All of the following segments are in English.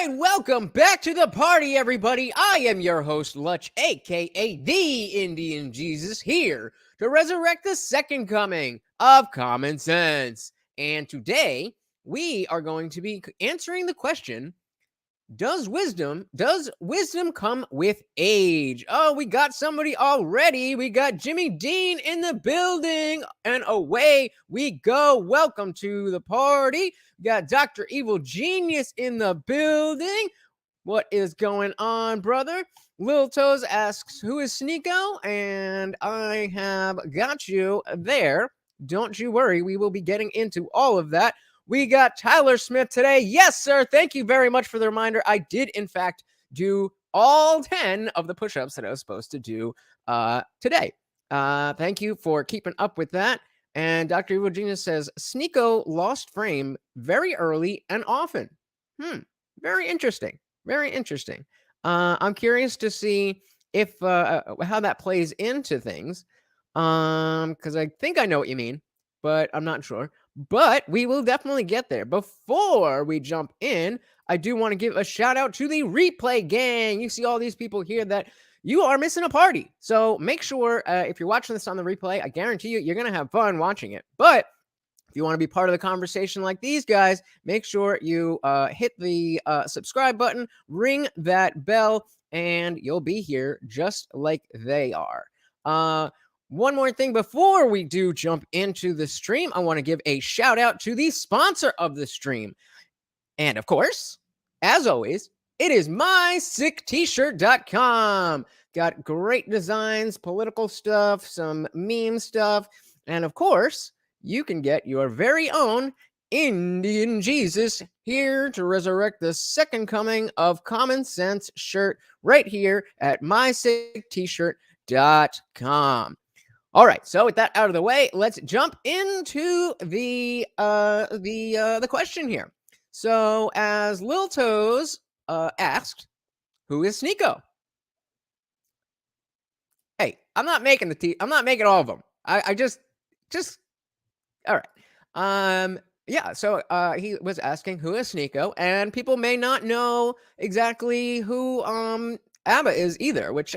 right, welcome back to the party, everybody. I am your host, Lutch, aka TheIndianJesus, here to resurrect the second coming of common sense. And today, we are going to be answering the question, does wisdom come with age? Oh, we got somebody already. We got Jimmy Dean in the building, and away we go. Welcome to the party. We got Dr. Evil Genius in the building. What is going on, brother? Lil Toes asks, who is Sneako? And I have got you there. Don't you worry, we will be getting into all of that. We got Tyler Smith today. Yes, sir. Thank you very much for the reminder. I did, in fact, do all 10 of the push-ups that I was supposed to do today. Thank you for keeping up with that. And Dr. Evil Genius says, Sneako lost frame very early and often. Very interesting. Very interesting. I'm curious to see if how that plays into things. Because I think I know what you mean, but I'm not sure. But we will definitely get there. Before we jump in, I do want to give a shout out to the replay gang. You see all these people here that you are missing a party. So make sure if you're watching this on the replay, I guarantee you, you're going to have fun watching it. But if you want to be part of the conversation like these guys, make sure you hit the subscribe button, ring that bell, and you'll be here just like they are. One more thing before we do jump into the stream, I want to give a shout out to the sponsor of the stream. And of course, as always, it is mysickt-shirt.com. Got great designs, political stuff, some meme stuff, and of course, you can get your very own Indian Jesus here to resurrect the second coming of common sense shirt right here at mysickt-shirt.com. All right, so with that out of the way, let's jump into the question here. So, as Lil Toes asked, who is Sneako? Hey, I'm not making I'm not making all of them. I just all right. Yeah, so he was asking who is Sneako, and people may not know exactly who ABBA is either, which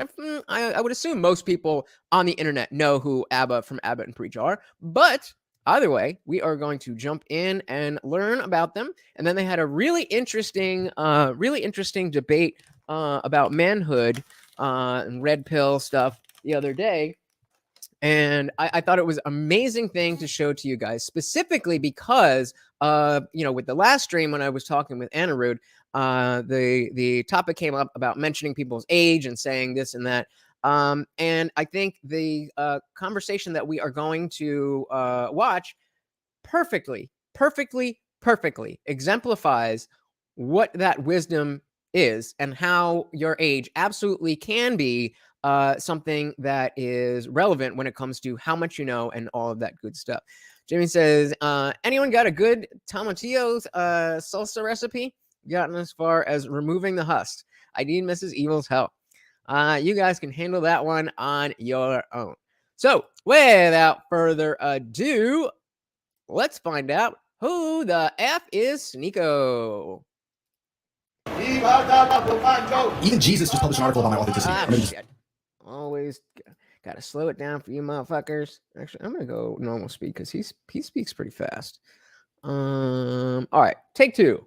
I would assume most people on the internet know who ABBA from Abbott and Preach are. But either way, we are going to jump in and learn about them. And then they had a really interesting debate about manhood and red pill stuff the other day. And I thought it was an amazing thing to show to you guys, specifically because, with the last stream when I was talking with Anirudh, the topic came up about mentioning people's age and saying this and that. And I think the conversation that we are going to watch perfectly exemplifies what that wisdom is and how your age absolutely can be something that is relevant when it comes to how much you know and all of that good stuff. Jimmy says, anyone got a good tomatillo salsa recipe? Gotten as far as removing the husk. I need Mrs. Evil's help. You guys can handle that one on your own. So, without further ado, let's find out who the F is Sneako. Even Jesus just published an article about my authenticity. Always gotta slow it down for you motherfuckers. Actually, I'm gonna go normal speed because he speaks pretty fast. All right, take two.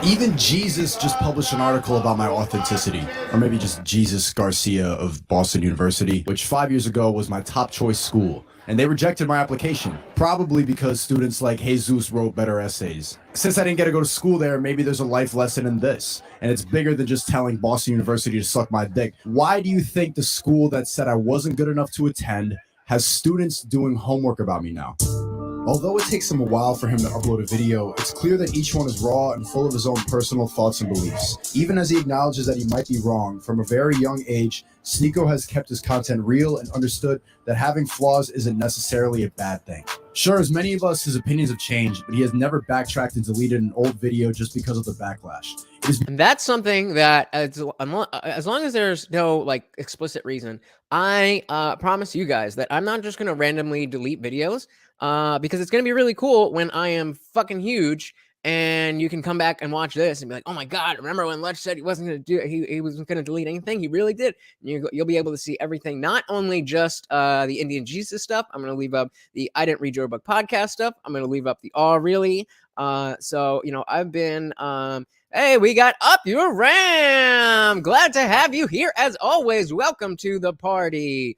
Even Jesus just published an article about my authenticity, or maybe just Jesus Garcia of Boston University, which 5 years ago was my top choice school. And they rejected my application, probably because students like Jesus wrote better essays. Since I didn't get to go to school there, maybe there's a life lesson in this. And it's bigger than just telling Boston University to suck my dick. Why do you think the school that said I wasn't good enough to attend has students doing homework about me now? Although it takes him a while for him to upload a video, it's clear that each one is raw and full of his own personal thoughts and beliefs. Even as he acknowledges that he might be wrong, from a very young age, Sneako has kept his content real and understood that having flaws isn't necessarily a bad thing. Sure, as many of us, his opinions have changed, but he has never backtracked and deleted an old video just because of the backlash. And that's something that, as long as there's no explicit reason, I promise you guys that I'm not just going to randomly delete videos because it's going to be really cool when I am fucking huge and you can come back and watch this and be like, oh my God, remember when Lutch said he wasn't going to do it? He wasn't going to delete anything. He really did. You'll be able to see everything, not only just the Indian Jesus stuff. I'm going to leave up the I Didn't Read Your Book podcast stuff. I'm going to leave up the All Really. So, I've been, hey, we got Up Your Ram. Glad to have you here as always. Welcome to the party.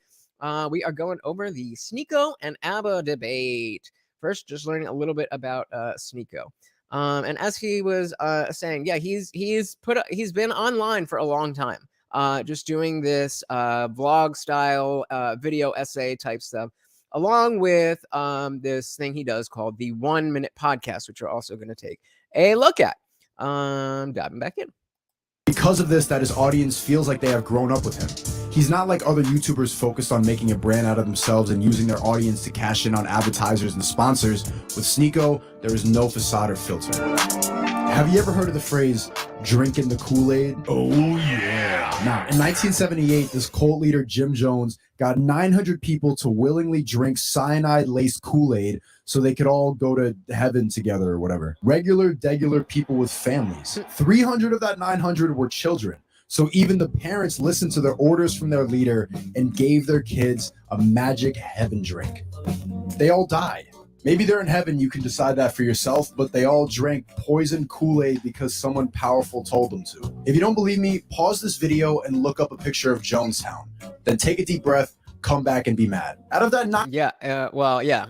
We are going over the Sneako and ABBA debate. First, just learning a little bit about Sneako. And as he was saying, yeah, he's been online for a long time, just doing this vlog style video essay type stuff, along with this thing he does called the 1 Minute Podcast, which we're also going to take a look at. Diving back in. Because of this, that his audience feels like they have grown up with him. He's not like other YouTubers focused on making a brand out of themselves and using their audience to cash in on advertisers and sponsors. With Sneako, there is no facade or filter. Have you ever heard of the phrase, drinking the Kool-Aid? Oh, yeah. Now, in 1978, this cult leader, Jim Jones, got 900 people to willingly drink cyanide-laced Kool-Aid so they could all go to heaven together or whatever. Regular, degular people with families. 300 of that 900 were children. So even the parents listened to their orders from their leader and gave their kids a magic heaven drink. They all died. Maybe they're in heaven, you can decide that for yourself, but they all drank poison Kool-Aid because someone powerful told them to. If you don't believe me, pause this video and look up a picture of Jonestown. Then take a deep breath, come back and be mad. Out of that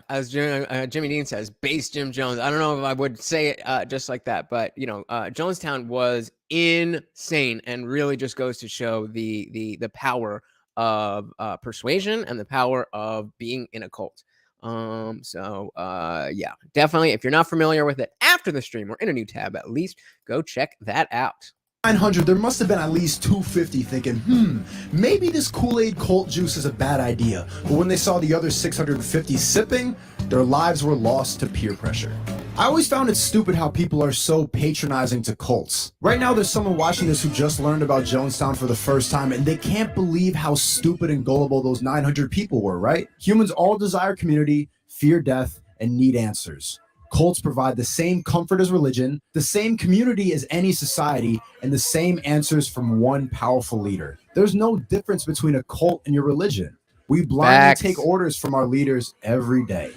as Jimmy Dean says, base Jim Jones. I don't know if I would say it just like that, but Jonestown was insane and really just goes to show the power of persuasion and the power of being in a cult. Definitely, if you're not familiar with it after the stream or in a new tab, at least go check that out. 900, there must have been at least 250 thinking, maybe this Kool-Aid cult juice is a bad idea. But when they saw the other 650 sipping, their lives were lost to peer pressure. I always found it stupid how people are so patronizing to cults. Right now, there's someone watching this who just learned about Jonestown for the first time, and they can't believe how stupid and gullible those 900 people were, right? Humans all desire community, fear death, and need answers. Cults provide the same comfort as religion, the same community as any society, and the same answers from one powerful leader. There's no difference between a cult and your religion. We blindly take orders from our leaders every day.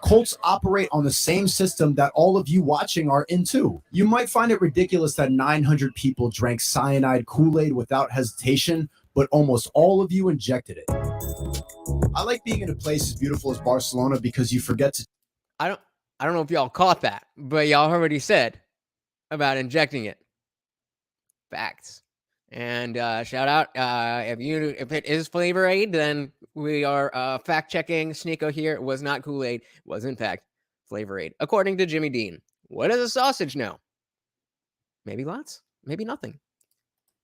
Cults operate on the same system that all of you watching are into. You might find it ridiculous that 900 people drank cyanide Kool-Aid without hesitation, but almost all of you injected it. I like being in a place as beautiful as Barcelona because you forget to... I don't know if y'all caught that, but y'all heard what he said about injecting it. Facts. And shout out, if it is Flavor Aid, then we are fact checking Sneako here. It was not Kool-Aid. It was in fact Flavor Aid, according to Jimmy Dean. What does a sausage know? Maybe lots, maybe nothing.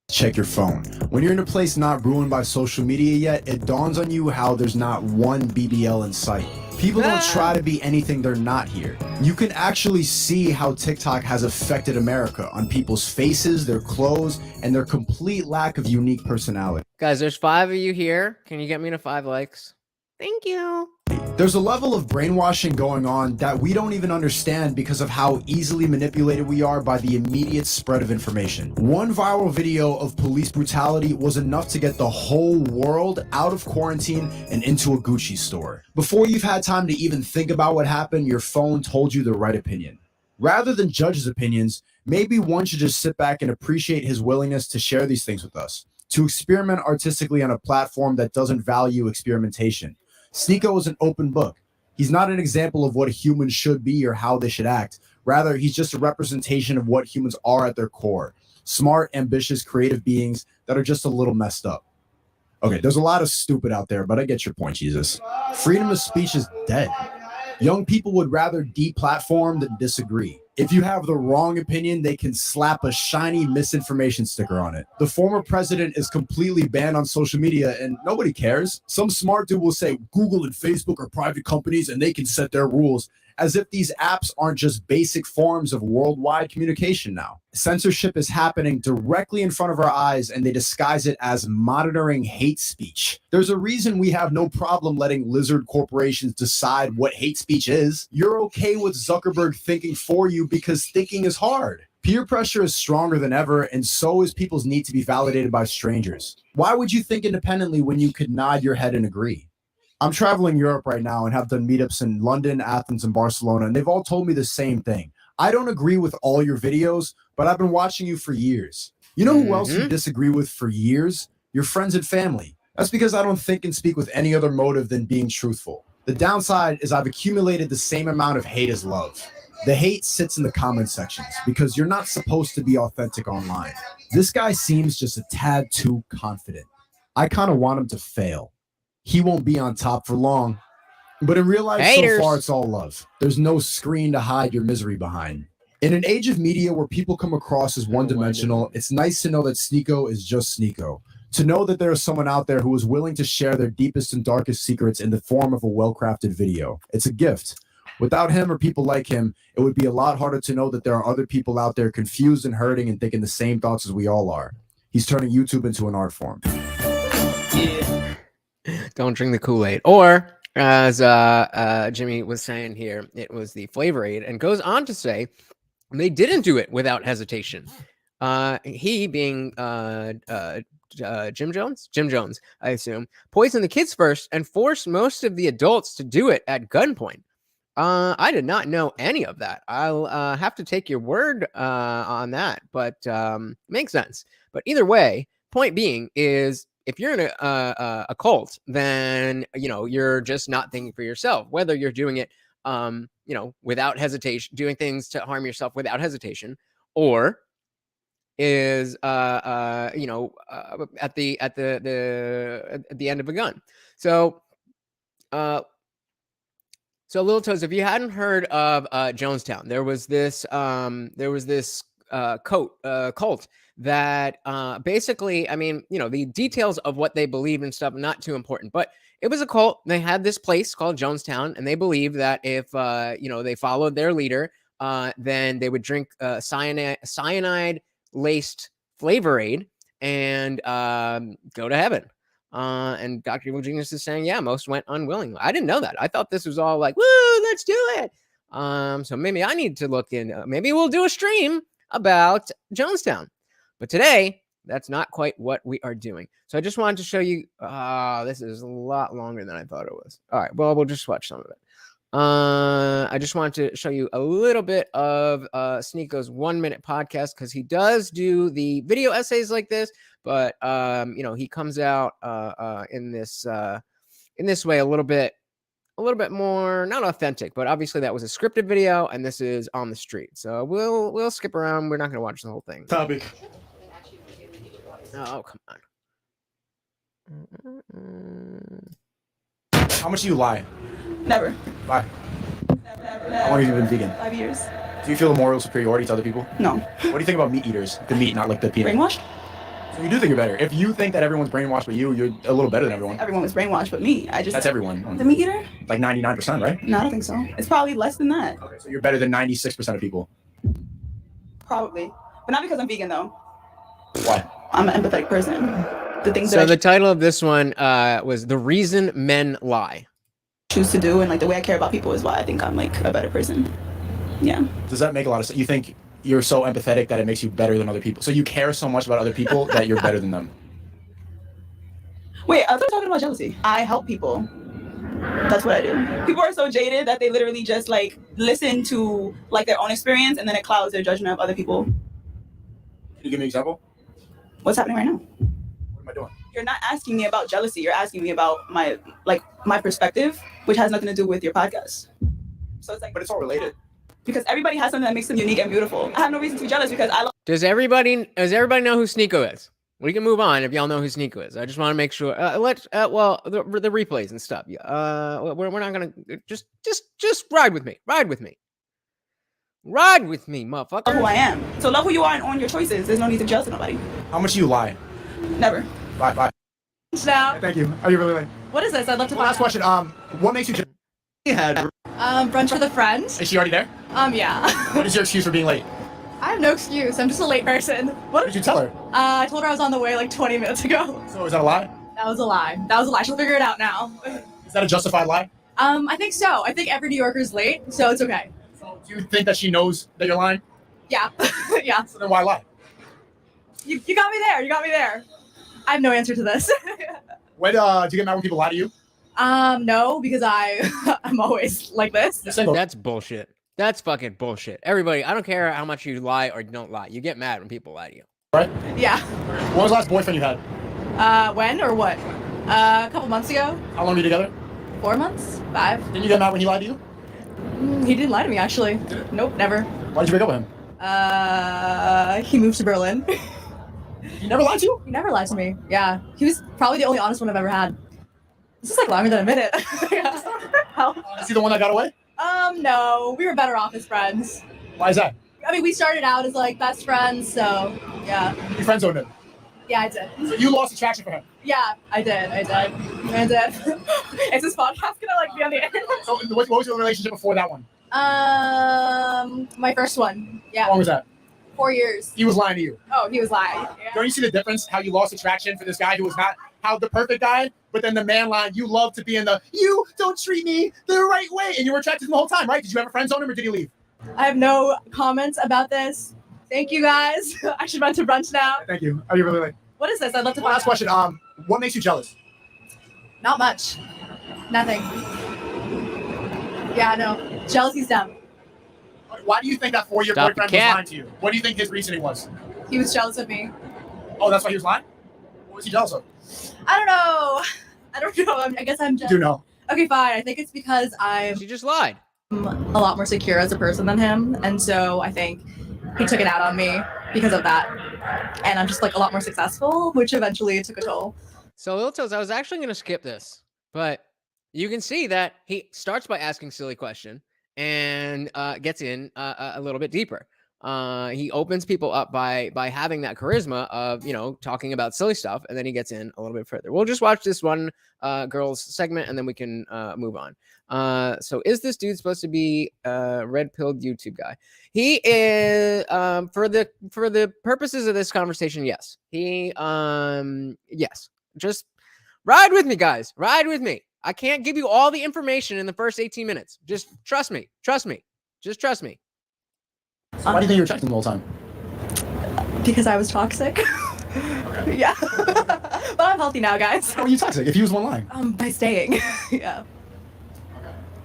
Check your phone. When you're in a place not ruined by social media yet, it dawns on you how there's not one BBL in sight. People don't try to be anything they're not here. You can actually see how TikTok has affected America on people's faces, their clothes, and their complete lack of unique personality. Guys, there's 5 of you here. Can you get me to 5 likes? Thank you. There's a level of brainwashing going on that we don't even understand because of how easily manipulated we are by the immediate spread of information. One viral video of police brutality was enough to get the whole world out of quarantine and into a Gucci store. Before you've had time to even think about what happened, your phone told you the right opinion. Rather than judge his opinions, maybe one should just sit back and appreciate his willingness to share these things with us, to experiment artistically on a platform that doesn't value experimentation. Sneako is an open book. He's not an example of what humans should be or how they should act. Rather, he's just a representation of what humans are at their core. Smart, ambitious, creative beings that are just a little messed up. Okay, there's a lot of stupid out there, but I get your point, Jesus. Freedom of speech is dead. Young people would rather deplatform than disagree. If you have the wrong opinion, they can slap a shiny misinformation sticker on it. The former president is completely banned on social media and nobody cares. Some smart dude will say Google and Facebook are private companies and they can set their rules. as if these apps aren't just basic forms of worldwide communication now. Censorship is happening directly in front of our eyes, and they disguise it as monitoring hate speech. There's a reason we have no problem letting lizard corporations decide what hate speech is. You're okay with Zuckerberg thinking for you because thinking is hard. Peer pressure is stronger than ever, and so is people's need to be validated by strangers. Why would you think independently when you could nod your head and agree? I'm traveling Europe right now and have done meetups in London, Athens, and Barcelona, and they've all told me the same thing. I don't agree with all your videos, but I've been watching you for years. You know who else you disagree with for years? Your friends and family. That's because I don't think and speak with any other motive than being truthful. The downside is I've accumulated the same amount of hate as love. The hate sits in the comment sections because you're not supposed to be authentic online. This guy seems just a tad too confident. I kind of want him to fail. He won't be on top for long. But in real life, so far, it's all love. There's no screen to hide your misery behind. In an age of media where people come across as one-dimensional, it's nice to know that Sneako is just Sneako. To know that there is someone out there who is willing to share their deepest and darkest secrets in the form of a well-crafted video. It's a gift. Without him or people like him, it would be a lot harder to know that there are other people out there confused and hurting and thinking the same thoughts as we all are. He's turning YouTube into an art form. Yeah. Don't drink the Kool-Aid. Or, as Jimmy was saying here, it was the Flavor Aid, and goes on to say they didn't do it without hesitation. He being Jim Jones, I assume, poisoned the kids first and forced most of the adults to do it at gunpoint. I did not know any of that. I'll have to take your word on that, but makes sense. But either way, point being is if you're in a cult, then you're just not thinking for yourself. Whether you're doing it, without hesitation, doing things to harm yourself without hesitation, or is at the end of a gun. So Little Toes, if you hadn't heard of Jonestown, there was this cult that basically, the details of what they believe and stuff, not too important, but it was a cult. They had this place called Jonestown, and they believed that if they followed their leader, then they would drink cyanide laced Flavor Aid and go to heaven. And Dr. Evil Genius is saying, yeah, most went unwillingly. I didn't know that. I thought this was all like, woo, let's do it. So maybe I need to look in. Maybe we'll do a stream about Jonestown. But today, that's not quite what we are doing. So I just wanted to show you. This is a lot longer than I thought it was. All right, well, we'll just watch some of it. I just wanted to show you a little bit of Sneako's 1-minute podcast, because he does do the video essays like this, but he comes out in this way a little bit more not authentic, but obviously that was a scripted video and this is on the street. So we'll skip around. We're not going to watch the whole thing. Topic. Oh, come on. How much do you lie? Never. Why? Never. How long have you been vegan? 5 years. Do you feel a moral superiority to other people? No. What do you think about meat eaters? The meat, not like the peanut. Brainwashed? So you do think you're better. If you think that everyone's brainwashed but you're a little better than everyone. Everyone was brainwashed but me. That's everyone. The meat eater? Like 99%, right? No, I don't think so. It's probably less than that. Okay, so you're better than 96% of people. Probably. But not because I'm vegan, though. Why? I'm an empathetic person. The title of this one was The Reason Men Lie. Choose to do and like the way I care about people is why I think I'm like a better person. Yeah. Does that make a lot of sense? You think you're so empathetic that it makes you better than other people? So you care so much about other people that you're better than them? Wait, I thought you were talking about jealousy. I help people. That's what I do. People are so jaded that they literally just like listen to like their own experience and then it clouds their judgment of other people. Can you give me an example? What's happening right now? What am I doing? You're not asking me about jealousy. You're asking me about my perspective, which has nothing to do with your podcast. So it's like, but it's all related. Because everybody has something that makes them unique and beautiful. I have no reason to be jealous because I love. Does everybody know who Sneako is? We can move on if y'all know who Sneako is. I just want to make sure. The replays and stuff. We're not gonna just ride with me. Ride with me, motherfucker. Love who I am. So love who you are and own your choices. There's no need to jealous to nobody. How much do you lie? Never. Bye. Now, Thank you. Are you really lying? what is this? I'd love to. Last question. What makes you? had. Brunch with a friend. Is she already there? Yeah. What is your excuse for being late? I have no excuse. I'm just a late person. What did you tell her? I told her I was on the way like 20 minutes ago. So is that a lie? That was a lie. That was a lie. She'll figure it out now. Is that a justified lie? I think so. I think every New Yorker's late, so it's okay. So do you think that she knows that you're lying? Yeah. Yeah. So then why lie? You got me there. You got me there. I have no answer to this. When do you get mad when people lie to you? No, because I'm always like this. You're single. That's bullshit. That's fucking bullshit. Everybody, I don't care how much you lie or don't lie. You get mad when people lie to you. Right? Yeah. When was the last boyfriend you had? When or what? A couple months ago. How long were you together? 4 months? 5. Didn't you get mad when he lied to you? He didn't lie to me, actually. Nope, never. Why did you break up with him? He moved to Berlin. He never lied to you? He never lied to me. Yeah. He was probably the only honest one I've ever had. This is like longer than a minute. How? Is he the one that got away? No. We were better off as friends. Why is that? I mean, we started out as like best friends, so yeah. You friend zoned him. Yeah, I did. So you lost attraction for him. Yeah, I did. Is this podcast gonna like be on the air? So what was your relationship before that one? My first one. How Yeah. long was that? 4 years. He was lying to you. Oh, he was lying. Yeah. Don't you see the difference? How you lost attraction for this guy who was not how the perfect guy, but then the man line, you love to be in the you don't treat me the right way, and you were attracted to him the whole time, right? Did you ever friend zone him or did he leave? I have no comments about this. Thank you guys. I should run to brunch now. Thank you. Are you really late? What is this? I'd love to One last question. What makes you jealous? Not much. Nothing. Yeah, no. Jealousy's dumb. Why do you think that 4-year Stop the boyfriend was cap. lying to you? What do you think his reasoning was? He was jealous of me. Oh, that's why he was lying? What was he jealous of? I don't know. I guess I'm You jealous. do know. Okay, fine. I think it's because I'm She just lied. a lot more secure as a person than him. And so I think he took it out on me because of that. And I'm just like a lot more successful, which eventually took a toll. So Lil Toes, I was actually going to skip this, but you can see that he starts by asking silly question and gets in a little bit deeper. He opens people up by having that charisma of, you know, talking about silly stuff, and then he gets in a little bit further. We'll just watch this one girl's segment, and then we can move on. So is this dude supposed to be a red-pilled YouTube guy? He is, for the purposes of this conversation, yes. Yes. Just ride with me, guys. Ride with me. I can't give you all the information in the first 18 minutes. Just trust me. Trust me. Just trust me. So why do you think you were attracted to him the whole time? Because I was toxic. Yeah. But I'm healthy now, guys. How were you toxic if he was the one lying? By staying. Yeah.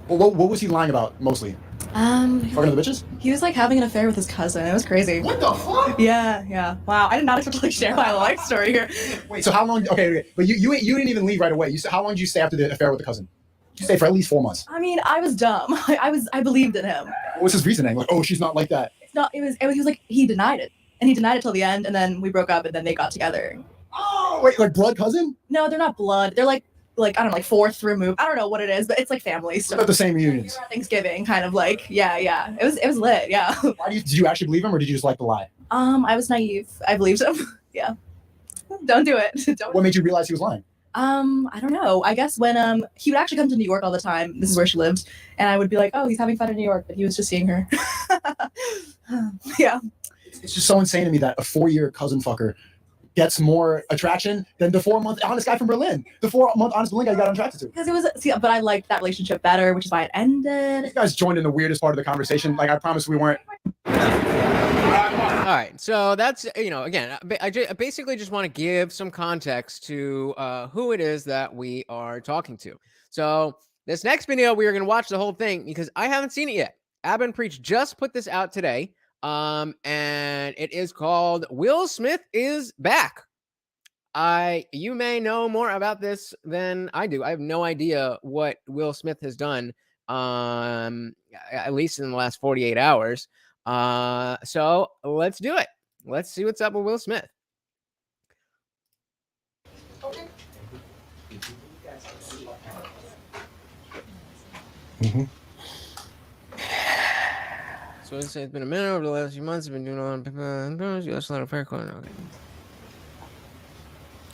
Well, what was he lying about mostly? Fucking other bitches? He was like having an affair with his cousin. It was crazy. What the fuck? Yeah. Wow, I did not expect to like share my life story here. Wait, so how long? Okay, but you didn't even leave right away. You said, how long did you stay after the affair with the cousin? You stayed for at least 4 months. I mean, I was dumb. I believed in him. What was his reasoning? Like, oh, she's not like that. It's not. It was. He was like he denied it, and he denied it till the end, and then we broke up, and then they got together. Oh, wait, like blood cousin? No, they're not blood. They're like I don't know, like fourth removed. I don't know what it is, but it's like family What stuff. about the same reunions? Thanksgiving, kind of like yeah. It was lit. Yeah. Did you actually believe him, or did you just like the lie? I was naive. I believed him. Yeah. Don't do it. Don't. What made you realize he was lying? I don't know. I guess when he would actually come to New York all the time. This is where she lived, and I would be like, "Oh, he's having fun in New York," but he was just seeing her. Yeah. It's just so insane to me that a 4-year cousin fucker gets more attraction than the 4-month honest guy from Berlin. The 4-month honest Berlin guy you got attracted to. Because it was, but I liked that relationship better, which is why it ended. You guys joined in the weirdest part of the conversation. Like, I promise we weren't. All right, so that's, you know, again, I basically just want to give some context to who it is that we are talking to. So this next video, we are going to watch the whole thing because I haven't seen it yet. Abin Preach just put this out today, and it is called Will Smith is Back. You may know more about this than I do. I have no idea what Will Smith has done, at least in the last 48 hours. So let's do it. Let's see what's up with Will Smith. So it's been a minute over the last few months. I've been doing a lot of people. You also a lot of fair coin. Okay.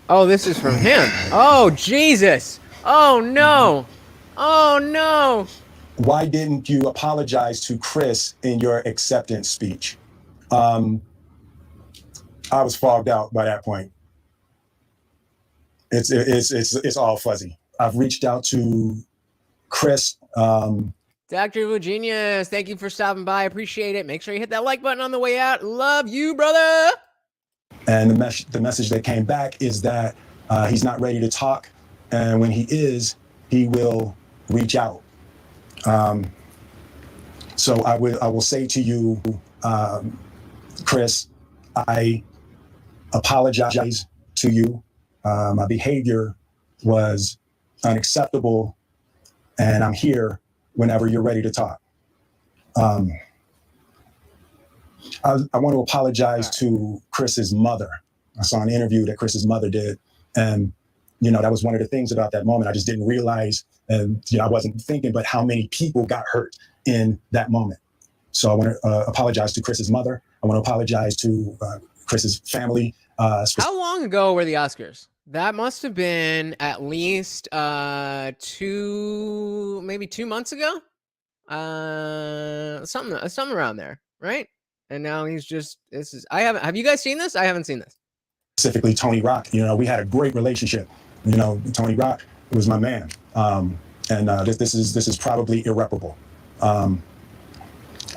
Oh, this is from him. Oh, Jesus. Oh, no. Oh, no. why didn't you apologize to Chris in your acceptance speech? I was fogged out by that point. It's all fuzzy. I've reached out to Chris. Dr. Virginius, thank you for stopping by. Appreciate it. Make sure you hit that like button on the way out. Love you, brother. And the message that came back is that he's not ready to talk. And when he is, he will reach out. So I will say to you, Chris, I apologize to you. My behavior was unacceptable, and I'm here whenever you're ready to talk. I want to apologize to Chris's mother. I saw an interview that Chris's mother did, and that was one of the things about that moment. I just didn't realize, and I wasn't thinking, but how many people got hurt in that moment. So I want to apologize to Chris's mother. I want to apologize to Chris's family. How long ago were the Oscars? That must have been at least 2 months ago. Something around there, right? And now he's just have you guys seen this? I haven't seen this. Specifically Tony Rock. We had a great relationship. Tony Rock was my man. And this is probably irreparable. I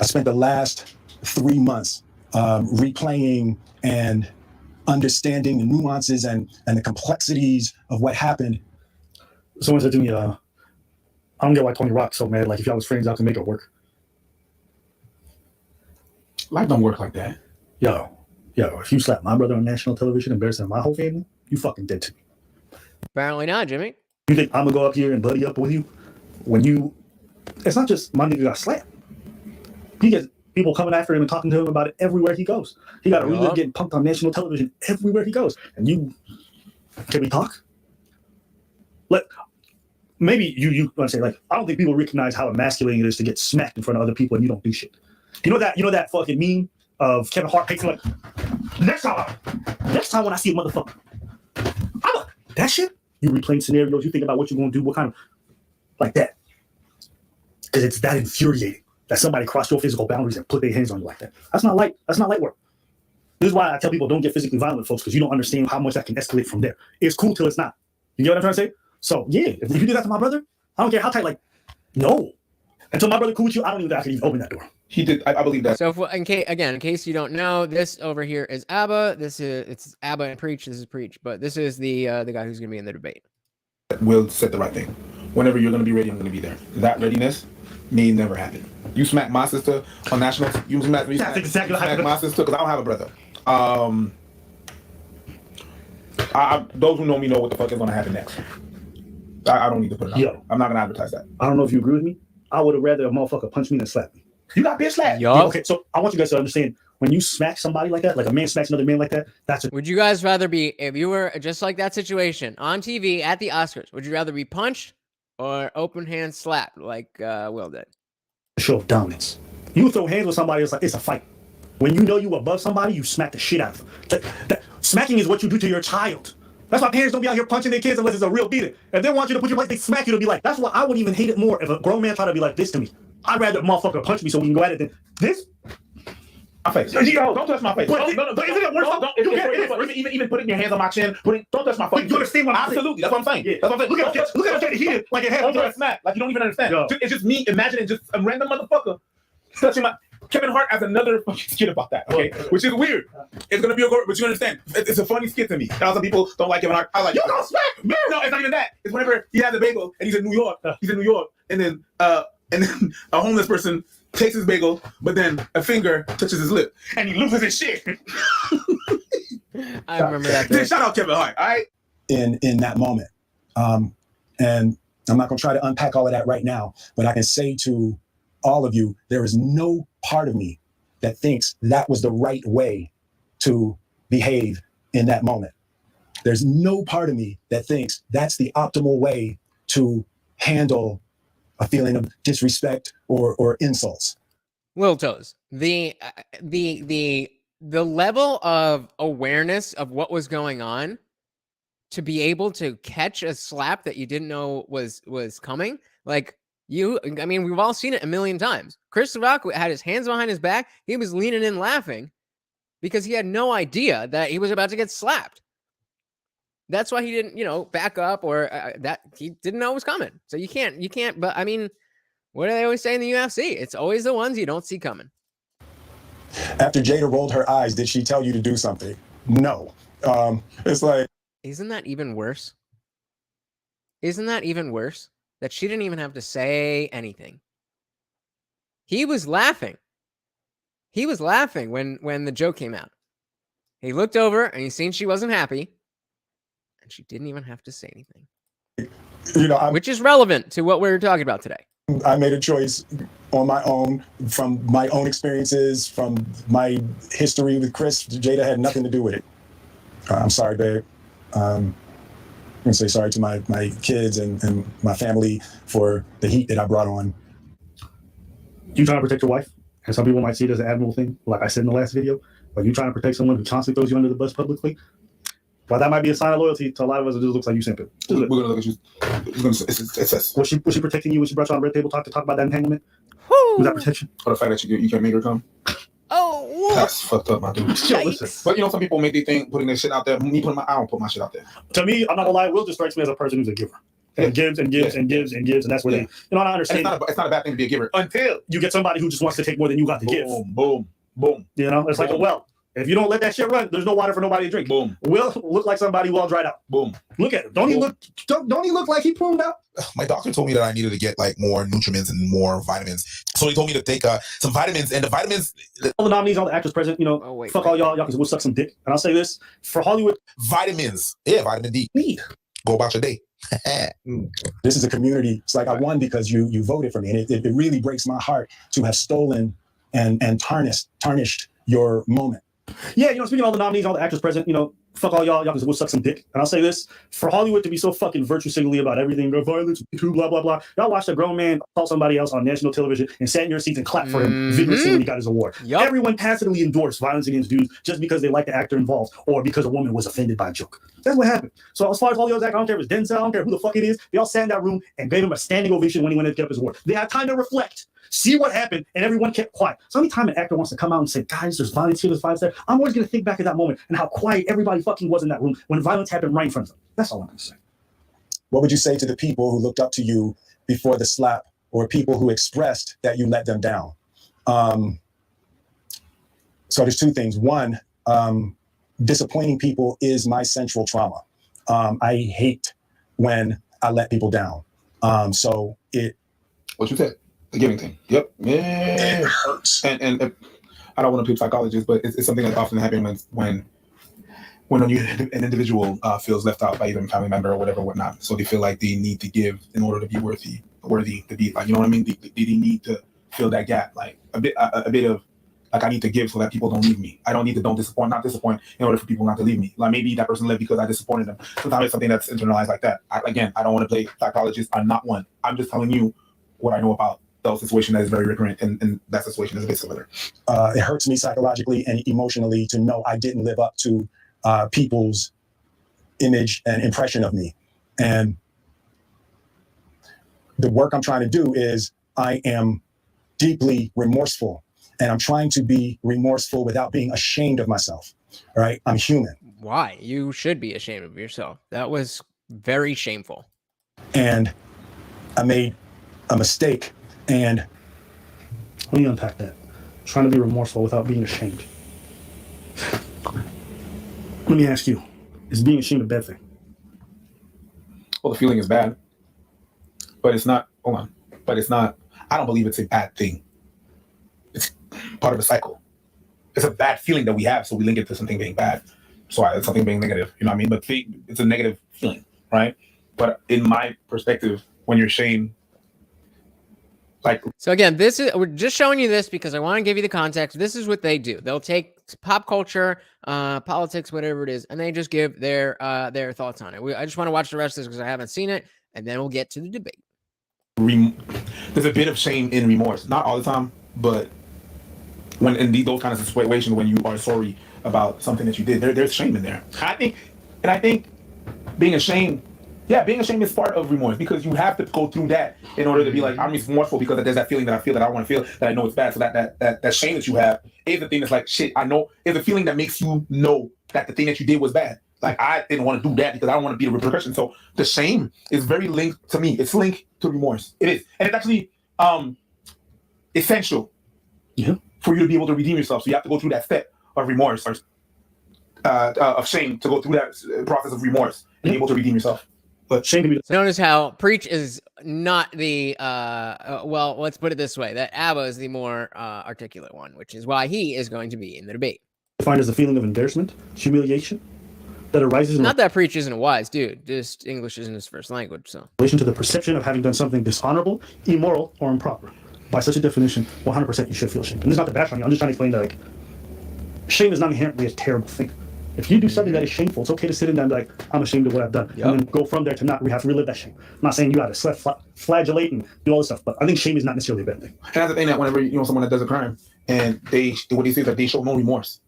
spent the last 3 months replaying and understanding the nuances and the complexities of what happened. Someone said to me, I don't get why Tony Rock's so mad. Like, if y'all was friends, y'all can make it work. Life don't work like that. Yo, if you slap my brother on national television, embarrassing my whole family, you fucking dead to me. Apparently not, Jimmy. You think I'm gonna go up here and buddy up with you? It's not just my nigga got slapped. He gets people coming after him and talking to him about it everywhere he goes. He got to relive getting punked on national television everywhere he goes. And can we talk? Maybe you want to say, I don't think people recognize how emasculating it is to get smacked in front of other people and you don't do shit. You know that fucking meme of Kevin Hart pacing next time when I see a motherfucker, that shit. You replaying scenarios, you think about what you're gonna do, what kind of like that. Because it's that infuriating that somebody crossed your physical boundaries and put their hands on you like that. That's not light work. This is why I tell people don't get physically violent, folks, because you don't understand how much that can escalate from there. It's cool till it's not. You get what I'm trying to say? So yeah, if you do that to my brother, I don't care how tight. No. Until my brother cool with you, I don't even think I can even open that door. He did. I believe that. So in case you don't know, this over here is Abba. It's Abba and Preach. This is Preach, but this is the guy who's gonna be in the debate. We'll set the right thing. Whenever you're gonna be ready, I'm gonna be there. That readiness may never happen. You smack my sister on national. You smack my sister because I don't have a brother. Those who know me know what the fuck is gonna happen next. I don't need to put it out. I'm not gonna advertise that. I don't know if you agree with me. I would have rather a motherfucker punch me than slap me. You got bitch slapped. Yeah, okay, so I want you guys to understand, when you smack somebody like that, like a man smacks another man like that, Would you guys rather be, if you were just like that situation on TV at the Oscars, would you rather be punched or open hand slapped like Will did? a show of dominance. You throw hands with somebody, it's a fight. When you know you above somebody, you smack the shit out of them. Smacking is what you do to your child. That's why parents don't be out here punching their kids unless it's a real beating. If they want you to put your place, they smack you to be like, that's why I would even hate it more if a grown man tried to be like this to me. I'd rather a motherfucker punch me so we can go at it than this. My face. Yo, don't touch my face. But isn't it worse? Even putting your hands on my chin. Don't touch my face. You understand what I'm saying? Absolutely. That's what I'm saying. Yeah. That's what I'm saying. Look at him here like a head. Over a smack. Like you don't even understand. Yo. It's just me imagining just a random motherfucker touching my. Kevin Hart has another fucking skit about that, okay? Which is weird. It's gonna be a but you understand. It's a funny skit to me. Now some people don't like Kevin Hart. I was like, you gonna smack me? No, it's not even that. It's whenever he has a bagel and he's in New York. And then a homeless person takes his bagel, but then a finger touches his lip and he loses his shit. I remember that. Shout out Kevin Hart, all right? In that moment. And I'm not gonna try to unpack all of that right now, but I can say to all of you, there is no part of me that thinks that was the right way to behave in that moment. There's no part of me that thinks that's the optimal way to handle a feeling of disrespect or insults. Will Toes, the level of awareness of what was going on to be able to catch a slap that you didn't know was coming, like I mean, we've all seen it a million times. Chris Rock had his hands behind his back. He was leaning in laughing because he had no idea that he was about to get slapped. That's why he didn't, back up or that he didn't know it was coming. So you can't, but I mean, what do they always say in the UFC? It's always the ones you don't see coming. After Jada rolled her eyes, did she tell you to do something? No. It's like, Isn't that even worse? Isn't that even worse? That she didn't even have to say anything. He was laughing. He was laughing when the joke came out. He looked over and he seen she wasn't happy. And she didn't even have to say anything. Which is relevant to what we're talking about today. I made a choice on my own, from my own experiences, from my history with Chris. Jada had nothing to do with it. I'm sorry, babe. I'm going to say sorry to my kids and my family for the heat that I brought on. You trying to protect your wife? And some people might see it as an admirable thing, like I said in the last video. But you trying to protect someone who constantly throws you under the bus publicly? Well, that might be a sign of loyalty to a lot of us. It just looks like you simping. We're gonna look at you. It's Was she protecting you when she brought you on the red table talk to talk about that entanglement? Was that protection? for the fact that you can't make her come. Oh, That's fucked up, my dude. Yo, listen. But some people make they think putting their shit out there. I don't put my shit out there. To me, I'm not gonna lie, Will just strikes me as a person who's a giver. And gives and gives and gives and gives, and that's where they, I And understand. it's not a bad thing to be a giver until You get somebody who just wants to take more than you got to give. boom, boom. It's like a well. If you don't let that shit run, there's no water for nobody to drink. Boom. Will look like somebody well dried out. Boom. Look at him. Don't he look like he pruned out? My doctor told me that I needed to get like more nutriments and more vitamins. So he told me to take some vitamins, and the vitamins. All the nominees, all the actors present, fuck all y'all can suck some dick. And I'll say this, for Hollywood, Vitamins. Yeah, vitamin D. need. Go about your day. This is a community. It's like I won because you voted for me. And it really breaks my heart to have stolen and tarnished your moment. Yeah, speaking of all the nominees, all the actors present, fuck all y'all can suck some dick. And I'll say this, for Hollywood to be so fucking virtue signaling about everything, the violence, blah, blah, blah. Y'all watched a grown man call somebody else on national television and sat in your seats and clapped for him vigorously when he got his award. Yep. Everyone passively endorsed violence against dudes just because they like the actor involved or because a woman was offended by a joke. That's what happened. So as far as all the other actors, I don't care if it's Denzel, I don't care who the fuck it is, they all sat in that room and gave him a standing ovation when he went and kept his award. They had time to reflect, see what happened, and everyone kept quiet. So anytime an actor wants to come out and say, guys, there's violence here, there's violence there, I'm always going to think back at that moment and how quiet everybody fucking was in that room when violence happened right in front of them. That's all I'm going to say. What would you say to the people who looked up to you before the slap, or people who expressed that you let them down? So there's two things. One, disappointing people is my central trauma. I hate when I let people down. What you said, the giving thing. Yep. Yeah. It hurts. And I don't want to pick psychologists, but it's something that often happens when an individual feels left out by either a family member or whatnot. So they feel like they need to give in order to be worthy to be like, you know what I mean? They need to fill that gap, like a bit of like I need to give so that people don't leave me. I don't need to not disappoint in order for people not to leave me. Like maybe that person left because I disappointed them. Sometimes it's something that's internalized like that. I don't want to play psychologist. I'm not one. I'm just telling you what I know about those situations that is very recurrent, and that situation is a bit similar. It hurts me psychologically and emotionally to know I didn't live up to people's image and impression of me. And the work I'm trying to do is I am deeply remorseful, and I'm trying to be remorseful without being ashamed of myself. All right. I'm human. why? You should be ashamed of yourself. That was very shameful. And I made a mistake. And let me unpack that. Trying to be remorseful without being ashamed. Let me ask you, is being ashamed a bad thing? Well, the feeling is bad, but it's not, I don't believe it's a bad thing. It's part of a cycle. It's a bad feeling that we have, so we link it to something being bad. So it's something being negative, you know what I mean? But it's a negative feeling, right? But in my perspective, when you're ashamed, so again, we're just showing you this because I want to give you the context. This is what they do. They'll take pop culture, politics, whatever it is, and they just give their thoughts on it. I just want to watch the rest of this because I haven't seen it, and then we'll get to the debate. There's a bit of shame in remorse, not all the time, but when in those kinds of situations when you are sorry about something that you did, there's shame in there. I think being ashamed Yeah, being ashamed is part of remorse because you have to go through that in order to be like, I'm remorseful because there's that feeling that I feel that I want to feel, that I know it's bad. So that shame that you have is the thing that's like, shit, I know, is the feeling that makes you know that the thing that you did was bad. Like, I didn't want to do that because I don't want to be the repercussion. So the shame is very linked to me. It's linked to remorse. It is. And it's actually essential for you to be able to redeem yourself. So you have to go through that step of remorse, of shame, to go through that process of remorse and be able to redeem yourself. But shame can be. So notice how Preach is not the well, let's put it this way, that Abba is the more articulate one, which is why he is going to be in the debate. Defined as a feeling of embarrassment, humiliation that arises in Not that Preach isn't a wise dude, just English isn't his first language. So relation to the perception of having done something dishonorable, immoral, or improper. By such a definition, 100% you should feel shame. And this is not to bash on you. I'm just trying to explain that, like, shame is not inherently a terrible thing. If you do something that is shameful, it's okay to sit in there and be like, I'm ashamed of what I've done. And then go from there to not have to relive that shame. I'm not saying you got to flagellate and do all this stuff, but I think shame is not necessarily a bad thing. And that's the thing, that whenever someone that does a crime and what they say is that they show no remorse.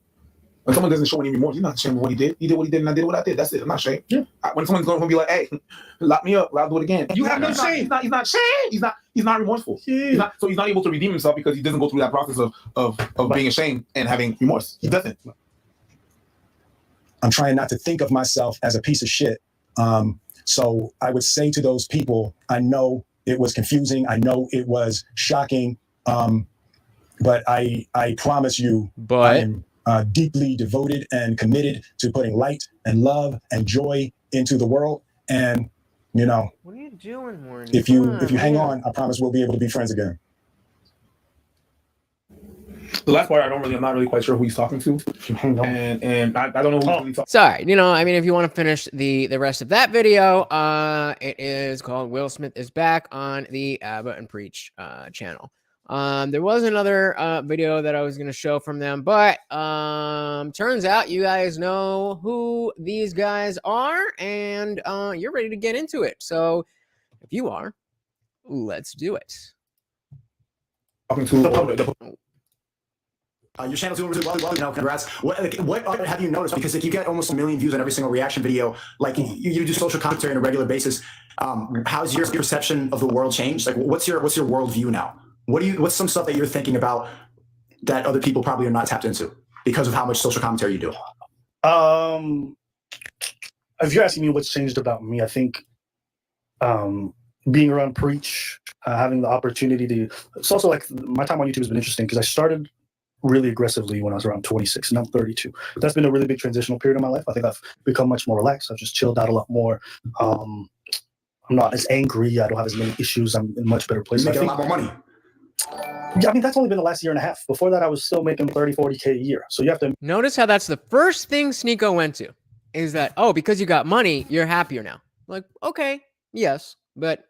When someone doesn't show any remorse, you're not ashamed of what he did. He did what he did, and I did what I did. That's it. I'm not ashamed. Yeah. When someone's going to be like, "Hey, lock me up, I'll do it again," you have no shame. He's not ashamed. He's not remorseful. Yeah. So he's not able to redeem himself because he doesn't go through that process of being ashamed and having remorse. He doesn't. I'm trying not to think of myself as a piece of shit. So I would say to those people, I know it was confusing. I know it was shocking. But I promise you, I am deeply devoted and committed to putting light and love and joy into the world. And, what are you doing, Horny? if you hang on, I promise we'll be able to be friends again. The last part, I'm not really quite sure who he's talking to, and I don't know who he's talking. Sorry, I mean, if you want to finish the rest of that video, it is called "Will Smith is Back" on the Abba and Preach channel. There was another video that I was going to show from them, but turns out you guys know who these guys are, and you're ready to get into it. So if you are, let's do it. Talking to your channel's doing really well, congrats. What have you noticed? Because you get almost 1 million views on every single reaction video. Like, you do social commentary on a regular basis. How's your perception of the world changed? Like, what's your worldview now? What's some stuff that you're thinking about that other people probably are not tapped into because of how much social commentary you do? If you're asking me what's changed about me, I think being around Preach, having the opportunity to, it's also like my time on YouTube has been interesting because I started really aggressively when I was around 26 and I'm 32. But that's been a really big transitional period in my life. I think I've become much more relaxed. I've just chilled out a lot more. I'm not as angry. I don't have as many issues. I'm in a much better place. You're making a lot more money. Yeah, I mean, that's only been the last year and a half. Before that, I was still making 30, 40K a year. So you have to notice how that's the first thing Sneako went to, is that, oh, because you got money, you're happier now. Like, okay, yes, but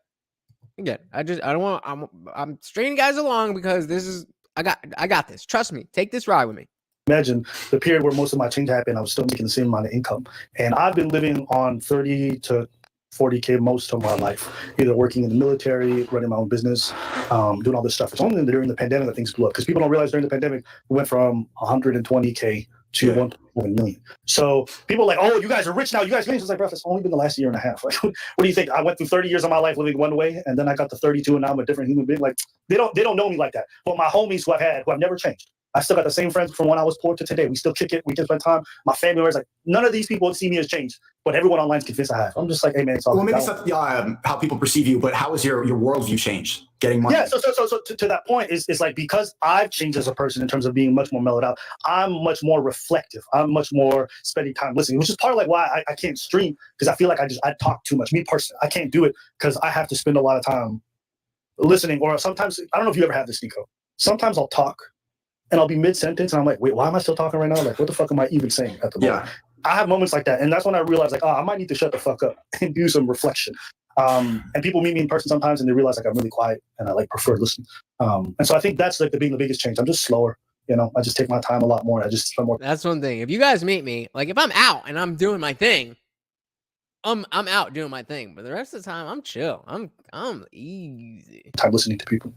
again, I'm stringing guys along because this is, I got this. Trust me. Take this ride with me. Imagine the period where most of my change happened. I was still making the same amount of income, and I've been living on 30 to 40K most of my life, either working in the military, running my own business, doing all this stuff. It's only during the pandemic that things blew up, because people don't realize during the pandemic we went from 120K to 1.1 million. So people are like, oh, you guys are rich now. You guys are rich. It's like, bro, it's only been the last year and a half. Like, what do you think? I went through 30 years of my life living one way, and then I got to 32, and now I'm a different human being. Like, they don't know me like that. But my homies who I've never changed. I still got the same friends from when I was poor to today. We still kick it. We can spend time. My family members, like, none of these people see me as changed, but everyone online is convinced I have. I'm just like, hey man, it's all well, maybe it's not how people perceive you, but how has your worldview changed? Getting money. Yeah. So to that point is like, because I've changed as a person in terms of being much more mellowed out. I'm much more reflective. I'm much more spending time listening, which is part of like why I can't stream, because I feel like I talk too much. Me personally, I can't do it because I have to spend a lot of time listening. Or sometimes, I don't know if you ever have this, Sneako. Sometimes I'll talk and I'll be mid-sentence and I'm like, wait, why am I still talking right now? Like, what the fuck am I even saying at the moment? Yeah. I have moments like that. And that's when I realize, like, oh, I might need to shut the fuck up and do some reflection. And people meet me in person sometimes and they realize like I'm really quiet and I like prefer listening. And so I think that's like the biggest change. I'm just slower. I just take my time a lot more. I just spend more. That's one thing. If you guys meet me, like if I'm out and I'm doing my thing, I'm out doing my thing. But the rest of the time, I'm chill. I'm easy. Time listening to people.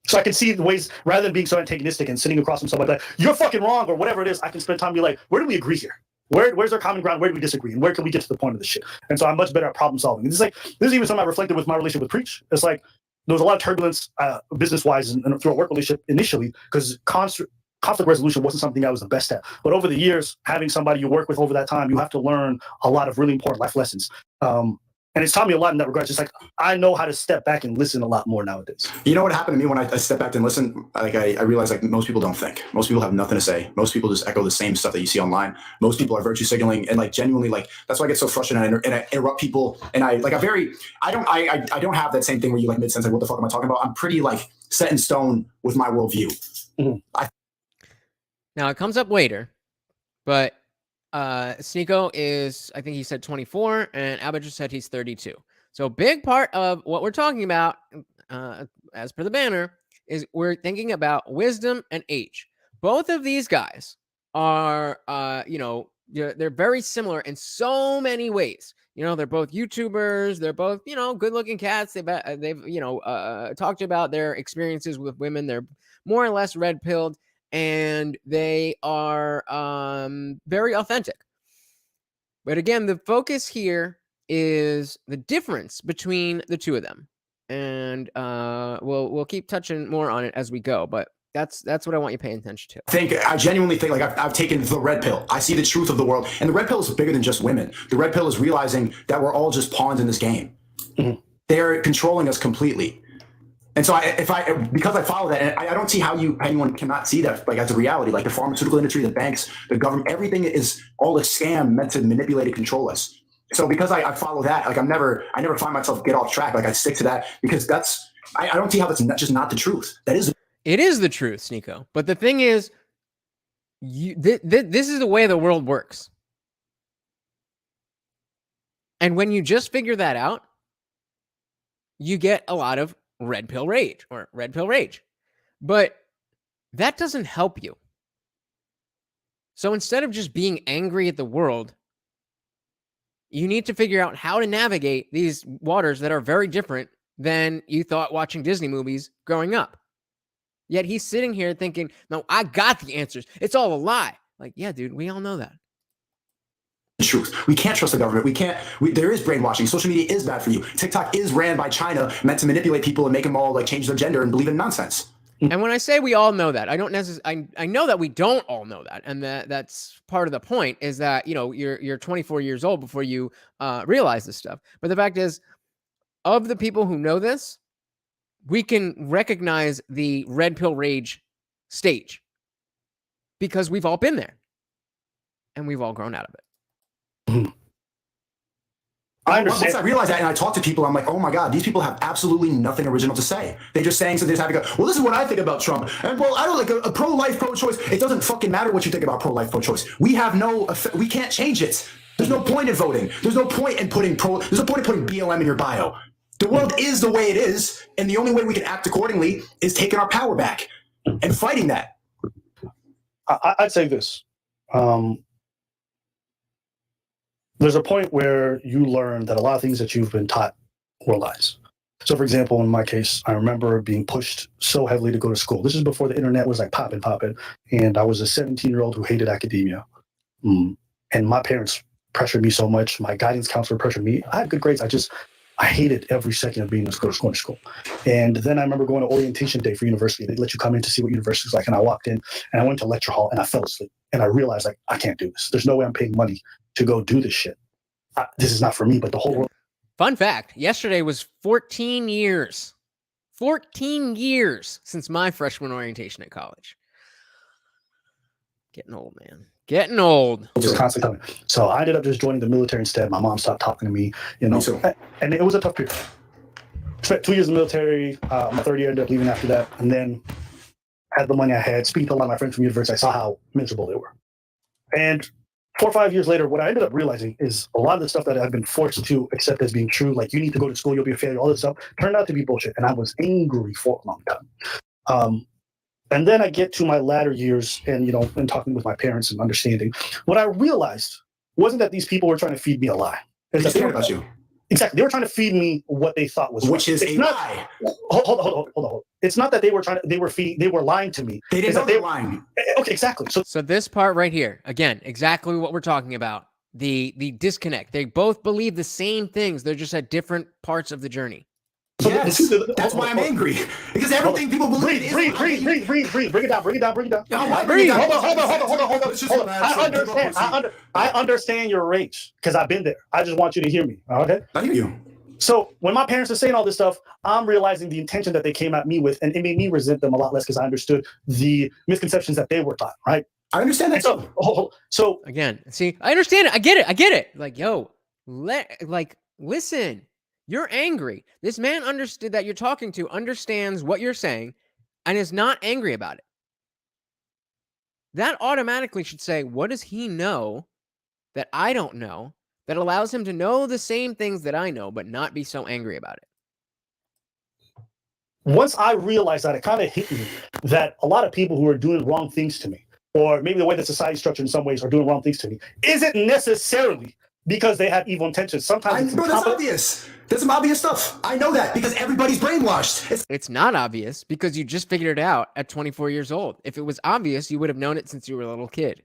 So I can see the ways, rather than being so antagonistic and sitting across from somebody like, you're fucking wrong or whatever it is, I can spend time and be like, where do we agree here? Where's our common ground? Where do we disagree? And where can we get to the point of the shit? And so I'm much better at problem solving. This is even something I reflected with my relationship with Preach. It's like there was a lot of turbulence business-wise and through a work relationship initially because conflict resolution wasn't something I was the best at. But over the years, having somebody you work with over that time, you have to learn a lot of really important life lessons. And it's taught me a lot in that regard. Just like I know how to step back and listen a lot more nowadays. You know what happened to me when I step back and listen? Like I realized like most people don't think. Most people have nothing to say. Most people just echo the same stuff that you see online. Most people are virtue signaling and like genuinely like that's why I get so frustrated and I interrupt people and I don't have that same thing where you like mid-sentence like what the fuck am I talking about? I'm pretty like set in stone with my worldview. Mm-hmm. Now it comes up later, but Sneako is, I think he said 24, and Abba just said he's 32. So a big part of what we're talking about, as per the banner, is we're thinking about wisdom and age. Both of these guys are, they're very similar in so many ways. You know, they're both YouTubers. They're both, good-looking cats. They've talked about their experiences with women. They're more or less red-pilled. And they are very authentic. But again, the focus here is the difference between the two of them. And we'll keep touching more on it as we go. But that's what I want you paying attention to. I genuinely think like I've taken the red pill. I see the truth of the world. And the red pill is bigger than just women. The red pill is realizing that we're all just pawns in this game. Mm-hmm. They're controlling us completely. And so because I follow that, and I don't see how anyone cannot see that like as a reality. Like the pharmaceutical industry, the banks, the government, everything is all a scam meant to manipulate and control us. So because I follow that, like I never find myself get off track. Like I stick to that because I don't see how that's just not the truth. It is the truth, Sneako. But the thing is, this is the way the world works. And when you just figure that out, you get a lot of red pill rage. But that doesn't help you. So instead of just being angry at the world, you need to figure out how to navigate these waters that are very different than you thought watching Disney movies growing up. Yet he's sitting here thinking, no, I got the answers. It's all a lie. Like, yeah, dude, we all know that. Truth. We can't trust the government. There is brainwashing. Social media is bad for you. TikTok is ran by China, meant to manipulate people and make them all like change their gender and believe in nonsense. And when I say we all know that, I don't necessarily. I know that we don't all know that, and that's part of the point. Is that you're 24 years old before you realize this stuff. But the fact is, of the people who know this, we can recognize the red pill rage stage because we've all been there, and we've all grown out of it. I understand. Once I realized that and I talk to people, I'm like, oh my God, these people have absolutely nothing original to say. They're just saying something. They just have to go, well, this is what I think about Trump. And well, I don't like a pro-life, pro-choice. It doesn't fucking matter what you think about pro-life, pro-choice. We can't change it. There's no point in voting. There's no point in putting BLM in your bio. The world is the way it is. And the only way we can act accordingly is taking our power back and fighting that. I'd say this. There's a point where you learn that a lot of things that you've been taught were lies. So, for example, in my case, I remember being pushed so heavily to go to school. This is before the internet was like popping. And I was a 17-year-old who hated academia. And my parents pressured me so much. My guidance counselor pressured me. I had good grades. I hated every second of being going to school. And then I remember going to orientation day for university. They let you come in to see what university is like. And I walked in and I went to lecture hall and I fell asleep. And I realized like, I can't do this. There's no way I'm paying money to go do this shit. This is not for me, but the whole world. Fun fact, yesterday was 14 years. 14 years since my freshman orientation at college. Getting old, man. Getting old. Just constantly coming. So I ended up just joining the military instead. My mom stopped talking to me, and it was a tough period. Spent 2 years in the military. My third year, ended up leaving after that. And then had the money I had. Speaking to a lot of my friends from university, I saw how miserable they were. And 4 or 5 years later, what I ended up realizing is a lot of the stuff that I've been forced to accept as being true, like you need to go to school, you'll be a failure, all this stuff, turned out to be bullshit. And I was angry for a long time. And then I get to my latter years and, and talking with my parents and understanding, what I realized wasn't that these people were trying to feed me a lie. They just cared about you. Exactly. They were trying to feed me what they thought was Which right. is It's a not, lie. Hold on. It's not that they were lying to me. They didn't know they were lying. Okay, exactly. So this part right here, again, exactly what we're talking about. The disconnect. They both believe the same things. They're just at different parts of the journey. Yes, that's why I'm angry. Because everything people believe is breathe. Bring it down. No, why bring it down? Hold on. I understand your rage because I've been there. I just want you to hear me. Okay? I hear you. So when my parents are saying all this stuff, I'm realizing the intention that they came at me with, and it made me resent them a lot less because I understood the misconceptions that they were taught, right? I understand that. So again, see, I understand it. I get it. Like, yo, listen. You're angry. This man understood that you're talking to, understands what you're saying, and is not angry about it. That automatically should say, what does he know that I don't know that allows him to know the same things that I know, but not be so angry about it? Once I realized that, it kind of hit me that a lot of people who are doing wrong things to me, or maybe the way that society is structured in some ways are doing wrong things to me, isn't necessarily because they have evil intentions. Sometimes bro, that's obvious. There's some obvious stuff. I know that because everybody's brainwashed. It's not obvious because you just figured it out at 24 years old. If it was obvious, you would have known it since you were a little kid.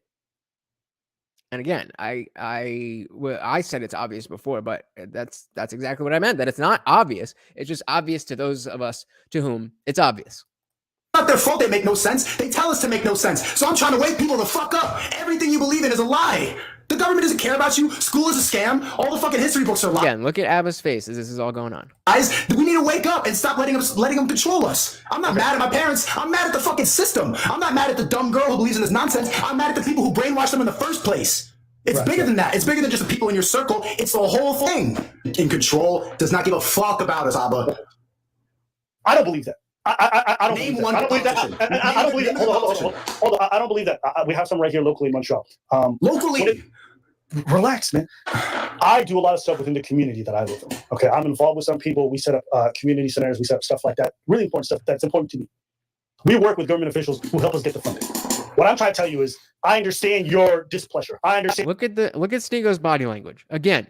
And again, I said it's obvious before, but that's exactly what I meant. That it's not obvious. It's just obvious to those of us to whom it's obvious. It's not their fault they make no sense. They tell us to make no sense. So I'm trying to wake people the fuck up. Everything you believe in is a lie. The government doesn't care about you. School is a scam. All the fucking history books are lies. Again, look at Abba's face as this is all going on. We need to wake up and stop letting them control us. I'm not mad at my parents. I'm mad at the fucking system. I'm not mad at the dumb girl who believes in this nonsense. I'm mad at the people who brainwashed them in the first place. It's bigger than that. It's bigger than just the people in your circle. It's the whole thing. In control, does not give a fuck about us, Abba. I don't believe that. I don't Name believe one that. I don't believe that. Hold on. I don't believe that. We have some right here locally in Montreal. Locally? Relax, man. I do a lot of stuff within the community that I live in. Okay, I'm involved with some people. We set up community centers. We set up stuff like that. Really important stuff that's important to me. We work with government officials who help us get the funding. What I'm trying to tell you is, I understand your displeasure. I understand. Look at Sneako's body language again.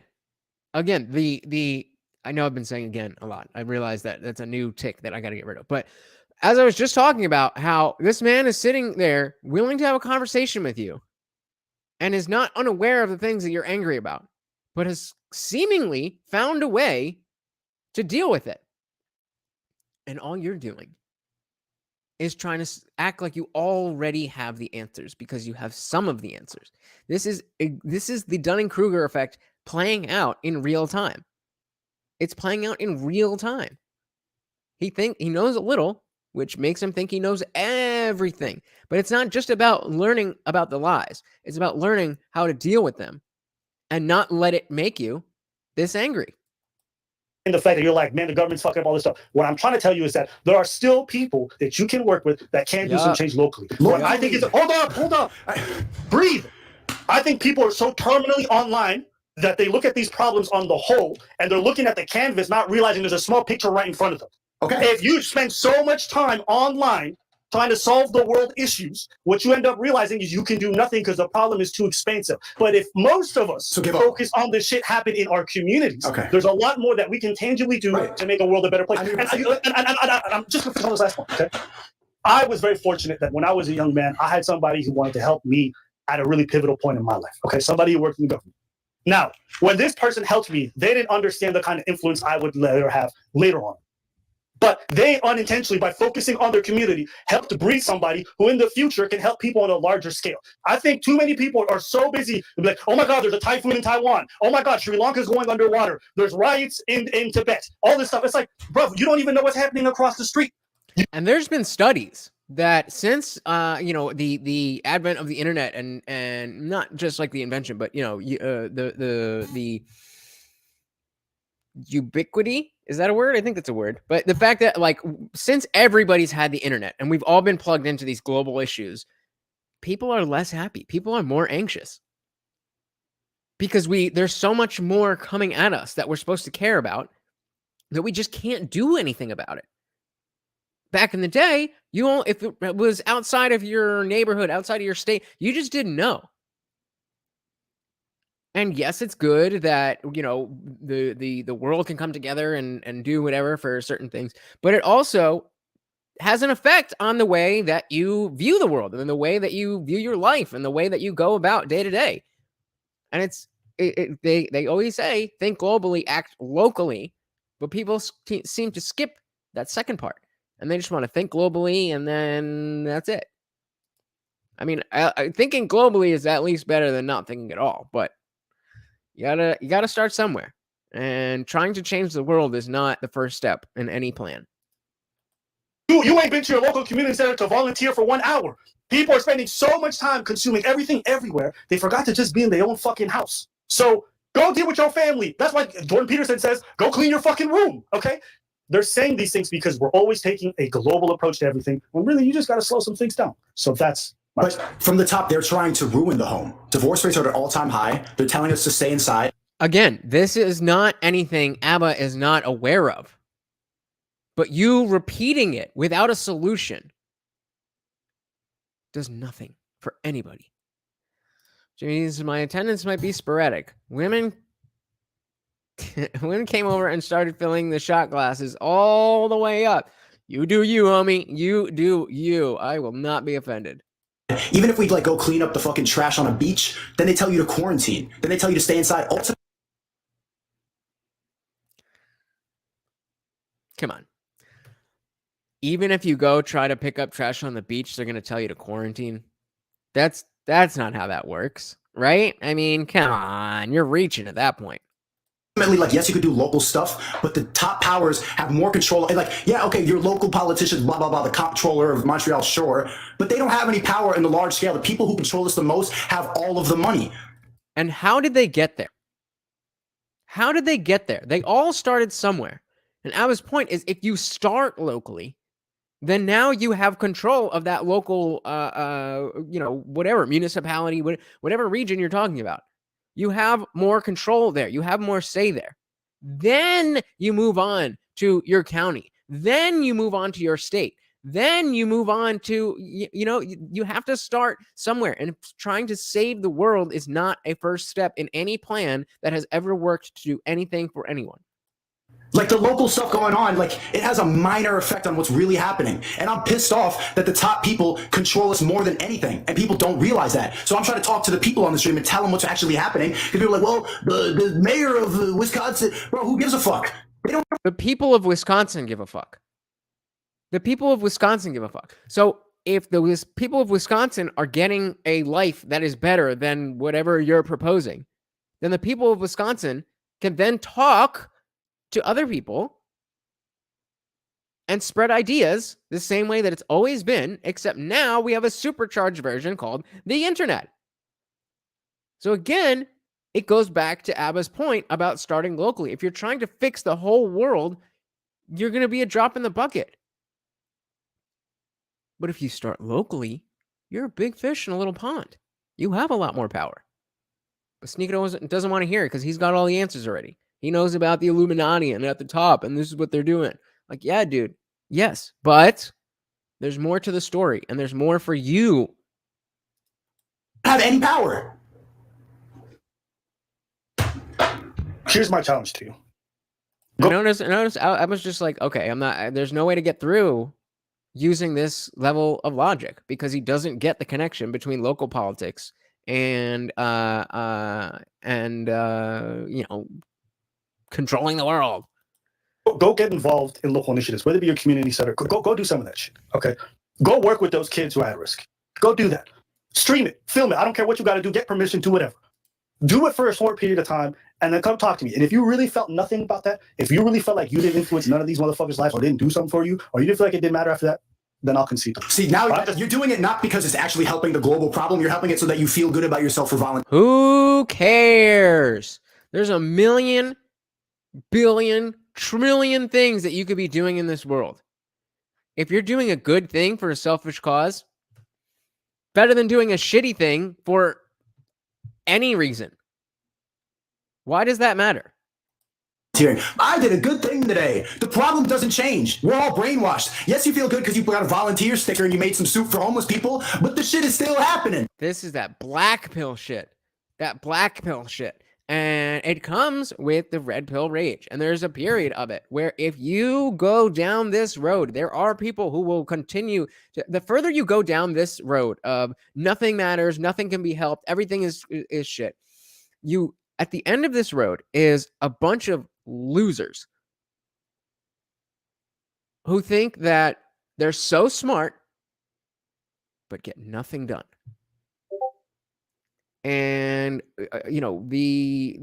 The I know I've been saying again a lot. I realize that that's a new tick that I got to get rid of. But as I was just talking about how this man is sitting there willing to have a conversation with you and is not unaware of the things that you're angry about, but has seemingly found a way to deal with it. And all you're doing is trying to act like you already have the answers because you have some of the answers. This is the Dunning-Kruger effect playing out in real time. It's playing out in real time. He knows a little, which makes him think he knows everything. But it's not just about learning about the lies. It's about learning how to deal with them and not let it make you this angry. And the fact that you're like, man, the government's fucking up all this stuff. What I'm trying to tell you is that there are still people that you can work with that can do some change locally. What I think is, hold on. Breathe. I think people are so terminally online that they look at these problems on the whole and they're looking at the canvas, not realizing there's a small picture right in front of them. Okay. If you spend so much time online trying to solve the world issues, what you end up realizing is you can do nothing because the problem is too expensive. But if most of us focus on the shit happen in our communities, there's a lot more that we can tangibly do to make a world a better place. And I'm just going to finish on this last one, okay? I was very fortunate that when I was a young man, I had somebody who wanted to help me at a really pivotal point in my life, okay? Somebody who worked in the government. Now, when this person helped me, they didn't understand the kind of influence I would later have later on. But they unintentionally, by focusing on their community, helped breed somebody who in the future can help people on a larger scale. I think too many people are so busy, like, oh my God, there's a typhoon in Taiwan. Oh my God, Sri Lanka is going underwater. There's riots in Tibet. All this stuff. It's like, bro, you don't even know what's happening across the street. And there's been studies that since the advent of the internet and not just like the invention, but the ubiquity, is that a word? I think that's a word. But the fact that like since everybody's had the internet and we've all been plugged into these global issues, people are less happy. People are more anxious because there's so much more coming at us that we're supposed to care about that we just can't do anything about it. Back in the day, if it was outside of your neighborhood, outside of your state, you just didn't know. And yes, it's good that, you know, the world can come together and do whatever for certain things, but it also has an effect on the way that you view the world and the way that you view your life and the way that you go about day to day. And they always say, think globally, act locally, but people seem to skip that second part, and they just want to think globally, and then that's it. I mean, thinking globally is at least better than not thinking at all, but you gotta start somewhere, and trying to change the world is not the first step in any plan. You ain't been to your local community center to volunteer for 1 hour. People are spending so much time consuming everything everywhere, they forgot to just be in their own fucking house. So go deal with your family. That's why Jordan Peterson says, go clean your fucking room, okay? They're saying these things because we're always taking a global approach to everything, when really you just got to slow some things down. So that's... But from the top, they're trying to ruin the home. Divorce rates are at an all-time high. They're telling us to stay inside. Again, this is not anything Abba is not aware of. But you repeating it without a solution does nothing for anybody. Jeez, my attendance might be sporadic. Women came over and started filling the shot glasses all the way up. You do you, homie. You do you. I will not be offended. Even if we like go clean up the fucking trash on a beach, then they tell you to quarantine. Then they tell you to stay inside. Come on. Even if you go try to pick up trash on the beach, they're going to tell you to quarantine. That's not how that works, right? I mean, come on. You're reaching at that point. Ultimately, like, yes, you could do local stuff, but the top powers have more control. And like, yeah, okay, your local politicians, blah, blah, blah, the comptroller of Montreal, sure, but they don't have any power in the large scale. The people who control this the most have all of the money. And how did they get there? How did they get there? They all started somewhere. And Abba's point is, if you start locally, then now you have control of that local, you know, whatever, municipality, whatever region you're talking about. You have more control there. You have more say there. Then you move on to your county. Then you move on to your state. Then you move on to, you know, you have to start somewhere. And trying to save the world is not a first step in any plan that has ever worked to do anything for anyone. Like the local stuff going on, like it has a minor effect on what's really happening. And I'm pissed off that the top people control us more than anything. And people don't realize that. So I'm trying to talk to the people on the stream and tell them what's actually happening. Because people are like, well, the mayor of Wisconsin, bro, who gives a fuck? They don't. The people of Wisconsin give a fuck. The people of Wisconsin give a fuck. So if the people of Wisconsin are getting a life that is better than whatever you're proposing, then the people of Wisconsin can then talk to other people and spread ideas the same way that it's always been, except now we have a supercharged version called the internet. So again, it goes back to Abba's point about starting locally. If you're trying to fix the whole world, you're going to be a drop in the bucket. But if you start locally, you're a big fish in a little pond. You have a lot more power. But Sneako doesn't want to hear it because he's got all the answers already. He knows about the Illuminati and at the top, and this is what they're doing. Like, yeah, dude. Yes, but there's more to the story, and there's more for you. Have any power. Here's my challenge to you. Notice, I was just like, okay, there's no way to get through using this level of logic because he doesn't get the connection between local politics and you know, controlling the world. Go get involved in local initiatives, whether it be your community center. Go do some of that shit. Okay. Go work with those kids who are at risk. Go do that. Stream it, film it. I don't care what you got to do. Get permission, do whatever. Do it for a short period of time, and then come talk to me. And if you really felt nothing about that, if you really felt like you didn't influence none of these motherfuckers' lives or didn't do something for you, or you didn't feel like it didn't matter after that, then I'll concede. See, now you're doing it not because it's actually helping the global problem. You're helping it so that you feel good about yourself for volunteering. Who cares? There's a million, billion, trillion things that you could be doing in this world. If you're doing a good thing for a selfish cause, better than doing a shitty thing for any reason. Why does that matter? I did a good thing today. The problem doesn't change. We're all brainwashed. Yes, you feel good because you got a volunteer sticker and you made some soup for homeless people, but the shit is still happening. This is that black pill shit. That black pill shit. And it comes with the red pill rage. And there's a period of it where if you go down this road, there are people who will continue to, the further you go down this road of nothing matters, nothing can be helped, everything is shit. You, at the end of this road is a bunch of losers who think that they're so smart, but get nothing done. And the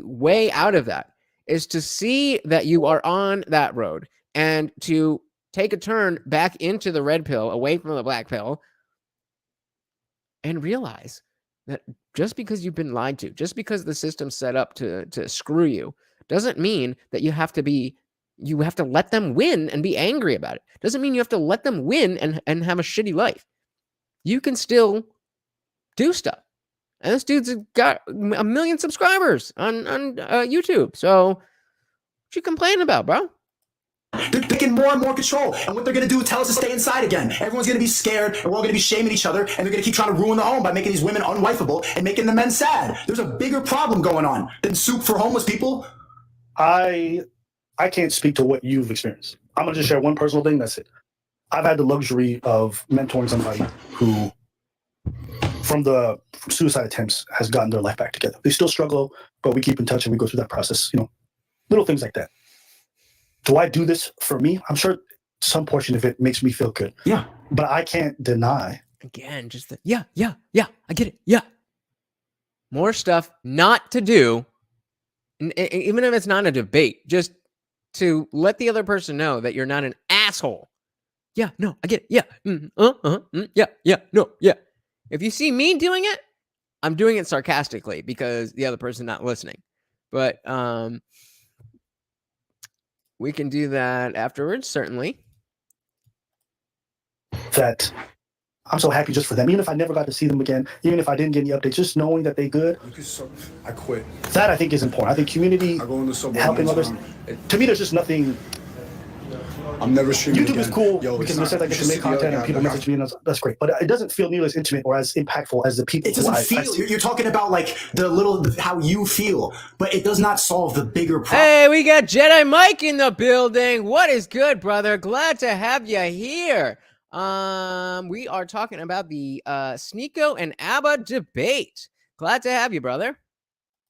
way out of that is to see that you are on that road and to take a turn back into the red pill, away from the black pill, and realize that just because you've been lied to, just because the system's set up to screw you, doesn't mean that you have to let them win and be angry about it. Doesn't mean you have to let them win and have a shitty life. You can still do stuff. And this dude's got 1 million subscribers on YouTube. So what you complaining about, bro? They're taking more and more control. And what they're going to do is tell us to stay inside again. Everyone's going to be scared, and we're all going to be shaming each other, and they're going to keep trying to ruin the home by making these women unwifeable and making the men sad. There's a bigger problem going on than soup for homeless people. I can't speak to what you've experienced. I'm going to just share one personal thing. That's it. I've had the luxury of mentoring somebody who, from the suicide attempts, has gotten their life back together. They still struggle, but we keep in touch and we go through that process, little things like that. Do I do this for me? I'm sure some portion of it makes me feel good. Yeah. But I can't deny. Again, just yeah, I get it. Yeah. More stuff not to do, even if it's not a debate, just to let the other person know that you're not an asshole. Yeah, no, I get it. Yeah. Yeah, no, yeah. If you see me doing it, I'm doing it sarcastically because the other person's not listening. But we can do that afterwards, certainly. That I'm so happy just for them. Even if I never got to see them again, even if I didn't get any updates, just knowing that they good. I quit. That I think is important. I think community, I go in the subway helping others. To me, there's just nothing. I'm never streaming YouTube again. is cool Yo, because it's it says I not- get to just make see the other content and guy, people like, message me, and that's great. But it doesn't feel nearly as intimate or as impactful as the people. It doesn't feel. You're talking about like how you feel, but it does not solve the bigger problem. Hey, we got Jedi Mike in the building. What is good, brother? Glad to have you here. We are talking about the Sneako and ABBA debate. Glad to have you, brother.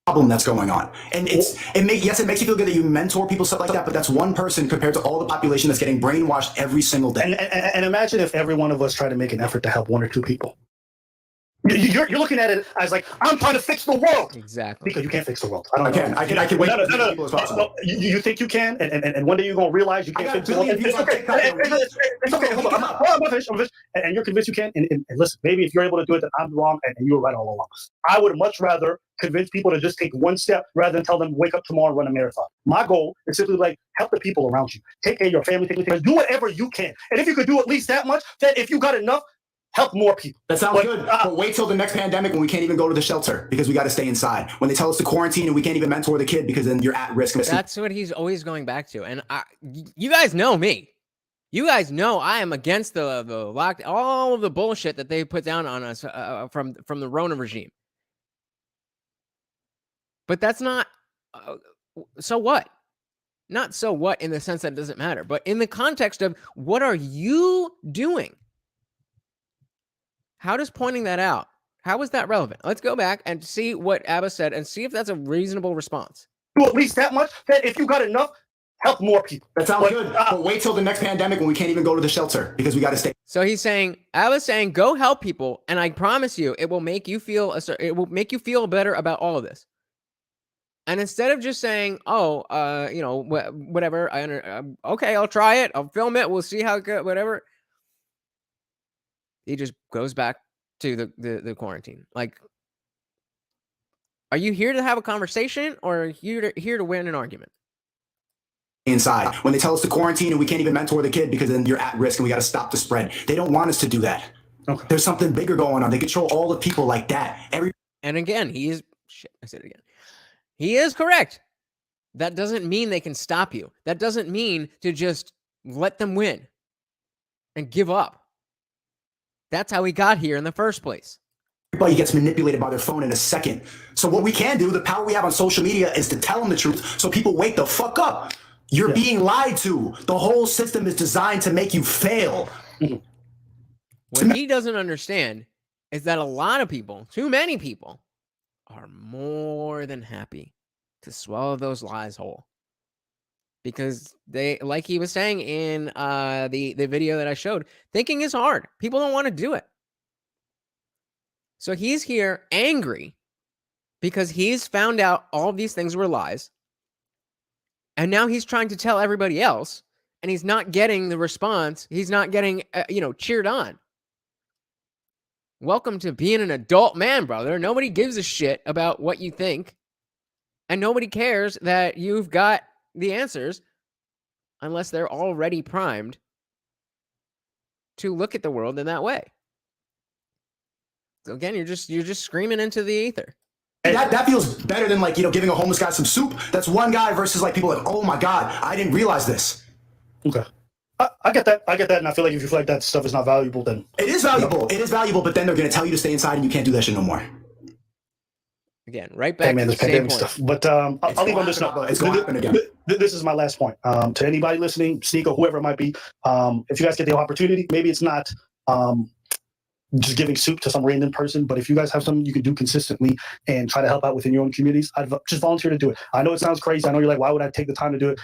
Problem that's going on, and it makes you feel good that you mentor people, stuff like that, but that's one person compared to all the population that's getting brainwashed every single day. And imagine if every one of us tried to make an effort to help one or two people. You're looking at it as like, I'm trying to fix the world. Exactly. Because you can't fix the world. I can wait. No. You think you can, and one day you're gonna realize you can't fix the world. It's okay. Hold on. I'm finished. And you're convinced you can. And listen, maybe if you're able to do it, then I'm wrong, and you were right all along. I would much rather convince people to just take one step rather than tell them wake up tomorrow and run a marathon. My goal is simply like help the people around you. Take care of your family. Do whatever you can. And if you could do at least that much, then if you got enough, help more people. That sounds good. But wait till the next pandemic when we can't even go to the shelter because we got to stay inside. When they tell us to quarantine and we can't even mentor the kid because then you're at risk. That's what he's always going back to. And you guys know me. You guys know I am against the lock, all of the bullshit that they put down on us from the Rona regime. But that's not. So what? Not so what in the sense that it doesn't matter, but in the context of what are you doing? How does pointing that out, how is that relevant? Let's go back and see what ABBA said and see if that's a reasonable response. Do at least that much, then if you got enough, help more people. That sounds good. But wait till the next pandemic when we can't even go to the shelter because we got to stay. So he's saying, ABBA's saying, go help people, and I promise you, it will make you feel better about all of this. And instead of just saying, whatever, okay, I'll try it, I'll film it, we'll see how it goes, whatever. He just goes back to the quarantine. Like, are you here to have a conversation or are you here to win an argument? Inside. When they tell us to quarantine and we can't even mentor the kid because then you're at risk and we got to stop the spread. They don't want us to do that. Okay. There's something bigger going on. They control all the people like that. And again, I said it again. He is correct. That doesn't mean they can stop you. That doesn't mean to just let them win and give up. That's how we got here in the first place. Everybody gets manipulated by their phone in a second. So what we can do, the power we have on social media, is to tell them the truth so people wake the fuck up. You're being lied to. The whole system is designed to make you fail. What he doesn't understand is that a lot of people, too many people, are more than happy to swallow those lies whole. Because they, like he was saying in the video that I showed, thinking is hard. People don't want to do it. So he's here angry because he's found out all of these things were lies. And now he's trying to tell everybody else, and he's not getting the response. He's not getting, cheered on. Welcome to being an adult man, brother. Nobody gives a shit about what you think. And nobody cares that you've got the answers unless they're already primed to look at the world in that way. So again, you're just screaming into the ether. That feels better than giving a homeless guy some soup. That's one guy versus people like, oh my God, I didn't realize this. Okay. I get that. And I feel like if you feel like that stuff is not valuable, then it is valuable. It is valuable, but then they're going to tell you to stay inside and you can't do that shit no more. Again, right back to the same point. Stuff. But I'll leave on this note. It's going to happen again. This is my last point. To anybody listening, Sneako, whoever it might be, if you guys get the opportunity, maybe it's not just giving soup to some random person, but if you guys have something you can do consistently and try to help out within your own communities, I'd just volunteer to do it. I know it sounds crazy. I know you're like, why would I take the time to do it?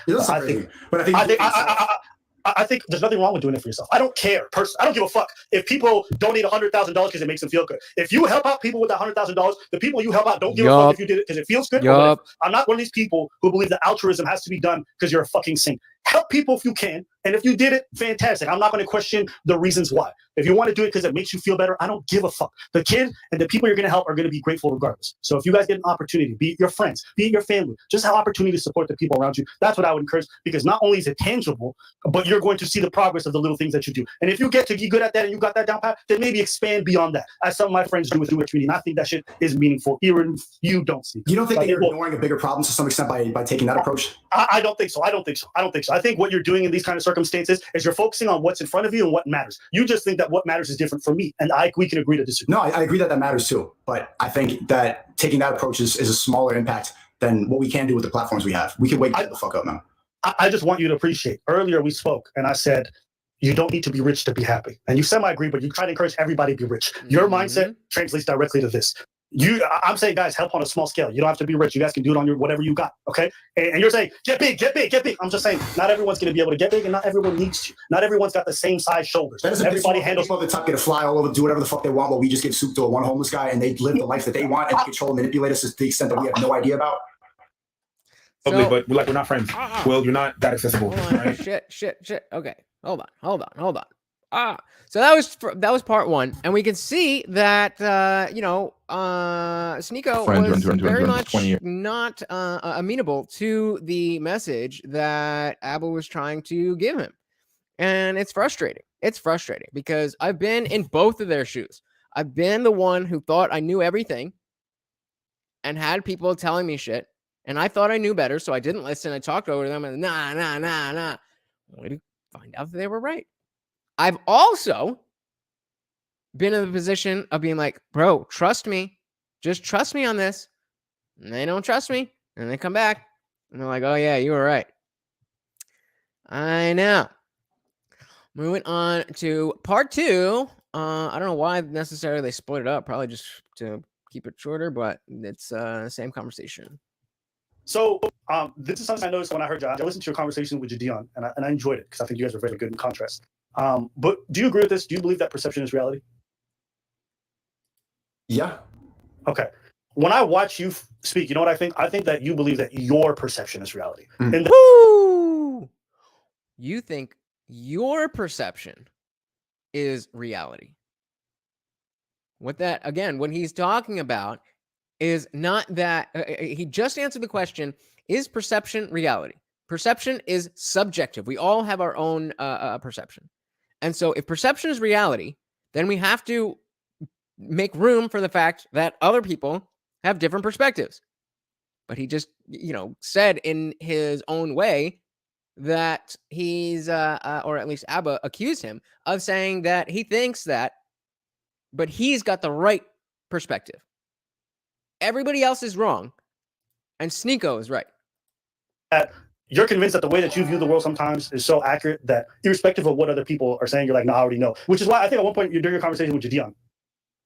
I think there's nothing wrong with doing it for yourself. I don't care. I don't give a fuck if people donate $100,000 because it makes them feel good. If you help out people with that $100,000, the people you help out don't give a fuck if you did it because it feels good. I'm not one of these people who believe that altruism has to be done because you're a fucking saint. Help people if you can. And if you did it, fantastic. I'm not going to question the reasons why. If you want to do it because it makes you feel better, I don't give a fuck. The kid and the people you're going to help are going to be grateful regardless. So if you guys get an opportunity, be it your friends, be it your family, just have opportunity to support the people around you. That's what I would encourage, because not only is it tangible, but you're going to see the progress of the little things that you do. And if you get to be good at that and you got that down pat, then maybe expand beyond that. As some of my friends do with your community. And I think that shit is meaningful. Even if you don't see. You don't think that you're ignoring a bigger problem to some extent by taking that approach? I don't think so. I think what you're doing in these kind of circumstances is you're focusing on what's in front of you and what matters. You just think that what matters is different for me, and we can agree to disagree. No, I agree that matters too, but I think that taking that approach is a smaller impact than what we can do with the platforms we have. We can wake the fuck up now. I just want you to appreciate. Earlier we spoke, and I said you don't need to be rich to be happy, and you semi-agree, but you try to encourage everybody to be rich. Your mindset translates directly to this. I'm saying, guys, help on a small scale. You don't have to be rich. You guys can do it on your whatever you got, okay? And you're saying, get big. I'm just saying, not everyone's going to be able to get big, and not everyone needs to. Not everyone's got the same size shoulders. Everybody handles. People at the top get to fly all over, do whatever the fuck they want, while we just give soup to one homeless guy, and they live the life that they want and control and manipulate us to the extent that we have no idea about. But we're not friends. Well, you're not that accessible. Right? Shit. Okay, hold on. So that was part one, and we can see that Sneako was very much not amenable to the message that Abba was trying to give him, and it's frustrating. It's frustrating because I've been in both of their shoes. I've been the one who thought I knew everything, and had people telling me shit, and I thought I knew better, so I didn't listen. I talked over them, and nah. Only to find out that they were right. I've also been in the position of being like, bro, trust me. Just trust me on this. And they don't trust me. And they come back. And they're like, oh, yeah, you were right. I know. Moving on to part two. I don't know why necessarily they split it up. Probably just to keep it shorter. But it's the same conversation. So this is something I noticed when I heard you. I listened to your conversation with Jadion. And I enjoyed it because I think you guys are very good in contrast. But do you agree with this? Do you believe that perception is reality? Yeah. Okay. When I watch you speak, you know what I think? I think that you believe that your perception is reality. Woo! You think your perception is reality. What he's talking about is not that he just answered the question, is perception reality? Perception is subjective. We all have our own perception. And so if perception is reality, then we have to make room for the fact that other people have different perspectives. But he just, said in his own way that he's, or at least Abba accused him of saying that he thinks that, but he's got the right perspective. Everybody else is wrong, and Sneako is right. That you're convinced that the way that you view the world sometimes is so accurate that irrespective of what other people are saying, you're like, no, I already know. Which is why I think at one point during your conversation with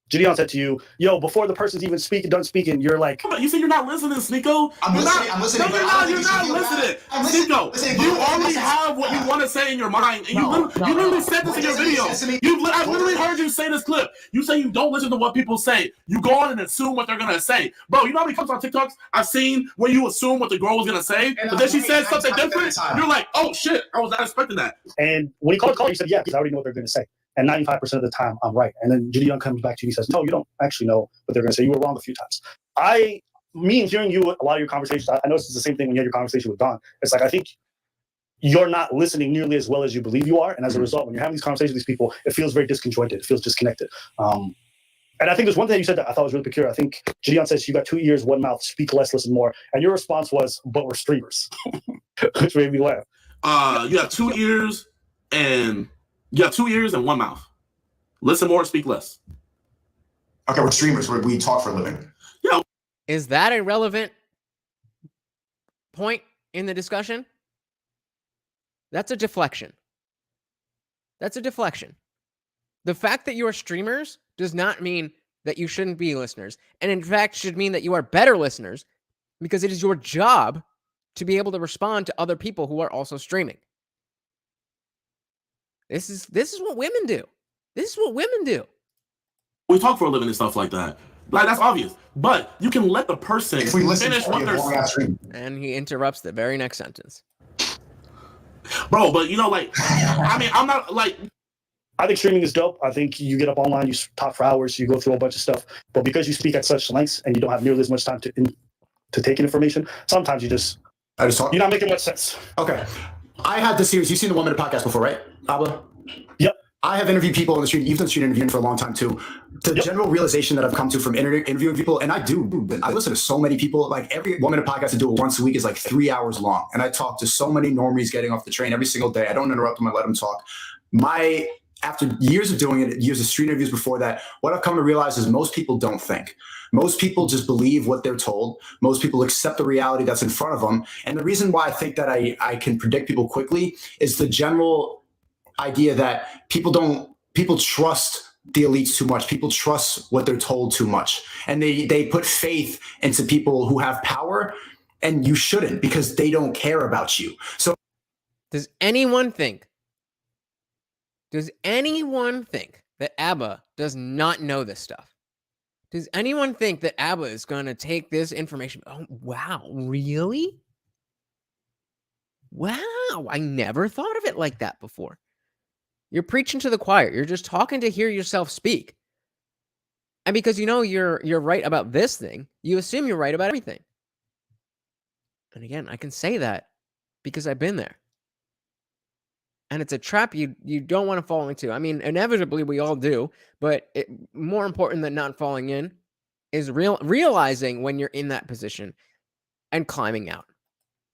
Gideon said to you, yo, before the person's even done speaking, you're like, you said you're not listening, Sneako. I'm listening. No, you're not listening. Sneako, you already have what you want to say in your mind. And you literally said this in your video. I literally heard you say this clip. You say you don't listen to what people say. You go on and assume what they're going to say. Bro, you know how many times on TikToks I've seen where you assume what the girl was going to say, but then she said something different? You're like, oh, shit, I was not expecting that. And when he called, you said, yeah, because I already know what they're going to say. And 95% of the time, I'm right. And then Gideon comes back to you and says, no, you don't actually know what they're going to say. You were wrong a few times. Me and hearing you, a lot of your conversations, I know it's the same thing when you had your conversation with Don. It's like, I think you're not listening nearly as well as you believe you are. And as a result, when you're having these conversations with these people, it feels very disconjointed. It feels disconnected. And I think there's one thing you said that I thought was really peculiar. I think Gideon says, you got 2 ears, one mouth, speak less, listen more. And your response was, but we're streamers, which made me laugh. You have 2 ears and one mouth. Listen more, speak less. Okay, we're streamers. We talk for a living. Yeah. Is that a relevant point in the discussion? That's a deflection. That's a deflection. The fact that you are streamers does not mean that you shouldn't be listeners. And in fact, should mean that you are better listeners because it is your job to be able to respond to other people who are also streaming. This is what women do. This is what women do. We talk for a living and stuff like that. Like, that's obvious. But you can let the person finish what they're saying. And he interrupts the very next sentence. Bro, but you know, like, I mean, I'm not like... I think streaming is dope. I think you get up online, you talk for hours, you go through a bunch of stuff. But because you speak at such lengths and you don't have nearly as much time to take in information, sometimes you're not making much sense. Okay. I had the series. You've seen the 1 Minute podcast before, right, Abba? Yep. I have interviewed people on the street. You've done street interviewing for a long time too. The general realization that I've come to from interviewing people, and I listen to so many people. Like every 1 Minute podcast I do it once a week is like 3 hours long, and I talk to so many normies getting off the train every single day. I don't interrupt them. I let them talk. After years of doing it, years of street interviews before that, what I've come to realize is most people don't think. Most people just believe what they're told. Most people accept the reality that's in front of them. And the reason why I think that I can predict people quickly is the general idea that people trust the elites too much. People trust what they're told too much. And they put faith into people who have power, and you shouldn't, because they don't care about you. So does anyone think that Abba does not know this stuff? Does anyone think that Abba is going to take this information? Oh, wow, really? Wow, I never thought of it like that before. You're preaching to the choir. You're just talking to hear yourself speak. And because you know you're right about this thing, you assume you're right about everything. And again, I can say that because I've been there. And it's a trap you don't want to fall into. I mean, inevitably we all do, but more important than not falling in is realizing when you're in that position and climbing out.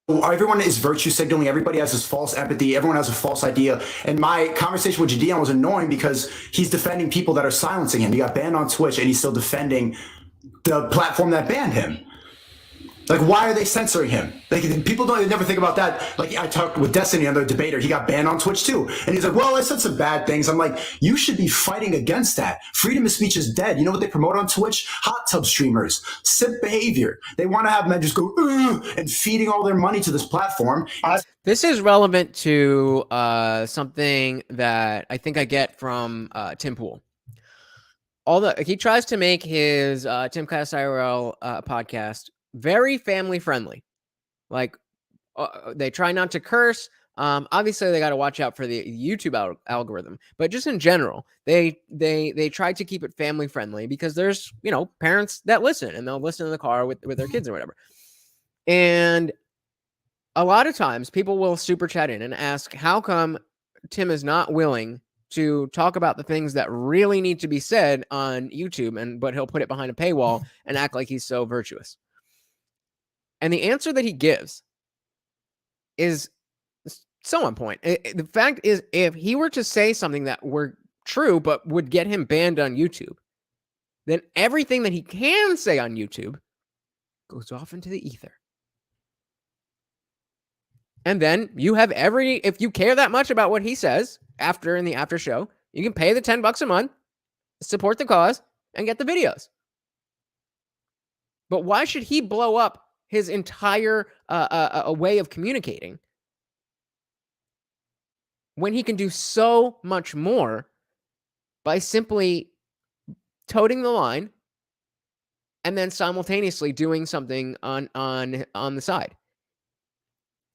Everyone is virtue signaling. Everybody has this false empathy. Everyone has a false idea. And my conversation with Gideon was annoying because he's defending people that are silencing him. He got banned on Twitch, and he's still defending the platform that banned him. Like, why are they censoring him? Like, people never think about that. Like, I talked with Destiny, another debater. He got banned on Twitch too. And he's like, well, I said some bad things. I'm like, you should be fighting against that. Freedom of speech is dead. You know what they promote on Twitch? Hot tub streamers, simp behavior. They want to have men just go, and feeding all their money to this platform. This is relevant to something that I think I get from Tim Pool. He tries to make his Timcast IRL podcast very family friendly. Like they try not to curse. Obviously they got to watch out for the YouTube algorithm, but just in general, they try to keep it family friendly because there's, parents that listen, and they'll listen in the car with their kids or whatever. And a lot of times people will super chat in and ask, how come Tim is not willing to talk about the things that really need to be said on YouTube, but he'll put it behind a paywall and act like he's so virtuous. And the answer that he gives is so on point. The fact is, if he were to say something that were true but would get him banned on YouTube, then everything that he can say on YouTube goes off into the ether. And then you have if you care that much about what he says in the after show, you can pay the $10 a month, support the cause, and get the videos. But why should he blow up his entire a way of communicating when he can do so much more by simply toting the line and then simultaneously doing something on the side?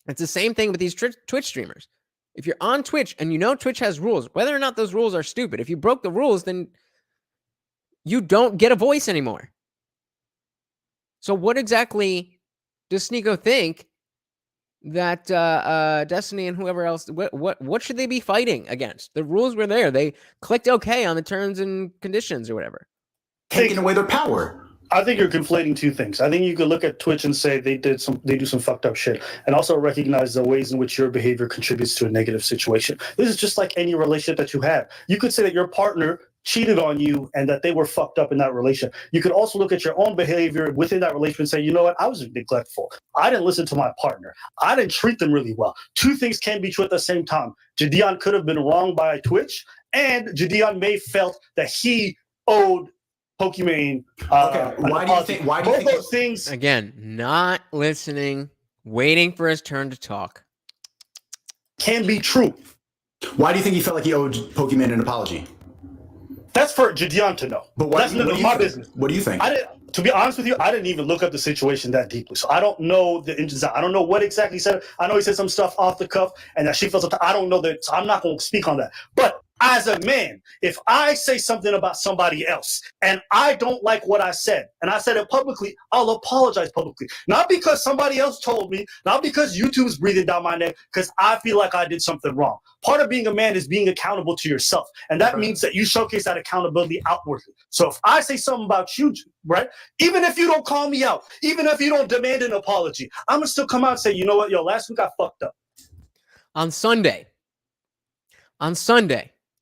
It's the same thing with these Twitch streamers. If you're on Twitch and you know Twitch has rules, whether or not those rules are stupid, if you broke the rules, then you don't get a voice anymore. So what exactly does Sneako think that Destiny and whoever else, what should they be fighting against? The rules were there. They clicked OK on the terms and conditions or whatever. Taking away their power. I think you're conflating two things. I think you could look at Twitch and say they do some fucked up shit, and also recognize the ways in which your behavior contributes to a negative situation. This is just like any relationship that you have. You could say that your partner cheated on you and that they were fucked up in that relation. You could also look at your own behavior within that relationship and say, you know what, I was neglectful. I didn't listen to my partner. I didn't treat them really well. Two things can be true at the same time. Jadian could have been wronged by Twitch, and Jadian may felt that he owed Pokimane. Okay, why do you think? Why do you think those things? Again, not listening, waiting for his turn to talk, can be true. Why do you think he felt like he owed Pokimane an apology? That's for Jadian to know. But that's none of my business. What do you think? To be honest with you, I didn't even look up the situation that deeply, so I don't know the ins. I don't know what exactly he said. I know he said some stuff off the cuff, and that she felt something. I don't know that, so I'm not going to speak on that. But as a man, if I say something about somebody else and I don't like what I said, and I said it publicly, I'll apologize publicly. Not because somebody else told me, not because YouTube's breathing down my neck, because I feel like I did something wrong. Part of being a man is being accountable to yourself, and that means that you showcase that accountability outwardly. So if I say something about you, right, even if you don't call me out, even if you don't demand an apology, I'm going to still come out and say, you know what, yo, last week I fucked up. On Sunday,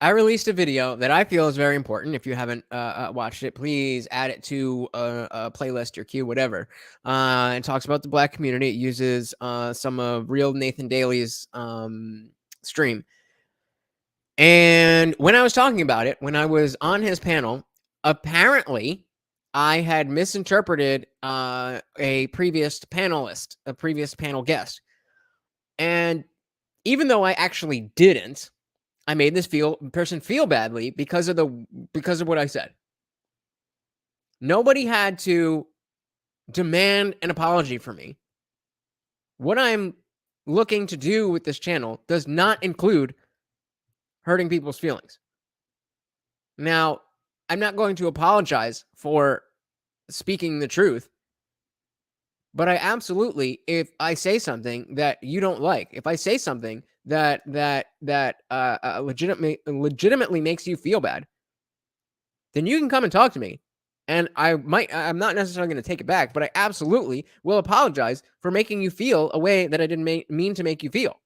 I released a video that I feel is very important. If you haven't watched it, please add it to a playlist, your queue, whatever. It talks about the Black community. It uses some of Real Nathan Daly's stream. And when I was talking about it, when I was on his panel, apparently I had misinterpreted a previous panelist, a previous panel guest. And even though I actually didn't, I made this person feel badly because of what I said. Nobody had to demand an apology from me. What I'm looking to do with this channel does not include hurting people's feelings. Now, I'm not going to apologize for speaking the truth, but I absolutely, if I say something that you don't like, if I say something that legitimately makes you feel bad, then you can come and talk to me. And I'm not necessarily going to take it back, but I absolutely will apologize for making you feel a way that I didn't mean to make you feel.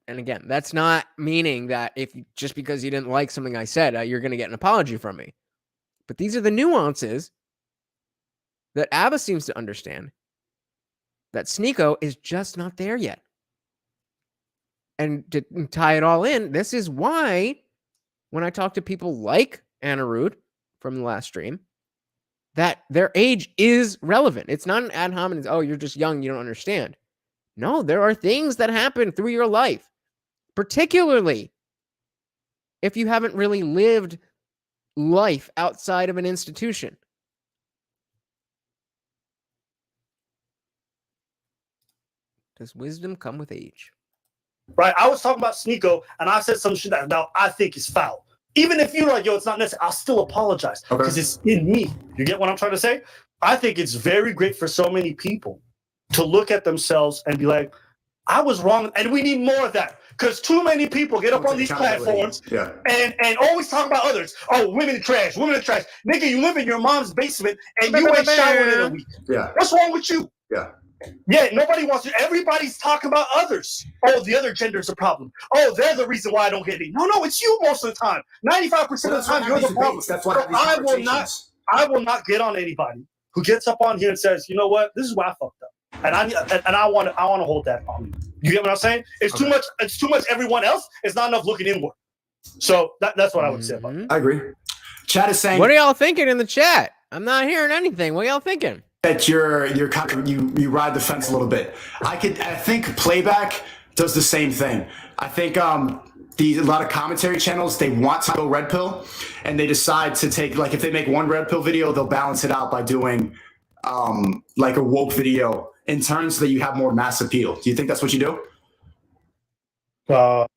And again, that's not meaning that just because you didn't like something I said, you're going to get an apology from me. But these are the nuances that Abba seems to understand, that Sneako is just not there yet. And to tie it all in, this is why when I talk to people like Anna Rude from the last stream, that their age is relevant. It's not an ad hominem, oh, you're just young, you don't understand. No, there are things that happen through your life, particularly if you haven't really lived life outside of an institution. Does wisdom come with age? Right, I was talking about Sneako, and I said some shit that now I think is foul. Even if you're like, yo, it's not necessary, I'll still apologize because it's in me. You get what I'm trying to say? I think it's very great for so many people to look at themselves and be like, I was wrong, and we need more of that. Because too many people get up on these platforms and always talk about others. Oh, women are trash, women are trash. Nigga, you live in your mom's basement and you ain't showered in a week. Yeah. What's wrong with you? Yeah. Yeah, nobody wants to. Everybody's talking about others. Oh, the other gender's a problem. Oh, they're the reason why I don't get any. No, it's you most of the time. 95% of the time, you're the problem. That's why So I will not get on anybody who gets up on here and says, you know what, this is why I fucked up. And I want to hold that on me. You get what I'm saying? It's too much. It's too much everyone else. It's not enough looking inward. So that's what I would say about it. I agree. Chat is saying, what are y'all thinking in the chat? I'm not hearing anything. What are y'all thinking? that you're kind of, you ride the fence a little bit. I think Playback does the same thing. I think a lot of commentary channels, they want to go red pill, and they decide to take, like, if they make one red pill video, they'll balance it out by doing like a woke video in terms that you have more mass appeal. Do you think that's what you do?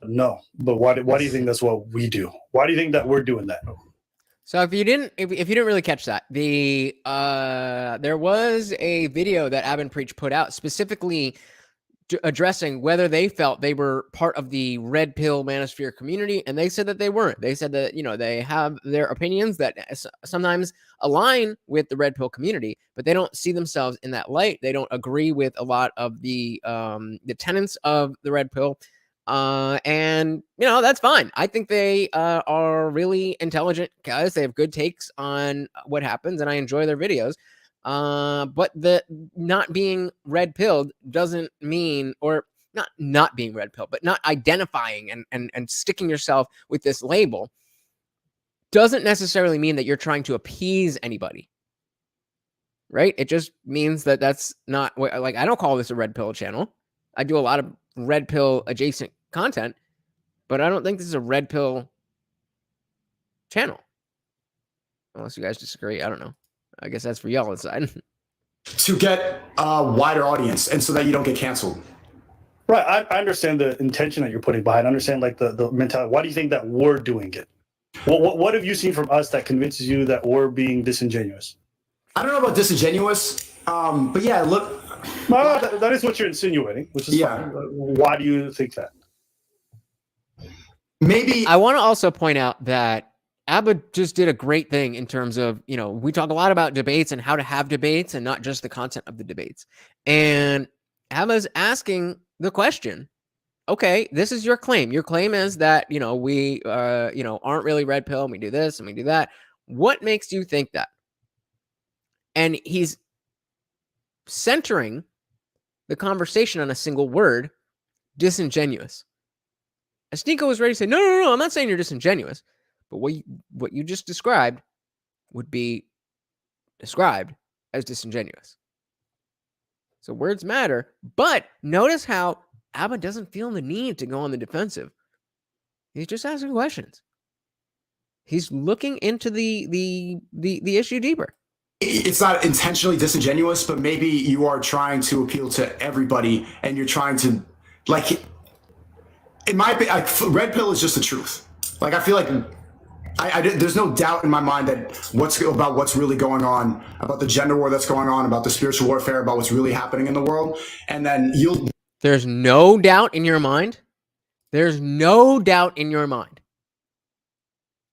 No, but why do you think that's what we do? Why do you think that we're doing that? So if you didn't really catch that, there was a video that Abin Preach put out specifically addressing whether they felt they were part of the red pill manosphere community, and they said that they weren't. They said that, they have their opinions that sometimes align with the red pill community, but they don't see themselves in that light. They don't agree with a lot of the tenets of the red pill. And that's fine. I think they are really intelligent guys. They have good takes on what happens, and I enjoy their videos. But the not being red pilled doesn't mean, or not being red pilled, but not identifying and sticking yourself with this label doesn't necessarily mean that you're trying to appease anybody. Right? It just means that that's not what, like, I don't call this a red pill channel. I do a lot of red pill adjacent content, but I don't think this is a red pill channel. Unless you guys disagree, I don't know. I guess that's for y'all inside. To get a wider audience, and so that you don't get canceled. Right. I understand the intention that you're putting behind. I understand, like, the mentality. Why do you think that we're doing it? What have you seen from us that convinces you that we're being disingenuous? I don't know about disingenuous, but yeah, look. Well, that is what you're insinuating, which is fine. Why do you think that? Maybe I want to also point out that Abba just did a great thing in terms of, we talk a lot about debates and how to have debates and not just the content of the debates. And Abba's asking the question, okay, this is your claim. Your claim is that, we, aren't really red pill, and we do this and we do that. What makes you think that? And he's centering the conversation on a single word, disingenuous. And Sneako was ready to say, no, I'm not saying you're disingenuous. But what you just described would be described as disingenuous. So words matter, but notice how Abba doesn't feel the need to go on the defensive. He's just asking questions. He's looking into the issue deeper. It's not intentionally disingenuous, but maybe you are trying to appeal to everybody, and you're trying to, like, in my opinion, red pill is just the truth. Like, I feel like there's no doubt in my mind that what's really going on, about the gender war that's going on, about the spiritual warfare, about what's really happening in the world. And then there's no doubt in your mind. There's no doubt in your mind.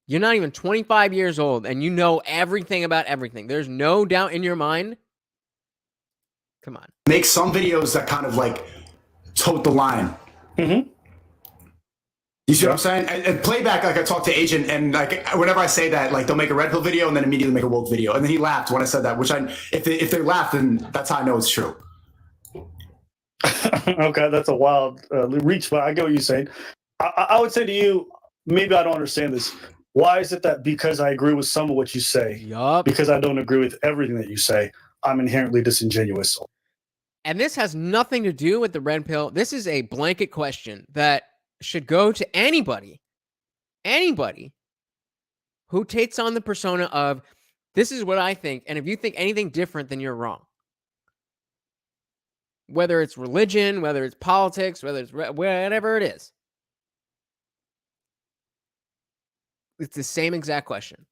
You're not even 25 years old and you know everything about everything. There's no doubt in your mind. Come on. Make some videos that kind of like tote the line. Mm-hmm. You see what I'm saying? And Playback, like, I talked to Agent, and like whenever I say that, like, they'll make a red pill video and then immediately make a woke video. And then he laughed when I said that, which if they laugh, then that's how I know it's true. Okay, that's a wild reach, but I get what you're saying. I would say to you, maybe I don't understand this. Why is it that because I agree with some of what you say, because I don't agree with everything that you say, I'm inherently disingenuous? And this has nothing to do with the red pill. This is a blanket question that should go to anybody who takes on the persona of, this is what I think, and if you think anything different, then you're wrong. Whether it's religion, whether it's politics, whether it's whatever it is. It's the same exact question.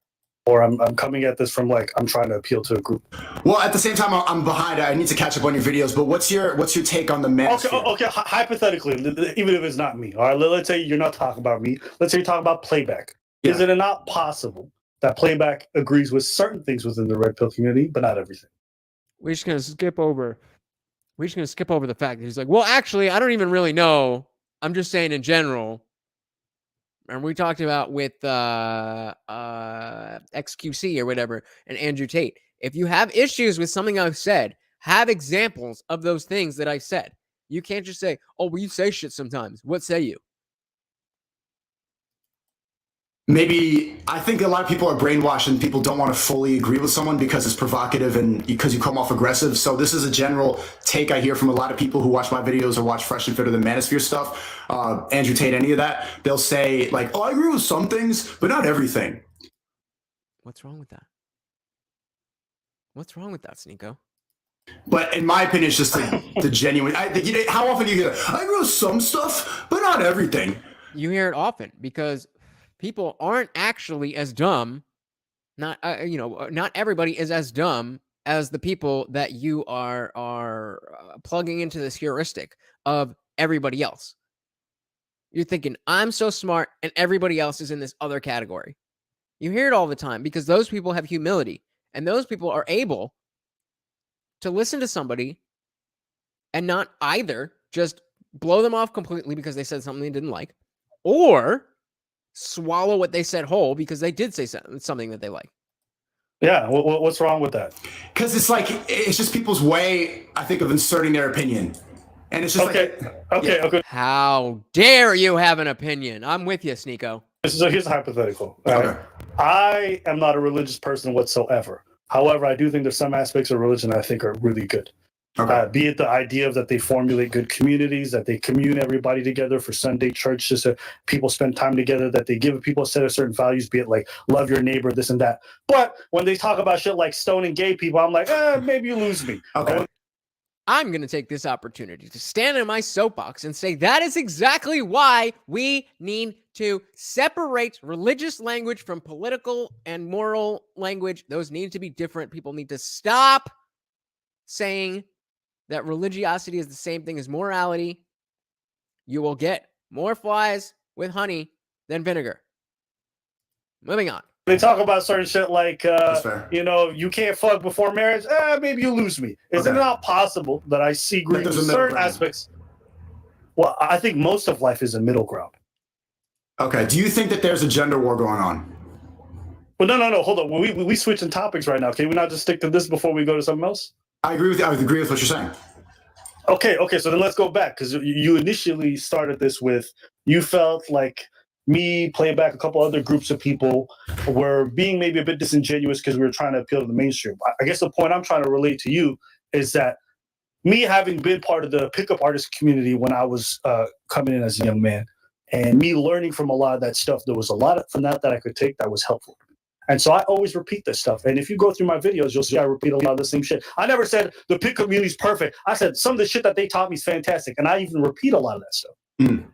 Or I'm coming at this from, like, I'm trying to appeal to a group. Well, at the same time, I'm behind. I need to catch up on your videos. But what's your take on the manosphere? Okay. Hypothetically, even if it's not me, all right. Let's say you're not talking about me. Let's say you're talking about Playback. Yeah. Is it not possible that Playback agrees with certain things within the red pill community, but not everything? We're just gonna skip over We're just going to skip over the fact that he's like, well, actually, I don't even really know. I'm just saying in general. And we talked about with XQC or whatever and Andrew Tate. If you have issues with something I've said, have examples of those things that I said. You can't just say, oh, well, you say shit sometimes. What say you? Maybe I think a lot of people are brainwashed and people don't want to fully agree with someone because it's provocative and because you come off aggressive. So this is a general take I hear from a lot of people who watch my videos or watch Fresh and Fit or the Manosphere stuff. Andrew Tate, any of that, they'll say like, oh, I agree with some things, but not everything. What's wrong with that? What's wrong with that, Sneako? But in my opinion, it's just the genuine. How often do you hear that? I agree with some stuff, but not everything. You hear it often because people aren't actually as dumb. Not not everybody is as dumb as the people that you are plugging into this heuristic of everybody else. You're thinking, I'm so smart and everybody else is in this other category. You hear it all the time because those people have humility and those people are able to listen to somebody and not either just blow them off completely because they said something they didn't like, or swallow what they said whole because they did say something that they like. Yeah, what's wrong with that? Because it's just people's way, I think, of inserting their opinion. And it's just okay. How dare you have an opinion? I'm with you, Sneako. So here's a hypothetical. Right? I am not a religious person whatsoever. However, I do think there's some aspects of religion I think are really good. Be it the idea of that they formulate good communities, that they commune everybody together for Sunday church, just so people spend time together, that they give people a set of certain values, be it like love your neighbor, this and that. But when they talk about shit like stoning gay people, I'm like, maybe you lose me. Okay. I'm going to take this opportunity to stand in my soapbox and say that is exactly why we need to separate religious language from political and moral language. Those need to be different. People need to stop saying that religiosity is the same thing as morality. You will get more flies with honey than vinegar. Moving on. They talk about certain shit like, you can't fuck before marriage. Maybe you lose me. Is it not possible that I see green in certain aspects? Well, I think most of life is a middle ground. Okay. Do you think that there's a gender war going on? Well, no. Hold on. We switching topics right now. Can we not just stick to this before we go to something else? I agree with you. I agree with what you're saying. Okay. So then let's go back because you initially started this with you felt like me playing back a couple other groups of people were being maybe a bit disingenuous because we were trying to appeal to the mainstream. I guess the point I'm trying to relate to you is that me having been part of the pickup artist community when I was coming in as a young man and me learning from a lot of that stuff, there was a lot from that I could take that was helpful. And so I always repeat this stuff. And if you go through my videos, you'll see I repeat a lot of the same shit. I never said the pickup community is perfect. I said some of the shit that they taught me is fantastic. And I even repeat a lot of that stuff.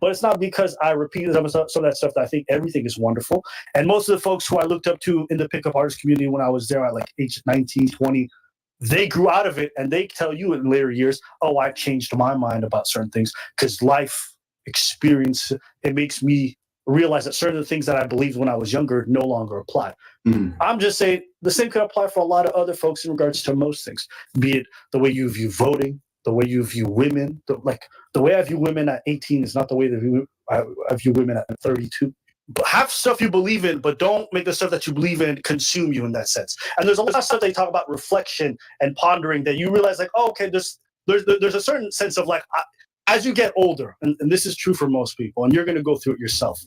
But it's not because I repeated some of that stuff that I think everything is wonderful. And most of the folks who I looked up to in the pickup artist community when I was there at like age 19, 20, they grew out of it and they tell you in later years, oh, I changed my mind about certain things because life experience, it makes me realize that certain things that I believed when I was younger no longer apply. I'm just saying the same could apply for a lot of other folks in regards to most things, be it the way you view voting, the way you view women. The way I view women at 18 is not the way that I view women at 32. But have stuff you believe in, but don't make the stuff that you believe in consume you in that sense. And there's a lot of stuff they talk about reflection and pondering that you realize like, oh, okay, there's a certain sense of like, as you get older, and this is true for most people, and you're going to go through it yourself,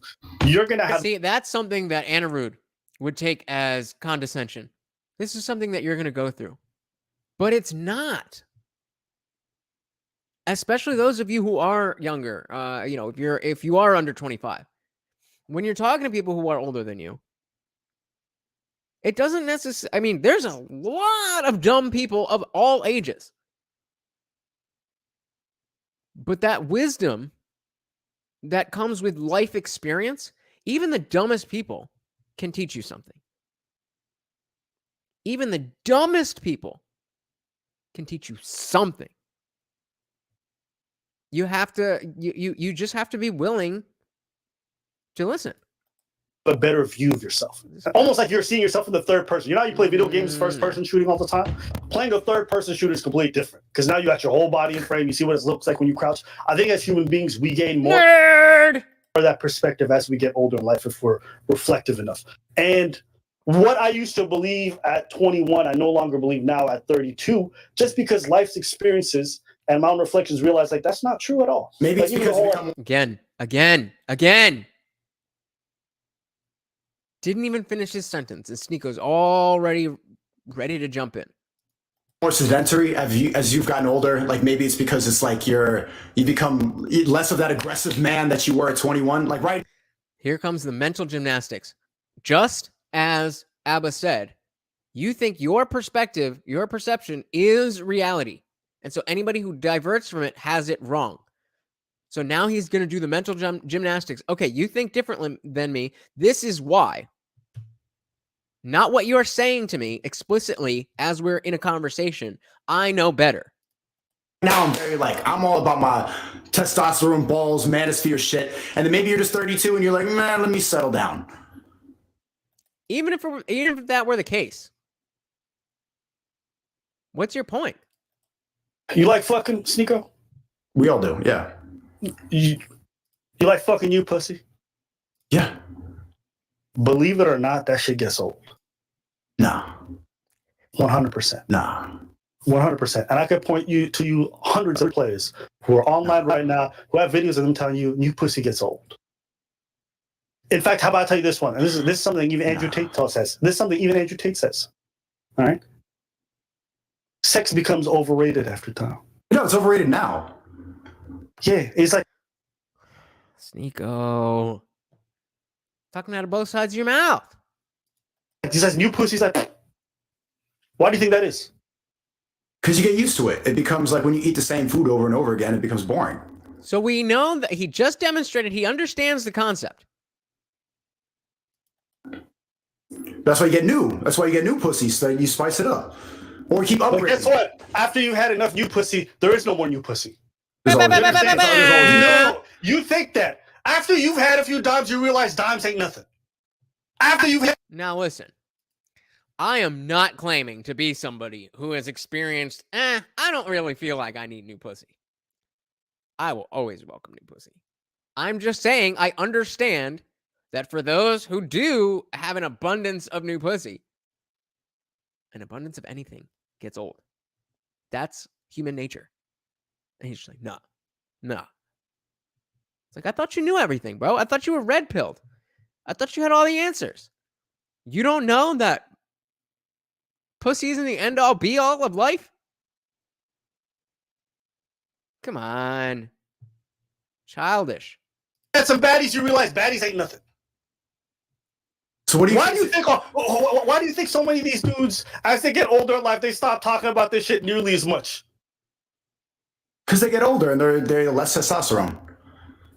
you're going to have... See, that's something that Anirudh would take as condescension. This is something that you're going to go through. But it's not. Especially those of you who are younger, if you are under 25. When you're talking to people who are older than you, it doesn't necessarily... I mean, there's a lot of dumb people of all ages. But that wisdom that comes with life experience, even the dumbest people can teach you something. Even the dumbest people can teach you something. You have to, you just have to be willing to listen. a better view of yourself. Almost like you're seeing yourself in the third person. You know how you play video games first person shooting all the time? Playing a third person shooter is completely different because now you got your whole body in frame. You see what it looks like when you crouch. I think as human beings, we gain more of that perspective as we get older in life if we're reflective enough. And what I used to believe at 21, I no longer believe now at 32, just because life's experiences and my own reflections realize like that's not true at all. Maybe like, it's because again. Didn't even finish his sentence, and Sneako's already ready to jump in. more sedentary as you've gotten older. Like maybe it's because it's like you become less of that aggressive man that you were at 21. Like right Here comes the mental gymnastics. Just as Abba said, you think your perspective, your perception is reality. And so anybody who diverts from it has it wrong. So now he's going to do the mental gymnastics. Okay, you think differently than me. This is why. Not what you're saying to me explicitly as we're in a conversation. I know better. now I'm very like, I'm all about my testosterone balls, manosphere shit. And then maybe you're just 32 and you're like, man, let me settle down. Even if that were the case. What's your point? You like fucking Sneako? We all do, yeah. You like fucking you, pussy? Yeah. Believe it or not, that shit gets old. Nah. 100%. Nah. 100%. And I could point to you hundreds of players who are online right now who have videos of them telling you new pussy gets old. In fact, how about I tell you this one? And this is something even Andrew Tate says. This is something even Andrew Tate says. All right? Sex becomes overrated after time. No, it's overrated now. Yeah, it's like Sneako. Talking out of both sides of your mouth. he says new pussy's like, why do you think that is? Because you get used to it. It becomes like when you eat the same food over and over again, it becomes boring. So we know that he just demonstrated he understands the concept. That's why you get new. That's why you get new pussies. So you spice it up. Or keep upgrading. But guess what? After you had enough new pussy, there is no more new pussy. No, you think that. After you've had a few dimes, you realize dimes ain't nothing. After you've had... Now listen, I am not claiming to be somebody who has experienced, I don't really feel like I need new pussy. I will always welcome new pussy. I'm just saying I understand that for those who do have an abundance of new pussy, an abundance of anything gets old. That's human nature. And he's just like, nah. It's like, I thought you knew everything, bro. I thought you were red-pilled. I thought you had all the answers. You don't know that pussy isn't the end-all, be-all of life? Come on. Childish. had some baddies, you realize baddies ain't nothing. So what do you? Why do you think so many of these dudes, as they get older in life, they stop talking about this shit nearly as much? Because they get older and they're less testosterone.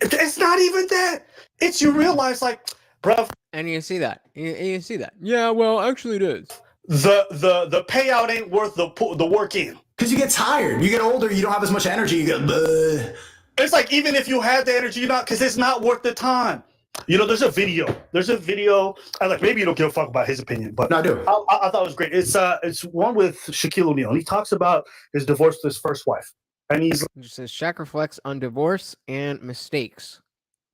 It's not even that. It's you realize, like, bruv. And you see that. You see that. Yeah, well, actually it is. The payout ain't worth the work in. Because you get tired. You get older, you don't have as much energy. You get, It's like, even if you had the energy, because it's not worth the time. You know, there's a video. I like, maybe you don't give a fuck about his opinion, but no, I do. I thought it was great. It's one with Shaquille O'Neal. He talks about his divorce with his first wife. And he's It says Shaq reflects on divorce and mistakes.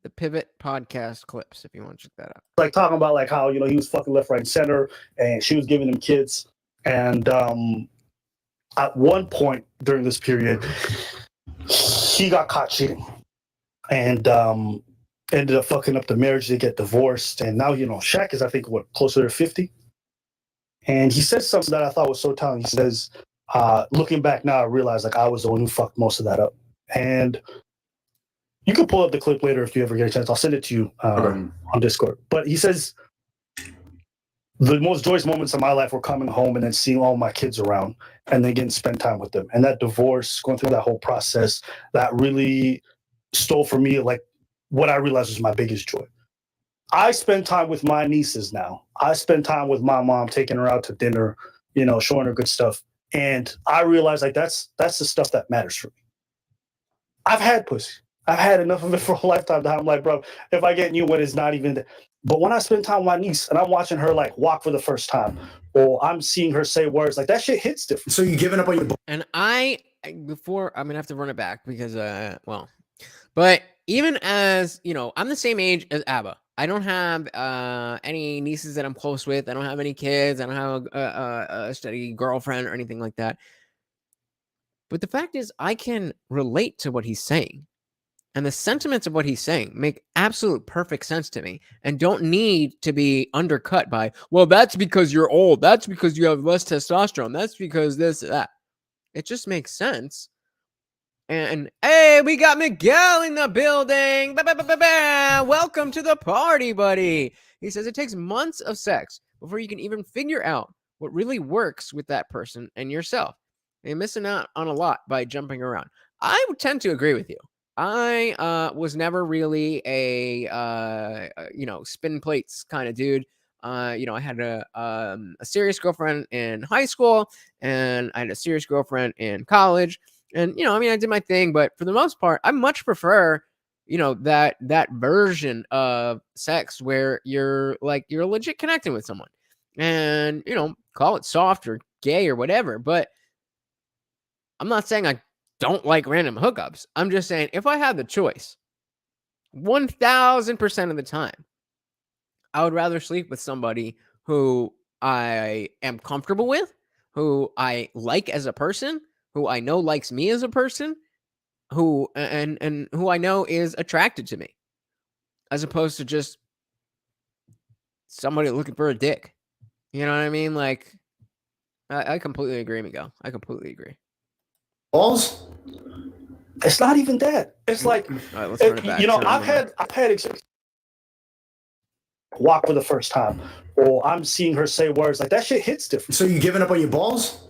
The Pivot podcast clips, if you want to check that out. Like talking about like how, you know, he was fucking left, right, and center, and she was giving him kids. And at one point during this period, he got caught cheating, and ended up fucking up the marriage. They get divorced, and now, you know, Shaq is, I think, closer to 50. And he says something that I thought was so telling. He says, looking back now, I realize like I was the one who fucked most of that up. And you can pull up the clip later if you ever get a chance. I'll send it to you on Discord. But he says, the most joyous moments of my life were coming home and then seeing all my kids around and then getting to spend time with them. And that divorce, going through that whole process, that really stole from me like what I realized was my biggest joy. I spend time with my nieces now. I spend time with my mom, taking her out to dinner, you know, showing her good stuff. And I realized like that's the stuff that matters for me. I've had pussy. I've had enough of it for a lifetime that I'm like, bro, if I get new one, it's not even. But when I spend time with my niece and I'm watching her like walk for the first time, or I'm seeing her say words, like that shit hits different. So you giving up on your And before I'm gonna have to run it back because but even as you know, I'm the same age as Abba. I don't have any nieces that I'm close with. I don't have any kids. I don't have a steady girlfriend or anything like that. But the fact is, I can relate to what he's saying. And the sentiments of what he's saying make absolute perfect sense to me and don't need to be undercut by, well, that's because you're old. That's because you have less testosterone. That's because this, that. It just makes sense. And hey, we got Miguel in the building. Welcome to the party, buddy. He says it takes months of sex before you can even figure out what really works with that person and yourself. You're missing out on a lot by jumping around. I would tend to agree with you. I was never really a spin plates kind of dude. I had a serious girlfriend in high school, and I had a serious girlfriend in college. And I did my thing, but for the most part, I much prefer that version of sex where you're legit connecting with someone, and call it soft or gay or whatever. But I'm not saying I don't like random hookups. I'm just saying if I had the choice, 1000% of the time, I would rather sleep with somebody who I am comfortable with, who I like as a person, who I know likes me as a person, who and who I know is attracted to me, as opposed to just somebody looking for a dick. You know what I mean? Like, I completely agree, Miguel. I completely agree. balls? It's not even that. It's like, All right, let's run it back. I've had experience walk for the first time, or I'm seeing her say words, like that shit hits different. So you giving up on your balls?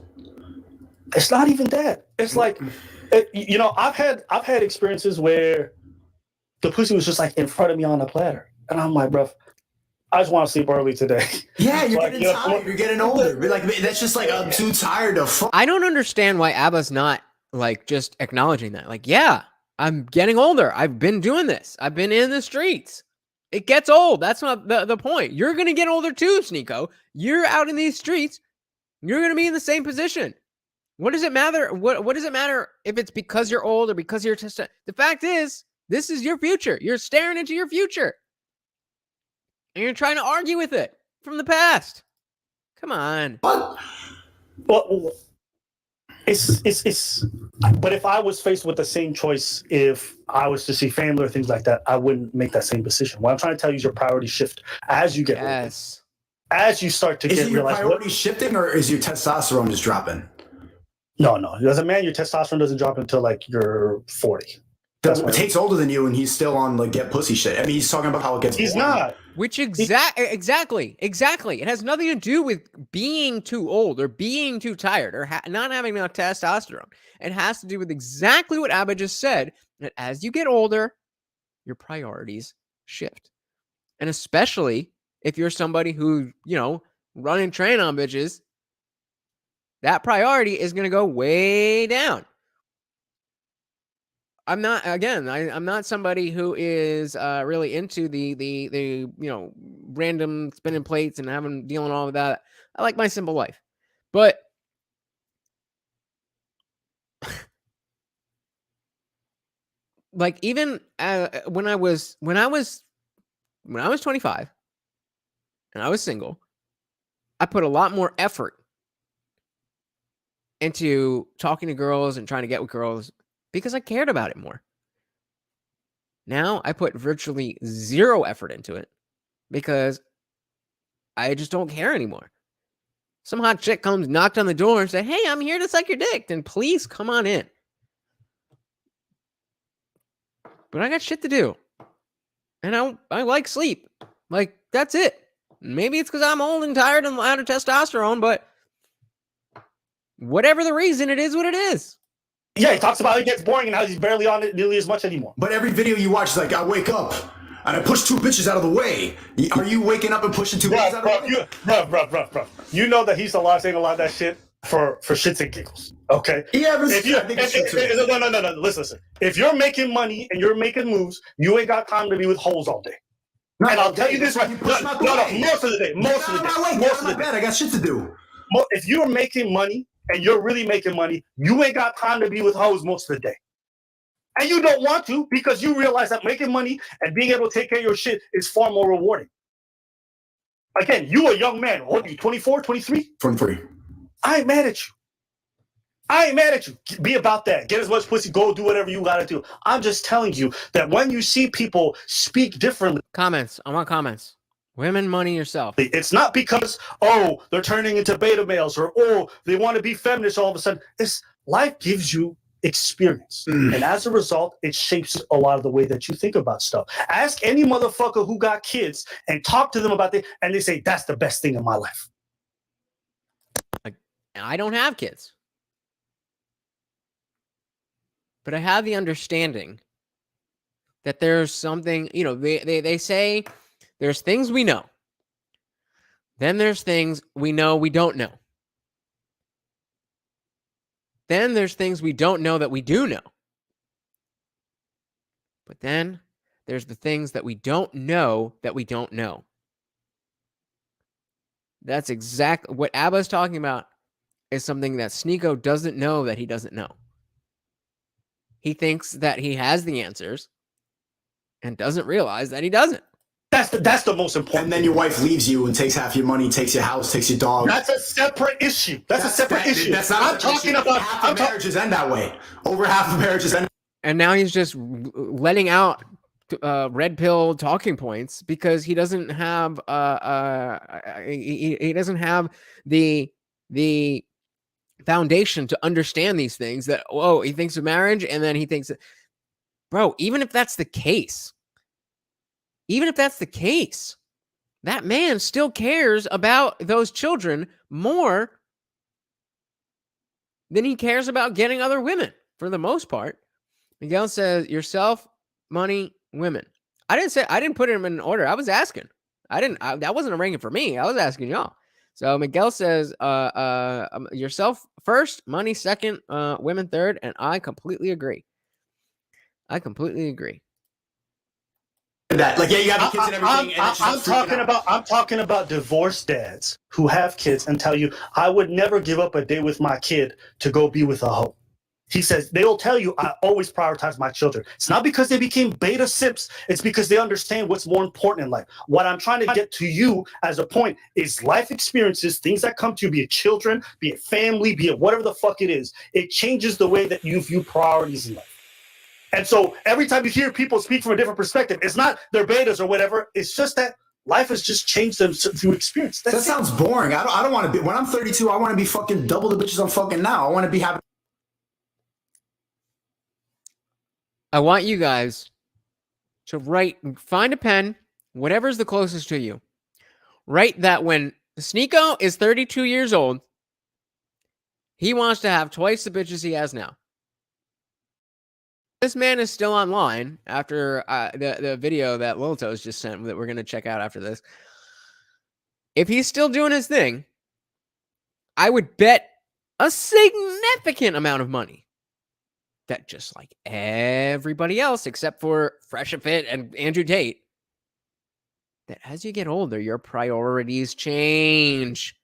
It's not even that. It's like, I've had experiences where the pussy was just like in front of me on the platter, and I'm like, bro, I just want to sleep early today. Yeah, you're Like, getting tired. You're getting older. Like, that's just like, I'm too tired to fuck. I don't understand why Abba's not like just acknowledging that. Like, yeah, I'm getting older. I've been doing this. I've been in the streets. It gets old. That's not the point. You're going to get older too, Sneako. You're out in these streets. You're going to be in the same position. What does it matter? What does it matter if it's because you're old or because you're just... The fact is, this is your future. You're staring into your future. And you're trying to argue with it from the past. Come on. What? Well, it's. But if I was faced with the same choice, if I was to see family or things like that, I wouldn't make that same decision. What I'm trying to tell you is your priorities shift as you get older. Yes. As you start to Is get it your realize priorities shifting, or is your testosterone just dropping? No. As a man, your testosterone doesn't drop until like you're 40. Tate's older than you, and he's still on like get pussy shit. I mean, he's talking about how it gets. He's boring. not. Which exactly. It has nothing to do with being too old or being too tired or not having enough testosterone. It has to do with exactly what Abba just said, that as you get older, your priorities shift. And especially if you're somebody who, running train on bitches, that priority is going to go way down. I'm not somebody who is really into the random spinning plates and dealing all of that. I like my simple life. But like even when I was 25 and I was single, I put a lot more effort into talking to girls and trying to get with girls because I cared about it more. Now I put virtually zero effort into it because I just don't care anymore. Some hot chick comes, knocked on the door and say, "Hey, I'm here to suck your dick." Then please come on in. But I got shit to do. And I like sleep. Like, that's it. Maybe it's because I'm old and tired and out of testosterone, but whatever the reason, it is what it is. Yeah, he talks about how it gets boring and how he's barely on it nearly as much anymore. But every video you watch is like, I wake up and I push two bitches out of the way. Are you waking up and pushing two bitches out of the way? Bro. You know that he's saying a lot of that shit for shits and giggles. Okay. Yeah, but If you, I think it's true too. no. Listen. If you're making money and you're making moves, you ain't got time to be with hoes all day. No, and I'll tell you this right. No, Most of the day. Most of the day. Most of the day. I got shit to do. If you're making money and you're really making money, you ain't got time to be with hoes most of the day. And you don't want to because you realize that making money and being able to take care of your shit is far more rewarding. Again, you a young man. What are you, 24, 23? 23. I ain't mad at you. I ain't mad at you. Be about that. Get as much pussy. Go do whatever you gotta do. I'm just telling you that when you see people speak differently. Comments. I want comments. Women, money, yourself. It's not because, oh, they're turning into beta males or, oh, they want to be feminists all of a sudden. Life gives you experience. And as a result, it shapes a lot of the way that you think about stuff. Ask any motherfucker who got kids and talk to them about it, and they say, that's the best thing in my life. I don't have kids. But I have the understanding that there's something, you know, they say there's things we know. Then there's things we know we don't know. Then there's things we don't know that we do know. But then there's the things that we don't know that we don't know. That's exactly what Abba's talking about, is something that Sneako doesn't know that he doesn't know. He thinks that he has the answers and doesn't realize that he doesn't. That's the most important. And then your wife leaves you and takes half your money, takes your house, takes your dog. That's a separate issue. That's a separate issue. That's not. I'm talking about. Half of marriages end that way. Over half of marriages end. And now he's just letting out red pill talking points because he doesn't have he doesn't have the foundation to understand these things. That, whoa, he thinks of marriage and then he thinks that, bro, even if that's the case, that man still cares about those children more than he cares about getting other women for the most part. Miguel says yourself, money, women. I didn't put him in order. I was asking. That wasn't a ranking for me. I was asking y'all. So Miguel says yourself first, money second, women third, and I completely agree. That, like, yeah, you have kids and everything. I'm talking about divorced dads who have kids and tell you, I would never give up a day with my kid to go be with a hoe. He says, they'll tell you, I always prioritize my children. It's not because they became beta simps. It's because they understand what's more important in life. What I'm trying to get to you as a point is life experiences, things that come to you, be it children, be it family, be it whatever the fuck it is. It changes the way that you view priorities in life. And so every time you hear people speak from a different perspective, it's not their betas or whatever. It's just that life has just changed them through experience. That sounds boring. I don't want to be, when I'm 32, I want to be fucking double the bitches I'm fucking now. I want to be having. I want you guys to find a pen, whatever's the closest to you. Write that when Sneako is 32 years old, he wants to have twice the bitches he has now. This man is still online after the video that Liltos just sent that we're going to check out after this. If he's still doing his thing, I would bet a significant amount of money that just like everybody else except for Fresh and Fit and Andrew Tate, that as you get older, your priorities change.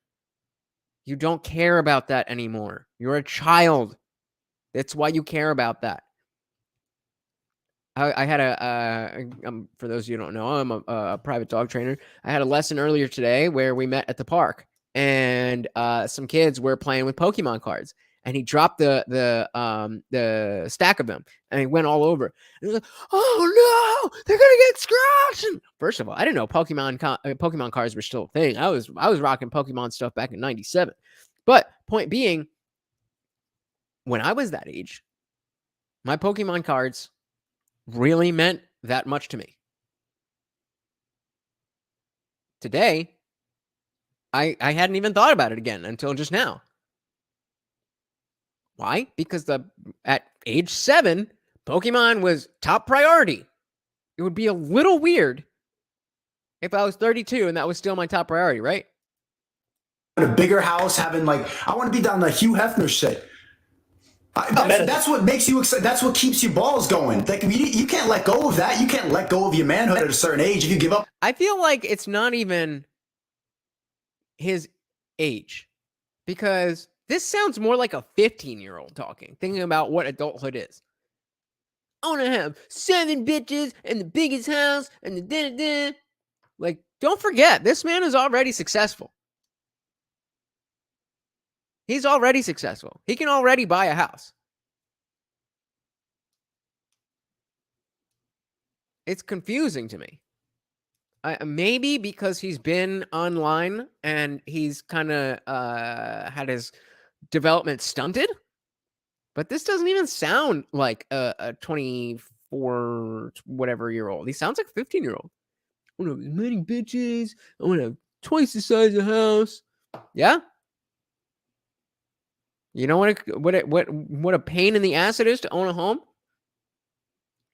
You don't care about that anymore. You're a child. That's why you care about that. I had for those of you who don't know, I'm a private dog trainer. I had a lesson earlier today where we met at the park and some kids were playing with Pokemon cards. And he dropped the stack of them, and he went all over. And he was like, "Oh no, they're gonna get scratched!" And first of all, I didn't know Pokemon cards were still a thing. I was rocking Pokemon stuff back in '97. But point being, when I was that age, my Pokemon cards really meant that much to me. Today, I hadn't even thought about it again until just now. Why? Because at age 7, Pokemon was top priority. It would be a little weird if I was 32 and that was still my top priority, right? a bigger house, having like, I want to be down the Hugh Hefner shit. That's what makes you excited. That's what keeps your balls going. Like you can't let go of that. You can't let go of your manhood at a certain age. If you give up, I feel like it's not even his age, because this sounds more like a 15-year-old talking, thinking about what adulthood is. I want to have 7 bitches and the biggest house and the da-da-da. Like, don't forget, this man is already successful. He's already successful. He can already buy a house. It's confusing to me. Maybe because he's been online and he's kind of had his development stunted. But this doesn't even sound like a 24 whatever year old. He sounds like a 15-year-old. I want to have as many bitches. I want to have twice the size of the house. Yeah. You know what a pain in the ass it is to own a home?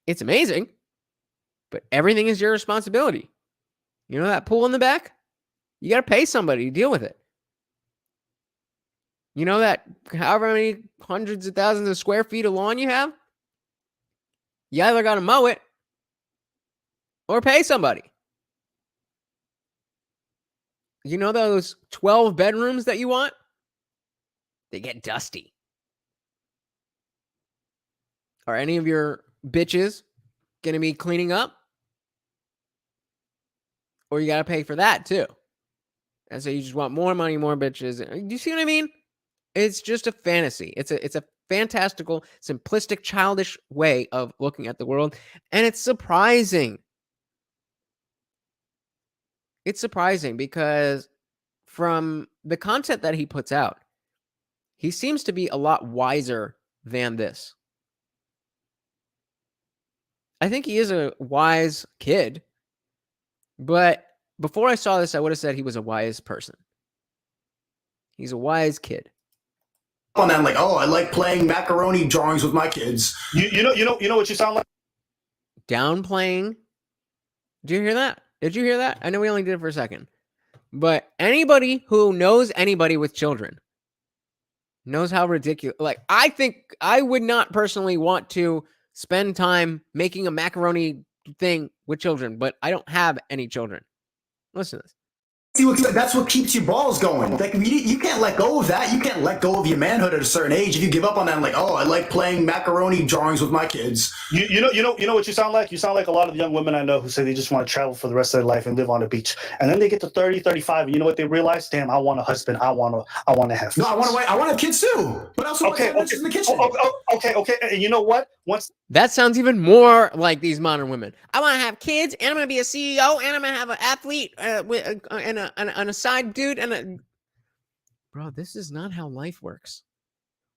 It's amazing, but everything is your responsibility. You know that pool in the back? You got to pay somebody to deal with it. You know that however many hundreds of thousands of square feet of lawn you have? You either got to mow it or pay somebody. You know those 12 bedrooms that you want? They get dusty. Are any of your bitches going to be cleaning up? Or you got to pay for that too. And so you just want more money, more bitches. Do you see what I mean? It's just a fantasy. It's a fantastical, simplistic, childish way of looking at the world. And it's surprising. It's surprising because from the content that he puts out, he seems to be a lot wiser than this. I think he is a wise kid, but before I saw this, I would have said he was a wise person. He's a wise kid. on that, like, oh, I like playing macaroni drawings with my kids. You know what you sound like? Downplaying. Did you hear that? Did you hear that? I know we only did it for a second. But anybody who knows anybody with children knows how ridiculous. Like, I think I would not personally want to spend time making a macaroni thing with children, but I don't have any children. Listen to this. That's what keeps your balls going. Like you can't let go of that. You can't let go of your manhood at a certain age. If you give up on that, like, oh, I like playing macaroni drawings with my kids. You know what you sound like? You sound like a lot of the young women I know who say they just want to travel for the rest of their life and live on the beach. And then they get to 30, 35, and you know what they realize? Damn, I want a husband. I want to have kids. No, I want to have kids too. But also okay. in the kitchen. Okay. And you know what? That sounds even more like these modern women. I want to have kids, and I'm going to be a CEO, and I'm going to have an athlete and a side dude. Bro, this is not how life works.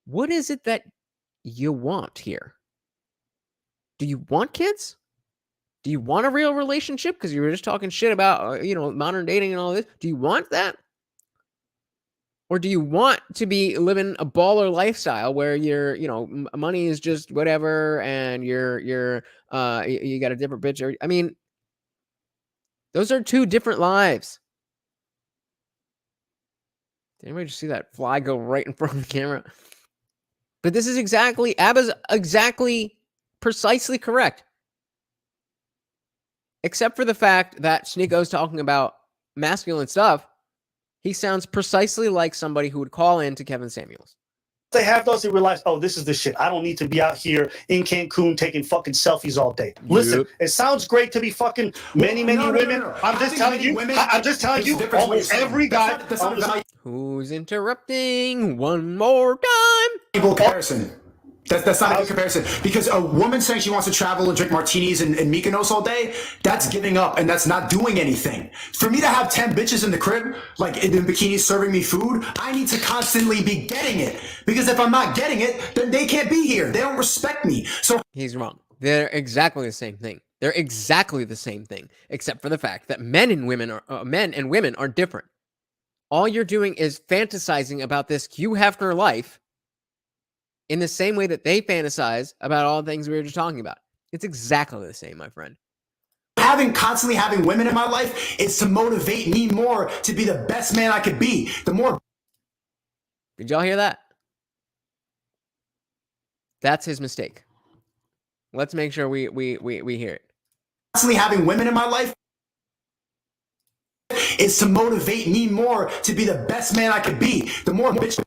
What is it that you want here? Do you want kids? Do you want a real relationship? Because you were just talking shit about, modern dating and all this. Do you want that? Or do you want to be living a baller lifestyle where your, money is just whatever and you got a different bitch? I mean, those are two different lives. Did anybody just see that fly go right in front of the camera? But this is Abba's exactly precisely correct. Except for the fact that Sneako's talking about masculine stuff. He sounds precisely like somebody who would call in to Kevin Samuels. They have those who realize, oh, this is the shit. I don't need to be out here in Cancun taking fucking selfies all day. Listen, it sounds great to be fucking many women. No. I'm just telling you, almost every guy. Who's interrupting one more time? Comparison. That's not a good comparison, because a woman saying she wants to travel and drink martinis in Mykonos all day, that's giving up and that's not doing anything. For me to have 10 bitches in the crib, like in bikinis serving me food, I need to constantly be getting it, because if I'm not getting it, then they can't be here. They don't respect me. So he's wrong. They're exactly the same thing. They're exactly the same thing, except for the fact that men and women are different. All you're doing is fantasizing about this Hugh Hefner life in the same way that they fantasize about all the things we were just talking about. It's exactly the same, my friend. constantly having women in my life is to motivate me more to be the best man I could be. The more. Did y'all hear that? That's his mistake. Let's make sure we hear it. Constantly having women in my life is to motivate me more to be the best man I could be. The more bitch.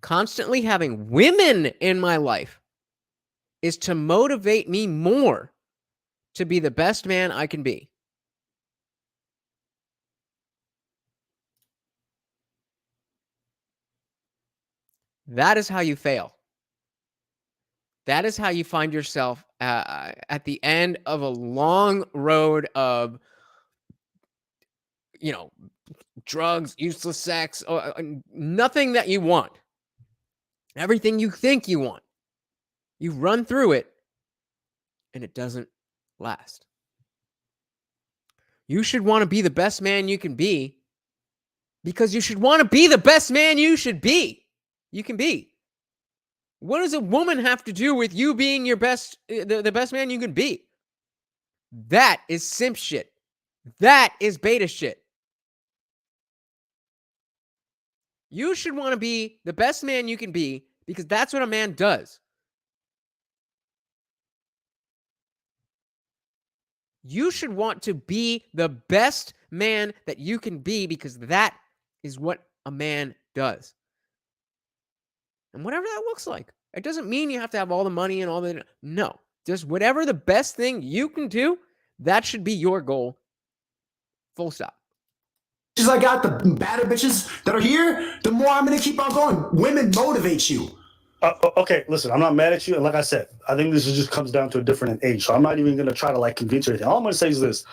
Constantly having women in my life is to motivate me more to be the best man I can be. That is how you fail. That is how you find yourself at the end of a long road of, drugs, useless sex, nothing that you want. Everything you think you want. You run through it, and it doesn't last. You should want to be the best man you can be because you should want to be the best man you can be. What does a woman have to do with you being your best, the best man you can be? That is simp shit. That is beta shit. You should want to be the best man you can be because that's what a man does. You should want to be the best man that you can be because that is what a man does. And whatever that looks like. It doesn't mean you have to have all the money and all the... No. Just whatever the best thing you can do, that should be your goal. Full stop. I got, the badder bitches that are here, the more I'm going to keep on going. Women motivate you. Okay, listen, I'm not mad at you. And like I said, I think this just comes down to a different age. So I'm not even going to try to convince you anything. All I'm going to say is this.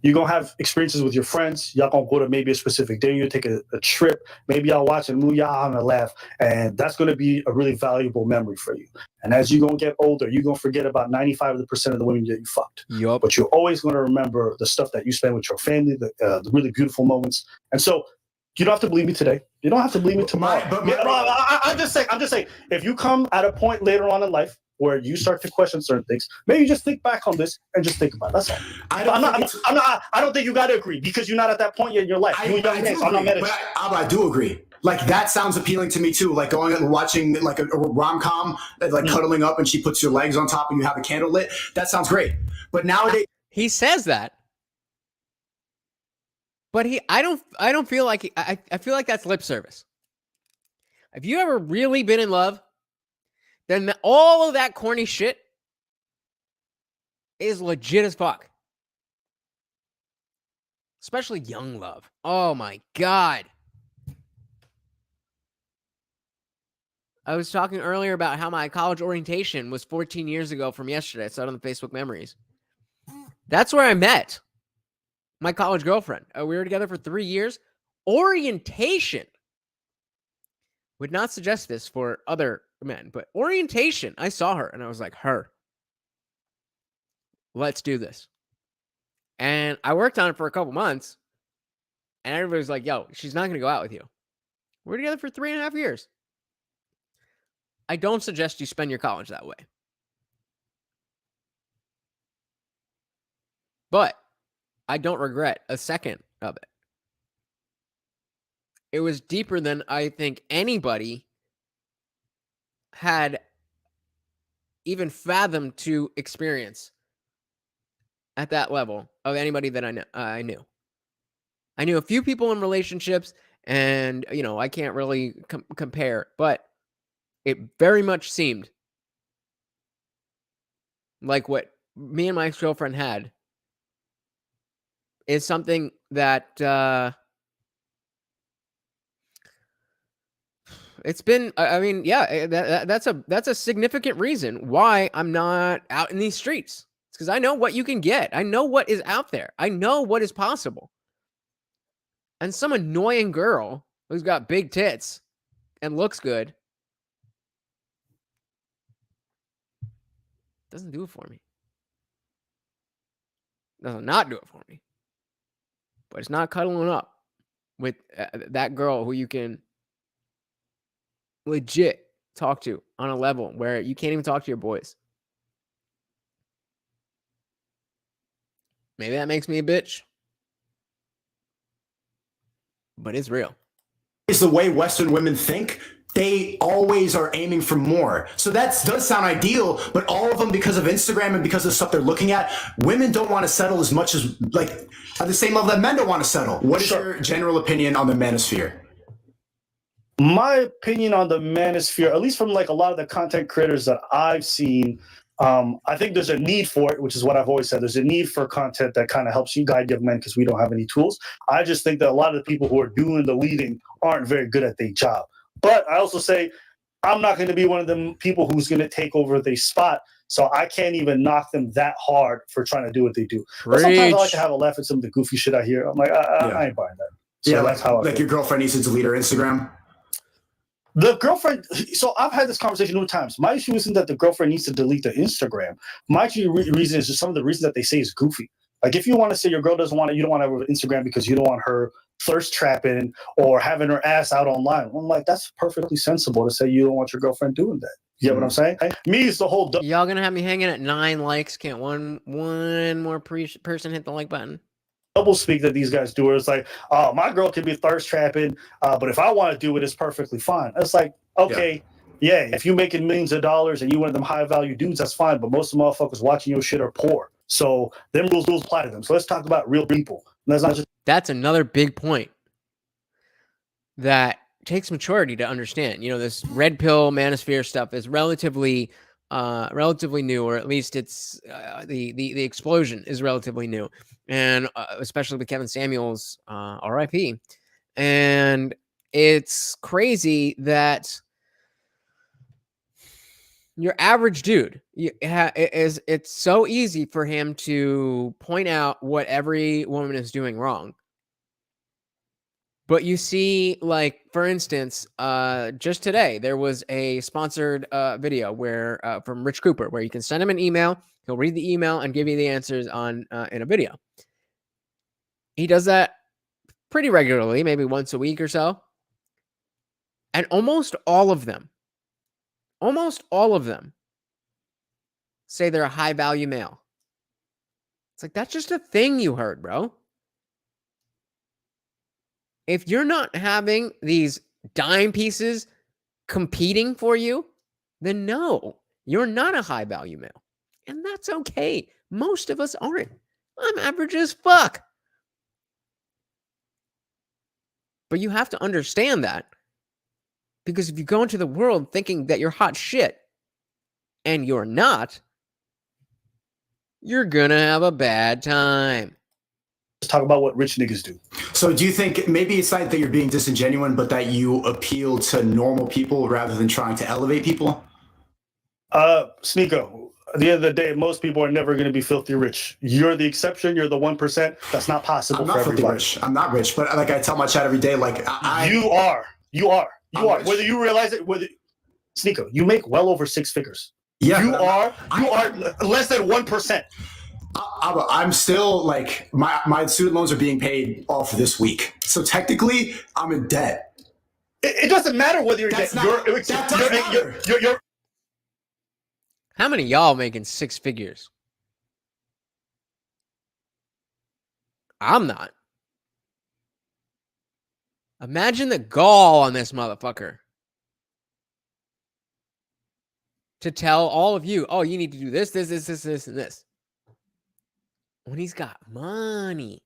You're going to have experiences with your friends. Y'all going to go to maybe a specific day. You'll take a trip. Maybe y'all watch a movie. Y'all having a laugh. And that's going to be a really valuable memory for you. And as you're going to get older, you're going to forget about 95% of the women that you fucked. Yep. But you're always going to remember the stuff that you spend with your family, the really beautiful moments. And so you don't have to believe me today. You don't have to believe me tomorrow. I'm just saying, if you come at a point later on in life where you start to question certain things, maybe just think back on this and just think about it. That's all. I don't think you got to agree because you're not at that point yet in your life. I'm not mad at you. I do agree. That sounds appealing to me too. Going and watching a rom-com, cuddling up and she puts your legs on top and you have a candle lit. That sounds great. But nowadays, he says that. But I don't feel like I feel like that's lip service. Have you ever really been in love? Then all of that corny shit is legit as fuck. Especially young love. Oh my God. I was talking earlier about how my college orientation was 14 years ago from yesterday. I saw it on the Facebook memories. That's where I met my college girlfriend. We were together for 3 years. Orientation. Would not suggest this for other men, but orientation. I saw her and I was like, her. Let's do this. And I worked on it for a couple months. And everybody was like, yo, she's not going to go out with you. We're together for 3.5 years. I don't suggest you spend your college that way. But I don't regret a second of it. It was deeper than I think anybody had even fathomed to experience at that level of anybody that I knew. I knew a few people in relationships, and I can't really compare, but it very much seemed like what me and my ex-girlfriend had is something that it's been, that's a significant reason why I'm not out in these streets. It's because I know what you can get. I know what is out there. I know what is possible. And some annoying girl who's got big tits and looks good doesn't do it for me. Does not do it for me. But it's not cuddling up with that girl who you can legit talk to on a level where you can't even talk to your boys. Maybe that makes me a bitch. But it's real. Is the way Western women think. They always are aiming for more. So that does sound ideal, but all of them, because of Instagram and because of the stuff they're looking at, women don't want to settle as much as, like, at the same level that men don't want to settle. What is your general opinion on the manosphere? My opinion on the manosphere, at least from like a lot of the content creators that I've seen, I think there's a need for it, which is what I've always said. There's a need for content that kind of helps you guide young men because we don't have any tools. I just think that a lot of the people who are doing the leading aren't very good at their job. But I also say I'm not going to be one of them people who's going to take over their spot. So I can't even knock them that hard for trying to do what they do. But sometimes I like to have a laugh at some of the goofy shit I hear. I'm like, I ain't buying that. So Yeah, that's how I like feel. your girlfriend needs to delete her Instagram. The girlfriend, so I've had this conversation many times. My issue isn't that the girlfriend needs to delete the Instagram. My reason is just some of the reasons that they say is goofy. Like if you want to say your girl doesn't want it, you don't want to have Instagram because you don't want her thirst trapping or having her ass out online. I'm like, that's perfectly sensible to say you don't want your girlfriend doing that. You get what I'm saying? Me, it's the whole. Y'all gonna have me hanging at 9 likes? Can't one more person hit the like button? Double speak that these guys do. It's like, oh, my girl can be thirst trapping, but if I want to do it, it's perfectly fine. It's like, okay, yeah, if you're making millions of dollars and you one of them high value dudes, that's fine. But most of the motherfuckers watching your shit are poor, so them rules apply to them. So let's talk about real people. And that's not just. That's another big point that takes maturity to understand. You know, this red pill manosphere stuff is relatively new, or at least it's the explosion is relatively new, and especially with Kevin Samuels, RIP. And it's crazy that your average dude it's so easy for him to point out what every woman is doing wrong. But you see, like, for instance, just today, there was a sponsored video where from Rich Cooper, where you can send him an email. He'll read the email and give you the answers on in a video. He does that pretty regularly, maybe once a week or so. And almost all of them say they're a high-value male. It's like, that's just a thing you heard, bro. If you're not having these dime pieces competing for you, then no, you're not a high value male. And that's okay. Most of us aren't. I'm average as fuck. But you have to understand that. Because if you go into the world thinking that you're hot shit and you're not, you're gonna have a bad time. Let's talk about what rich niggas do. So do you think maybe it's not that you're being disingenuous, but that you appeal to normal people rather than trying to elevate people? Sneako, at the end of the day, most people are never going to be filthy rich. You're the exception. You're the 1%. That's not possible for everybody. Rich. I'm not rich, but like I tell my chat every day, like You are. Rich. Whether you realize it, Sneako, you make well over 6 figures. Yeah, you are less than 1%. I'm still like my student loans are being paid off this week, so technically I'm in debt. It doesn't matter whether you're in debt. You're How many of y'all making 6 figures? I'm not. Imagine the gall on this motherfucker to tell all of you, oh, you need to do this, and this. When he's got money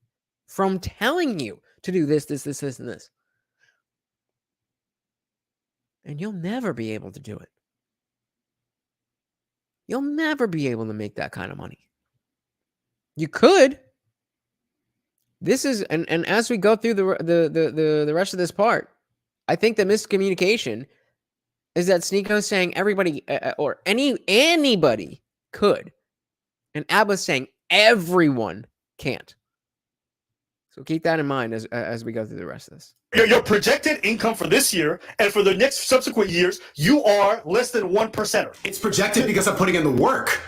from telling you to do this, and this. And you'll never be able to do it. You'll never be able to make that kind of money. You could. This is, and as we go through the rest of this part, I think the miscommunication is that Sneako is saying everybody or anybody could, and Abba's saying everyone can't. So keep that in mind as we go through the rest of this. Your projected income for this year and for the next subsequent years, you are less than 1%. It's projected because I'm putting in the work.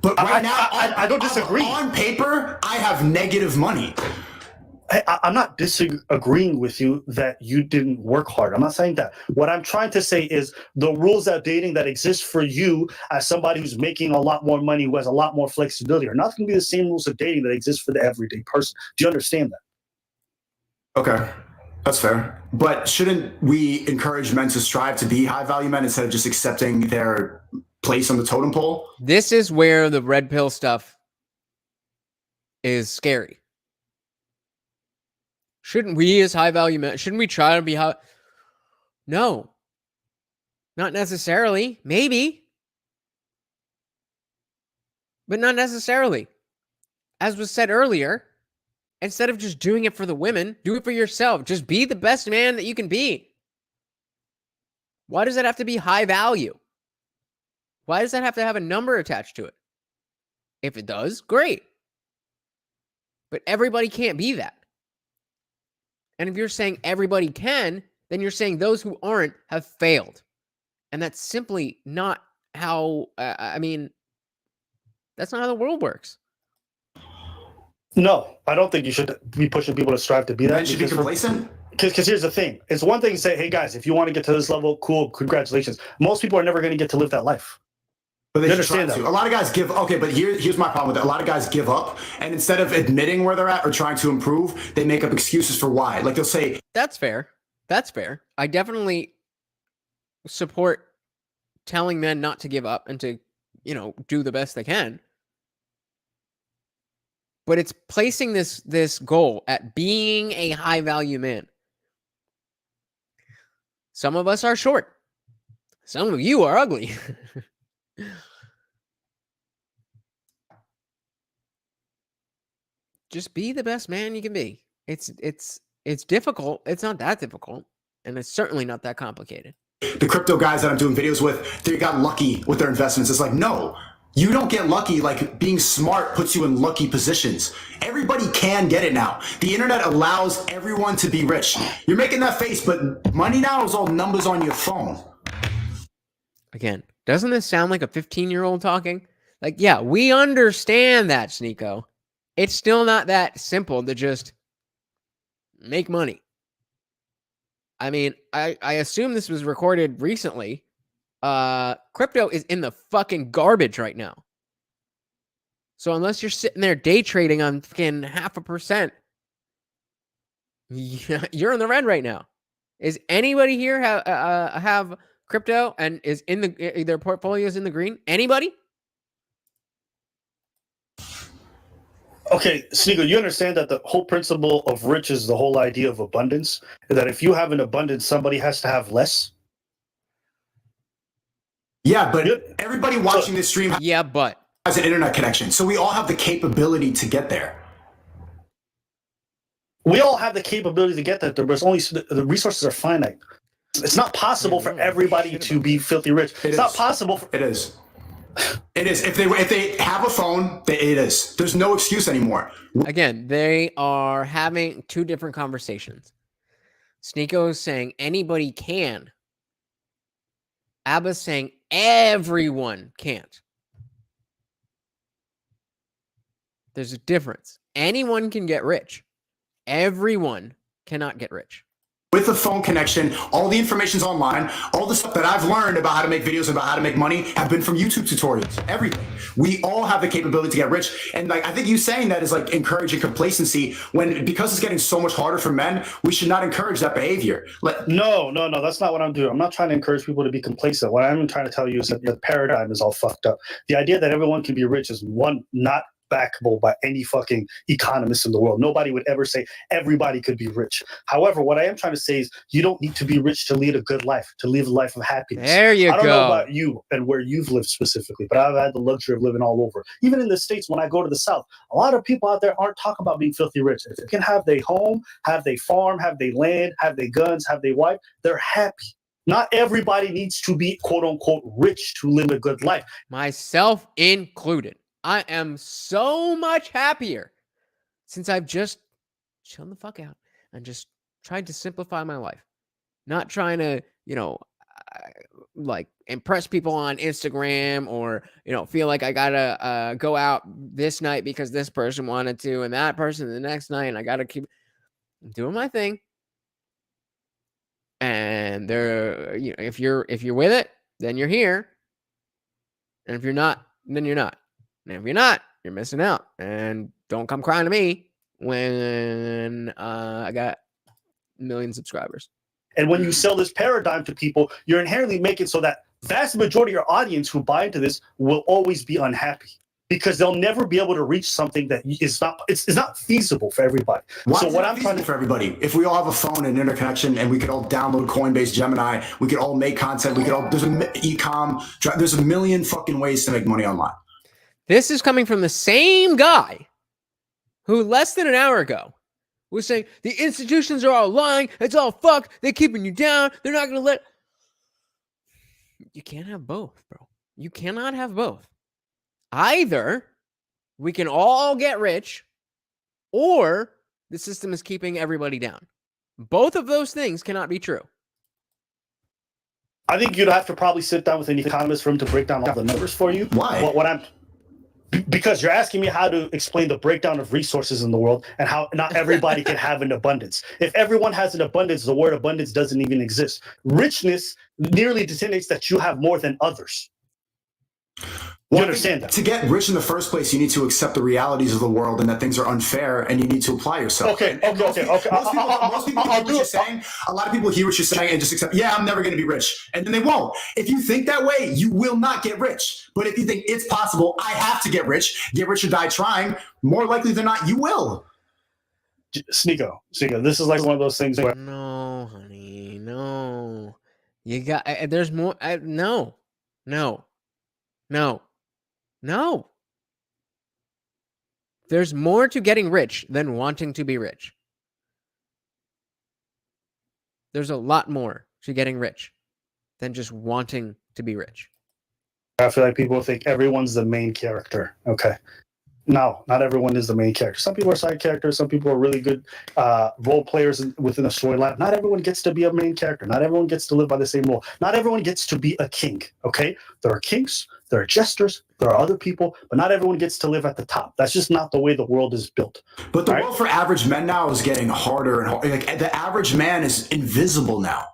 But right now, I don't disagree. On paper, I have negative money. I'm not disagreeing with you that you didn't work hard. I'm not saying that. What I'm trying to say is the rules of dating that exist for you as somebody who's making a lot more money, who has a lot more flexibility, are not going to be the same rules of dating that exist for the everyday person. Do you understand that? Okay, that's fair. But shouldn't we encourage men to strive to be high value men instead of just accepting their place on the totem pole? This is where the red pill stuff is scary. Shouldn't we as high value men, shouldn't we try to be high? No, not necessarily. Maybe, but not necessarily. As was said earlier, instead of just doing it for the women, do it for yourself. Just be the best man that you can be. Why does that have to be high value? Why does that have to have a number attached to it? If it does, great. But everybody can't be that. And if you're saying everybody can, then you're saying those who aren't have failed. And that's simply not how, I mean, that's not how the world works. No, I don't think you should be pushing people to strive to be that. Men should be complacent? Because here's the thing. It's one thing to say, hey, guys, if you want to get to this level, cool, congratulations. Most people are never going to get to live that life. But they You should try understand to. A lot of guys give, okay, but here's my problem with it. A lot of guys give up, and instead of admitting where they're at or trying to improve, they make up excuses for why. Like they'll say, That's fair. That's fair. I definitely support telling men not to give up and to, do the best they can. But it's placing this goal at being a high value man. Some of us are short. Some of you are ugly. Just be the best man you can be. It's difficult. It's not that difficult, and it's certainly not that complicated. the crypto guys that I'm doing videos with, they got lucky with their investments. It's like, no, you don't get lucky. Like, being smart puts you in lucky positions. Everybody can get it now. The internet allows everyone to be rich. You're making that face, but money now is all numbers on your phone. Again, doesn't this sound like a 15-year-old talking? Like, yeah, we understand that, Sneako. It's still not that simple to just make money. I mean, I assume this was recorded recently. Crypto is in the fucking garbage right now. So unless you're sitting there day trading on fucking 0.5%, you're in the red right now. Is anybody here have crypto and is in their portfolios in the green? Anybody? Okay, Sneako, you understand that the whole principle of rich is the whole idea of abundance? That if you have an abundance, somebody has to have less? Yeah, but everybody watching this stream has an internet connection. So we all have the capability to get there. We all have the capability to get there, but it's only the resources are finite. It's not possible for everybody to be filthy rich. It's not possible. It is. It is. If they have a phone, it is. There's no excuse anymore. Again, they are having two different conversations. Sneako is saying anybody can. Abba's saying everyone can't. There's a difference. Anyone can get rich. Everyone cannot get rich. With a phone connection, all the information's online. All the stuff that I've learned about how to make videos, about how to make money, have been from YouTube tutorials. Everything. We all have the capability to get rich. And like, I think you saying that is like encouraging complacency when, because it's getting so much harder for men, we should not encourage that behavior. No, that's not what I'm doing. I'm not trying to encourage people to be complacent. What I'm trying to tell you is that the paradigm is all fucked up. The idea that everyone can be rich is not backable by any fucking economist in the world. Nobody would ever say everybody could be rich. However, what I am trying to say is you don't need to be rich to lead a good life, to live a life of happiness. There you go. I don't know about you and where you've lived specifically, but I've had the luxury of living all over. Even in the States, when I go to the South, a lot of people out there aren't talking about being filthy rich. If they can have their home, have their farm, have their land, have their guns, have their wife, they're happy. Not everybody needs to be quote unquote rich to live a good life. Myself included. I am so much happier since I've just chilled the fuck out and just tried to simplify my life. Not trying to, like impress people on Instagram or, feel like I gotta go out this night because this person wanted to and that person the next night and I gotta keep. I'm doing my thing. And there, you know, if you're with it, then you're here. And if you're not, then you're not. And if you're not, you're missing out. And don't come crying to me when I got a million subscribers. And when you sell this paradigm to people, you're inherently making so that vast majority of your audience who buy into this will always be unhappy because they'll never be able to reach something that is not it's not feasible for everybody. Why so is what it I'm trying to for everybody, if we all have a phone and interconnection and we could all download Coinbase, Gemini, we could all make content, we could all there's an e-com, there's a million fucking ways to make money online. This is coming from the same guy who less than an hour ago was saying the institutions are all lying. It's all fucked. They're keeping you down. They're not going to let. You can't have both, bro. You cannot have both. Either we can all get rich or the system is keeping everybody down. Both of those things cannot be true. I think you'd have to probably sit down with an economist for him to break down all the numbers for you. Why? Because you're asking me how to explain the breakdown of resources in the world and how not everybody can have an abundance. If everyone has an abundance, the word abundance doesn't even exist. Richness nearly determines that you have more than others. You understand that? To get rich in the first place, you need to accept the realities of the world and that things are unfair, and you need to apply yourself. Okay. Most people hear what you're saying. A lot of people hear what you're saying and just accept, yeah, I'm never going to be rich. And then they won't. If you think that way, you will not get rich. But if you think it's possible, I have to get rich or die trying, more likely than not, you will. Sneako, this is like one of those things where... No, honey, no. You got, there's more, no. There's more to getting rich than wanting to be rich. There's a lot more to getting rich than just wanting to be rich. I feel like people think everyone's the main character. Okay. No, not everyone is the main character. Some people are side characters. Some people are really good role players within a storyline. Not everyone gets to be a main character. Not everyone gets to live by the same rule. Not everyone gets to be a king, okay? There are kings, there are jesters, there are other people, but not everyone gets to live at the top. That's just not the way the world is built. But the world for average men now is getting harder and harder. Like, the average man is invisible now.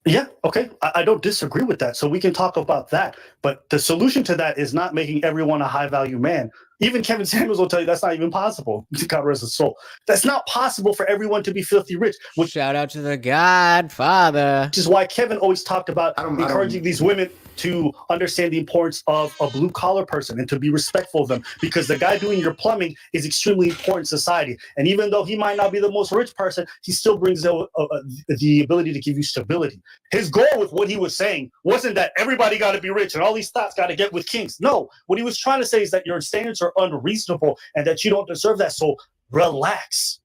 Yeah, okay. I don't disagree with that. So we can talk about that. But the solution to that is not making everyone a high-value man. Even Kevin Samuels will tell you that's not even possible. God rest his soul. That's not possible for everyone to be filthy rich. Shout out to the Godfather. Which is why Kevin always talked about encouraging these women to understand the importance of a blue-collar person and to be respectful of them, because the guy doing your plumbing is extremely important in society. And even though he might not be the most rich person, he still brings the ability to give you stability. His goal with what he was saying wasn't that everybody got to be rich and all these thoughts got to get with kings. No, what he was trying to say is that your standards are unreasonable and that you don't deserve that. So relax.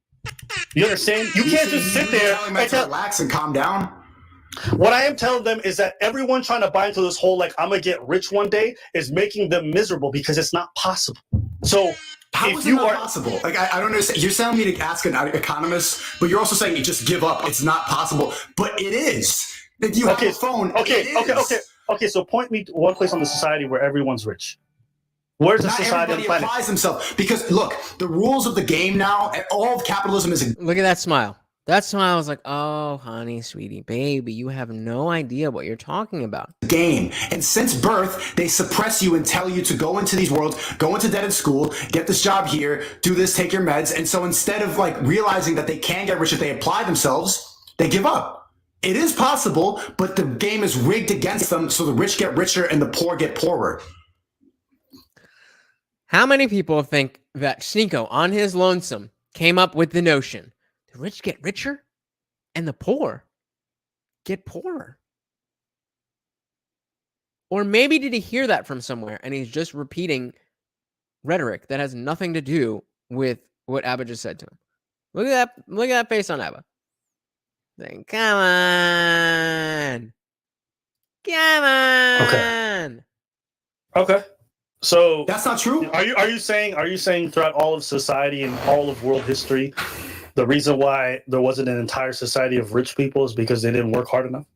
You understand? You can't just sit there and relax and calm down. What I am telling them is that everyone trying to buy into this whole, like, I'm going to get rich one day is making them miserable because it's not possible. So how is it not possible? Like, I don't understand. You're telling me to ask an economist, but you're also saying you just give up. It's not possible, but it is. If you have a phone, Okay. So point me to one place on the society where everyone's rich. Where's the society on the planet? Applies himself, because look, the rules of the game now, all of capitalism is. Look at that smile. That smile was like, oh, honey, sweetie, baby, you have no idea what you're talking about. Game. And since birth, they suppress you and tell you to go into these worlds, go into dead end school, get this job here, do this, take your meds. And so instead of like realizing that they can get rich if they apply themselves, they give up. It is possible, but the game is rigged against them, so the rich get richer and the poor get poorer. How many people think that Sneako, on his lonesome, came up with the notion the rich get richer and the poor get poorer? Or maybe did he hear that from somewhere and he's just repeating rhetoric that has nothing to do with what Abba just said to him? Look at that face on Abba. Saying, come on. Okay. So that's not true. Are you saying throughout all of society and all of world history, the reason why there wasn't an entire society of rich people is because they didn't work hard enough?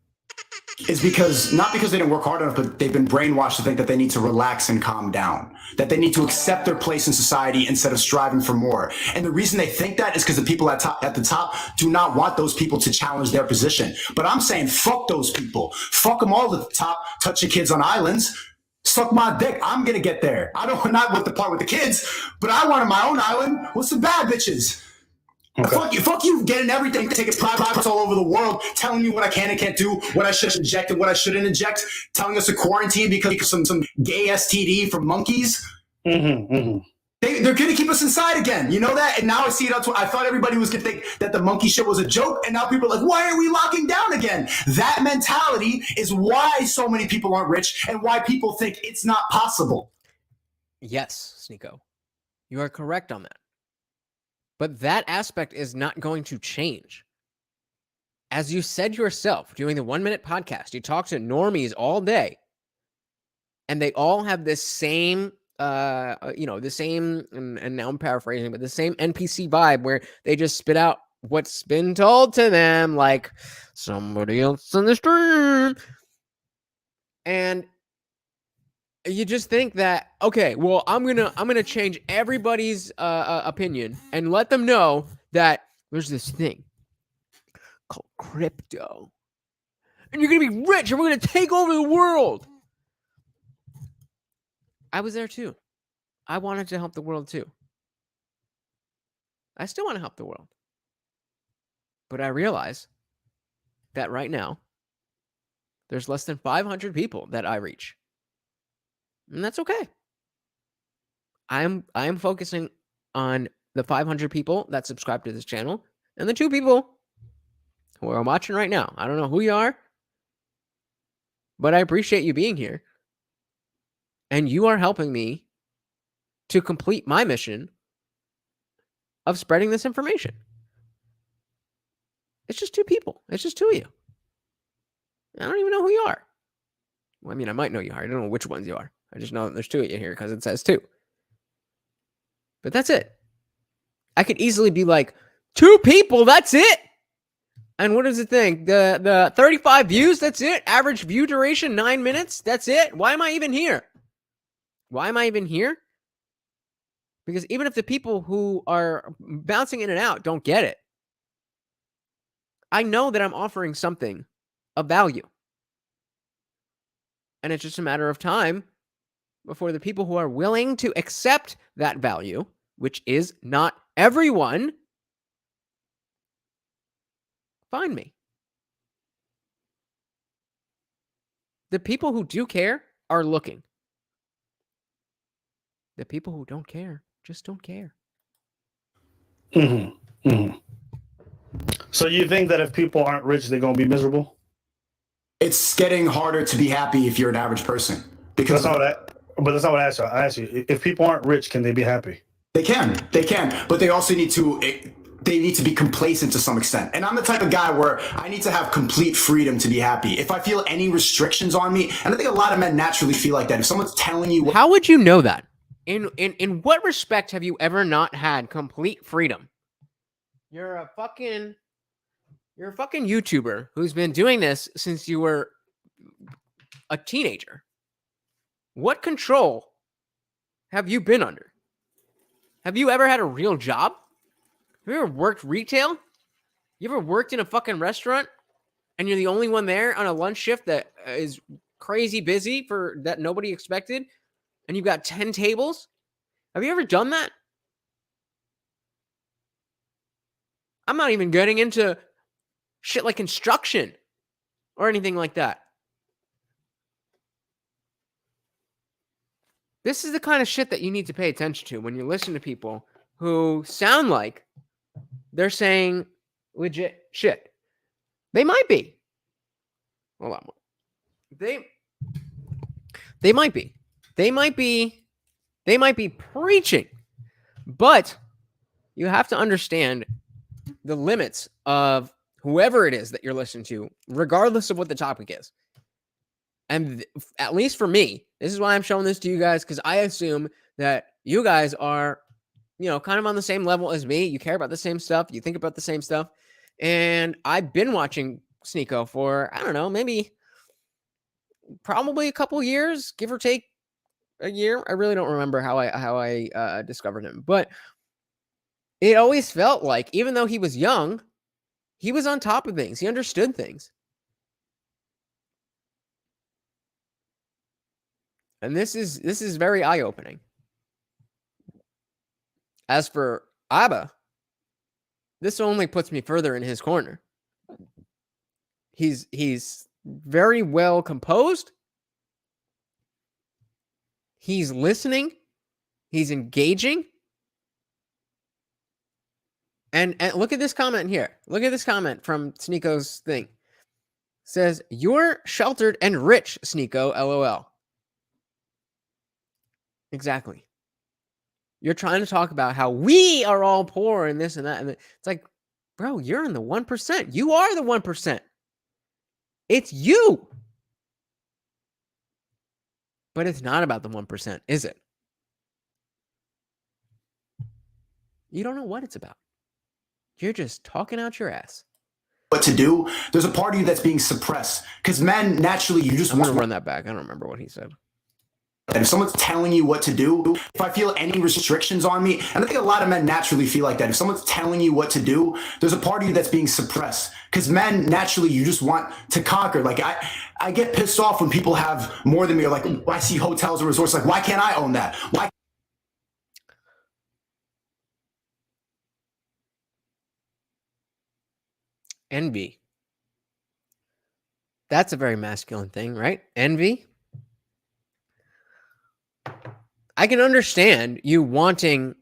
is because not because they didn't work hard enough, but they've been brainwashed to think that they need to relax and calm down, that they need to accept their place in society instead of striving for more. And the reason they think that is because the people at the top do not want those people to challenge their position. But I'm saying, fuck those people. Fuck them all at the top, touching kids on islands. Suck my dick. I'm going to get there. I don't not with the part with the kids, but I wanted my own island with some bad bitches. Okay. Fuck you getting everything, taking privates all over the world, telling me what I can and can't do, what I should inject and what I shouldn't inject, telling us to quarantine because of some gay STD from monkeys. They're going to keep us inside again. You know that? And now I see it. I thought everybody was going to think that the monkey shit was a joke. And now people are like, why are we locking down again? That mentality is why so many people aren't rich and why people think it's not possible. Yes, Sneako, you are correct on that. But that aspect is not going to change. As you said yourself, doing the 1 minute podcast, you talk to normies all day, and they all have this same, the same, and now I'm paraphrasing, but the same NPC vibe where they just spit out what's been told to them, like somebody else in the stream. And you just think that, okay, well, I'm gonna change everybody's opinion and let them know that there's this thing called crypto, and you're gonna be rich, and we're gonna take over the world. I was there too. I wanted to help the world too. I still want to help the world, but I realize that right now there's less than 500 people that I reach. And that's okay. I'm focusing on the 500 people that subscribe to this channel and the 2 people who are watching right now. I don't know who you are, but I appreciate you being here. And you are helping me to complete my mission of spreading this information. It's just 2 people. It's just 2 of you. I don't even know who you are. Well, I mean, I might know you are. I don't know which ones you are. I just know that there's 2 of you here because it says 2. But that's it. I could easily be like, 2 people, that's it. And what does it think? The 35 views, that's it. Average view duration, 9 minutes, that's it. Why am I even here? Why am I even here? Because even if the people who are bouncing in and out don't get it, I know that I'm offering something of value. And it's just a matter of time before the people who are willing to accept that value, which is not everyone, find me. The people who do care are looking. The people who don't care just don't care. So you think that if people aren't rich, they're going to be miserable? It's getting harder to be happy if you're an average person. Because that's not what I asked you. I asked you, if people aren't rich, can they be happy? They can, but they also need to be complacent to some extent. And I'm the type of guy where I need to have complete freedom to be happy. If I feel any restrictions on me, and I think a lot of men naturally feel like that. If someone's telling you, how would you know that? In what respect have you ever not had complete freedom? You're a fucking YouTuber who's been doing this since you were a teenager. What control have you been under? Have you ever had a real job? Have you ever worked retail? You ever worked in a fucking restaurant and you're the only one there on a lunch shift that is crazy busy for that nobody expected, and you've got 10 tables? Have you ever done that? I'm not even getting into shit like construction or anything like that. This is the kind of shit that you need to pay attention to when you listen to people who sound like they're saying legit shit. They might be. A lot more. They might be. They might be preaching. But you have to understand the limits of whoever it is that you're listening to, regardless of what the topic is. And at least for me, this is why I'm showing this to you guys, because I assume that you guys are, kind of on the same level as me. You care about the same stuff. You think about the same stuff. And I've been watching Sneako for, I don't know, maybe probably a couple years, give or take a year. I really don't remember how I discovered him, but it always felt like, even though he was young, he was on top of things. He understood things. And this is very eye-opening. As for Abba, this only puts me further in his corner. He's very well composed. He's listening. He's engaging. And look at this comment here. Look at this comment from Sneako's thing. It says, "You're sheltered and rich, Sneako, LOL." Exactly. You're trying to talk about how we are all poor and this and that. And it's like, bro, you're in the 1%. You are the 1%. It's you. But it's not about the 1%, is it? You don't know what it's about. You're just talking out your ass. What to do? There's a part of you that's being suppressed. Because men, naturally, you just I'm want going to to run that back. I don't remember what he said. And if someone's telling you what to do, if I feel any restrictions on me, and I think a lot of men naturally feel like that. If someone's telling you what to do, there's a part of you that's being suppressed. Because men, naturally, you just want to conquer. Like, I get pissed off when people have more than me. Or like, I see hotels and resorts. Like, why can't I own that? Why? Envy. That's a very masculine thing, right? Envy. I can understand you wanting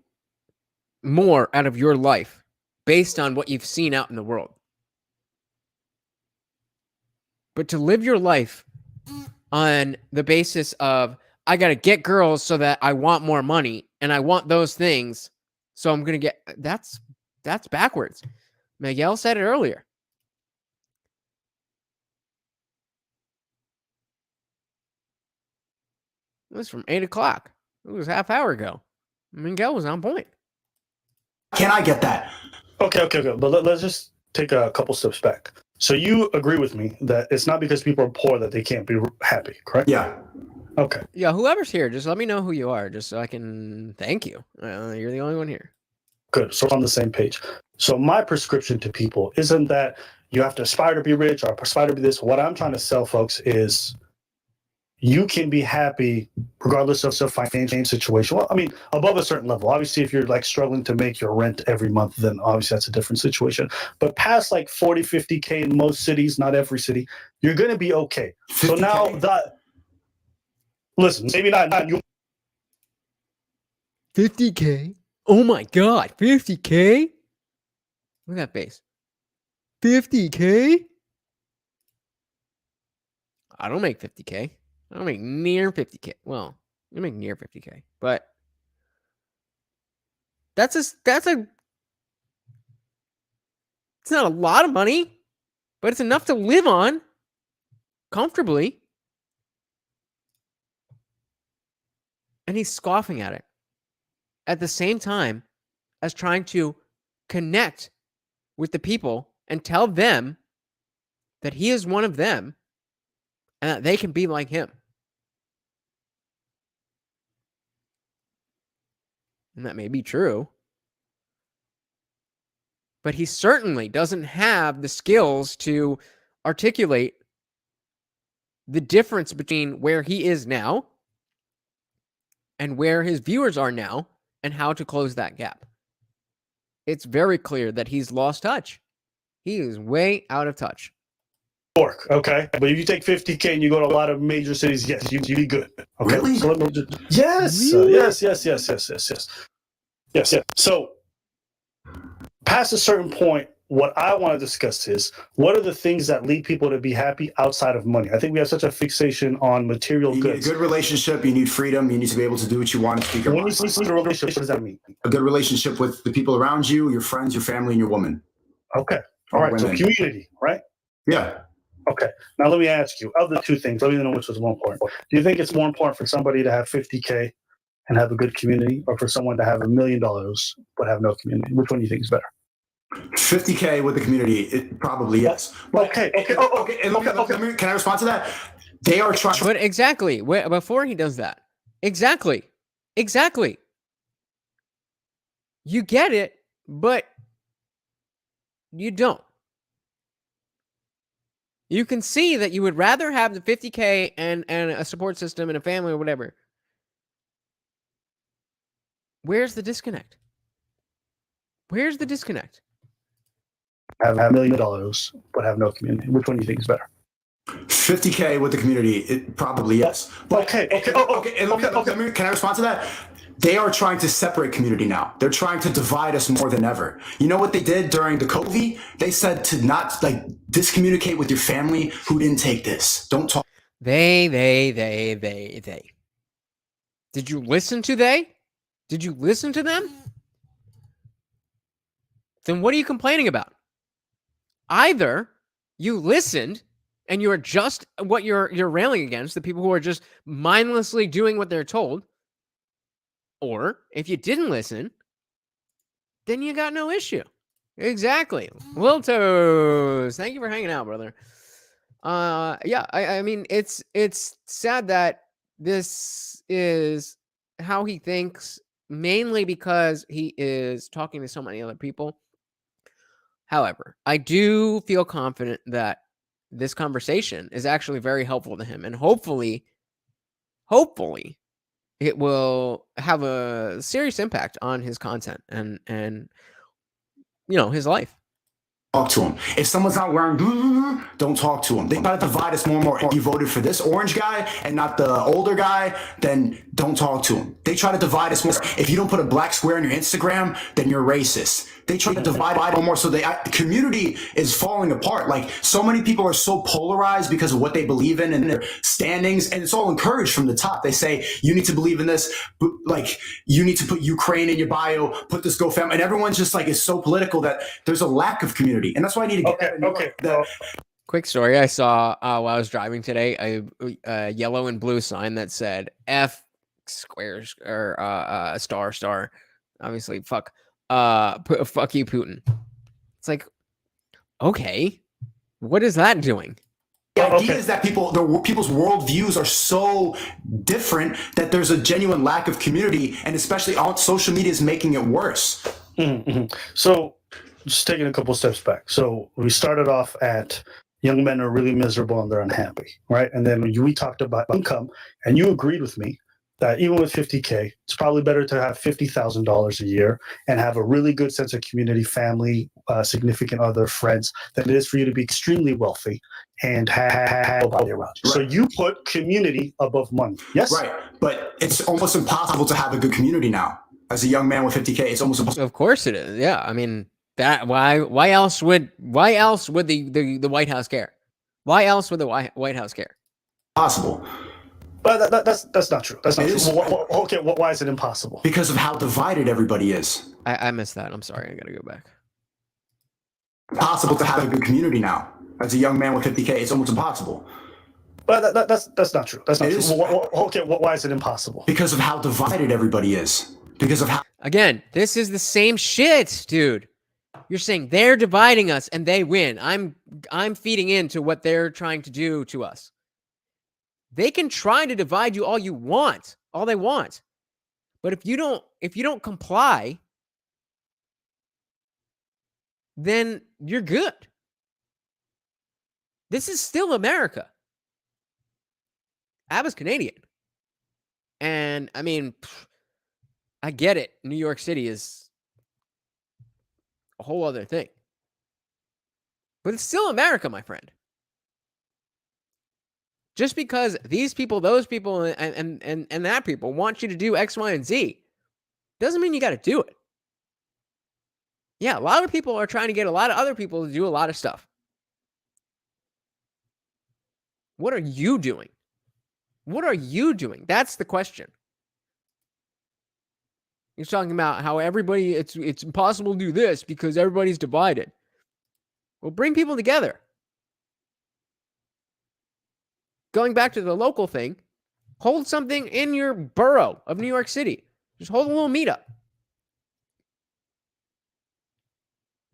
more out of your life based on what you've seen out in the world. But to live your life on the basis of, I got to get girls so that I want more money and I want those things, so I'm going to get, that's backwards. Miguel said it earlier. It was from 8 o'clock. It was half hour ago. Miguel was on point. Can I get that? Okay. But let's just take a couple steps back. So you agree with me that it's not because people are poor that they can't be happy, correct? Yeah. Okay. Yeah, whoever's here, just let me know who you are, just so I can thank you. You're the only one here. Good. So we're on the same page. So my prescription to people isn't that you have to aspire to be rich or aspire to be this. What I'm trying to sell folks is you can be happy regardless of some financial situation. Well, I mean, above a certain level. Obviously, if you're like struggling to make your rent every month, then obviously that's a different situation. But past like 40, 50K in most cities, not every city, you're going to be okay. 50K. So now listen, maybe not you. 50K? Oh my God, 50K? Look at that face. 50K? I don't make 50K. I don't make near 50K. Well, I make near 50K, but it's not a lot of money, but it's enough to live on comfortably. And he's scoffing at it at the same time as trying to connect with the people and tell them that he is one of them and that they can be like him. And that may be true. But he certainly doesn't have the skills to articulate the difference between where he is now and where his viewers are now and how to close that gap. It's very clear that he's lost touch. He is way out of touch. Work, okay? But if you take 50K and you go to a lot of major cities, yes, you'd be good. Okay. Really? So yes. Really? Yes. So past a certain point, what I want to discuss is what are the things that lead people to be happy outside of money? I think we have such a fixation on material You goods. need a good relationship. You need freedom. You need to be able to do what you want and speak your When you mind. say a relationship, what does that mean? A good relationship with the people around you, your friends, your family, and your woman. Okay. All right. So Women. community, right? Yeah. Okay. Now let me ask you, of the two things, let me know which was more important. Do you think it's more important for somebody to have 50K and have a good community, or for someone to have $1 million but have no community? Which one do you think is better? 50K with the community, it probably yes. But, Okay. And can I respond to that? They are trying. But exactly, before he does that, exactly. You get it, but you don't. You can see that you would rather have the 50K and a support system and a family or whatever. Where's the disconnect? Where's the disconnect? Have $1 million, but have no community. Which one do you think is better? 50K with the community, it probably yes. But, Okay. Can I respond to that? They are trying to separate community now. They're trying to divide us more than ever. You know what they did during the COVID? They said to not discommunicate with your family who didn't take this. Don't talk. They. Did you listen to they? Did you listen to them? Then what are you complaining about? Either you listened and you are just what you're railing against, the people who are just mindlessly doing what they're told, or if you didn't listen, then you got no issue. Exactly. Wiltos, thank you for hanging out, brother. Yeah, I mean, it's sad that this is how he thinks, mainly because he is talking to so many other people. However, I do feel confident that this conversation is actually very helpful to him, and hopefully it will have a serious impact on his content and his life. Talk to them. If someone's not wearing, don't talk to them. They try to divide us more and more. If you voted for this orange guy and not the older guy, then don't talk to him. They try to divide us more. If you don't put a black square on your Instagram, then you're racist. They try to divide more. So the community is falling apart. Like, so many people are so polarized because of what they believe in and their standings, and it's all encouraged from the top. They say, you need to believe in this. Like, you need to put Ukraine in your bio, put this GoFundMe, and everyone's just like, is so political that there's a lack of community. And that's why I need to get Quick story. I saw while I was driving today a yellow and blue sign that said F squares or star. Obviously, fuck you, Putin. It's like, okay, what is that doing? The idea is that people's worldviews are so different that there's a genuine lack of community, and especially on social media is making it worse. Mm-hmm. So, just taking a couple steps back. So we started off at young men are really miserable and they're unhappy, right? And then we talked about income, and you agreed with me that even with 50K, it's probably better to have $50,000 a year and have a really good sense of community, family, significant other, friends, than it is for you to be extremely wealthy and have nobody around you. Right. So you put community above money. Yes? Right. But it's almost impossible to have a good community now. As a young man with 50K, it's almost impossible. Of course it is. Yeah. I mean, that why else would the White House care? Why else would the White House care? Possible. But that's not true. That's not true. Okay, why is it impossible? Because of how divided everybody is. I missed that. I'm sorry. I gotta go back. Possible to have a good community now. As a young man with 50K, it's almost impossible. But that's not true. That's not true. Okay, why is it impossible? Because of how divided everybody is. Because of how. Again, this is the same shit, dude. You're saying they're dividing us and they win. I'm feeding into what they're trying to do to us. They can try to divide you all you want, all they want. But if you don't comply, then you're good. This is still America. I was Canadian. And I mean, I get it. New York City is a whole other thing. But it's still America, my friend. Just because these people, those people, and that people want you to do X, Y, and Z doesn't mean you got to do it. Yeah, a lot of people are trying to get a lot of other people to do a lot of stuff. What are you doing? What are you doing? That's the question. He's talking about how everybody, it's impossible to do this because everybody's divided. Well, bring people together. Going back to the local thing, hold something in your borough of New York City. Just hold a little meetup.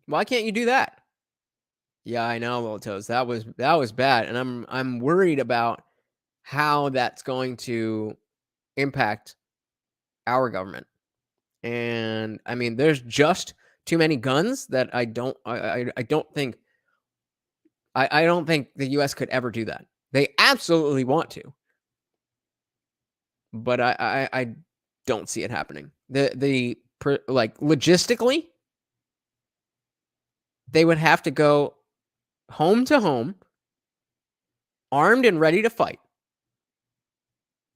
Why can't you do that? Yeah, I know, Little Toes. That was bad, and I'm worried about how that's going to impact our government. And I mean, there's just too many guns that I don't think the US could ever do that. They absolutely want to, but I don't see it happening. Like logistically, they would have to go home to home, armed and ready to fight.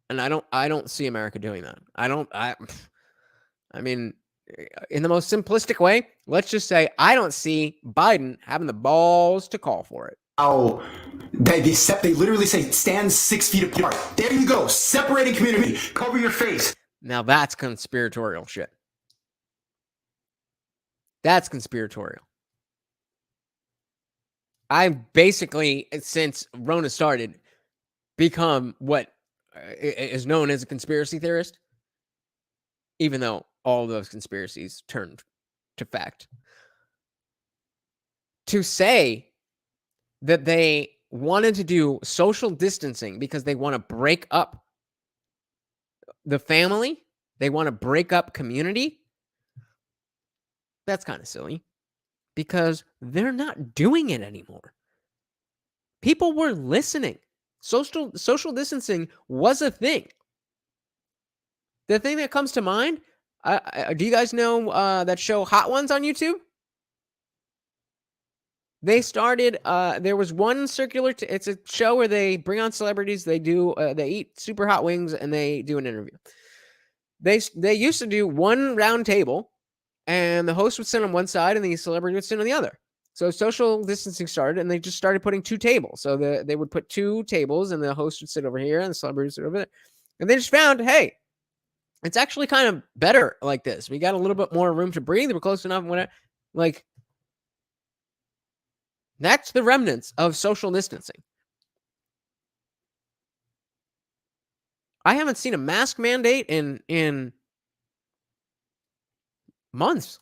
And I don't see America doing that. I mean, in the most simplistic way, let's just say I don't see Biden having the balls to call for it. Oh, they literally say stand 6 feet apart. There you go, separating community. Cover your face. Now that's conspiratorial shit. That's conspiratorial. I've basically, since Rona started, become what is known as a conspiracy theorist, even though all those conspiracies turned to fact. To say that they wanted to do social distancing because they want to break up the family, they want to break up community, that's kind of silly because they're not doing it anymore. People were listening. Social distancing was a thing. The thing that comes to mind, do you guys know that show Hot Ones on YouTube? They started, there was one circular, it's a show where they bring on celebrities, they eat super hot wings, and they do an interview. They used to do one round table, and the host would sit on one side, and the celebrity would sit on the other. So social distancing started, and they just started putting two tables. So they would put two tables, and the host would sit over here, and the celebrity would sit over there. And they just found, hey, it's actually kind of better like this. We got a little bit more room to breathe. We're close enough. Like, that's the remnants of social distancing. I haven't seen a mask mandate in months.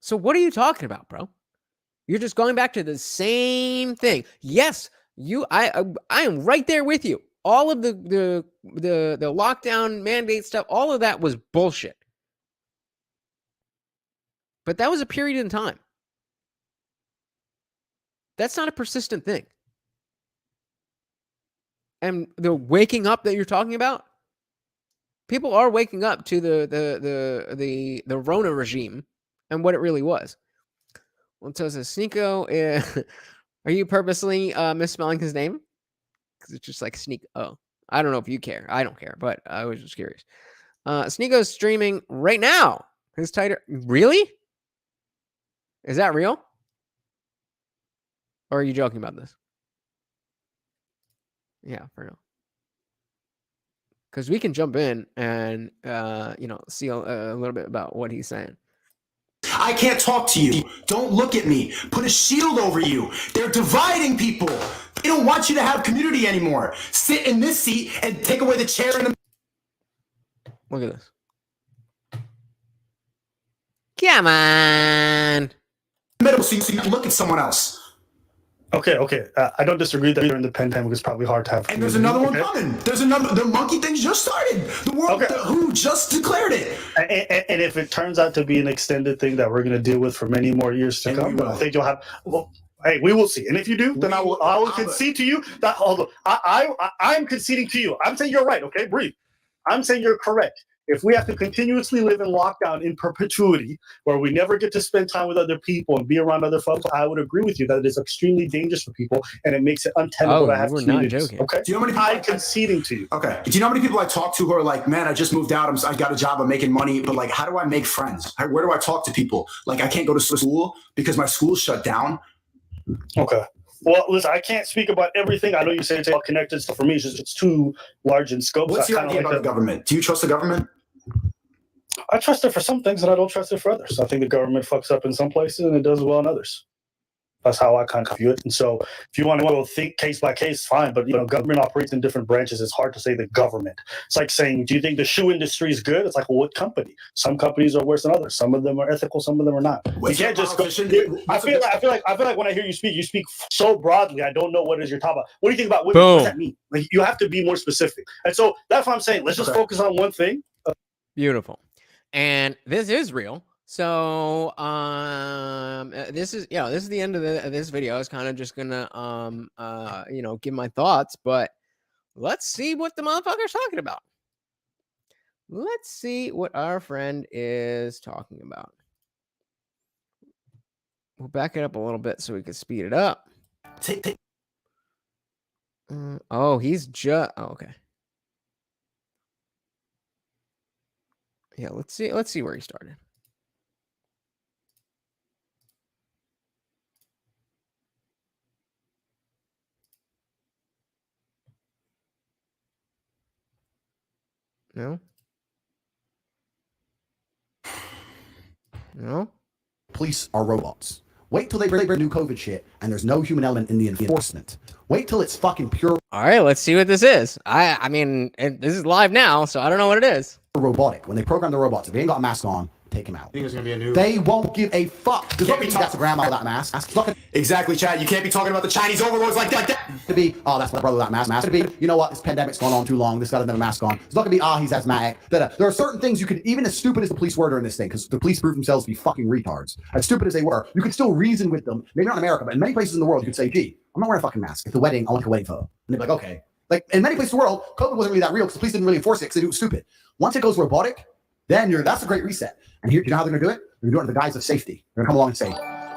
So what are you talking about, bro? You're just going back to the same thing. Yes, I am right there with you. All of the lockdown mandate stuff, all of that was bullshit. But that was a period in time. That's not a persistent thing. And the waking up that you're talking about, people are waking up to the Rona regime and what it really was. Well, so it says, Sneako, are you purposely misspelling his name? Because it's just like Sneak. Oh, I don't know if you care. I don't care, but I was just curious. Sneako's streaming right now. His title, really? Is that real? Or are you joking about this? Yeah, for real. Because we can jump in and see a little bit about what he's saying. I can't talk to you. Don't look at me. Put a shield over you. They're dividing people. They don't want you to have community anymore. Sit in this seat and take away the chair in the Look at this. Come on. middle so you can look at someone else. Okay. I don't disagree that during the pandemic it's probably hard to have. And there's another one coming. There's another. The monkey thing just started. The world, WHO just declared it. And if it turns out to be an extended thing that we're going to deal with for many more years to come, I think you'll have. Well, hey, we will see. And if you do, then I will concede to you that. Although I'm conceding to you. I'm saying you're right. Okay, breathe. I'm saying you're correct. If we have to continuously live in lockdown in perpetuity, where we never get to spend time with other people and be around other folks, I would agree with you that it is extremely dangerous for people and it makes it untenable to have communities. Okay, do you know how many people I'm conceding to you. Okay, do you know how many people I talk to who are like, man, I just moved out, I got a job, I'm making money, but like, how do I make friends? Where do I talk to people? Like, I can't go to school because my school's shut down. Okay. Well, listen, I can't speak about everything. I know you say it's all connected. So for me, it's too large in scope. What's your idea about the government? Do you trust the government? I trust it for some things and I don't trust it for others. I think the government fucks up in some places and it does well in others. That's how I kind of view it. And so if you want to go think case by case, fine. But, government operates in different branches. It's hard to say the government. It's like saying, do you think the shoe industry is good? It's like, well, what company? Some companies are worse than others. Some of them are ethical. Some of them are not. You can't just go. I feel like when I hear you speak so broadly. I don't know what is your top. What do you think about women? What does that mean? Like, you have to be more specific. And so that's what I'm saying. Let's just focus on one thing. Beautiful. And this is real. So this is the end of this video. I was kind of just gonna give my thoughts, but let's see what the motherfucker's talking about. Let's see what our friend is talking about. We'll back it up a little bit so we can speed it up. Oh, he's just okay. Yeah, let's see where he started. No. Police are robots. Wait till they bring new COVID shit and there's no human element in the enforcement. Wait till it's fucking pure. All right, let's see what this is. I mean, this is live now, so I don't know what it is. Robotic. When they program the robots, if they ain't got a mask on, take him out. There's gonna be a new. They won't give a fuck. There's not that's a grandma without a mask. Exactly, Chad. You can't be talking about the Chinese overlords like that. To be, oh, that's my brother without a mask. To be, you know what? This pandemic's gone on too long. This guy doesn't have a mask on. It's not gonna be, he's asthmatic. There are certain things you could, even as stupid as the police were during this thing, because the police proved themselves to be fucking retards. As stupid as they were, you could still reason with them. Maybe not in America, but in many places in the world, you could say, gee, I'm not wearing a fucking mask. At the wedding, I want a wedding photo. And they'd be like, okay. Like in many places in the world, COVID wasn't really that real because the police didn't really enforce it because they do it stupid. Once it goes robotic, then that's a great reset. And here, you know how they're gonna do it? They're gonna do it in the guise of safety. They're gonna come along and say,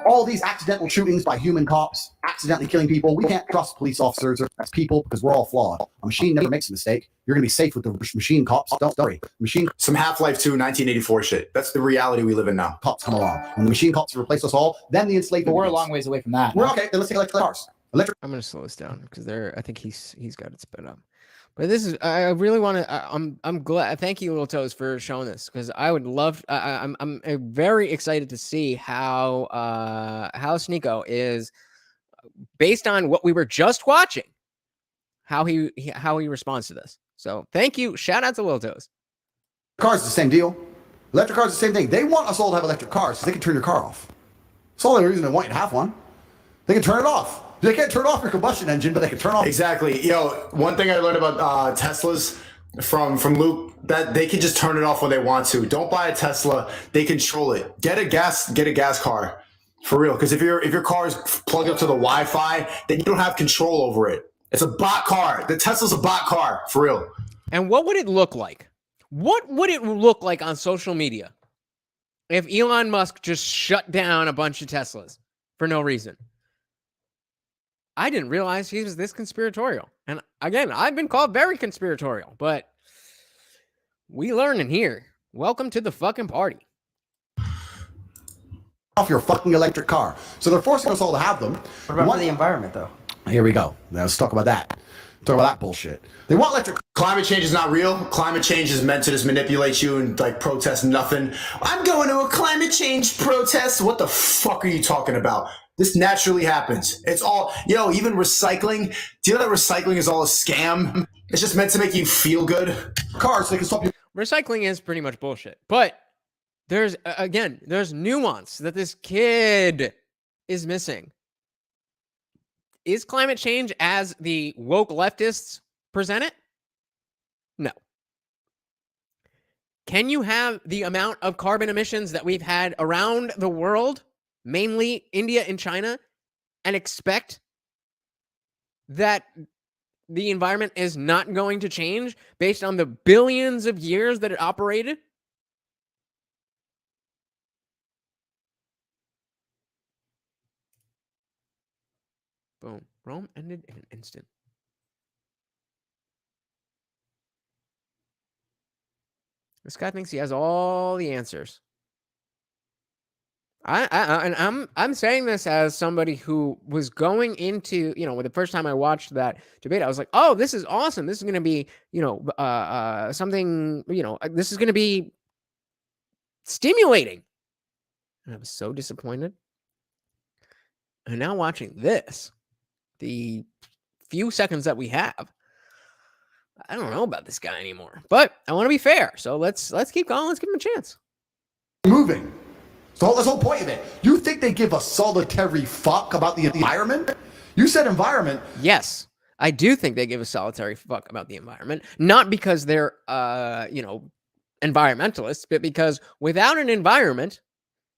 all these accidental shootings by human cops, accidentally killing people, we can't trust police officers as people because we're all flawed. A machine never makes a mistake. You're gonna be safe with the machine cops. Don't worry. Machine. Some Half-Life 2 1984 shit. That's the reality we live in now. Cops come along. When the machine cops replace us all, then the enslavement. But we're a long ways away from that. We're okay. Then let's take electric cars. I'm gonna slow this down because I think he's got it sped up. But this is, I really want to, I'm glad, thank you, Little Toes, for showing this, because I would love, I'm very excited to see how Sneako is, based on what we were just watching, how he responds to this. So thank you, shout out to Little Toes. Cars is the same deal. Electric cars is the same thing. They want us all to have electric cars so they can turn your car off. That's the only reason they want you to have one. They can turn it off. They can't turn off your combustion engine, but they can turn off. Exactly. One thing I learned about Teslas from Luke, that they can just turn it off when they want to. Don't buy a Tesla. They control it. Get a gas car for real. Because if your car is plugged up to the Wi-Fi, then you don't have control over it. It's a bot car. The Tesla's a bot car for real. And what would it look like? What would it look like on social media if Elon Musk just shut down a bunch of Teslas for no reason? I didn't realize he was this conspiratorial. And again, I've been called very conspiratorial, but we learn in here. Welcome to the fucking party. Off your fucking electric car. So they're forcing us all to have them. What about the environment, though? Here we go. Now let's talk about that. Talk about that bullshit. They want electric. Climate change is not real. Climate change is meant to just manipulate you and like protest nothing. I'm going to a climate change protest. What the fuck are you talking about? This naturally happens. It's all, even recycling. Do you know that recycling is all a scam? It's just meant to make you feel good. Cars, they can stop you. Recycling is pretty much bullshit. But there's nuance that this kid is missing. Is climate change as the woke leftists present it? No. Can you have the amount of carbon emissions that we've had around the world, mainly India and China, and expect that the environment is not going to change based on the billions of years that it operated? Boom. Rome ended in an instant. This guy thinks he has all the answers. I'm saying this as somebody who was going into, the first time I watched that debate, I was like, oh, this is awesome. This is going to be, something, this is going to be stimulating. And I was so disappointed. And now watching this, the few seconds that we have, I don't know about this guy anymore. But I want to be fair, so let's keep going. Let's give him a chance. Moving. So that's the whole point of it. You think they give a solitary fuck about the environment? You said environment. Yes, I do think they give a solitary fuck about the environment, not because they're environmentalists, but because without an environment,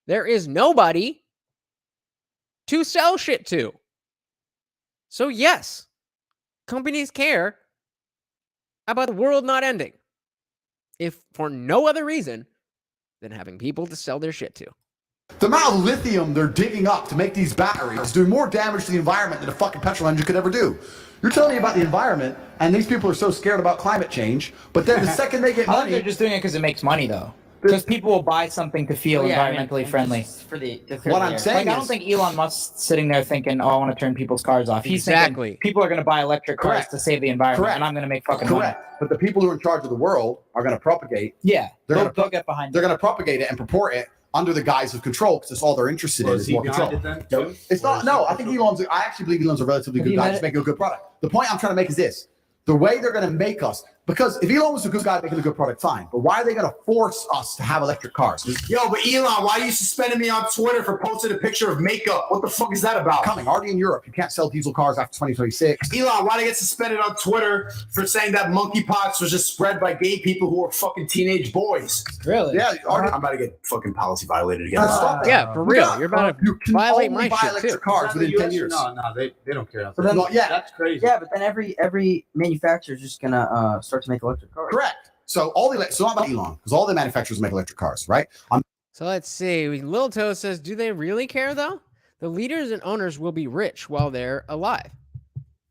there is nobody to sell shit to. So yes, companies care about the world not ending, if for no other reason than having people to sell their shit to. The amount of lithium they're digging up to make these batteries is doing more damage to the environment than a fucking petrol engine could ever do. You're telling me about the environment, and these people are so scared about climate change, but then the second they get I think money... they're just doing it because it makes money, though. Because people will buy something to feel environmentally friendly. For what I'm saying like, I don't think Elon Musk's sitting there thinking, "Oh, I want to turn people's cars off." He's thinking people are going to buy electric cars to save the environment, and I'm going to make fucking money. But the people who are in charge of the world are going to propagate. Yeah, they'll get behind. They're going to propagate it and purport it under the guise of control, because it's all they're interested in is more control. It's not. No, I think Elon's. I actually believe Elon's a relatively good guy, just making a good product. The point I'm trying to make is this: the way they're going to make us. Because if Elon was a good guy making a good product, fine. But why are they going to force us to have electric cars? Yo, but Elon, why are you suspending me on Twitter for posting a picture of makeup? What the fuck is that about? Coming already in Europe. You can't sell diesel cars after 2026. Elon, why did I get suspended on Twitter for saying that monkeypox was just spread by gay people who are fucking teenage boys? Really? Yeah. I'm about to get fucking policy violated again. Yeah, for real. You're about to violate my shit too. Cars within 10 years. No, they don't care. But then, That's crazy. Yeah, but then every manufacturer is just gonna start to make electric cars. Correct. So so not about Elon, because all the manufacturers make electric cars, right? So let's see. Lil Toe says, do they really care though? The leaders and owners will be rich while they're alive.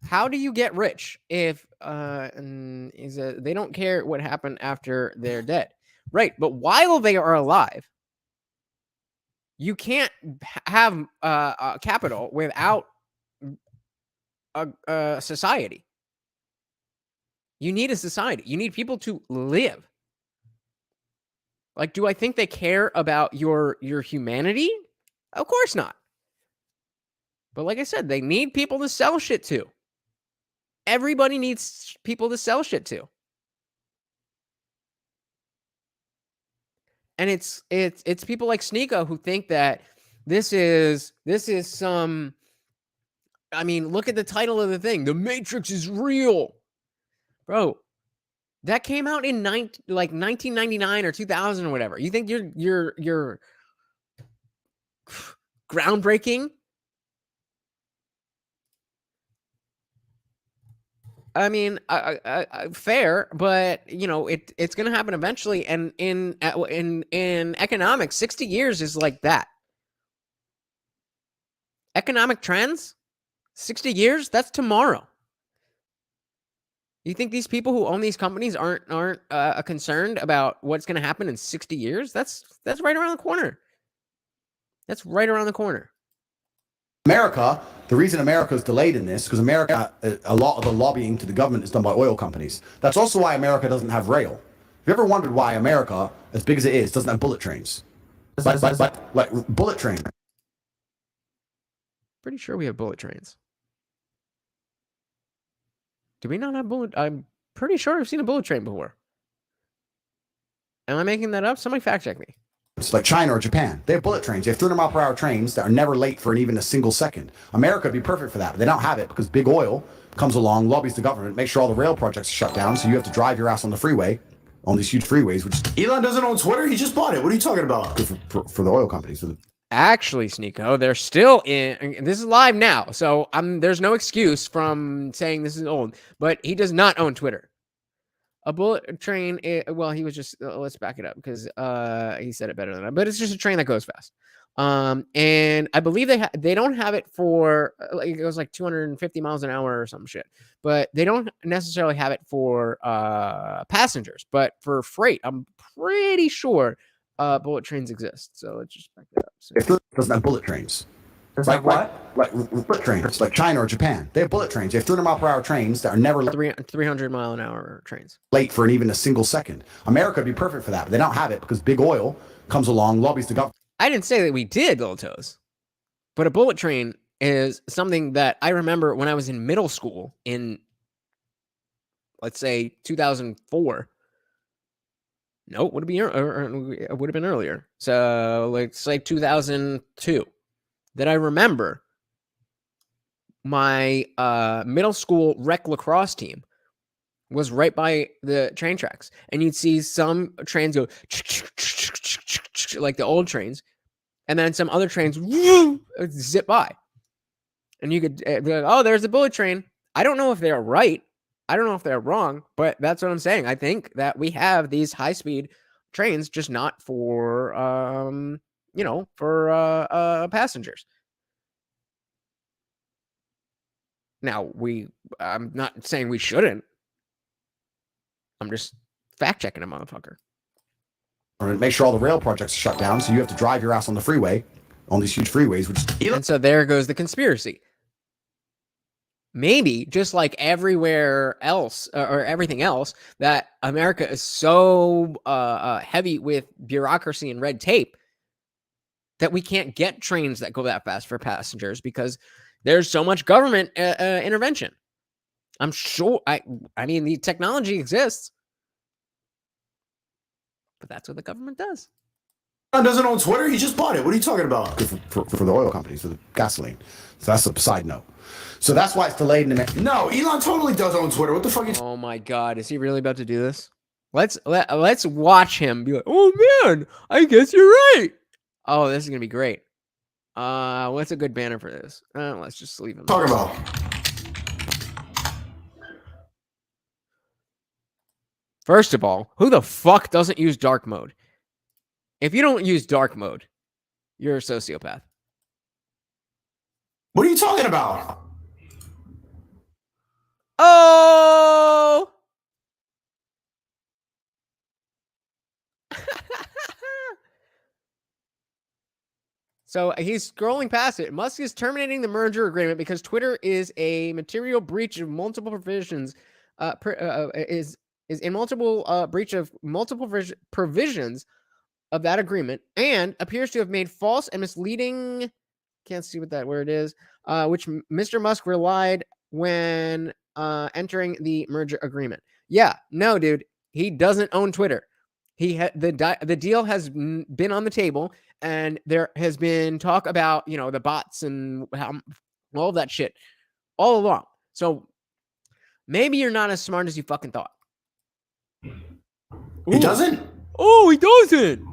How do you get rich if they don't care what happened after they're dead? Right. But while they are alive, you can't have capital without a society. You need a society. You need people to live. Like, do I think they care about your humanity? Of course not. But like I said, they need people to sell shit to. Everybody needs people to sell shit to. And it's people like Sneako who think that this is some, I mean, look at the title of the thing. The Matrix is real. Bro, that came out in 1999 or 2000 or whatever. You think you're groundbreaking? I mean, fair, but you know it's going to happen eventually. And in economics, 60 years is like that. Economic trends, 60 years, that's tomorrow. You think these people who own these companies aren't concerned about what's going to happen in 60 years? That's right around the corner. That's right around the corner. America, the reason America is delayed in this, because America, a lot of the lobbying to the government is done by oil companies. That's also why America doesn't have rail. Have you ever wondered why America, as big as it is, doesn't have bullet trains? Like bullet train. Pretty sure we have bullet trains. Do we not have bullet? I'm pretty sure I've seen a bullet train before. Am I making that up? Somebody fact check me. It's like China or Japan. They have bullet trains. They have 300-mile-per-hour trains that are never late for even a single second. America would be perfect for that, but they don't have it because big oil comes along, lobbies the government, makes sure all the rail projects are shut down, so you have to drive your ass on the freeway, on these huge freeways. Which Elon doesn't own Twitter. He just bought it. What are you talking about? For the oil companies. Actually, Sneako, they're still in. This is live now, so there's no excuse from saying this is old. But he does not own Twitter. A bullet train. Well, he was just. Let's back it up because he said it better than I. But it's just a train that goes fast. And I believe they don't have it for it goes like 250 miles an hour or some shit. But they don't necessarily have it for passengers. But for freight, I'm pretty sure. Bullet trains exist, so let's just back that up. So. It doesn't have bullet trains. Like bullet trains, like China or Japan. They have bullet trains. They have 300-mile-per-hour trains that are never 300-mile-an-hour trains. Late for even a single second. America would be perfect for that, but they don't have it because big oil comes along, lobbies the government. I didn't say that we did, Little Toes, but a bullet train is something that I remember when I was in middle school in, let's say, 2004. No, it would have been earlier. So let's say 2002. That I remember my middle school rec lacrosse team was right by the train tracks, and you'd see some trains go like the old trains, and then some other trains zip by, and you could be like, "Oh, there's the bullet train." I don't know if they're right. I don't know if they're wrong, but that's what I'm saying. I think that we have these high speed trains, just not for for passengers. Now I'm not saying we shouldn't. I'm just fact checking a motherfucker. Or make sure all the rail projects are shut down, so you have to drive your ass on the freeway, on these huge freeways. And so there goes the conspiracy. Maybe just like everywhere else or everything else, that America is so heavy with bureaucracy and red tape that we can't get trains that go that fast for passengers because there's so much government intervention. I'm sure. I mean, the technology exists, but that's what the government does. Elon doesn't own Twitter. He just bought it. What are you talking about? For the oil companies, for the gasoline. So that's a side note. So that's why it's delayed in the No, Elon totally does own Twitter. What the fuck? Oh my God, is he really about to do this? Let's watch him be like, "Oh man, I guess you're right." Oh, this is gonna be great. What's a good banner for this? Let's just leave him. Talk about. First of all, who the fuck doesn't use dark mode? If you don't use dark mode, you're a sociopath. What are you talking about? Oh! So he's scrolling past it. Musk is terminating the merger agreement because Twitter is a material breach of multiple provisions. Is in multiple breach of multiple provisions of that agreement, and appears to have made false and misleading. Can't see what that word is. Which Mr. Musk relied when entering the merger agreement. Yeah, no, dude, he doesn't own Twitter. The deal has been on the table, and there has been talk about the bots and all of that shit all along. So maybe you're not as smart as you fucking thought. He doesn't? Oh, he doesn't.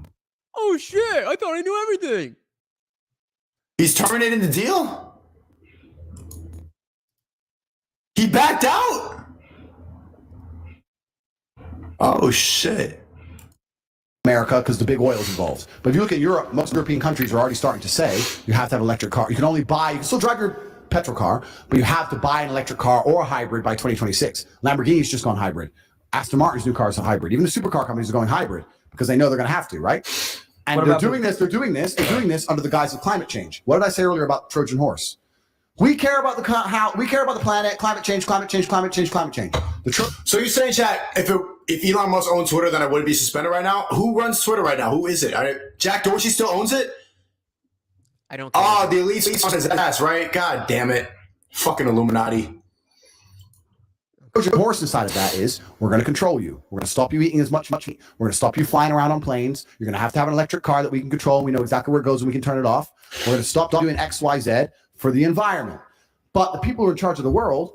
Oh shit! I thought I knew everything. He's terminating the deal? He backed out? Oh shit. America, because the big oil is involved. But if you look at Europe, most European countries are already starting to say you have to have an electric car. You can still drive your petrol car, but you have to buy an electric car or a hybrid by 2026. Lamborghini's just gone hybrid. Aston Martin's new car is a hybrid. Even the supercar companies are going hybrid because they know they're going to have to, right? And they're doing this under the guise of climate change. What did I say earlier about Trojan horse? We care about the planet, climate change. So you're saying, chat, if Elon Musk owned Twitter, then I wouldn't be suspended right now? Who runs Twitter right now? Who is it? Jack Dorsey still owns it? I don't. Oh, the elite's on his ass, right? God damn it. Fucking Illuminati. Trojan horse inside of that is we're going to control you. We're going to stop you eating as much meat. We're going to stop you flying around on planes. You're going to have an electric car that we can control. We know exactly where it goes and we can turn it off. We're going to stop doing X, Y, Z for the environment. But the people who are in charge of the world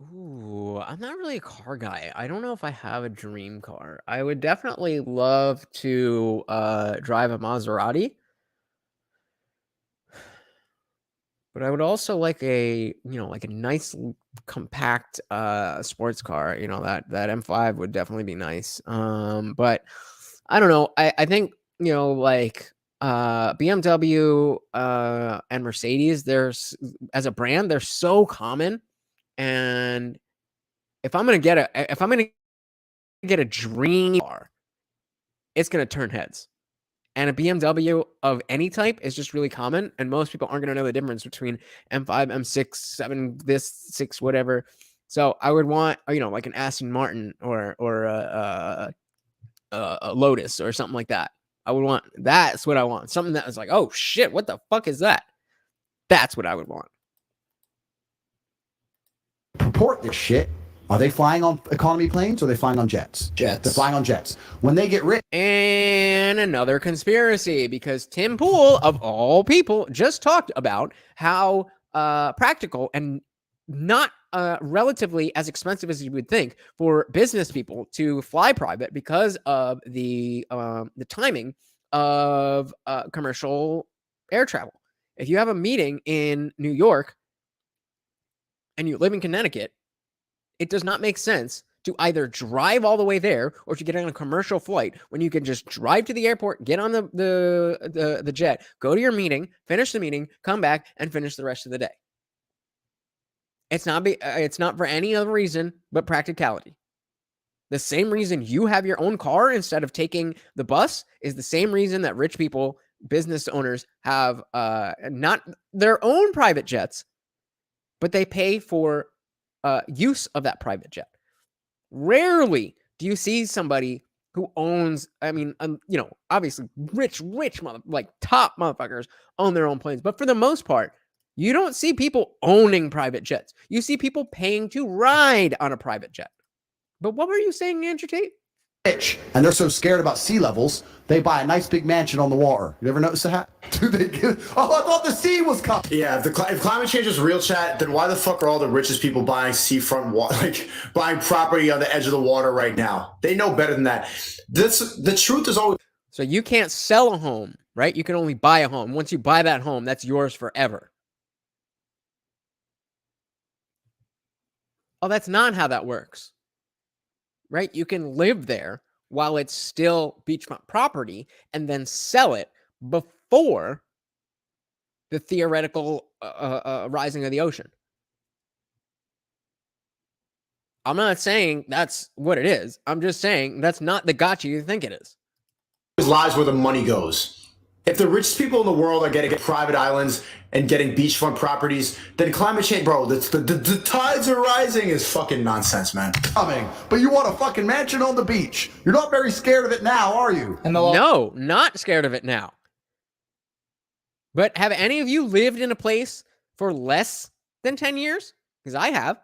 Ooh, I'm not really a car guy. I don't know if I have a dream car. I would definitely love to drive a Maserati. But I would also like a nice compact sports car. That M5 would definitely be nice. But I don't know. I think BMW and Mercedes, as a brand, they're so common. And if I'm gonna get a dream car, it's gonna turn heads. And a BMW of any type is just really common, and most people aren't going to know the difference between M5, M6, 7, this 6, whatever. So I would want, like an Aston Martin or a Lotus or something like that. That's what I want. Something that was like, oh shit, what the fuck is that? That's what I would want. Purport this shit. Are they flying on economy planes or are they flying on jets? Jets. They're flying on jets. When they get rich. And another conspiracy, because Tim Pool, of all people, just talked about how practical and not relatively as expensive as you would think for business people to fly private because of the timing of commercial air travel. If you have a meeting in New York and you live in Connecticut, it does not make sense to either drive all the way there or to get on a commercial flight when you can just drive to the airport, get on the jet, go to your meeting, finish the meeting, come back, and finish the rest of the day. It's not for any other reason but practicality. The same reason you have your own car instead of taking the bus is the same reason that rich people, business owners, have not their own private jets, but they pay for use of that private jet. Rarely do you see somebody who owns, obviously rich top motherfuckers own their own planes. But for the most part, you don't see people owning private jets. You see people paying to ride on a private jet. But what were you saying, Andrew Tate? Rich, and they're so scared about sea levels, they buy a nice big mansion on the water. You ever notice that? I thought the sea was coming. Yeah, if climate change is real, chat, then why the fuck are all the richest people buying seafront water, like buying property on the edge of the water right now? They know better than that. The truth is always. So you can't sell a home, right? You can only buy a home. Once you buy that home, that's yours forever. Oh, that's not how that works. Right? You can live there while it's still beachfront property and then sell it before the theoretical rising of the ocean. I'm not saying that's what it is. I'm just saying that's not the gotcha you think it is. Lies where the money goes. If the richest people in the world are getting private islands and getting beachfront properties, then climate change, bro, the tides are rising is fucking nonsense, man. Coming, but you want a fucking mansion on the beach. You're not very scared of it now, are you? No, not scared of it now. But have any of you lived in a place for less than 10 years? Because I have.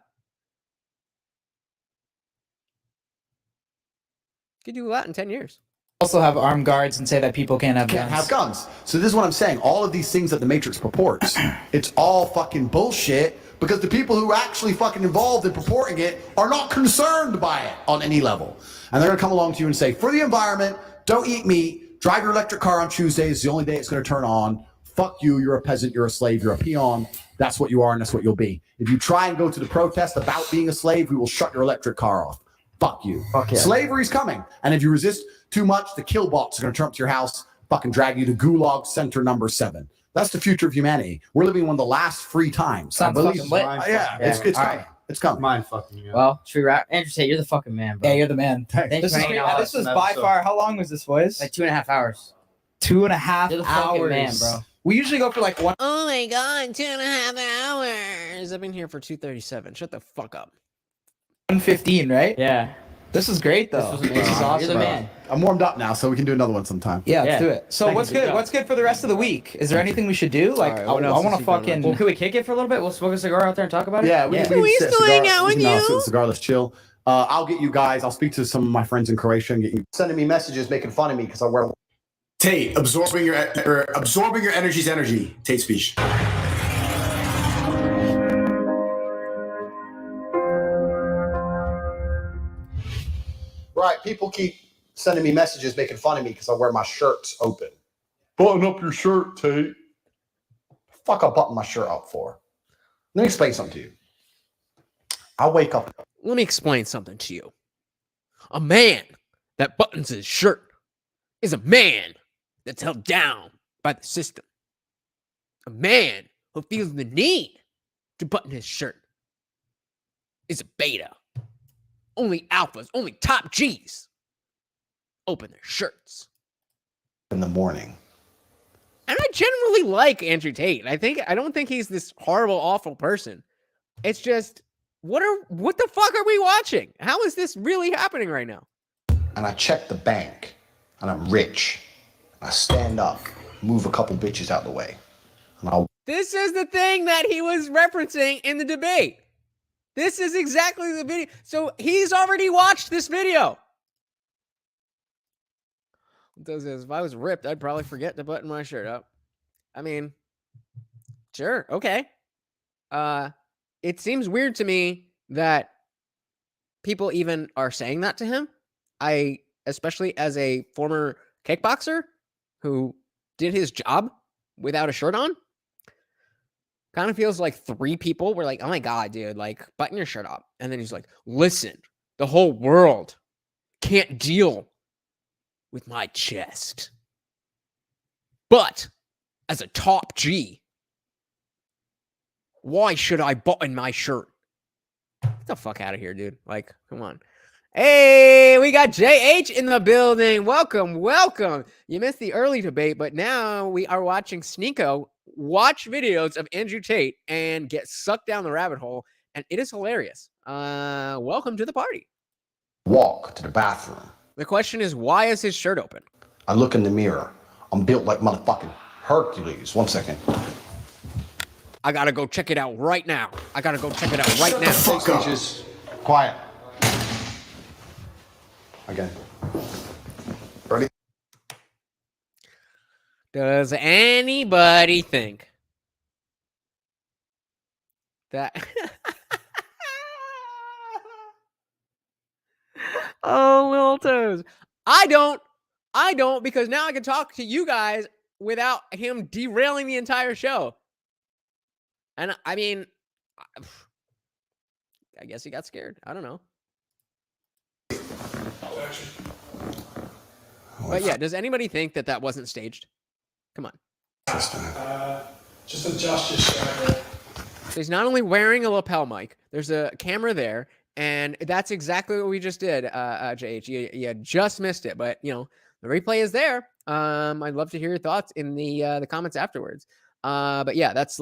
Could do a lot in 10 years. Also have armed guards and say that people can't have guns. So this is what I'm saying. All of these things that the Matrix purports, it's all fucking bullshit because the people who are actually fucking involved in purporting it are not concerned by it on any level. And they're going to come along to you and say, for the environment, don't eat meat, drive your electric car on Tuesdays, the only day it's going to turn on. Fuck you, you're a peasant, you're a slave, you're a peon. That's what you are and that's what you'll be. If you try and go to the protest about being a slave, we will shut your electric car off. Fuck you. Fuck yeah. Slavery's coming. And if you resist too much, the kill bots are going to turn up to your house, fucking drag you to Gulag Center number 7. That's the future of humanity. We're living one of the last free times. Sounds fucking lit. It's coming. Right. It's coming. Mind fucking you. Well, should we wrap? Andrew Tate, you're the fucking man, bro. Yeah, you're the man. Thanks for hanging out. This was by far, how long was this, boys? Like 2.5 hours. 2.5 You're the hours. fucking man, bro. We usually go for like 1. Oh my God, 2.5 hours. I've been here for 2:37. Shut the fuck up. 1:15, right? Yeah. This is great, though. This is awesome. You're the man. I'm warmed up now, so we can do another one sometime. Yeah, let's do it. So Thank what's you. good? What's good for the rest of the week? Is there anything we should do? Like, Sorry, I what else want is to fucking. Well, can we kick it for a little bit? We'll smoke a cigar out there and talk about it? Yeah, Can we still hang out with you? Cigar, let's chill. I'll get you guys. I'll speak to some of my friends in Croatia and get you sending me messages, making fun of me because I wear. Tate, absorbing your energy's energy. Tate speech. Right, people keep sending me messages, making fun of me because I wear my shirts open. Button up your shirt, Tate. Fuck, I button my shirt up for. Let me explain something to you. I wake up. Let me explain something to you. A man that buttons his shirt is a man that's held down by the system. A man who feels the need to button his shirt is a beta. Only alphas, only top G's open their shirts In the morning. And I generally like Andrew Tate. I don't think he's this horrible, awful person. It's just, what the fuck are we watching? How is this really happening right now? And I check the bank, and I'm rich. I stand up, move a couple bitches out the way, and I'll. This is the thing that he was referencing in the debate. This is exactly the video. So he's already watched this video. If I was ripped, I'd probably forget to button my shirt up. I mean, sure, okay. It seems weird to me that people even are saying that to him. Especially as a former kickboxer who did his job without a shirt on, kind of feels like 3 people were like, oh my God, dude, like, button your shirt up. And then he's like, listen, the whole world can't deal with my chest. But as a top G, why should I button my shirt? Get the fuck out of here, dude. Like, come on. Hey, we got JH in the building. Welcome, welcome. You missed the early debate, but now we are watching Sneako watch videos of Andrew Tate and get sucked down the rabbit hole, and it is hilarious. Welcome to the party. Walk to the bathroom. The question is, why is his shirt open? I look in the mirror. I'm built like motherfucking Hercules. 1 second. I gotta go check it out right now. I gotta go check it out right now. Fuck up. Quiet. Again. Ready? Does anybody think that... Oh, little toes. I don't, because now I can talk to you guys without him derailing the entire show. And I mean, I guess he got scared. I don't know. But yeah, does anybody think that wasn't staged? Come on. Just adjust your shirt. So he's not only wearing a lapel mic, there's a camera there, and that's exactly what we just did, JH. You just missed it, but you know, the replay is there. I'd love to hear your thoughts in the comments afterwards. But yeah, that's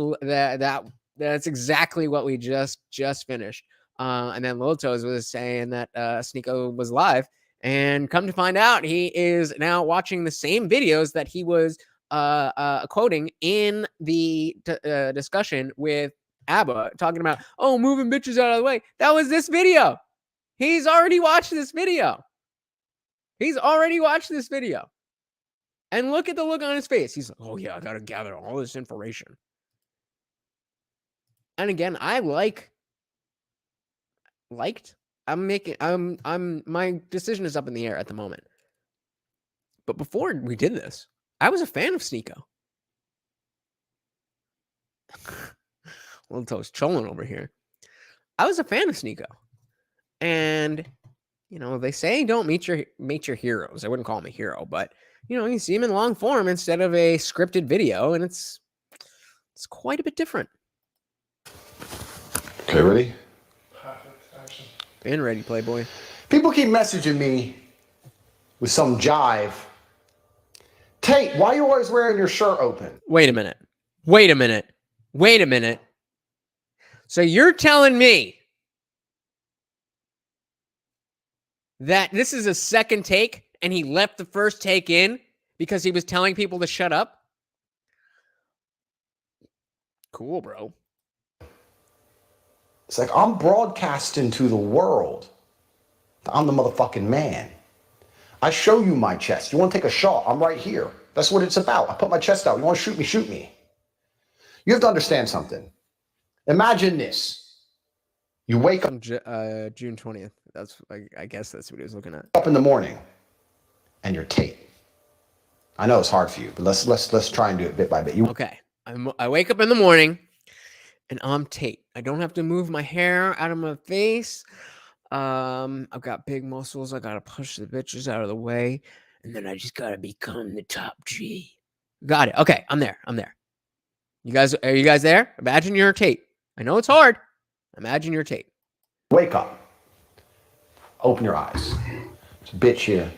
exactly what we just finished. And then Lil Toes was saying that Sneako was live, and come to find out, he is now watching the same videos that he was quoting in the discussion with ABBA, talking about, oh, moving bitches out of the way. That was this video. He's already watched this video. And look at the look on his face. He's like, oh yeah, I gotta gather all this information. And again, my decision is up in the air at the moment. But before we did this, I was a fan of Sneako. Little Toes trolling over here. I was a fan of Sneako. And, you know, they say don't meet your heroes. I wouldn't call him a hero, but, you know, you see him in long form instead of a scripted video, and it's quite a bit different. Okay, ready? Perfect. Action. Been ready, Playboy. People keep messaging me with some jive. Tate, why are you always wearing your shirt open? Wait a minute. So you're telling me that this is a second take and he left the first take in because he was telling people to shut up? Cool, bro. It's like I'm broadcasting to the world. I'm the motherfucking man. I show you my chest. You want to take a shot? I'm right here. That's what it's about. I put my chest out. You want to shoot me? Shoot me. You have to understand something. Imagine this. You wake up June 20th. I guess that's what he was looking at. Up in the morning and you're Tate. I know it's hard for you, but let's try and do it bit by bit. Okay. I wake up in the morning and I'm Tate. I don't have to move my hair out of my face. I've got big muscles. I gotta push the bitches out of the way, and then I just gotta become the top G. Got it. Okay, I'm there. Are you guys there? Imagine you're Tate. I know it's hard. Imagine you're Tate. Wake up. Open your eyes. There's a bitch here.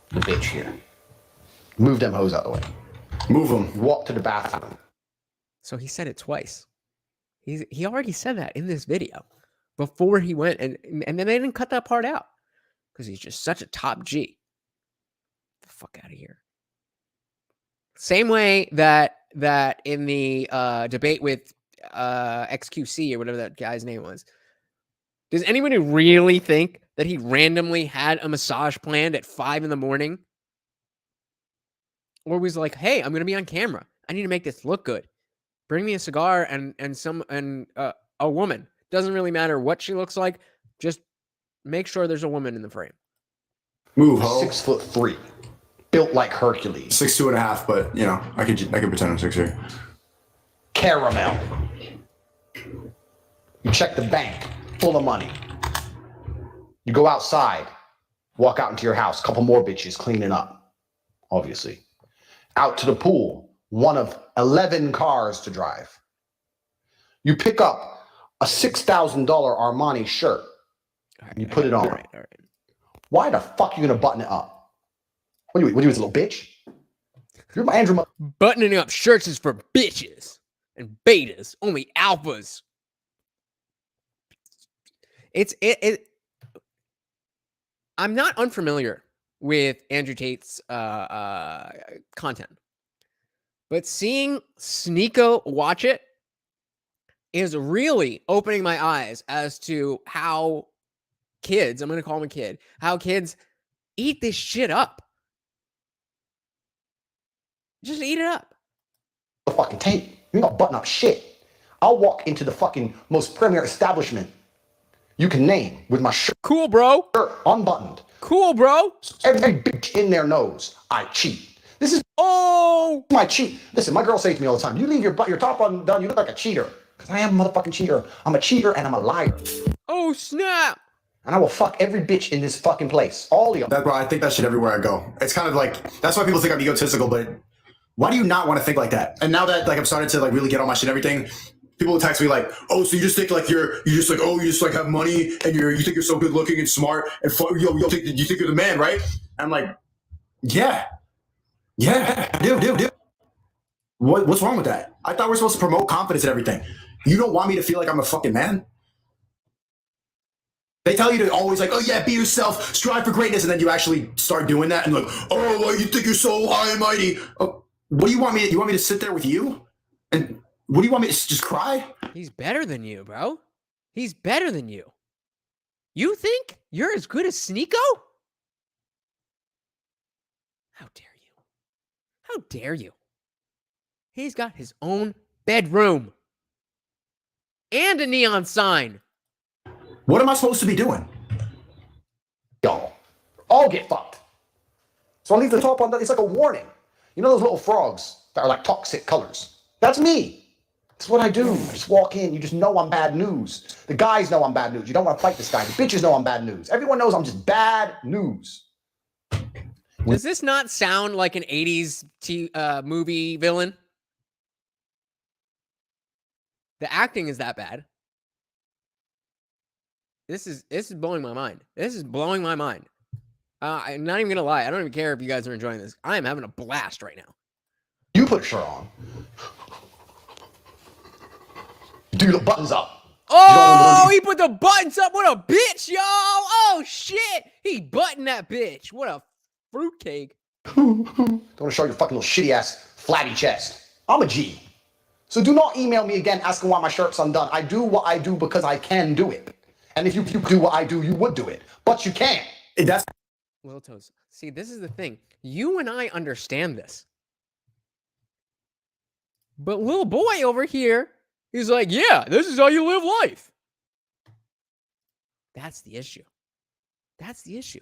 The bitch here. Move them hoes out of the way. Move them. Walk to the bathroom. So he said it twice. He already said that in this video before he went, and then they didn't cut that part out because he's just such a top G. Get the fuck out of here. Same way that that in the debate with XQC or whatever that guy's name was, does anybody really think that he randomly had a massage planned at 5 a.m? Or was like, hey, I'm going to be on camera. I need to make this look good. Bring me a cigar and a woman. Doesn't really matter what she looks like. Just make sure there's a woman in the frame. Move, ho. 6'3", built like Hercules. 6'2.5", but you know, I could pretend I'm 6'3". Caramel. You check the bank, full of money. You go outside, walk out into your house, couple more bitches cleaning up, obviously. Out to the pool, one of 11 cars to drive. You pick up a $6,000 Armani shirt. And you put it on. All right. Why the fuck are you gonna button it up? What are you, a little bitch? You're my Andrew. Buttoning up shirts is for bitches and betas, only alphas. I'm not unfamiliar with Andrew Tate's content, but seeing Sneako watch it is really opening my eyes as to how kids, I'm going to call him a kid, how kids eat this shit up. Just eat it up. The fucking tape. You don't button up shit. I'll walk into the fucking most premier establishment you can name with my shirt. Cool, bro. Shirt unbuttoned. Cool, bro. Every bitch in there knows I cheat. This is my cheat. Listen, my girl say to me all the time, you leave your top undone, you look like a cheater. Because I am a motherfucking cheater. I'm a cheater and I'm a liar. Oh, snap. And I will fuck every bitch in this fucking place. All of you. Bro, I think that shit everywhere I go. It's kind of like, that's why people think I'm egotistical, but why do you not want to think like that? And now that like I'm starting to like really get on my shit and everything, people will text me like, oh, so you just think like you just have money and you think you're so good looking and smart and you think you're the man, right? And I'm like, yeah, dude. What's wrong with that? I thought we're supposed to promote confidence and everything. You don't want me to feel like I'm a fucking man? They tell you to always like, oh yeah, be yourself, strive for greatness, and then you actually start doing that and like, oh, well, you think you're so high and mighty. Oh, what do you want me to? You want me to sit there with you? And what do you want me to just cry? He's better than you, bro. He's better than you. You think you're as good as Sneako? How dare you? How dare you? He's got his own bedroom and a neon sign. What am I supposed to be doing? Y'all all get fucked. So I leave the top on. It's like a warning. You know those little frogs that are like toxic colors? That's me. That's what I do. I just walk in. You just know I'm bad news. The guys know I'm bad news. You don't want to fight this guy. The bitches know I'm bad news. Everyone knows I'm just bad news. Does this not sound like an 80s movie villain? The acting is that bad. This is blowing my mind. This is blowing my mind. I'm not even gonna lie. I don't even care if you guys are enjoying this. I am having a blast right now. You put a shirt on. Do the buttons up. Oh, he put the buttons up. What a bitch, y'all. Oh, shit. He buttoned that bitch. What a fruitcake. Don't want to show your fucking little shitty ass flatty chest. I'm a G. So do not email me again asking why my shirt's undone. I do what I do because I can do it. And if you do what I do, you would do it. But you can't. That's Little Toes. See, this is the thing. You and I understand this. But little boy over here, he's like, yeah, this is how you live life. That's the issue. That's the issue.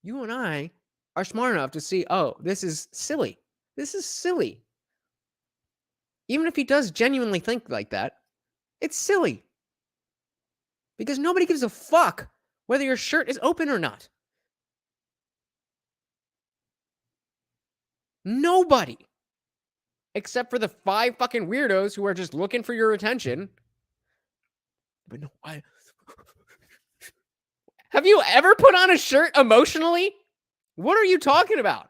You and I are smart enough to see, oh, this is silly. This is silly. Even if he does genuinely think like that, it's silly. Because nobody gives a fuck whether your shirt is open or not. Nobody. Except for the 5 fucking weirdos who are just looking for your attention. But no, have you ever put on a shirt emotionally? What are you talking about?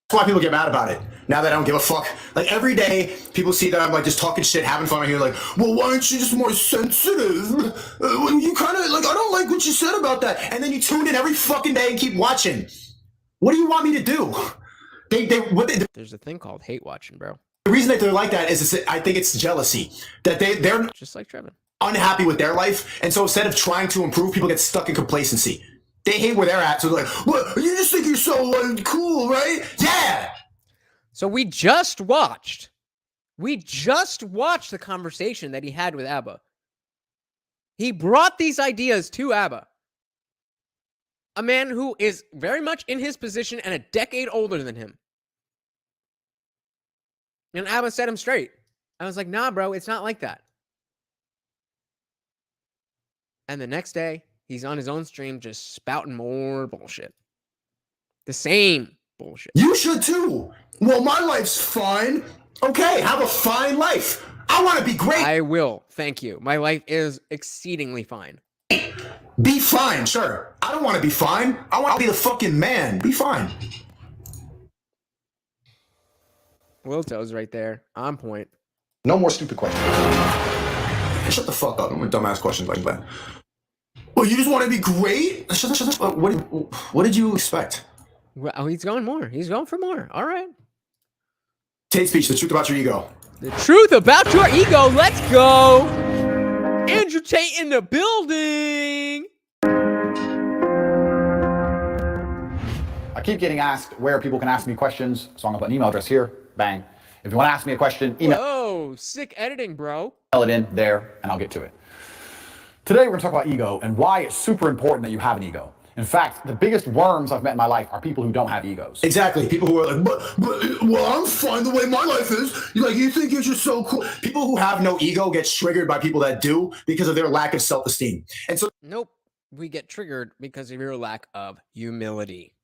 That's why people get mad about it. Now that I don't give a fuck. Like every day, people see that I'm like just talking shit, having fun. I hear like, well, why aren't you just more sensitive? You kind of like, I don't like what you said about that. And then you tune in every fucking day and keep watching. What do you want me to do? There's a thing called hate watching, bro. The reason that they're like that is I think it's jealousy. That they're just like Trevin, unhappy with their life. And so instead of trying to improve, people get stuck in complacency. They hate where they're at. So they're like, what? You just think you're so cool, right? Yeah. So we just watched the conversation that he had with Abba. He brought these ideas to Abba, a man who is very much in his position and a decade older than him. And Abba set him straight. I was like, nah, bro, it's not like that. And the next day, he's on his own stream just spouting more bullshit. The same bullshit. You should too. Well, my life's fine. Okay, have a fine life. I want to be great. I will. Thank you. My life is exceedingly fine. Be fine, sure. I don't want to be fine. I want to be the fucking man. Be fine. Wilto's right there. On point. No more stupid questions. Shut the fuck up with dumbass questions like that. Well, you just want to be great? Shut up. What did you expect? Well, he's going more. He's going for more. All right. Tate speech, the truth about your ego. The truth about your ego. Let's go. Andrew Tate in the building. I keep getting asked where people can ask me questions, so I'm gonna put an email address here. Bang. If you want to ask me a question, email. Oh, sick editing, bro. It in there, and I'll get to it. Today, we're gonna talk about ego and why it's super important that you have an ego. In fact, the biggest worms I've met in my life are people who don't have egos. Exactly. People who are like, well, I'm fine the way my life is. You're like, you think you're just so cool. People who have no ego get triggered by people that do because of their lack of self-esteem. And so, nope, we get triggered because of your lack of humility.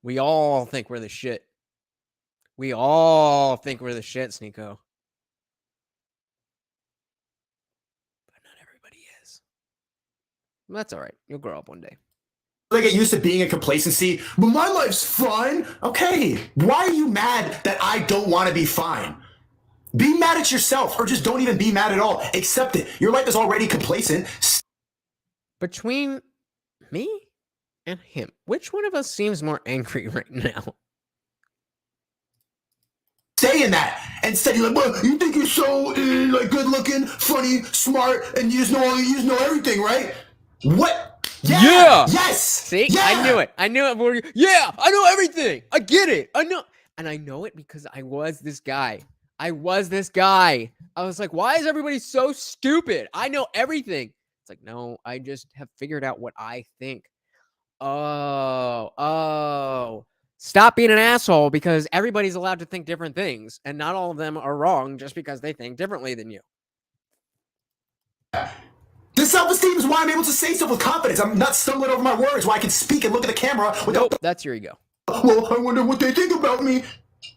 We all think we're the shit. We all think we're the shit, Sneako. But not everybody is. That's all right. You'll grow up one day. they get used to being in complacency. But my life's fine. Okay. Why are you mad that I don't want to be fine? Be mad at yourself, or just don't even be mad at all. Accept it. Your life is already complacent. Between me and him, which one of us seems more angry right now? Stay in that. Instead, you're like, well, you think you're so like good looking, funny, smart, and you just know everything, right? What? Yeah. Yes. See, yeah. I knew it. I knew it. Yeah, I know everything. I get it. I know, and I know it because I was this guy. I was like, why is everybody so stupid? I know everything. It's like, no, I just have figured out what I think. Oh. Stop being an asshole, because everybody's allowed to think different things, and not all of them are wrong just because they think differently than you. This self-esteem is why I'm able to say stuff with confidence. I'm not stumbling over my words, why I can speak and look at the camera without... Nope, that's your ego. Well, I wonder what they think about me.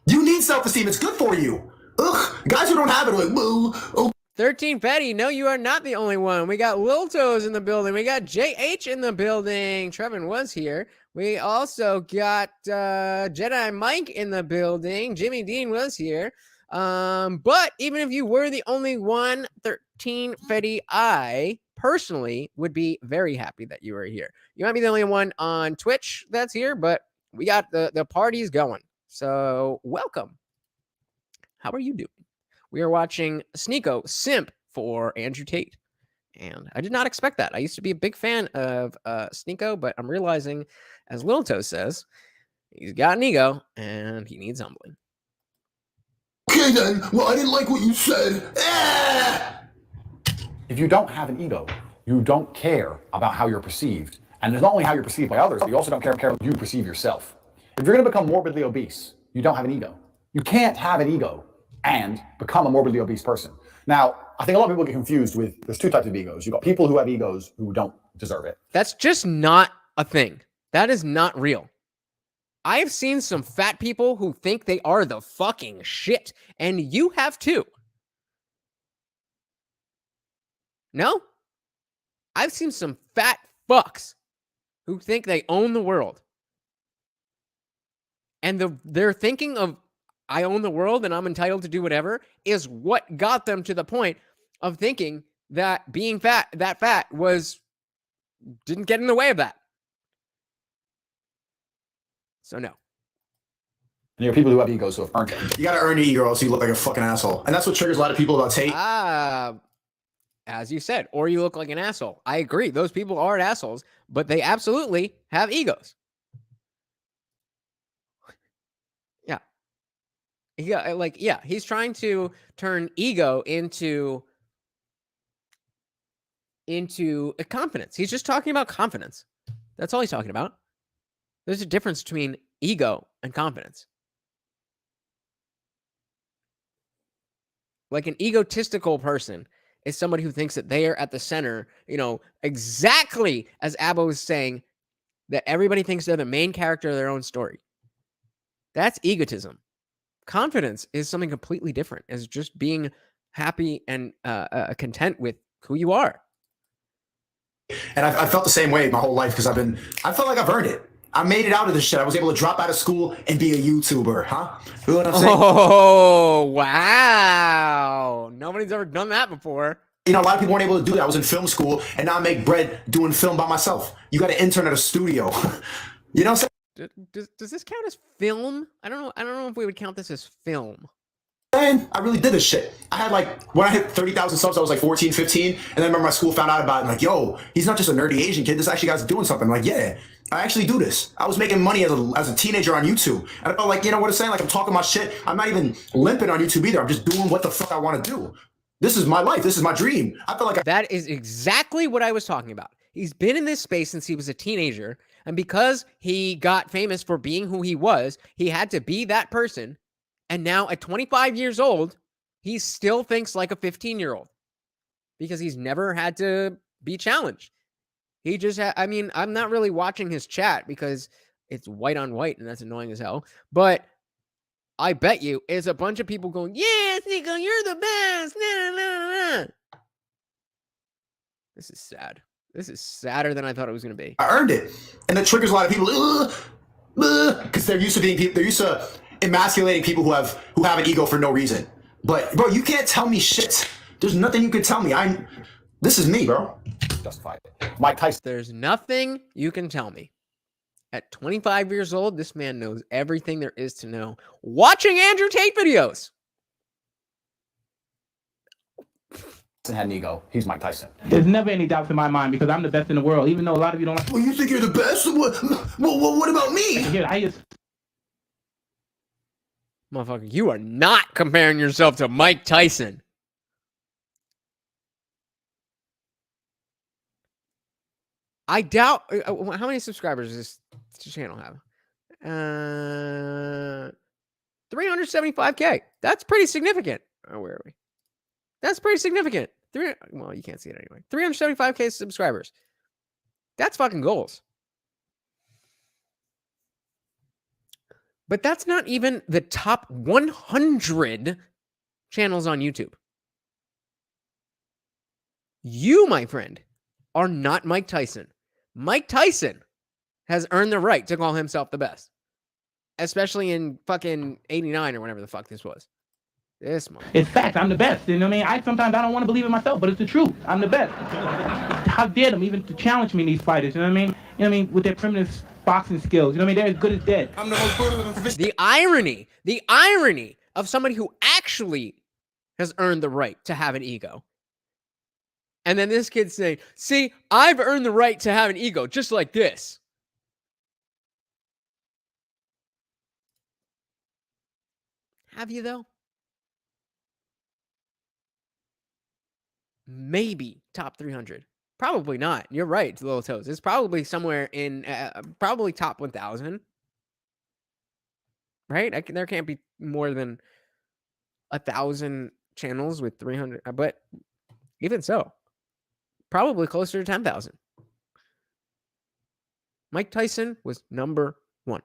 You need self-esteem. It's good for you. Ugh, guys who don't have it are like, well, oh. 13 Petty, no, you are not the only one. We got Lil Toes in the building. We got JH in the building. Trevin was here. We also got Jedi Mike in the building. Jimmy Dean was here. But even if you were the only one, 13 Petty, I personally would be very happy that you were here. You might be the only one on Twitch that's here, but we got the parties going. So welcome. How are you doing? We are watching Sneako simp for Andrew Tate. And I did not expect that. I used to be a big fan of Sneako, but I'm realizing, as Lil Toe says, he's got an ego and he needs humbling. Okay then, well, I didn't like what you said. If you don't have an ego, you don't care about how you're perceived. And it's not only how you're perceived by others, but you also don't care how you perceive yourself. If you're going to become morbidly obese, you don't have an ego. You can't have an ego and become a morbidly obese person. Now, I think a lot of people get confused with, there's two types of egos. You've got people who have egos who don't deserve it. That's just not a thing. That is not real. I have seen some fat people who think they are the fucking shit, and you have too. No? I've seen some fat fucks who think they own the world. And their thinking of, I own the world and I'm entitled to do whatever, is what got them to the point of thinking that being fat, didn't get in the way of that. So no. And there are people who have egos who have earned it. You gotta earn your ego, or else you look like a fucking asshole. And that's what triggers a lot of people about Tate. As you said, or you look like an asshole. I agree. Those people are assholes, but they absolutely have egos. Yeah. He's trying to turn ego into a confidence. He's just talking about confidence. That's all he's talking about. There's a difference between ego and confidence. Like an egotistical person is somebody who thinks that they are at the center, exactly as Abba was saying, that everybody thinks they're the main character of their own story. That's egotism. Confidence is something completely different. It's just being happy and content with who you are. And I felt the same way my whole life because I felt like I've earned it. I made it out of this shit. I was able to drop out of school and be a YouTuber, huh? You know what I'm saying? Oh, wow. Nobody's ever done that before. A lot of people weren't able to do that. I was in film school, and now I make bread doing film by myself. You got to intern at a studio. You know what I'm saying? Does this count as film? I don't know if we would count this as film. Man, I really did this shit. I had when I hit 30,000 subs, I was 14, 15. And then I remember my school found out about it. And yo, he's not just a nerdy Asian kid. This actually guy's doing something. I'm yeah, I actually do this. I was making money as a teenager on YouTube. And I felt what I'm saying? I'm talking my shit. I'm not even limping on YouTube either. I'm just doing what the fuck I want to do. This is my life. This is my dream. I feel like that is exactly what I was talking about. He's been in this space since he was a teenager. And because he got famous for being who he was, he had to be that person. And now at 25 years old, he still thinks like a 15-year-old because he's never had to be challenged. He just I'm not really watching his chat because it's white on white and that's annoying as hell. But I bet you it's a bunch of people going, yeah, Sneako, you're the best. Nah, nah, nah. This is sad. This is sadder than I thought it was going to be. I earned it. And that triggers a lot of people because they're used to being people. They're used to emasculating people who have an ego for no reason. But bro, you can't tell me shit. There's nothing you can tell me. This is me, bro. Justified. Mike Tyson. There's nothing you can tell me. At 25 years old, this man knows everything there is to know. Watching Andrew Tate videos. Tyson had an ego. He's Mike Tyson. There's never any doubts in my mind because I'm the best in the world, even though a lot of you don't like. Well, you think you're the best? What about me? Motherfucker, you are not comparing yourself to Mike Tyson. I doubt. How many subscribers does this channel have? 375K. That's pretty significant. Oh, where are we? That's pretty significant. Well, you can't see it anyway. 375K subscribers. That's fucking goals. But that's not even the top 100 channels on YouTube. You, my friend, are not Mike Tyson. Mike Tyson has earned the right to call himself the best. Especially in fucking 89 or whatever the fuck this was. This month. It's fact. I'm the best. You know what I mean? Sometimes I don't want to believe it myself, but it's the truth. I'm the best. How dare them even to challenge me, these fighters? You know what I mean? You know what I mean? With their primitive boxing skills. You know what I mean? They're as good as dead. I'm the most brutal. The irony of somebody who actually has earned the right to have an ego. And then this kid's saying, see, I've earned the right to have an ego, just like this. Have you, though? Maybe top 300. Probably not. You're right, Little Toes. It's probably somewhere in, probably top 1,000. Right? There can't be more than 1,000 channels with 300. But even so, probably closer to 10,000. Mike Tyson was number 1.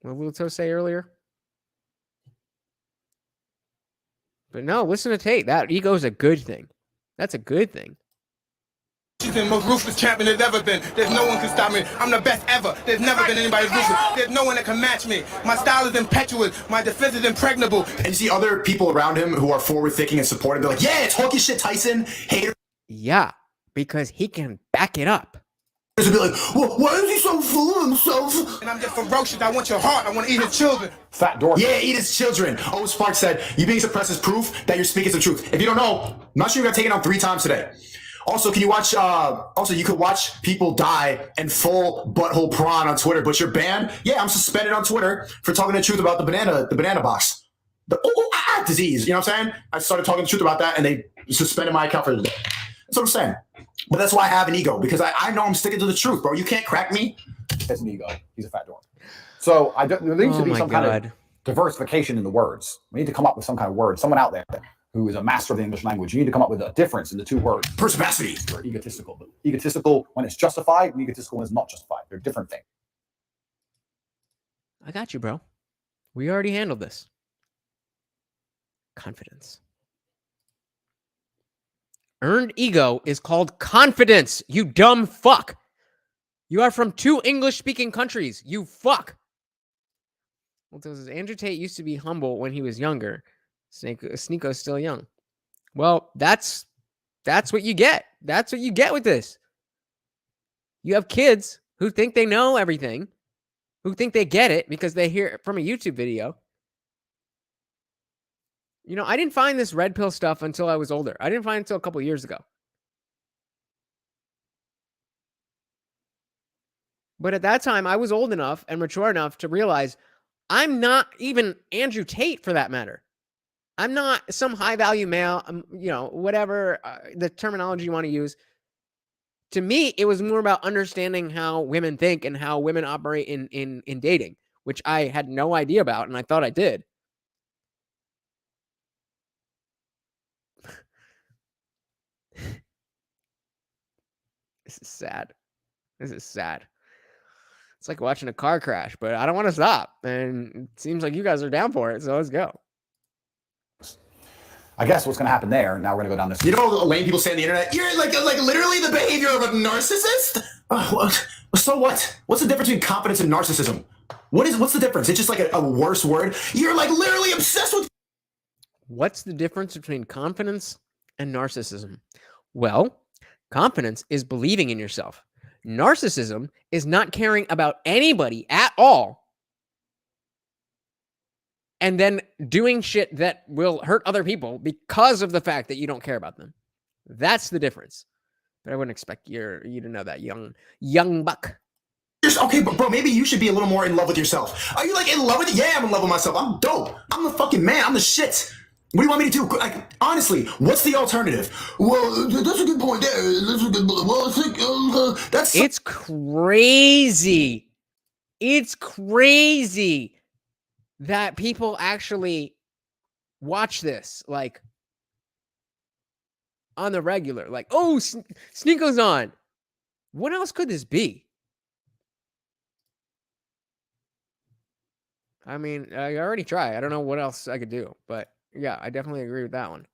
What did Little Toes say earlier? But no, listen to Tate. That ego is a good thing. That's a good thing. She's the most ruthless champion there's ever been. There's no one can stop me. I'm the best ever. There's never been anybody ruthless. There's no one that can match me. My style is impetuous. My defense is impregnable. And you see other people around him who are forward-thinking and supportive. They're like, yeah, talk your shit, Tyson. Hater. Yeah, because he can back it up. Be like, well, why is he so full of himself? And I'm just ferocious. I want your heart. I want to eat his children. Fat dork. Yeah, eat his children. Oh, Spark said, you being suppressed is proof that you're speaking the truth. If you don't know, I'm not sure you got taken on 3 times today. Also, can you watch, you could watch people die and full butthole prawn on Twitter, but you're banned? Yeah, I'm suspended on Twitter for talking the truth about the banana box. The disease, you know what I'm saying? I started talking the truth about that and they suspended my account for the day. That's what I'm saying. But that's why I have an ego, because I know I'm sticking to the truth, bro. You can't crack me. Has an ego. He's a fat dork. So there needs to be some kind of diversification in the words. We need to come up with some kind of word. Someone out there who is a master of the English language, you need to come up with a difference in the 2 words. Perspicacity. Or egotistical. Egotistical when it's justified, and egotistical when it's not justified. They're different things. I got you, bro. We already handled this. Confidence. Earned ego is called confidence, you dumb fuck. You are from 2 English-speaking countries, you fuck. Well, says Andrew Tate used to be humble when he was younger. Sneako's still young. Well, that's what you get. That's what you get with this. You have kids who think they know everything, who think they get it because they hear it from a YouTube video. You know, I didn't find this red pill stuff until I was older. I didn't find it until a couple of years ago. But at that time, I was old enough and mature enough to realize I'm not even Andrew Tate for that matter. I'm not some high-value male, whatever the terminology you want to use. To me, it was more about understanding how women think and how women operate in dating, which I had no idea about, and I thought I did. This is sad. This is sad. It's like watching a car crash, but I don't want to stop. And it seems like you guys are down for it, so let's go. I guess what's going to happen there, now we're going to go down this. You know what lame people say on the internet? You're like literally the behavior of a narcissist? So what? What's the difference between confidence and narcissism? What's the difference? It's just like a worse word? You're like literally obsessed with... What's the difference between confidence and narcissism? Well, confidence is believing in yourself. Narcissism is not caring about anybody at all and then doing shit that will hurt other people because of the fact that you don't care about them. That's the difference. But I wouldn't expect you to know that, young buck. Okay, but bro, maybe you should be a little more in love with yourself. Are you like in love with it? Yeah, I'm in love with myself. I'm dope. I'm the fucking man. I'm the shit. What do you want me to do? Like, honestly, what's the alternative? Well, that's a good point there. That's a good point. Well, I think that's... It's crazy. It's crazy that people actually watch this, like, on the regular. Like, oh, Sneako's on. What else could this be? I mean, I already tried. I don't know what else I could do, but... yeah, I definitely agree with that one.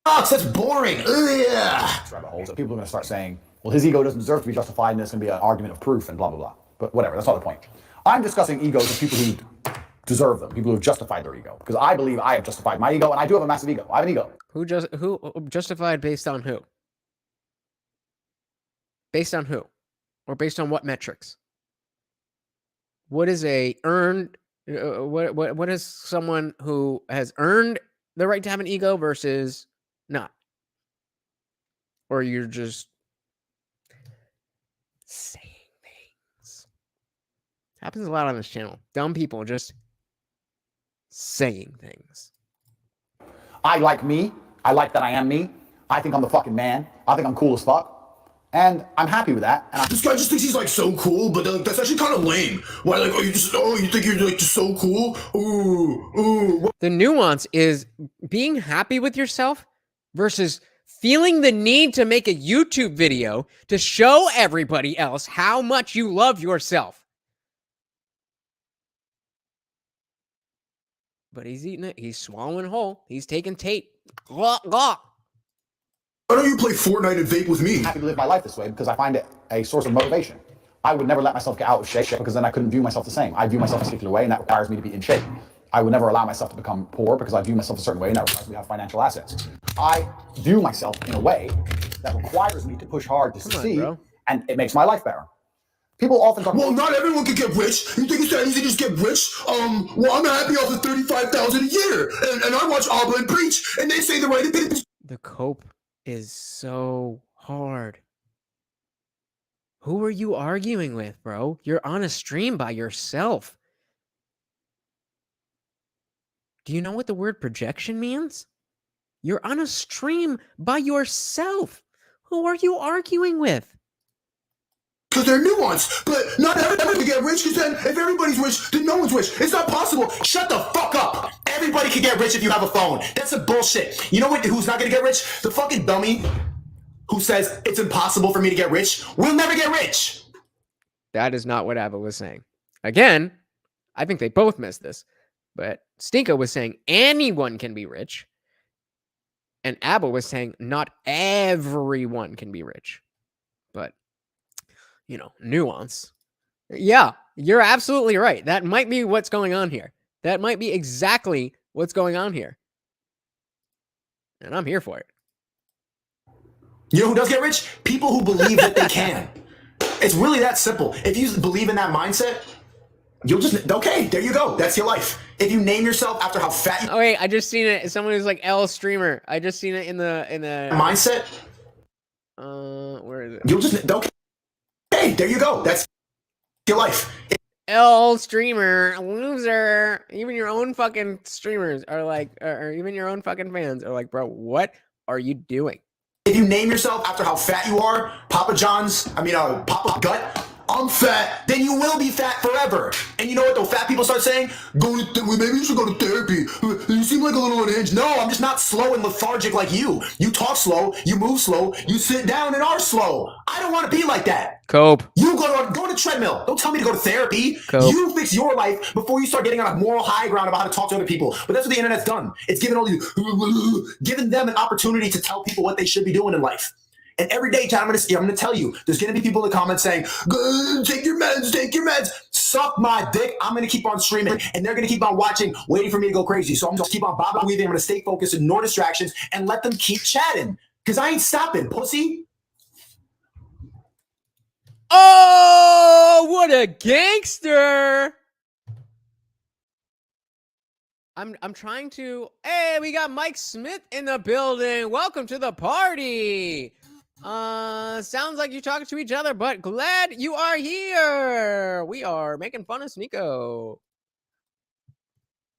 Oh, that's boring. Yeah. Rabbit holes. People are going to start saying, well, his ego doesn't deserve to be justified, and there's going to be an argument of proof and blah, blah, blah. But whatever, that's not the point. I'm discussing egos of people who deserve them, people who have justified their ego. Because I believe I have justified my ego, and I do have a massive ego. I have an ego. Who justified based on who? Based on who? Or based on what metrics? What is a earned... What is someone who has earned the right to have an ego versus not? Or you're just saying things. Happens a lot on this channel. Dumb people just saying things. I like me. I like that I am me. I think I'm the fucking man. I think I'm cool as fuck. And I'm happy with that. And this guy just thinks he's like so cool, but that's actually kind of lame. Why, like, you think you're like just so cool? Ooh. The nuance is being happy with yourself versus feeling the need to make a YouTube video to show everybody else how much you love yourself. But he's eating it. He's swallowing whole. He's taking Tate. Glop, glop. Why don't you play Fortnite and vape with me? I'm happy to live my life this way because I find it a source of motivation. I would never let myself get out of shape because then I couldn't view myself the same. I view myself a particular way, and that requires me to be in shape. I would never allow myself to become poor because I view myself a certain way, and that requires me to have financial assets. I view myself in a way that requires me to push hard to succeed, and it makes my life better. People often talk. Well, not everyone can get rich. You think it's that easy to just get rich? Well, I'm happy off of $35,000 a year, and I watch Abba and preach, and they say the right thing. The cope is so hard. Who are you arguing with, bro? You're on a stream by yourself. Do you know what the word projection means? You're on a stream by yourself. Who are you arguing with? Because they're nuanced, but not everyone can get rich, because then if everybody's rich, then no one's rich. It's not possible. Shut the fuck up. Everybody can get rich if you have a phone. That's some bullshit. You know what? Who's not going to get rich? The fucking dummy who says it's impossible for me to get rich will never get rich. That is not what Abba was saying. Again, I think they both missed this. But Sneako was saying anyone can be rich. And Abba was saying not everyone can be rich. But, you know, nuance. Yeah, you're absolutely right. That might be what's going on here. That might be exactly what's going on here. And I'm here for it. You know who does get rich? People who believe that they can. It's really that simple. If you believe in that mindset, you'll just, okay, there you go. That's your life. If you name yourself after how fat you... Oh, wait, I just seen it. Someone who's like L streamer. I just seen it in the... mindset? Where is it? You'll just, okay, there you go. That's your life. L streamer, loser. Even your own fucking streamers are like, or even your own fucking fans are like, bro, what are you doing? If you name yourself after how fat you are, Papa Gut, I'm fat, then you will be fat forever. And you know what the fat people start saying? Maybe you should go to therapy. You seem like a little unhinged. No, I'm just not slow and lethargic like you. You talk slow, you move slow, you sit down and are slow. I don't want to be like that. Cope. You go to treadmill. Don't tell me to go to therapy. Cope. You fix your life before you start getting on a moral high ground about how to talk to other people. But that's what the internet's done. It's given given them an opportunity to tell people what they should be doing in life. And every day, Chad, I'm going to tell you, there's going to be people in the comments saying, take your meds. Suck my dick. I'm going to keep on streaming, and they're going to keep on watching, waiting for me to go crazy. So I'm going to keep on bobbing and weaving. I'm going to stay focused, ignore distractions, and let them keep chatting. Because I ain't stopping, pussy. Oh, what a gangster. I'm trying to... Hey, we got Mike Smith in the building. Welcome to the party. Sounds like you're talking to each other, but glad you are here. We are making fun of Sneako.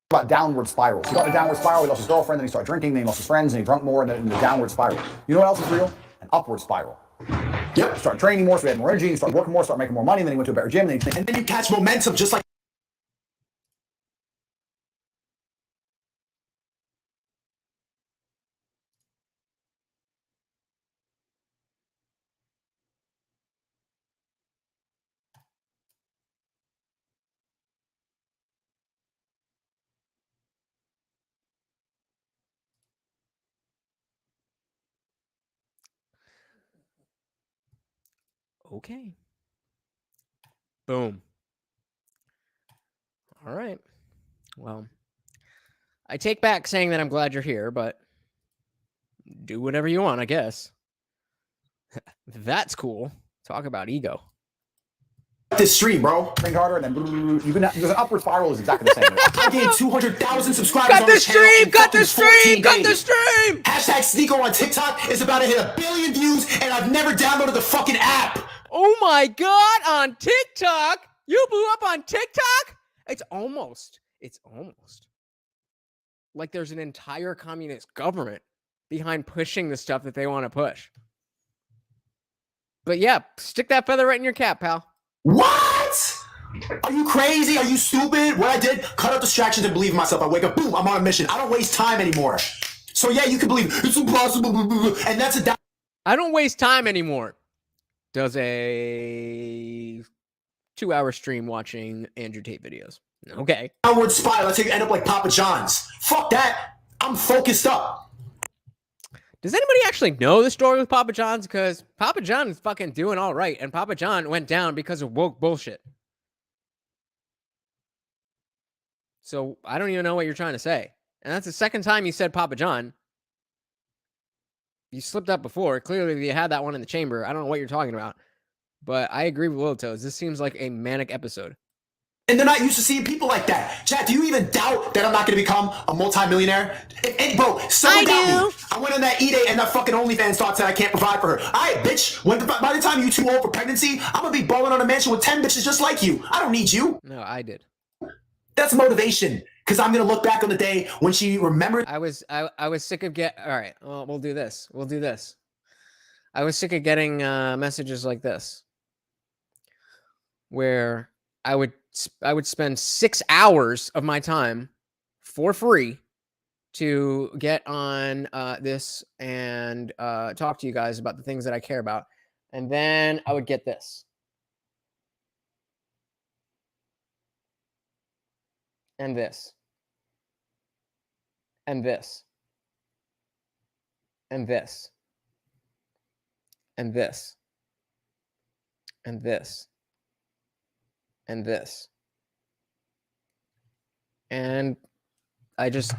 About downward spirals. He got in a downward spiral. He lost his girlfriend, then he started drinking, then he lost his friends, and he drunk more, and then the downward spiral. You know what else is real? An upward spiral. Yep. He started training more, so he had more energy, he started working more, started making more money, and then he went to a better gym, and then you catch momentum just like... Okay. Boom. All right. Well, I take back saying that I'm glad you're here, but do whatever you want, I guess. That's cool. Talk about ego. This stream, bro. Train harder, and then you can. There's an upward spiral is exactly the same. I gained 200,000 subscribers. Got the stream! Got the stream! Got the stream! Hashtag Sneako on TikTok is about to hit 1 billion views, and I've never downloaded the fucking app. Oh my god! On TikTok, you blew up on TikTok. It's almost like there's an entire communist government behind pushing the stuff that they want to push. But yeah, stick that feather right in your cap, pal. What? Are you crazy? Are you stupid? What I did, cut out distractions and believe in myself. I wake up, boom, I'm on a mission. I don't waste time anymore. So yeah, you can believe it's impossible, and that's a... I don't waste time anymore. Does a 2-hour stream watching Andrew Tate videos. Okay. Downward spiral. Let's say you end up like Papa John's. Fuck that. I'm focused up. Does anybody actually know the story with Papa John's? Because Papa John is fucking doing all right, and Papa John went down because of woke bullshit. So I don't even know what you're trying to say. And that's the second time you said Papa John. You slipped up before. Clearly you had that one in the chamber. I don't know what you're talking about. But I agree with Little Toes. This seems like a manic episode. And they're not used to seeing people like that. Chat, do you even doubt that I'm not going to become a multimillionaire? And bro, someone got me. I went on that E-Day and that fucking OnlyFans thought that I can't provide for her. All right, bitch. By the time you too old for pregnancy, I'm going to be balling on a mansion with 10 bitches just like you. I don't need you. No, I did. That's motivation. Because I'm going to look back on the day when she remembered. I was sick of all right, well, we'll do this. I was sick of getting messages like this, where I would spend 6 hours of my time for free to get on this and talk to you guys about the things that I care about. And then I would get this. And this. And this. And this. And this. And this. And this. And I just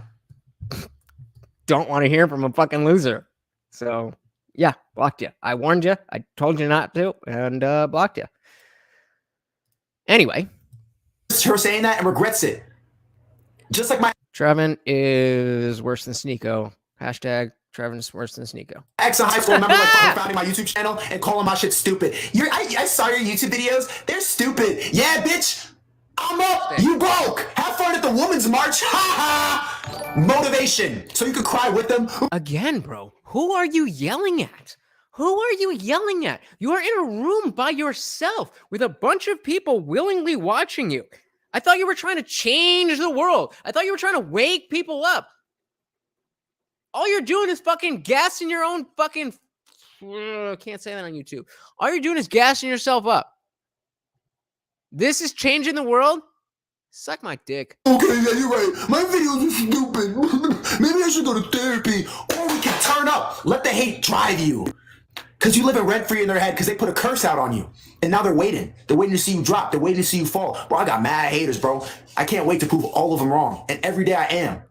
don't want to hear from a fucking loser. So, yeah, blocked you. I warned you. I told you not to, and blocked you. Anyway. Her saying that and regrets it. Just like my Trevin is worse than Sneako. Hashtag Trevin's worse than Sneako. ex in high school, remember like founding my YouTube channel and calling my shit stupid. I saw your YouTube videos. They're stupid. Yeah, bitch. I'm up. You broke. Have fun at the Women's March. Ha ha. Motivation. So you could cry with them. Again, bro. Who are you yelling at? Who are you yelling at? You are in a room by yourself with a bunch of people willingly watching you. I thought you were trying to change the world. I thought you were trying to wake people up. All you're doing is fucking gassing your own fucking... Can't say that on YouTube. All you're doing is gassing yourself up. This is changing the world? Suck my dick. Okay, yeah, you're right. My videos are stupid. Maybe I should go to therapy. Or we can turn up. Let the hate drive you. Because you live in rent-free in their head because they put a curse out on you. And now they're waiting. They're waiting to see you drop. They're waiting to see you fall. Bro, I got mad haters, bro. I can't wait to prove all of them wrong. And every day I am.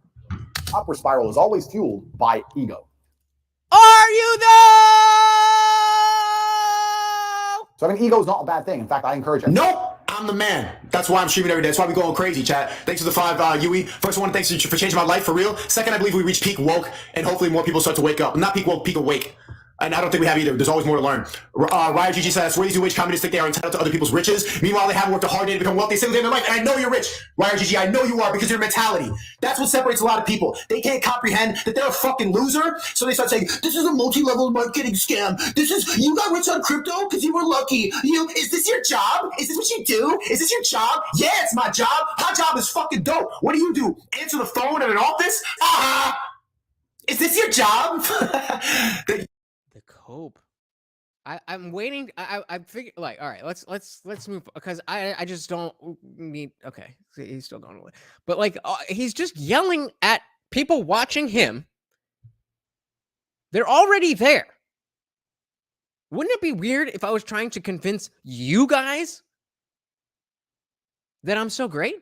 Upward spiral is always fueled by ego. Are you though? So I mean, ego is not a bad thing. In fact, I encourage it. Nope. I'm the man. That's why I'm streaming every day. That's why we going crazy, chat. Thanks for the 5 UE. First, I want to thank you for changing my life for real. Second, I believe we reach peak woke, and hopefully more people start to wake up. Not peak woke, peak awake. And I don't think we have either. There's always more to learn. Ryan GG says, where do you communists think they are entitled to other people's riches? Meanwhile, they haven't worked a hard day to become wealthy a single day in their life. And I know you're rich. Ryan GG, I know you are because of your mentality. That's what separates a lot of people. They can't comprehend that they're a fucking loser. So they start saying, this is a multi-level marketing scam. You got rich on crypto because you were lucky. Is this your job? Is this what you do? Is this your job? Yeah, it's my job. My job is fucking dope. What do? Answer the phone at an office? Is this your job? The cope. I'm waiting. I figure like, all right, let's move because I just don't need. Okay, he's still going away, but like he's just yelling at people watching him. They're already there. Wouldn't it be weird if I was trying to convince you guys that I'm so great?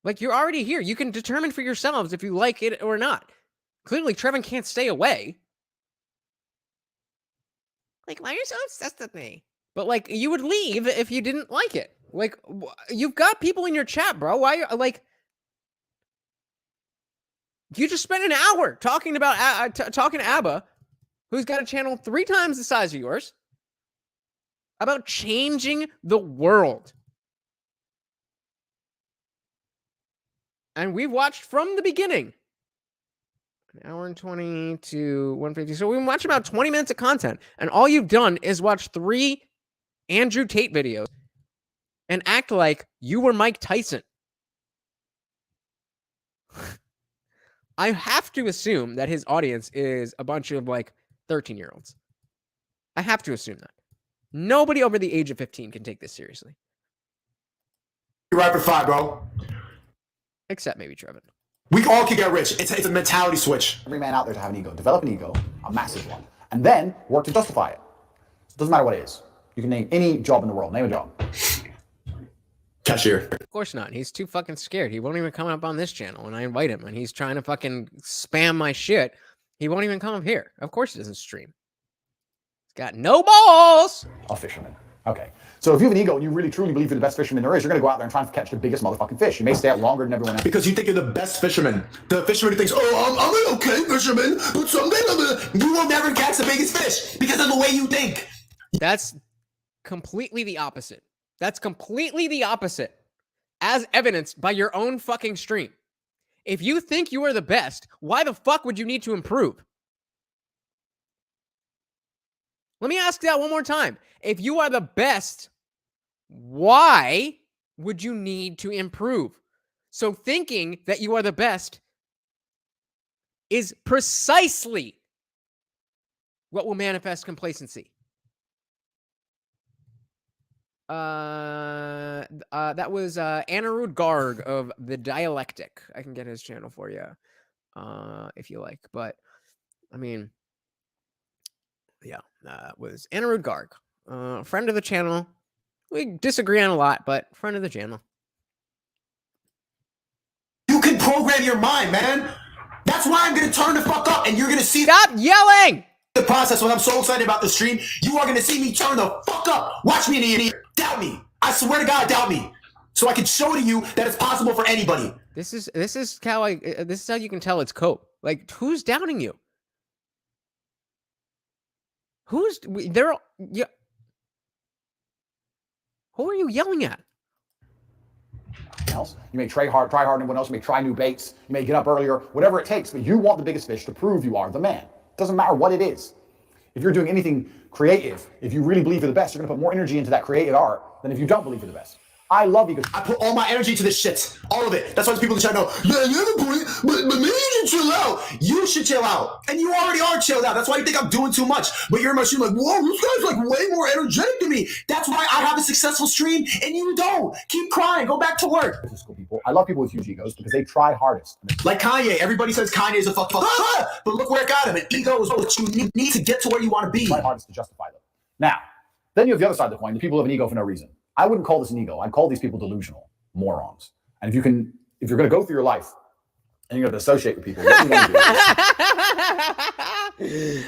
Like you're already here. You can determine for yourselves if you like it or not. Clearly, Trevin can't stay away. Like, why are you so obsessed with me? But, like, you would leave if you didn't like it. Like, you've got people in your chat, bro. Why, like, you just spent an hour talking about, talking to Abba, who's got a channel 3 times the size of yours, about changing the world. And we've watched from the beginning. An hour and 20 to 150. So we watched about 20 minutes of content. And all you've done is watch 3 Andrew Tate videos and act like you were Mike Tyson. I have to assume that his audience is a bunch of like 13-year-olds. I have to assume that. Nobody over the age of 15 can take this seriously. You're right for 5, bro. Except maybe Trevin. We all can get rich. It's a mentality switch. Every man out there to have an ego. Develop an ego, a massive one, and then work to justify it. It doesn't matter what it is. You can name any job in the world. Name a job. Cashier. Of course not. He's too fucking scared. He won't even come up on this channel when I invite him, and he's trying to fucking spam my shit. He won't even come up here. Of course he doesn't stream. Got no balls. A fisherman. Okay. So if you have an ego and you really truly believe you're the best fisherman there is, you're going to go out there and try and catch the biggest motherfucking fish. You may stay out longer than everyone else. Because you think you're the best fisherman. The fisherman who thinks, oh, I'm an okay fisherman, but someday you will never catch the biggest fish because of the way you think. That's completely the opposite. That's completely the opposite, as evidenced by your own fucking stream. If you think you are the best, why the fuck would you need to improve? Let me ask that one more time. If you are the best, why would you need to improve? So thinking that you are the best is precisely what will manifest complacency. That was Anirudh Garg of The Dialectic. I can get his channel for you if you like. But, I mean, yeah, that was Anirudh Garg. Friend of the channel. We disagree on a lot, but friend of the channel. You can program your mind, man. That's why I'm going to turn the fuck up and you're going to see... Stop yelling! The process when I'm so excited about the stream, you are going to see me turn the fuck up. Watch me in the ear. Doubt me. I swear to God, doubt me. So I can show to you that it's possible for anybody. This is how you can tell it's cope. Like, who's doubting you? Yeah. Who are you yelling at? Else. You may try hard than everyone else. You may try new baits. You may get up earlier, whatever it takes. But you want the biggest fish to prove you are the man. It doesn't matter what it is. If you're doing anything creative, if you really believe you're the best, you're going to put more energy into that creative art than if you don't believe you're the best. I love you because I put all my energy into this shit. All of it. That's why people in the chat know, man, you have a point, but maybe you should chill out. You should chill out. And you already are chilled out. That's why you think I'm doing too much. But you're in my stream like, whoa, this guy's like way more energetic than me. That's why I have a successful stream and you don't. Keep crying. Go back to work. People. I love people with huge egos because they try hardest. Like Kanye. Everybody says Kanye is a fuck. But look where it got him. An ego is what you need to get to where you want to be. Try hardest to justify them. Now, then you have the other side of the coin. The people have an ego for no reason. I wouldn't call this an ego. I'd call these people delusional morons. And if you're going to go through your life and you're going to associate with people, what you do?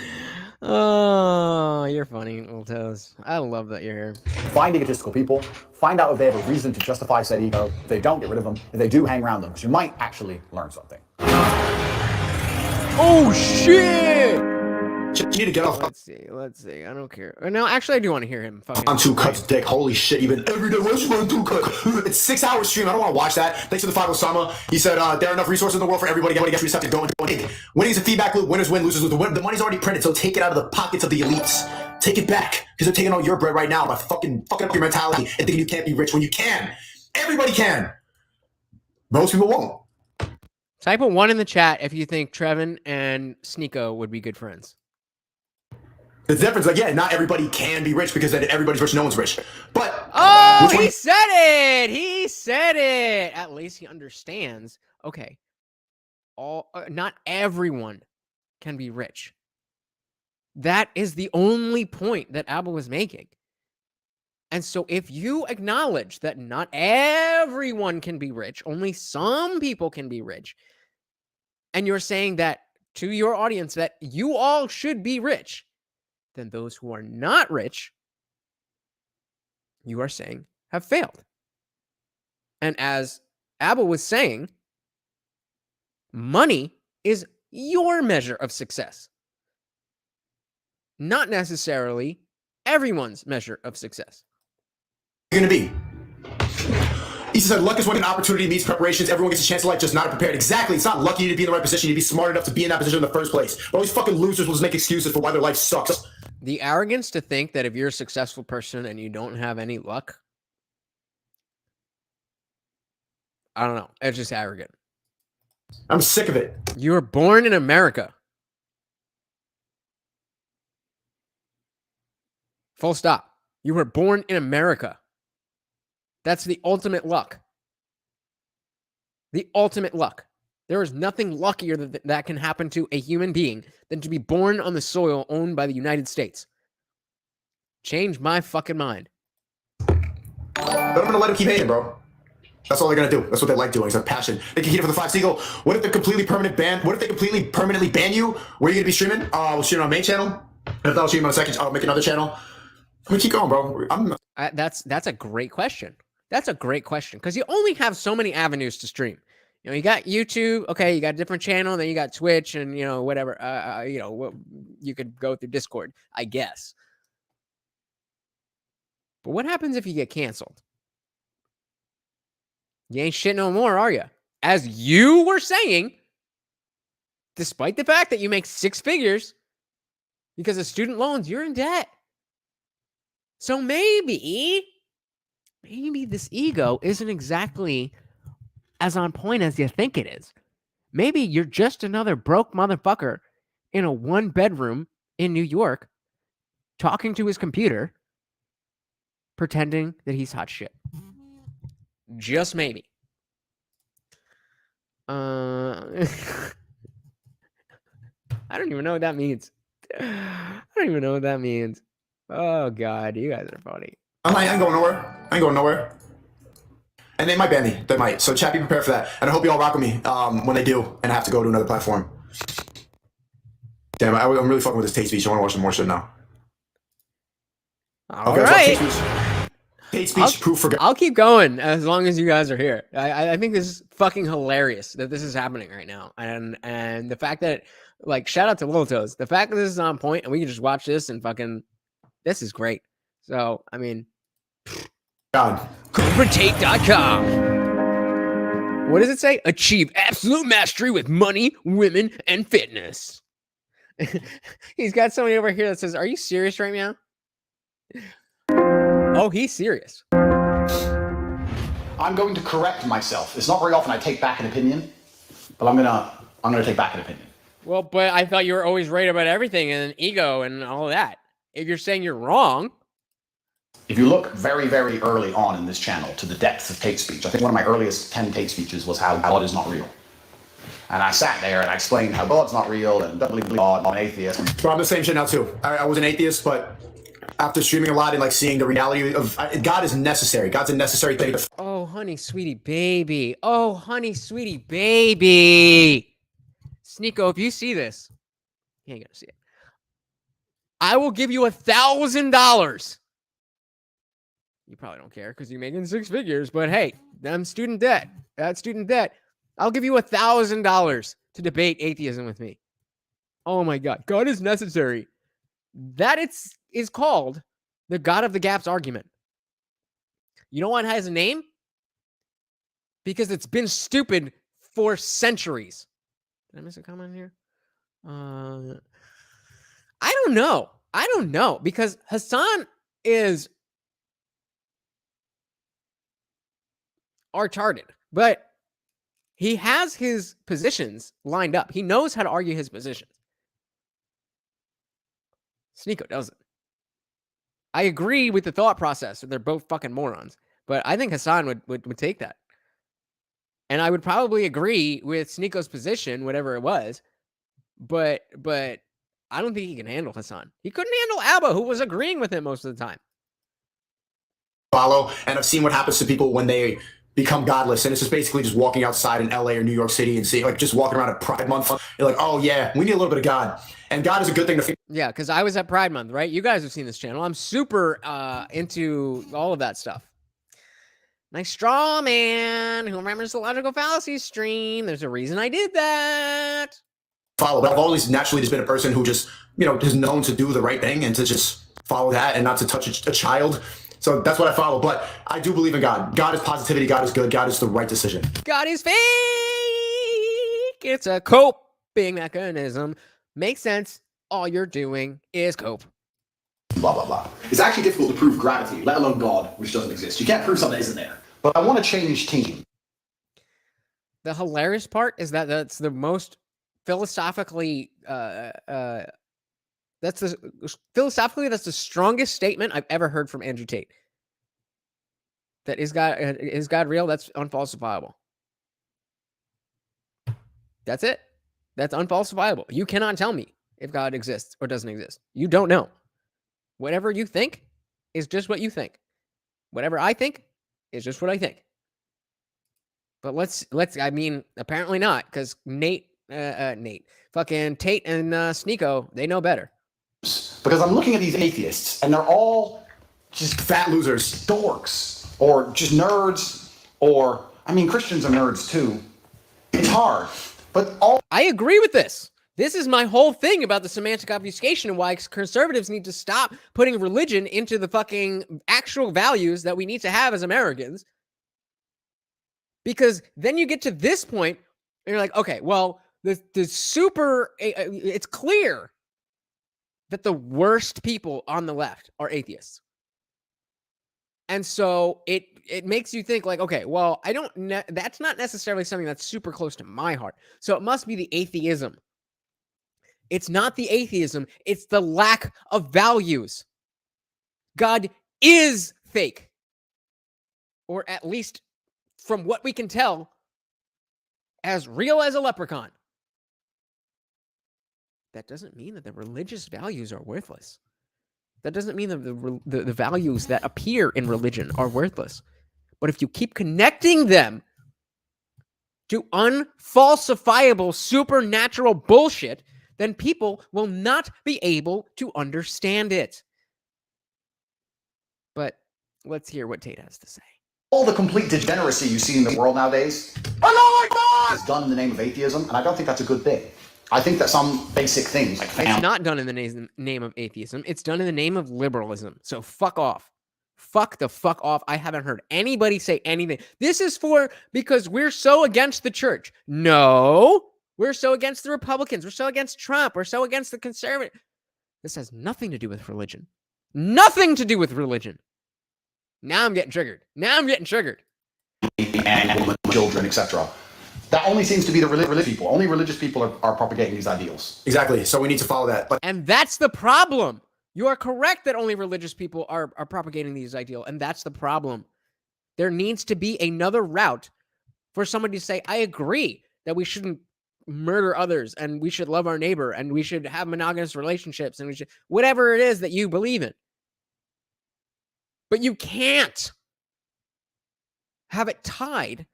Oh, you're funny, little toes. I love that you're here. Find egotistical people. Find out if they have a reason to justify said ego. If they don't, get rid of them. If they do, hang around them, because you might actually learn something. Oh, shit! You need to get off. Let's see. I don't care. No, actually, I do want to hear him. On 2 cuts, dick. Holy shit! Even every day, what's on 2 cuts? It's 6 hours stream. I don't want to watch that. Thanks to the 5 Osama. He said there are enough resources in the world for everybody. Everybody gets receptive. Going. Winning is a feedback loop. Winners win, losers lose. The money's already printed, so take it out of the pockets of the elites. Take it back, because they're taking all your bread right now by fucking up your mentality and thinking you can't be rich when you can. Everybody can. Most people won't. Type a 1 in the chat if you think Trevin and Sneako would be good friends. The difference, like, yeah, not everybody can be rich because then everybody's rich, no one's rich. But he said it. He said it. At least he understands. Okay, not everyone can be rich. That is the only point that Abba was making. And so, if you acknowledge that not everyone can be rich, only some people can be rich, and you're saying that to your audience that you all should be rich, then those who are not rich, you are saying, have failed. And as Abba was saying, money is your measure of success, not necessarily everyone's measure of success. You're going to be. He said, luck is when an opportunity meets preparations. Everyone gets a chance in life, just not prepared. Exactly. It's not lucky to be in the right position. You need to be smart enough to be in that position in the first place. But all these fucking losers will just make excuses for why their life sucks. The arrogance to think that if you're a successful person and you don't have any luck, I don't know. It's just arrogant. I'm sick of it. You were born in America. Full stop. You were born in America. That's the ultimate luck. The ultimate luck. There is nothing luckier that can happen to a human being than to be born on the soil owned by the United States. Change my fucking mind. But I'm going to let them keep hating, bro. That's all they're going to do. That's what they like doing. It's a passion. They can keep it for the 5 Seagull. What if they completely permanently ban you? Where are you going to be streaming? We'll stream on main channel. If I'll stream on a second, I'll make another channel. I'm gonna keep going, bro. That's a great question. That's a great question because you only have so many avenues to stream. You know, you got YouTube, okay, you got a different channel, then you got Twitch, and whatever. You could go through Discord, I guess. But what happens if you get canceled? You ain't shit no more, are you? As you were saying, despite the fact that you make 6 figures because of student loans, you're in debt. So maybe this ego isn't exactly as on point as you think it is. Maybe you're just another broke motherfucker in a 1-bedroom in New York talking to his computer, pretending that he's hot shit. Just maybe. I don't even know what that means. I don't even know what that means. Oh, God, you guys are funny. I ain't going nowhere. I ain't going nowhere. And they might ban me. They might. So chat, be prepared for that. And I hope you all rock with me when they do and I have to go to another platform. Damn, I'm really fucking with this hate speech. I want to watch some more shit now. All right. Hate speech, proof for God. I'll keep going as long as you guys are here. I think this is fucking hilarious that this is happening right now. And the fact that, like, shout out to Little Toes. The fact that this is on point and we can just watch this and fucking, this is great. So, I mean, God. Confrontate.com. What does it say? Achieve absolute mastery with money, women, and fitness. He's got somebody over here that says, are you serious right now? Oh, he's serious. I'm going to correct myself. It's not very often I take back an opinion, but I'm gonna take back an opinion. Well, but I thought you were always right about everything and ego and all that. If you're saying you're wrong. If you look very, very early on in this channel to the depth of hate speech, I think one of my earliest 10 hate speeches was how God is not real. And I sat there and I explained how God's not real and don't believe in God, I'm an atheist. Bro, I'm the same shit now too. I was an atheist, but after streaming a lot and like seeing the reality of God is necessary. God's a necessary thing. Oh, honey, sweetie, baby. Oh, honey, sweetie, baby. Sneako, if you see this, you ain't gonna see it. I will give you $1,000. You probably don't care because you're making 6 figures, but hey, that's student debt. I'll give you $1,000 to debate atheism with me. Oh my God, God is necessary. That is called the God of the Gaps argument. You know what has a name? Because it's been stupid for centuries. Did I miss a comment here? I don't know. Because Hassan is retarded, but he has his positions lined up. He knows how to argue his positions. Sneako doesn't. I agree with the thought process. They're both fucking morons. But I think Hassan would take that. And I would probably agree with Sneako's position, whatever it was. But I don't think he can handle Hassan. He couldn't handle Abba, who was agreeing with him most of the time. Follow, and I've seen what happens to people when they become godless, and it's just basically just walking outside in LA or New York City and seeing, like, just walking around at Pride Month. You're like, oh yeah, we need a little bit of God, and God is a good thing to. Yeah, because I was at Pride Month, right? You guys have seen this channel. I'm super into all of that stuff. Nice straw man who remembers the logical fallacy stream. There's a reason I did that. Follow, but I've always naturally just been a person who just, is known to do the right thing and to just follow that and not to touch a child. So that's what I follow. But I do believe in God. God is positivity. God is good. God is the right decision. God is fake. It's a coping mechanism. Makes sense. All you're doing is cope. Blah, blah, blah. It's actually difficult to prove gravity, let alone God, which doesn't exist. You can't prove something that isn't there. But I want to change team. The hilarious part is that that's the most philosophically that's the strongest statement I've ever heard from Andrew Tate. That is God real? That's unfalsifiable. That's it. That's unfalsifiable. You cannot tell me if God exists or doesn't exist. You don't know. Whatever you think is just what you think. Whatever I think is just what I think. But let's I mean, apparently not, because Nate, fucking Tate and Sneako, they know better. Because I'm looking at these atheists, and they're all just fat losers, dorks, or just nerds, or, I mean, Christians are nerds too. It's hard, but all... I agree with this. This is my whole thing about the semantic obfuscation and why conservatives need to stop putting religion into the fucking actual values that we need to have as Americans. Because then you get to this point, and you're like, okay, well, it's clear that the worst people on the left are atheists. And so it makes you think like, okay, well, that's not necessarily something that's super close to my heart. So it must be the atheism. It's not the atheism. It's the lack of values. God is fake. Or at least from what we can tell, as real as a leprechaun. That doesn't mean that the religious values are worthless. That doesn't mean that the values that appear in religion are worthless. But if you keep connecting them to unfalsifiable supernatural bullshit, then people will not be able to understand it. But let's hear what Tate has to say. All the complete degeneracy you see in the world nowadays is done in the name of atheism, and I don't think that's a good thing. I think that some basic things like it's not done in the name of atheism. It's done in the name of liberalism. So fuck off. Fuck the fuck off. I haven't heard anybody say anything. This is because we're so against the church. No, we're so against the Republicans. We're so against Trump. We're so against the conservative. This has nothing to do with religion. Nothing to do with religion. Now I'm getting triggered. And women, children, etc. That only seems to be the religious people. Only religious people are propagating these ideals. Exactly. So we need to follow that. And that's the problem. You are correct that only religious people are propagating these ideals, and that's the problem. There needs to be another route for somebody to say, I agree that we shouldn't murder others, and we should love our neighbor, and we should have monogamous relationships, and we should, whatever it is that you believe in. But you can't have it tied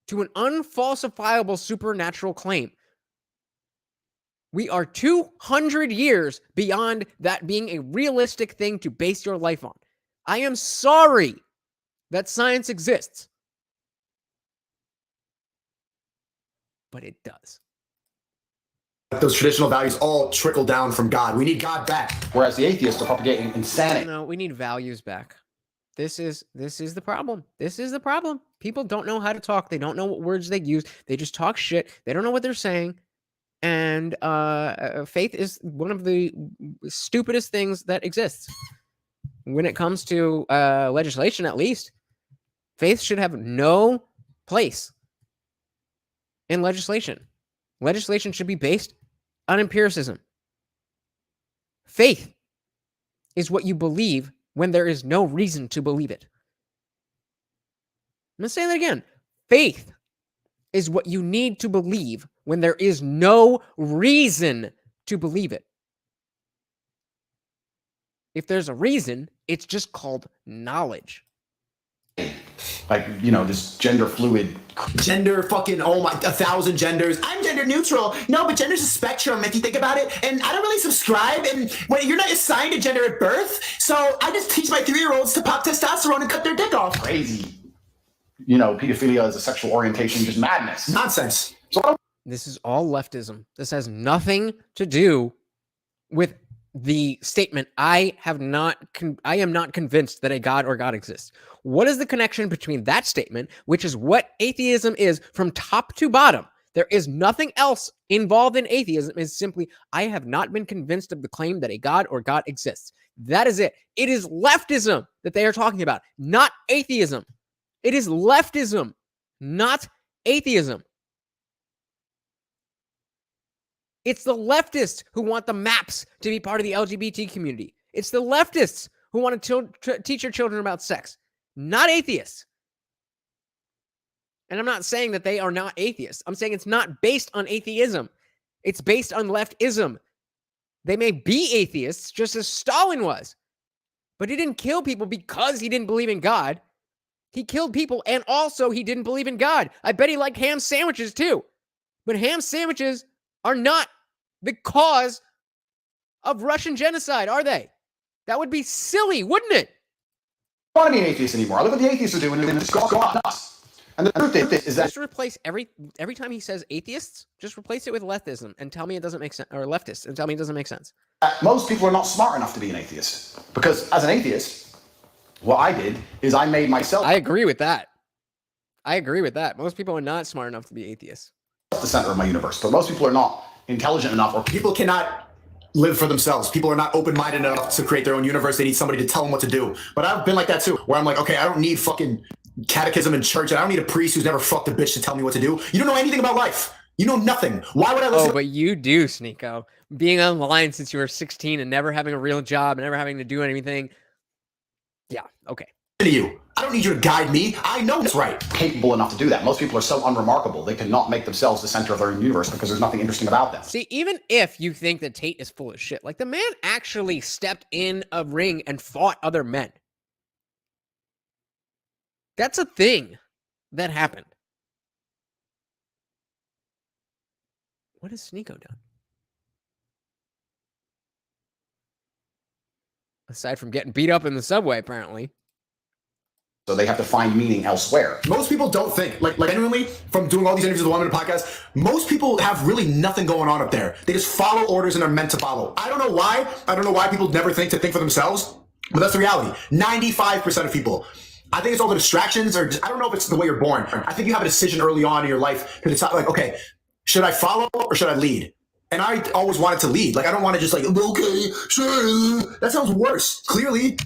to an unfalsifiable supernatural claim. We are 200 years beyond that being a realistic thing to base your life on. I am sorry that science exists, but it does. Those traditional values all trickle down from God. We need God back. Whereas the atheists are propagating insanity. No, we need values back. This is the problem. This is the problem. People don't know how to talk. They don't know what words they use. They just talk shit. They don't know what they're saying. And faith is one of the stupidest things that exists. When it comes to legislation, at least, faith should have no place in legislation. Legislation should be based on empiricism. Faith is what you believe when there is no reason to believe it. I'm going to say that again. Faith is what you need to believe when there is no reason to believe it. If there's a reason, it's just called knowledge. Like, this gender fluid. Gender fucking, 1,000 genders. I'm gender neutral. No, but gender's a spectrum if you think about it. And I don't really subscribe. And you're not assigned a gender at birth. So I just teach my 3-year-olds to pop testosterone and cut their dick off. Crazy. Pedophilia as a sexual orientation, just madness. Nonsense. This is all leftism. This has nothing to do with the statement, I am not convinced that a God or God exists. What is the connection between that statement, which is what atheism is from top to bottom? There is nothing else involved in atheism. It's simply, I have not been convinced of the claim that a God or God exists. That is it. It is leftism that they are talking about, not atheism. It is leftism, not atheism. It's the leftists who want the maps to be part of the LGBT community. It's the leftists who want to teach your children about sex, not atheists. And I'm not saying that they are not atheists. I'm saying it's not based on atheism. It's based on leftism. They may be atheists, just as Stalin was. But he didn't kill people because he didn't believe in God. He killed people, and also he didn't believe in God. I bet he liked ham sandwiches too. But ham sandwiches are not the cause of Russian genocide, are they? That would be silly, wouldn't it? I don't want to be an atheist anymore. I look what the atheists are doing, and it's gone nuts. And the truth is that just replace every time he says atheists, just replace it with leftism and tell me it doesn't make sense, or leftists and tell me it doesn't make sense. Most people are not smart enough to be an atheist, because as an atheist, what I did is I made myself. I agree with that. Most people are not smart enough to be atheists. The center of my universe, but most people are not intelligent enough, or people cannot live for themselves. People are not open-minded enough to create their own universe. They need somebody to tell them what to do. But I've been like that too, where I'm like, okay, I don't need fucking catechism in church, and I don't need a priest who's never fucked a bitch to tell me what to do. You don't know anything about life. You know nothing. Why would I listen? Oh, but you do, Sneako. Being online since you were 16 and never having a real job and never having to do anything. Yeah, okay. To you. I don't need you to guide me. I know it's right. Capable enough to do that. Most people are so unremarkable, they cannot make themselves the center of their own universe because there's nothing interesting about them. See, even if you think that Tate is full of shit, like the man actually stepped in a ring and fought other men. That's a thing that happened. What has Sneako done? Aside from getting beat up in the subway, apparently. So they have to find meaning elsewhere. Most people don't think, like genuinely, from doing all these interviews with the Woman podcast, most people have really nothing going on up there. They just follow orders and are meant to follow. I don't know why. I don't know why people never think for themselves, but that's the reality. 95% of people. I think it's all the distractions, or I don't know if it's the way you're born. I think you have a decision early on in your life, because it's not like, okay, should I follow or should I lead? And I always wanted to lead. Like, I don't want to just like, okay, sure. That sounds worse, clearly.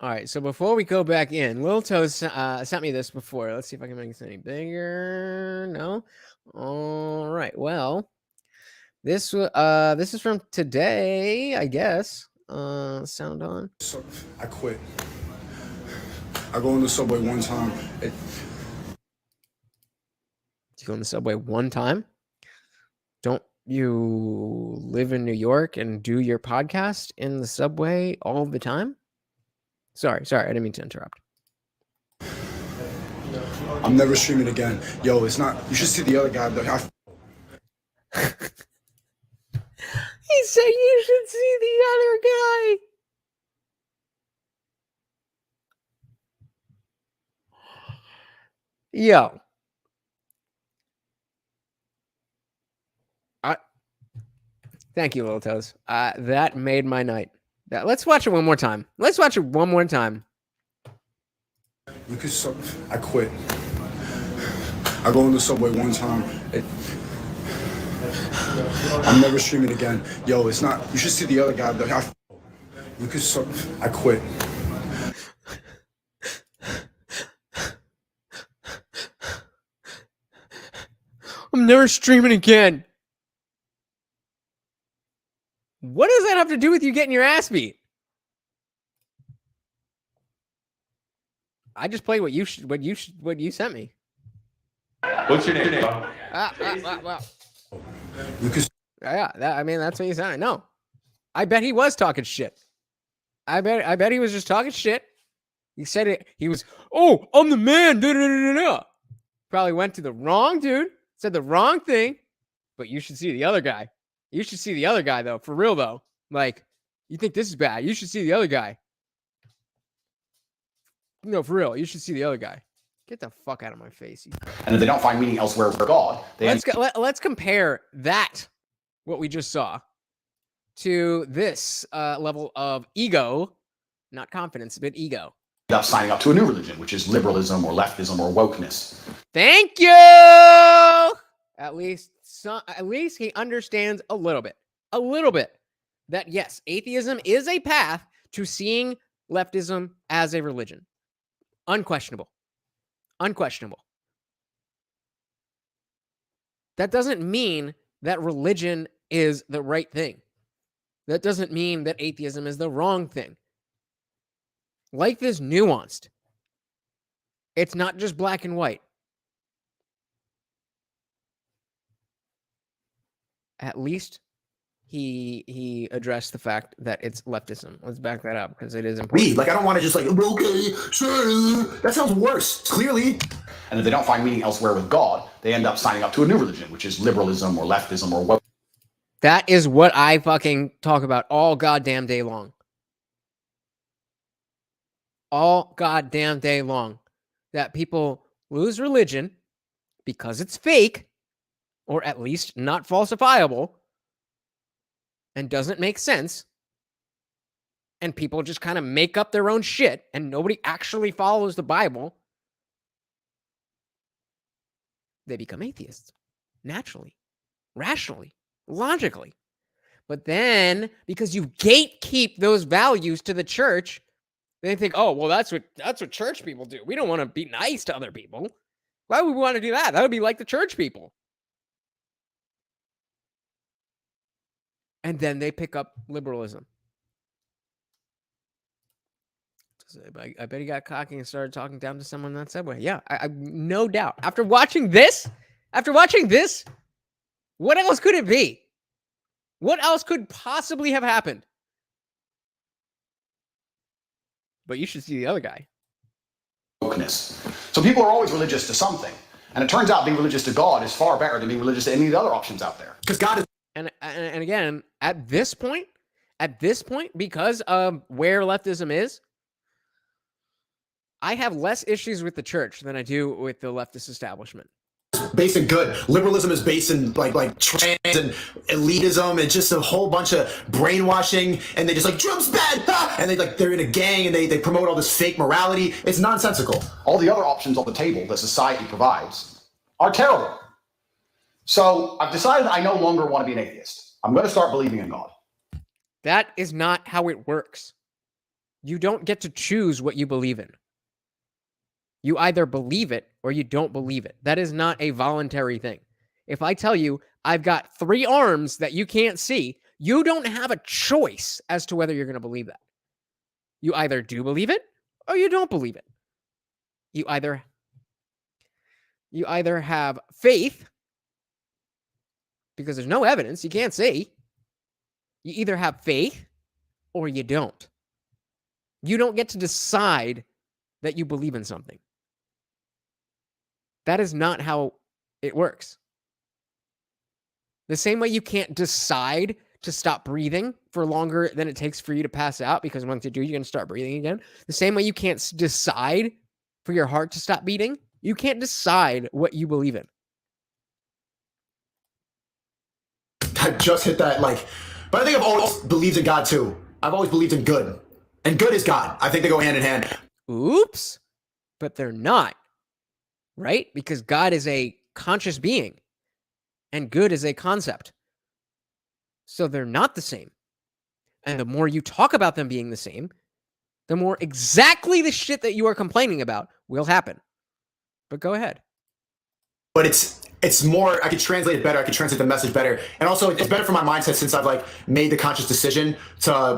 All right, so before we go back in, Lil Toes sent me this before. Let's see if I can make this any bigger. No? All right, well, this is from today, I guess. Sound on? So I quit. I go on the subway one time. You go on the subway one time? Don't you live in New York and do your podcast in the subway all the time? Sorry, I didn't mean to interrupt. I'm never streaming again. Yo, it's not. You should see the other guy. He said you should see the other guy. Yo. Thank you, Little Toes. That made my night. Let's watch it one more time. I quit. I go on the subway one time. I'm never streaming again. Yo, it's not. You should see the other guy. I quit. I'm never streaming again. What does that have to do with you getting your ass beat? I just played what you sent me. What's your name? Wow. Yeah, I mean that's what you sent me. No, I bet he was talking shit. I bet he was just talking shit. He said it. He was. Oh, I'm the man. Probably went to the wrong dude. Said the wrong thing. But you should see the other guy. You should see the other guy, though. For real, though. Like, you think this is bad. You should see the other guy. No, for real. You should see the other guy. Get the fuck out of my face. And if they don't find meaning elsewhere for God, let's compare that, what we just saw, to this level of ego, not confidence, but ego. End up signing up to a new religion, which is liberalism or leftism or wokeness. Thank you! At least he understands a little bit, that yes, atheism is a path to seeing leftism as a religion. Unquestionable. That doesn't mean that religion is the right thing. That doesn't mean that atheism is the wrong thing. Life is nuanced. It's not just black and white. At least he addressed the fact that it's leftism. Let's back that up because it is important. Like, I don't want to just like, okay, sure. That sounds worse, clearly. And if they don't find meaning elsewhere with God, they end up signing up to a new religion, which is liberalism or leftism or woke. That is what I fucking talk about all goddamn day long. All goddamn day long. That people lose religion because it's fake, or at least not falsifiable, and doesn't make sense. And people just kind of make up their own shit, and nobody actually follows the Bible. They become atheists. Naturally. Rationally. Logically. But then, because you gatekeep those values to the church, they think, oh, well, that's what church people do. We don't want to be nice to other people. Why would we want to do that? That would be like the church people. And then they pick up liberalism. I bet he got cocky and started talking down to someone in that subway. Yeah, I no doubt. After watching this, what else could it be? What else could possibly have happened? But you should see the other guy. So people are always religious to something. And it turns out being religious to God is far better than being religious to any of the other options out there. Because God is... And again, at this point, because of where leftism is, I have less issues with the church than I do with the leftist establishment. Based in good. Liberalism is based in like trans and elitism and just a whole bunch of brainwashing, and they just like Trump's bad, and they're in a gang and they promote all this fake morality. It's nonsensical. All the other options on the table that society provides are terrible. So I've decided I no longer want to be an atheist. I'm going to start believing in God. That is not how it works. You don't get to choose what you believe in. You either believe it or you don't believe it. That is not a voluntary thing. If I tell you I've got 3 arms that you can't see, you don't have a choice as to whether you're going to believe that. You either do believe it or you don't believe it. You either have faith because there's no evidence, you can't see. You either have faith or you don't. You don't get to decide that you believe in something. That is not how it works. The same way you can't decide to stop breathing for longer than it takes for you to pass out, because once you do, you're going to start breathing again. The same way you can't decide for your heart to stop beating. You can't decide what you believe in. I just hit that, but I think I've always believed in God too. I've always believed in good. And good is God. I think they go hand in hand. Oops. But they're not. Right? Because God is a conscious being and good is a concept. So they're not the same. And the more you talk about them being the same, the more exactly the shit that you are complaining about will happen. But go ahead. But it's more, I could translate it better. I could translate the message better. And also it's better for my mindset since I've made the conscious decision to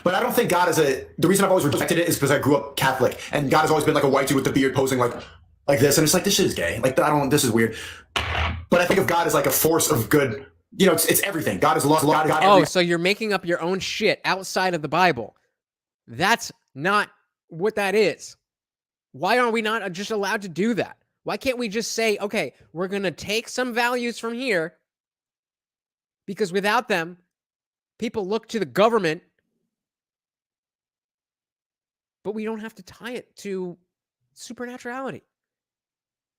but I don't think God is the reason I've always rejected it is because I grew up Catholic and God has always been like a white dude with the beard posing like this. And it's like, this shit is gay. This is weird. But I think of God as like a force of good. It's everything. God is law. So you're making up your own shit outside of the Bible. That's not what that is. Why are we not just allowed to do that? Why can't we just say, okay, we're going to take some values from here because without them, people look to the government, but we don't have to tie it to supernaturality.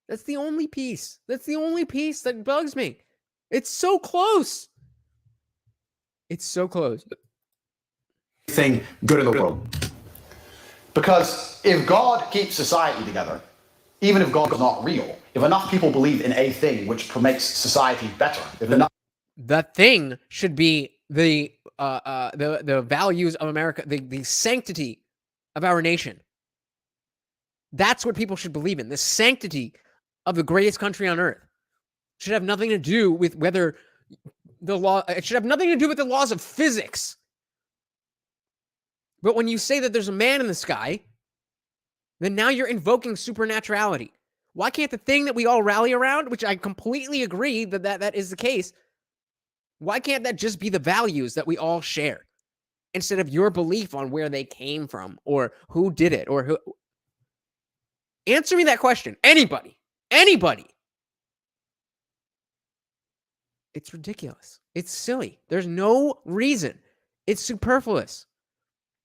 That's the only piece. That's the only piece that bugs me. It's so close. It's so close. Thing good in the world. Because if God keeps society together, even if God is not real, if enough people believe in a thing which makes society better, if enough... The thing should be the values of America, the sanctity of our nation. That's what people should believe in. The sanctity of the greatest country on earth should have nothing to do with whether the law. It should have nothing to do with the laws of physics. But when you say that there's a man in the sky, then now you're invoking supernaturality. Why can't the thing that we all rally around, which I completely agree that is the case, why can't that just be the values that we all share instead of your belief on where they came from or who did it or who? Answer me that question. Anybody. It's ridiculous. It's silly. There's no reason. It's superfluous.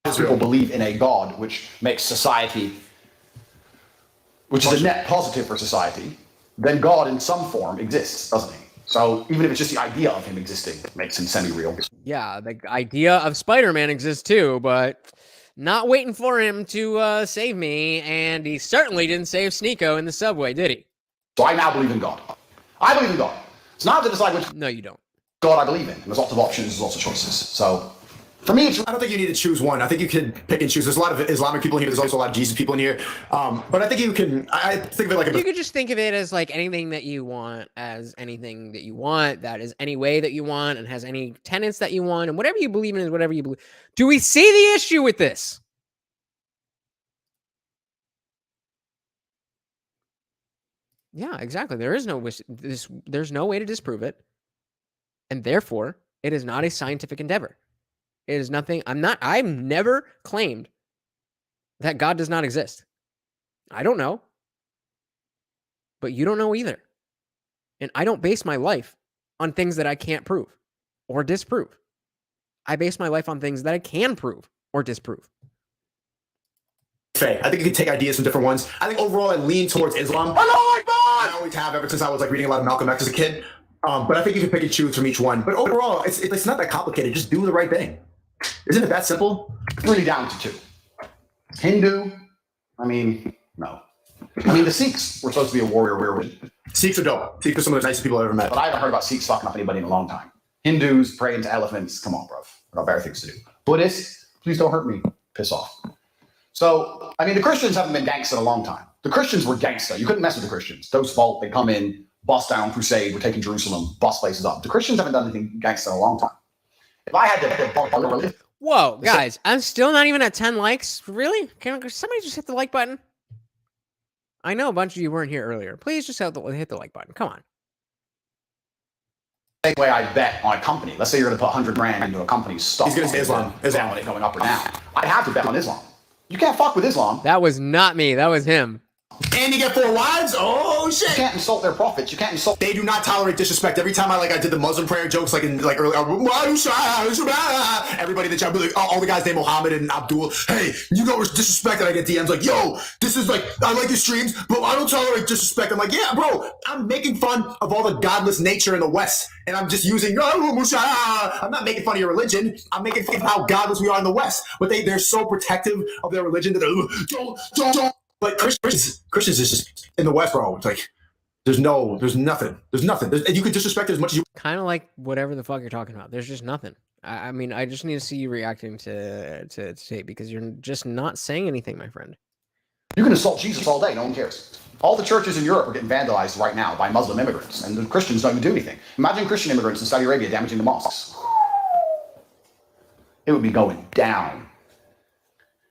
People believe in a God which makes society, which is a net positive for society, then God in some form exists, doesn't he? So even if it's just the idea of him existing makes him semi-real. Yeah, the idea of Spider-Man exists too, but not waiting for him to save me, and he certainly didn't save Sneako in the subway, did he? So I now believe in God. I believe in God. It's not to decide which No, you don't. God I believe in. There's lots of options, there's lots of choices. So for me, I don't think you need to choose one. I think you can pick and choose. There's a lot of Islamic people in here. There's also a lot of Jesus people in here. But I think you can. I think of it like you could just think of it as like anything that you want, as anything that you want, that is any way that you want, and has any tenets that you want, and whatever you believe in is whatever you believe. Do we see the issue with this? Yeah, exactly. There is no there's no way to disprove it, and therefore it is not a scientific endeavor. It is nothing. I've never claimed that God does not exist. I don't know. But you don't know either. And I don't base my life on things that I can't prove or disprove. I base my life on things that I can prove or disprove. I think you can take ideas from different ones. I think overall I lean towards Islam. I always have ever since I was like reading a lot of Malcolm X as a kid. But I think you can pick and choose from each one. But overall, it's not that complicated. Just do the right thing. Isn't it that simple? Really down to two. Hindu, I mean, no. I mean, the Sikhs were supposed to be a warrior religion. Sikhs are dope. Sikhs are some of the nicest people I've ever met. But I haven't heard about Sikhs fucking up anybody in a long time. Hindus praying to elephants. Come on, bro. I got better things to do. Buddhists, please don't hurt me. Piss off. So, I mean, the Christians haven't been gangsta in a long time. The Christians were gangsta. You couldn't mess with the Christians. Those fault, they come in, bust down, crusade, we're taking Jerusalem, bust places up. The Christians haven't done anything gangsta in a long time. If I had to... Whoa, guys, I'm still not even at 10 likes. Really? Can somebody just hit the like button? I know a bunch of you weren't here earlier. Please just hit the like button. Come on. Same way I bet on a company. Let's say you're going to put 100 grand into a company's stock. He's going to say Islam. Islam, it going up or down. I have to bet on Islam. You can't fuck with Islam. That was not me. That was him. And you get 4 wives? Oh shit! You can't insult their prophets. You can't insult. They do not tolerate disrespect. Every time I did the Muslim prayer jokes earlier, everybody in the chat, all the guys named Muhammad and Abdul. Hey, you know disrespect, and I get DMs like, yo, this is like, I like your streams, but I don't tolerate disrespect. I'm like, yeah, bro, I'm making fun of all the godless nature in the West, and I'm just using. I'm not making fun of your religion. I'm making fun of how godless we are in the West, but they're so protective of their religion that they're don't. But Christians is just in the West, bro. It's like there's nothing. You can disrespect it as much as you. Kind of like whatever the fuck you're talking about. There's just nothing. I mean, I just need to see you reacting to tape because you're just not saying anything, my friend. You can assault Jesus all day. No one cares. All the churches in Europe are getting vandalized right now by Muslim immigrants, and the Christians don't even do anything. Imagine Christian immigrants in Saudi Arabia damaging the mosques. It would be going down.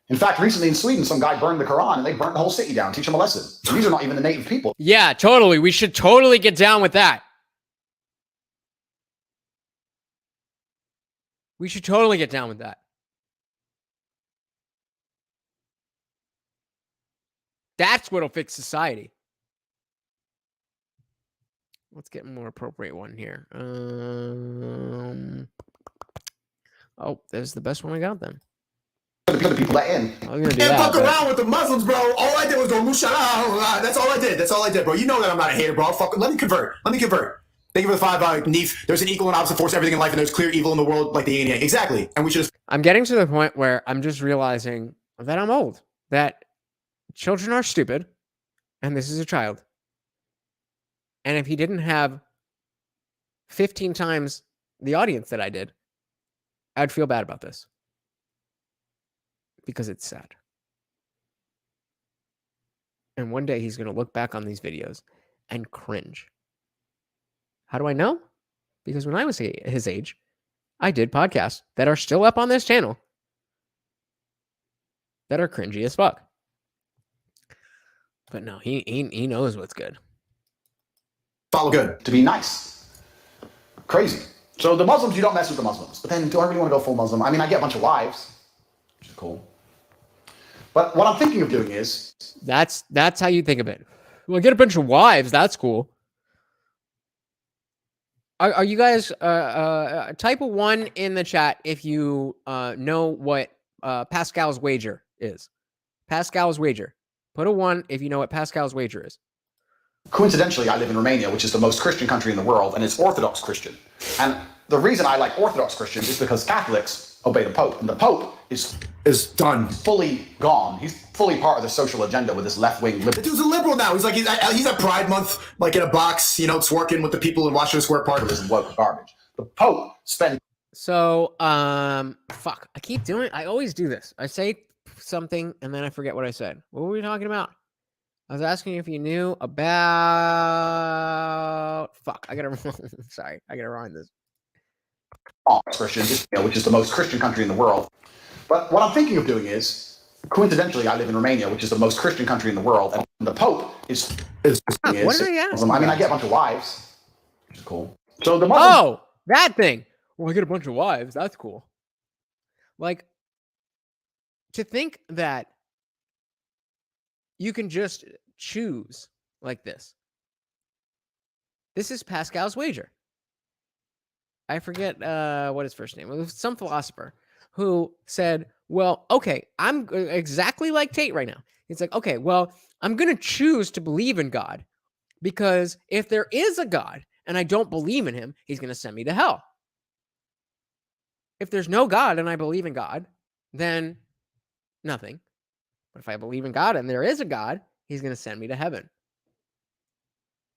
In fact, recently in Sweden, some guy burned the Quran and they burnt the whole city down. Teach them a lesson. So these are not even the native people. Yeah, totally. We should totally get down with that. We should totally get down with that. That's what'll fix society. Let's get a more appropriate one here. Oh, there's the best one I got then. The people that in. I'm gonna do and that, fuck around with the Muslims, bro. All I did was go mushallah. That's all I did, bro. You know that I'm not a hater, bro. Let me convert. Thank you for the 5 Neef. There's an equal and opposite force to everything in life, and there's clear evil in the world, like the yin and yang. Exactly. And we should. I'm getting to the point where I'm just realizing that I'm old. That children are stupid, and this is a child. And if he didn't have 15 times the audience that I did, I'd feel bad about this. Because it's sad. And one day he's going to look back on these videos and cringe. How do I know? Because when I was his age, I did podcasts that are still up on this channel that are cringy as fuck. But no, he knows what's good. Follow good. To be nice. Crazy. So the Muslims, you don't mess with the Muslims. But then do I really want to go full Muslim? I mean, I get a bunch of wives, which is cool. But what I'm thinking of doing is... That's how you think of it. Well, get a bunch of wives. That's cool. Are you guys type a 1 in the chat if you know what Pascal's wager is? Pascal's wager. Put a 1 if you know what Pascal's wager is. Coincidentally, I live in Romania, which is the most Christian country in the world, and it's Orthodox Christian. And the reason I like Orthodox Christians is because Catholics obey the Pope, and the Pope is done, fully gone. He's fully part of the social agenda with this left-wing The dude's a liberal now. He's like he's at Pride Month, like in a box, you know, twerking with the people in Washington Square Park. This woke garbage. The Pope spends. So, fuck. I always do this. I say something and then I forget what I said. What were we talking about? I was asking if you knew about. Fuck. I gotta. Sorry. I gotta rewind this. Christians, which is the most Christian country in the world. But what I'm thinking of doing is, coincidentally, I live in Romania, which is the most Christian country in the world, and the Pope is what did I ask? I mean, I get a bunch of wives, which is cool. So the Muslims, that thing. Well, I get a bunch of wives. That's cool. Like, to think that you can just choose like this. This is Pascal's wager. I forget what his first name was. Some philosopher who said, well, okay, I'm exactly like Tate right now. It's like, okay, well, I'm going to choose to believe in God because if there is a God and I don't believe in him, he's going to send me to hell. If there's no God and I believe in God, then nothing. But if I believe in God and there is a God, he's going to send me to heaven.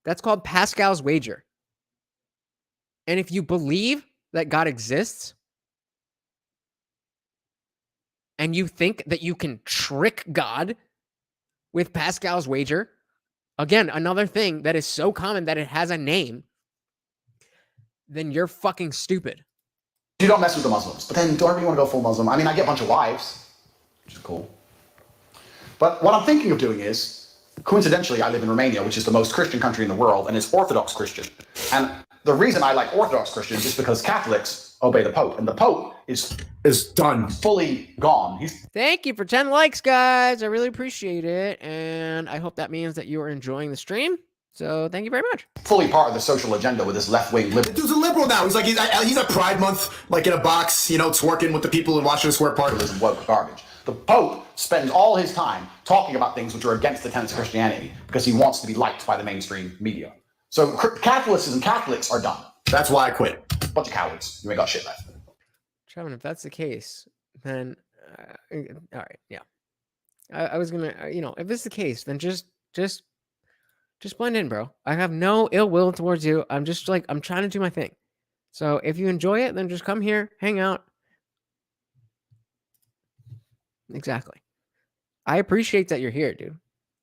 That's called Pascal's wager. And if you believe that God exists and you think that you can trick God with Pascal's wager, again, another thing that is so common that it has a name, then you're fucking stupid. You don't mess with the Muslims, but then don't really want to go full Muslim. I mean, I get a bunch of wives, which is cool. But what I'm thinking of doing is, coincidentally, I live in Romania, which is the most Christian country in the world, and it's Orthodox Christian. And the reason I like Orthodox Christians is because Catholics obey the Pope, and the Pope is done, fully gone. Thank you for 10 likes, guys. I really appreciate it, and I hope that means that you are enjoying the stream. So thank you very much. Fully part of the social agenda with this left-wing liberal. The dude's a liberal now. He's like he's at Pride Month, like in a box, you know, twerking with the people in Washington Square Park. This woke garbage. The Pope spends all his time talking about things which are against the tenets of Christianity because he wants to be liked by the mainstream media. So Catholicism, Catholics are done. That's why I quit. Bunch of cowards. You ain't got shit left. Trevin, if that's the case, then all right, yeah. I was gonna, if this is the case, then just blend in, bro. I have no ill will towards you. I'm just like, I'm trying to do my thing. So if you enjoy it, then just come here, hang out. Exactly. I appreciate that you're here, dude.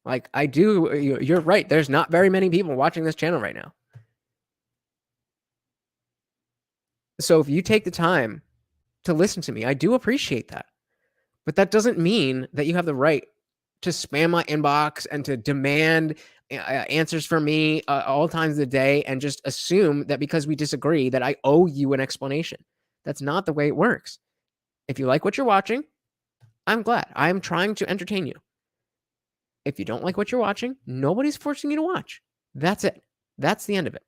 Like, I do. You're right. There's not very many people watching this channel right now. So if you take the time to listen to me, I do appreciate that. But that doesn't mean that you have the right to spam my inbox and to demand answers from me all times of the day and just assume that because we disagree that I owe you an explanation. That's not the way it works. If you like what you're watching, I'm glad. I'm trying to entertain you. If you don't like what you're watching, nobody's forcing you to watch. That's it. That's the end of it.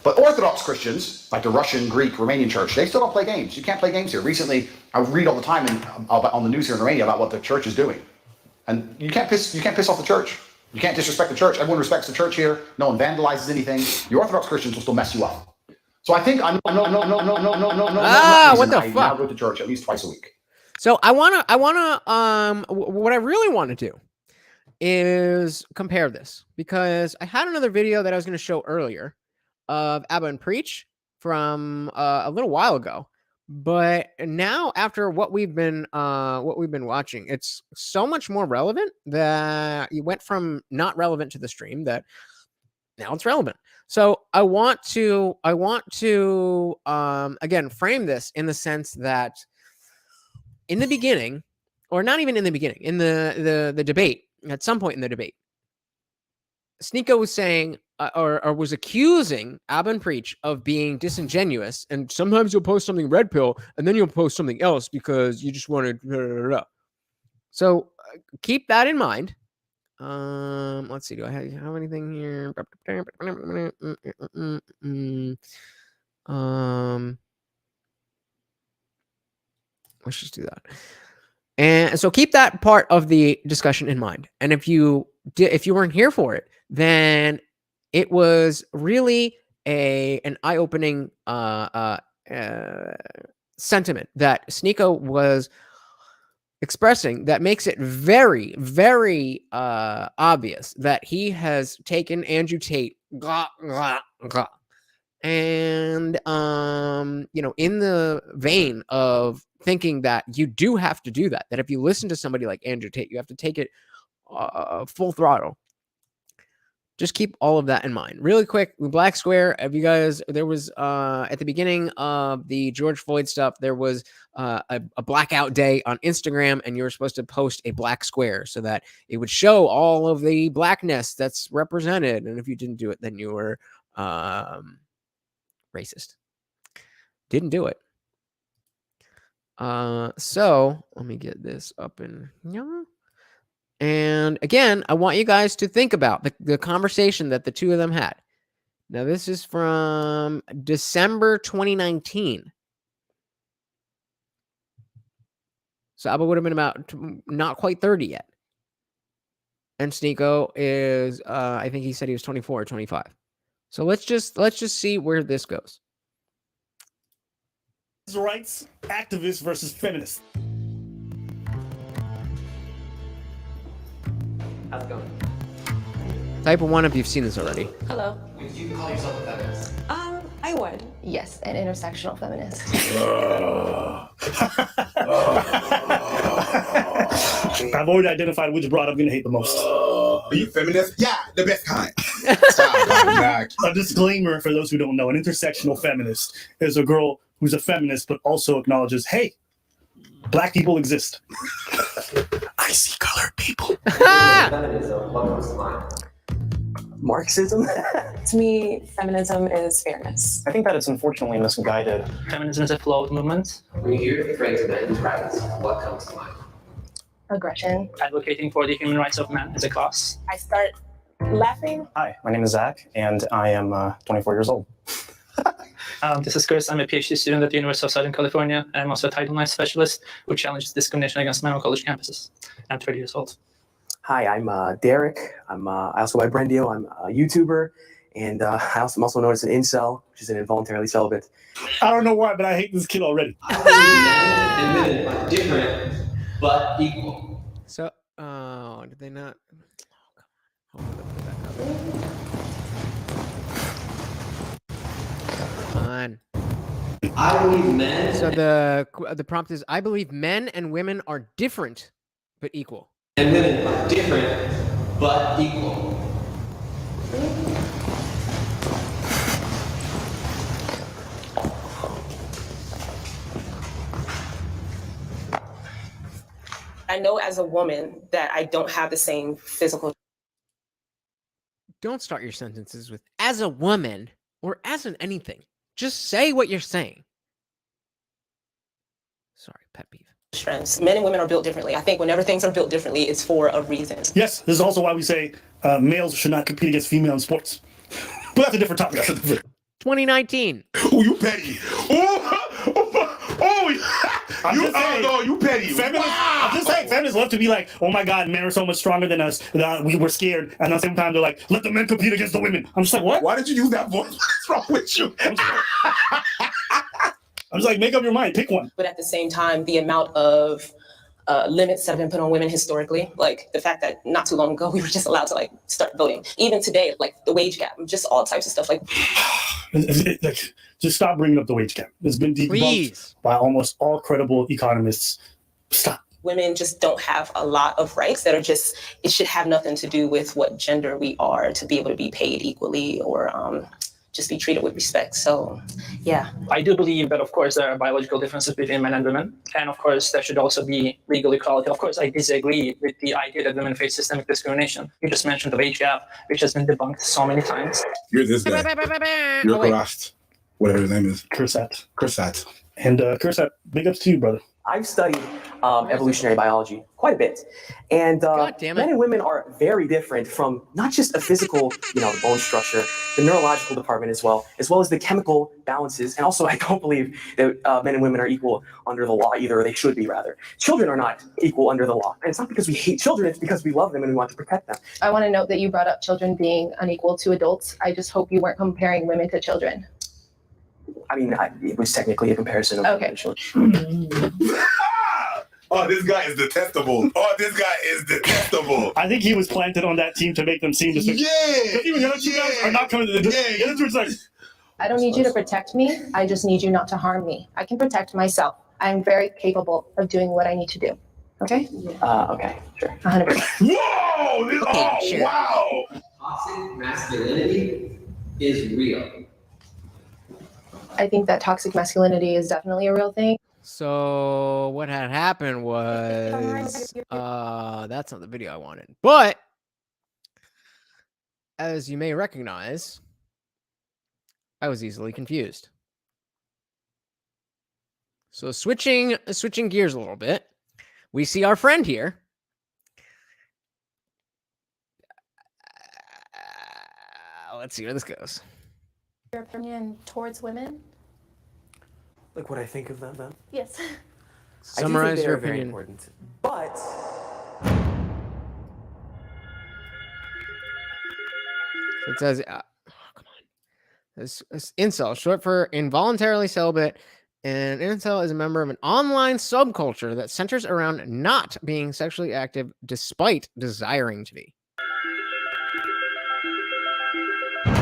But Orthodox Christians, like the Russian, Greek, Romanian church, they still don't play games. You can't play games here. Recently, I read all the time on the news here in Romania about what the church is doing. And you can't piss off the church. You can't disrespect the church. Everyone respects the church here. No one vandalizes anything. The Orthodox Christians will still mess you up. So I think what the fuck? I now go to church at least twice a week. So what I really want to do is compare this, because I had another video that I was going to show earlier of Abba and Preach from a little while ago, but now after what we've been watching, it's so much more relevant that you went from not relevant to the stream that now it's relevant. So I want to again frame this in the sense that in the beginning, or not even in the beginning, in the debate, at some point in the debate, Sneako was saying or was accusing Abba and Preach of being disingenuous, and sometimes you'll post something red pill and then you'll post something else because you just want to. So keep that in mind. Let's see. Do I have anything here? Let's just do that. And so keep that part of the discussion in mind. And if you weren't here for it, then it was really an eye-opening sentiment that Sneako was expressing that makes it very, very obvious that he has taken Andrew Tate and in the vein of thinking that you do have to do that if you listen to somebody like Andrew Tate, you have to take it full throttle. Just keep all of that in mind. Really quick, Black Square, have you guys, there was at the beginning of the George Floyd stuff, there was a blackout day on Instagram, and you were supposed to post a black square so that it would show all of the blackness that's represented. And if you didn't do it, then you were racist. Didn't do it. So let me get this up in here. And again, I want you guys to think about the conversation that the two of them had. Now, this is from December 2019. So Abba would have been about not quite 30 yet. And Sneako is, I think he said he was 24 or 25. So let's just see where this goes. Rights activists versus feminists. How's it going? Type of one if you've seen this already. Hello. Would you call yourself a feminist? I would. Yes, an intersectional feminist. I've already identified which broad I'm going to hate the most. Are you feminist? Yeah, the best kind. A disclaimer for those who don't know, an intersectional feminist is a girl who's a feminist but also acknowledges, hey, black people exist. I see colored people. Feminism, what comes to mind? Marxism? To me, feminism is fairness. I think that it's unfortunately misguided. Feminism is a flawed movement. When you hear the phrase men's rights, what comes to mind? Aggression. Advocating for the human rights of man as a class. I start laughing. Hi, my name is Zach, and I am 24 years old. This is Chris. I'm a PhD student at the University of Southern California, and I'm also a Title IX specialist who challenges discrimination against men on college campuses. I'm 30 years old. Hi, I'm Derek. I also go by Brendio. I'm a YouTuber, and I'm also known as an Incel, which is an involuntarily celibate. I don't know why, but I hate this kid already. Men and women are different, but equal. So, did they not? Come on. I believe men. So the prompt is: I believe men and women are different, but equal. And women are different, but equal. I know as a woman that I don't have the same physical. Don't start your sentences with "as a woman" or "as in anything." Just say what you're saying. Sorry, pet peeve. Strengths. Men and women are built differently. I think whenever things are built differently, it's for a reason. Yes, this is also why we say males should not compete against female in sports. But that's a different topic. 2019. Oh, you petty. You petty. Feminists, I'm just saying, feminists love to be like, oh my God, men are so much stronger than us. We were scared. And at the same time, they're like, let the men compete against the women. I'm just like, what? Why did you use that voice? What's wrong with you? I'm just like, make up your mind, pick one. But at the same time, the amount of limits that have been put on women historically, like the fact that not too long ago, we were just allowed to like start voting. Even today, like the wage gap, just all types of stuff like. Just stop bringing up the wage gap. It's been debunked by almost all credible economists. Stop. Women just don't have a lot of rights that are just, it should have nothing to do with what gender we are to be able to be paid equally or just be treated with respect. So, yeah. I do believe that, of course, there are biological differences between men and women. And, of course, there should also be legal equality. Of course, I disagree with the idea that women face systemic discrimination. You just mentioned the wage gap, which has been debunked so many times. You're this guy. You're Kurast. Whatever his name is. Kursat. Kursat. And Kursat, big ups to you, brother. I've studied evolutionary biology quite a bit. And men and women are very different from not just a physical, the bone structure, the neurological department as well as the chemical balances. And also, I don't believe that men and women are equal under the law either, or they should be rather. Children are not equal under the law. And it's not because we hate children, it's because we love them and we want to protect them. I want to note that you brought up children being unequal to adults. I just hope you weren't comparing women to children. I mean, it was technically a comparison of women and children. Oh, this guy is detestable. I think he was planted on that team to make them seem just even the other two guys are not coming to the other two. It's like, I don't need you to protect me. I just need you not to harm me. I can protect myself. I'm very capable of doing what I need to do. Okay? Okay, sure. 100%. Whoa! Wow! Toxic masculinity is real. I think that toxic masculinity is definitely a real thing. So what had happened was that's not the video I wanted. But as you may recognize, I was easily confused. So switching gears a little bit, we see our friend here. Let's see where this goes. Your opinion towards women? Like what I think of them, then? Yes. Summarize your very opinion. important. But So it says, come on. This Incel, short for involuntarily celibate. And Incel is a member of an online subculture that centers around not being sexually active despite desiring to be.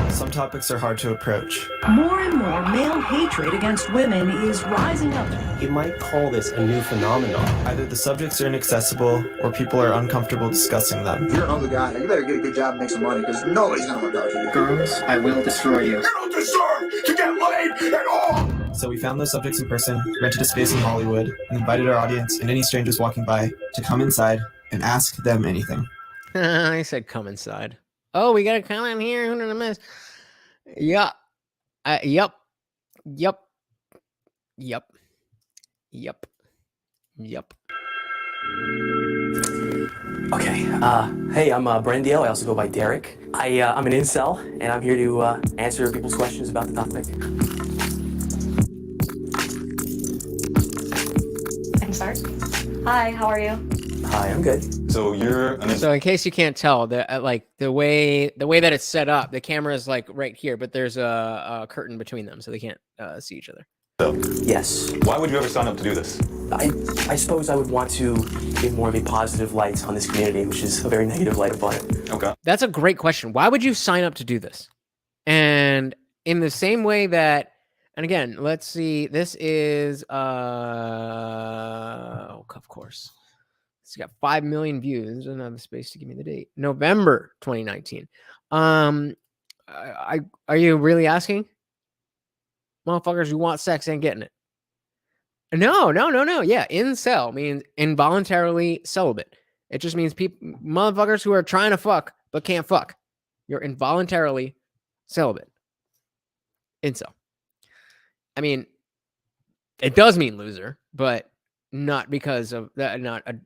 Some topics are hard to approach. More and more male hatred against women is rising up. You might call this a new phenomenon. Either the subjects are inaccessible or people are uncomfortable discussing them. You're an older guy. You better get a good job and make some money because nobody's going to want to talk to you. Girls, I will destroy you. You don't deserve to get laid at all! So we found those subjects in person, rented a space in Hollywood, and invited our audience and any strangers walking by to come inside and ask them anything. I said come inside. Oh, we got to come in here. Who did I miss? Yeah. Yep. okay, hey, I'm Brandio. I also go by Derek. I'm an incel, and I'm here to answer people's questions about the topic. I can start. Hi, how are you? Hi, I'm good. So so in case you can't tell, the way that it's set up, the camera is like right here, but there's a curtain between them, so they can't see each other. Yes. Why would you ever sign up to do this? I suppose I would want to give more of a positive light on this community, which is a very negative light upon it. Okay. That's a great question. Why would you sign up to do this? And in the same way that, and again, let's see, this is of course. It's got 5 million views. It doesn't have the space to give me the date. November 2019. Are you really asking? Motherfuckers who want sex ain't getting it. No. Yeah, incel means involuntarily celibate. It just means motherfuckers who are trying to fuck but can't fuck. You're involuntarily celibate. Incel. I mean, it does mean loser, but not because of that.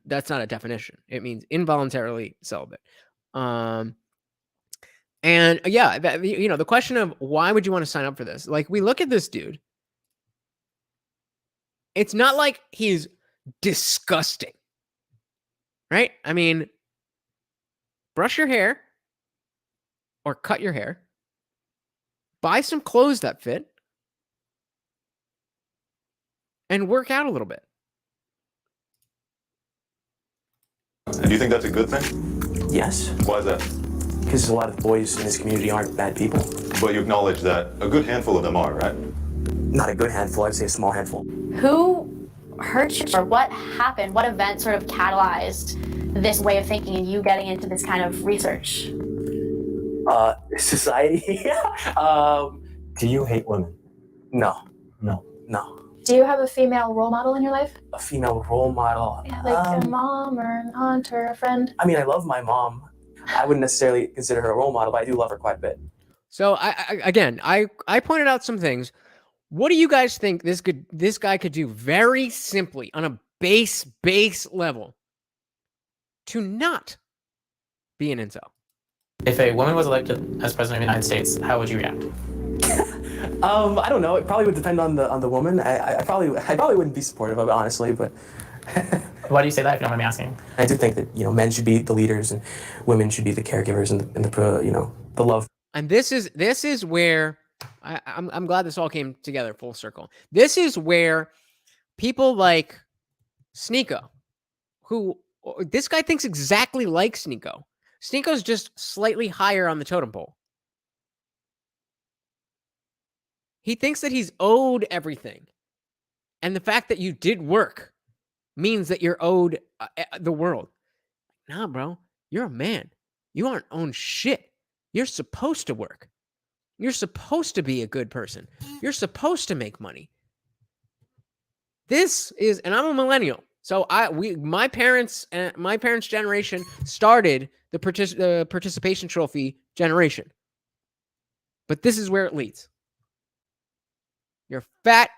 That's not a definition. It means involuntarily celibate. And yeah, the question of why would you want to sign up for this? Like, we look at this dude. It's not like he's disgusting, right? I mean, brush your hair or cut your hair, buy some clothes that fit, and work out a little bit. And do you think that's a good thing? Yes. Why is that? Because a lot of boys in this community aren't bad people. But you acknowledge that a good handful of them are, right? Not a good handful, I'd say a small handful. Who hurt you, or what happened? What event sort of catalyzed this way of thinking and you getting into this kind of research? Society. Do you hate women? No. No. Do you have a female role model in your life? A female role model? Yeah, like a mom or an aunt or a friend? I mean, I love my mom. I wouldn't necessarily consider her a role model, but I do love her quite a bit. So I pointed out some things. What do you guys think this guy could do very simply on a base level to not be an incel. If a woman was elected as president of the United States, how would you react? I don't know. It probably would depend on the woman. I probably wouldn't be supportive of it, honestly, but. Why do you say that, if you don't mind me asking? I do think that, men should be the leaders and women should be the caregivers and the love. And this is where I'm glad this all came together full circle. This is where people like Sneako, who this guy thinks exactly like Sneako. Sneako's just slightly higher on the totem pole. He thinks that he's owed everything. And the fact that you did work means that you're owed the world. Nah, bro. You're a man. You aren't owned shit. You're supposed to work. You're supposed to be a good person. You're supposed to make money. This is, and I'm a millennial. So my parents' generation started the participation trophy generation. But this is where it leads. You're fat,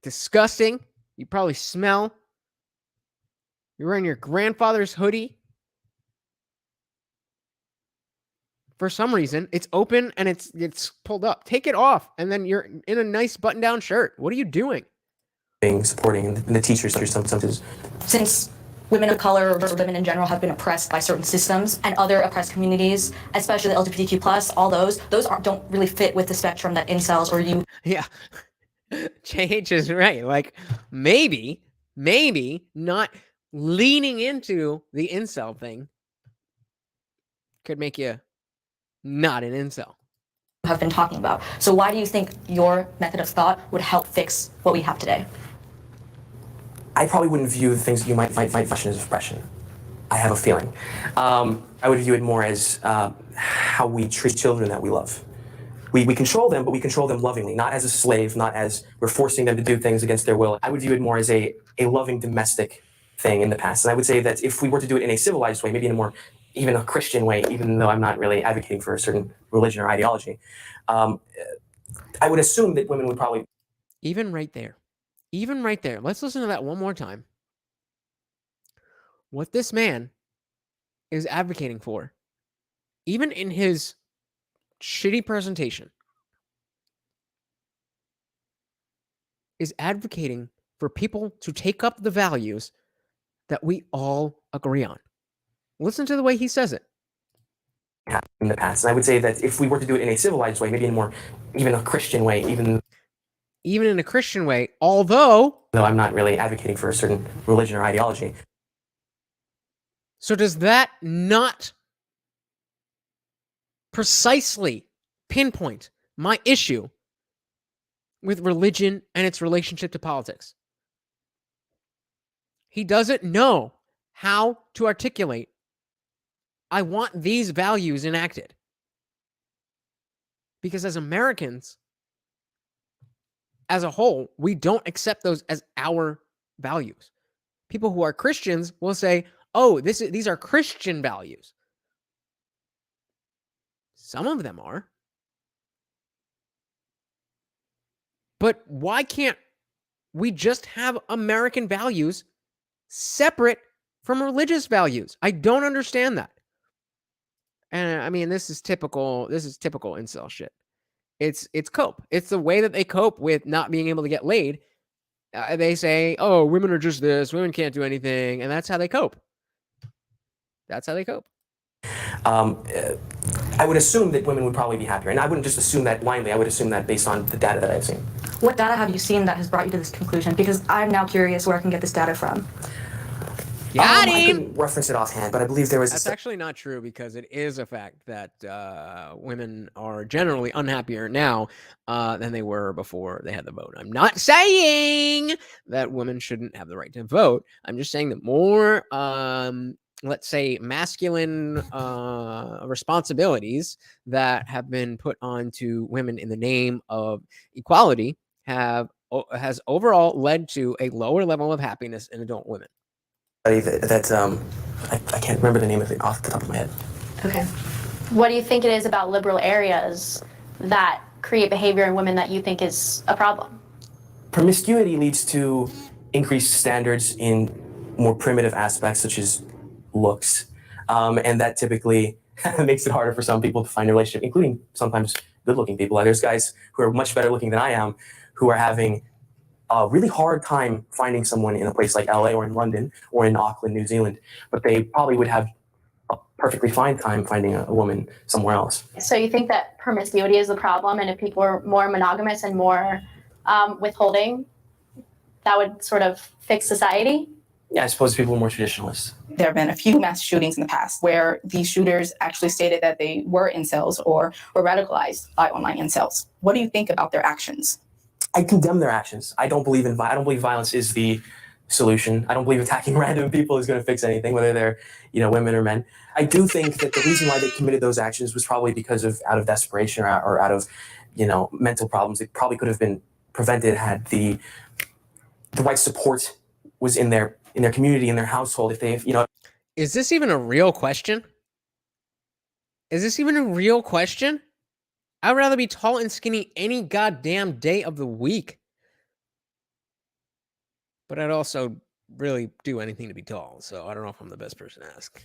disgusting. You probably smell. You're wearing your grandfather's hoodie. For some reason, it's open and it's pulled up. Take it off, and then you're in a nice button-down shirt. What are you doing? Supporting and the teachers sometimes. Since women of color or women in general have been oppressed by certain systems and other oppressed communities, especially the LGBTQ+, all those don't really fit with the spectrum that incels or you. Yeah. JH is right. Like, maybe not leaning into the incel thing could make you not an incel. Have been talking about. So why do you think your method of thought would help fix what we have today? I probably wouldn't view the things that you might find fashion as oppression. I have a feeling. I would view it more as how we treat children that we love. We control them, but we control them lovingly, not as a slave, not as we're forcing them to do things against their will. I would view it more as a loving domestic thing in the past. And I would say that if we were to do it in a civilized way, maybe in a more, even a Christian way, even though I'm not really advocating for a certain religion or ideology, I would assume that women would probably... Even right there, let's listen to that one more time. What this man is advocating for, even in his shitty presentation, is advocating for people to take up the values that we all agree on. Listen to the way he says it. In the past. And I would say that if we were to do it in a civilized way, maybe in a more, even a Christian way, even in a Christian way, although I'm not really advocating for a certain religion or ideology. So does that not precisely pinpoint my issue with religion and its relationship to politics? He doesn't know how to articulate, I want these values enacted. Because as Americans, as a whole, we don't accept those as our values. People who are Christians will say, oh, these are Christian values. Some of them are. But why can't we just have American values separate from religious values? I don't understand that. And I mean, this is typical incel shit. It's cope. It's the way that they cope with not being able to get laid. They say, oh, women are just this, women can't do anything, and that's how they cope. I would assume that women would probably be happier. And I wouldn't just assume that blindly. I would assume that based on the data that I've seen. What data have you seen that has brought you to this conclusion? Because I'm now curious where I can get this data from. I couldn't reference it offhand, but I believe there was... That's actually not true, because it is a fact that women are generally unhappier now than they were before they had the vote. I'm not saying that women shouldn't have the right to vote. I'm just saying that more, let's say, masculine responsibilities that have been put onto women in the name of equality has overall led to a lower level of happiness in adult women. I can't remember the name of it off the top of my head. Okay. What do you think it is about liberal areas that create behavior in women that you think is a problem? Promiscuity leads to increased standards in more primitive aspects such as looks, and that typically makes it harder for some people to find a relationship, including sometimes good-looking people. Like, there's guys who are much better looking than I am who are having a really hard time finding someone in a place like LA or in London or in Auckland, New Zealand, but they probably would have a perfectly fine time finding a woman somewhere else. So you think that promiscuity is the problem, and if people are more monogamous and more withholding, that would sort of fix society? Yeah, I suppose people are more traditionalists. There have been a few mass shootings in the past where these shooters actually stated that they were incels or were radicalized by online incels. What do you think about their actions? I condemn their actions. I don't believe violence is the solution. I don't believe attacking random people is going to fix anything, whether they're, women or men. I do think that the reason why they committed those actions was probably because of out of desperation or out of, mental problems. It probably could have been prevented had the right support was in their community, in their household. If they've, Is this even a real question? Is this even a real question? I'd rather be tall and skinny any goddamn day of the week. But I'd also really do anything to be tall, so I don't know if I'm the best person to ask.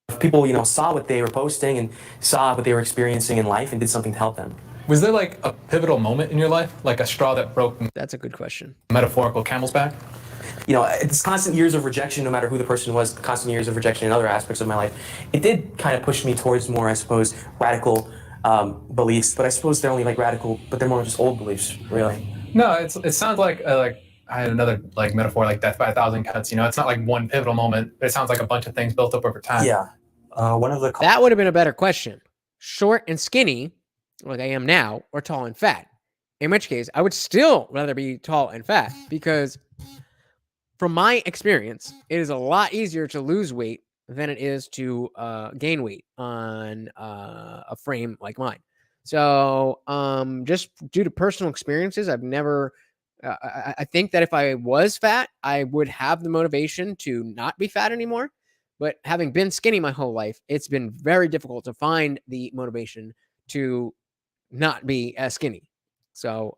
If people, saw what they were posting and saw what they were experiencing in life and did something to help them. Was there like a pivotal moment in your life, like a straw that broke? That's a good question. Metaphorical camel's back? It's constant years of rejection, no matter who the person was, constant years of rejection in other aspects of my life. It did kind of push me towards more, I suppose, radical beliefs, but I suppose they're only like radical, but they're more just old beliefs, really. No, it sounds like I had another like metaphor, like death by 1,000 cuts. It's not like one pivotal moment. It sounds like a bunch of things built up over time. Yeah. That would have been a better question. Short and skinny, like I am now, or tall and fat. In which case, I would still rather be tall and fat because from my experience, it is a lot easier to lose weight than it is to gain weight on a frame like mine. So just due to personal experiences, I've never, I think that if I was fat, I would have the motivation to not be fat anymore. But having been skinny my whole life, it's been very difficult to find the motivation to not be as skinny. So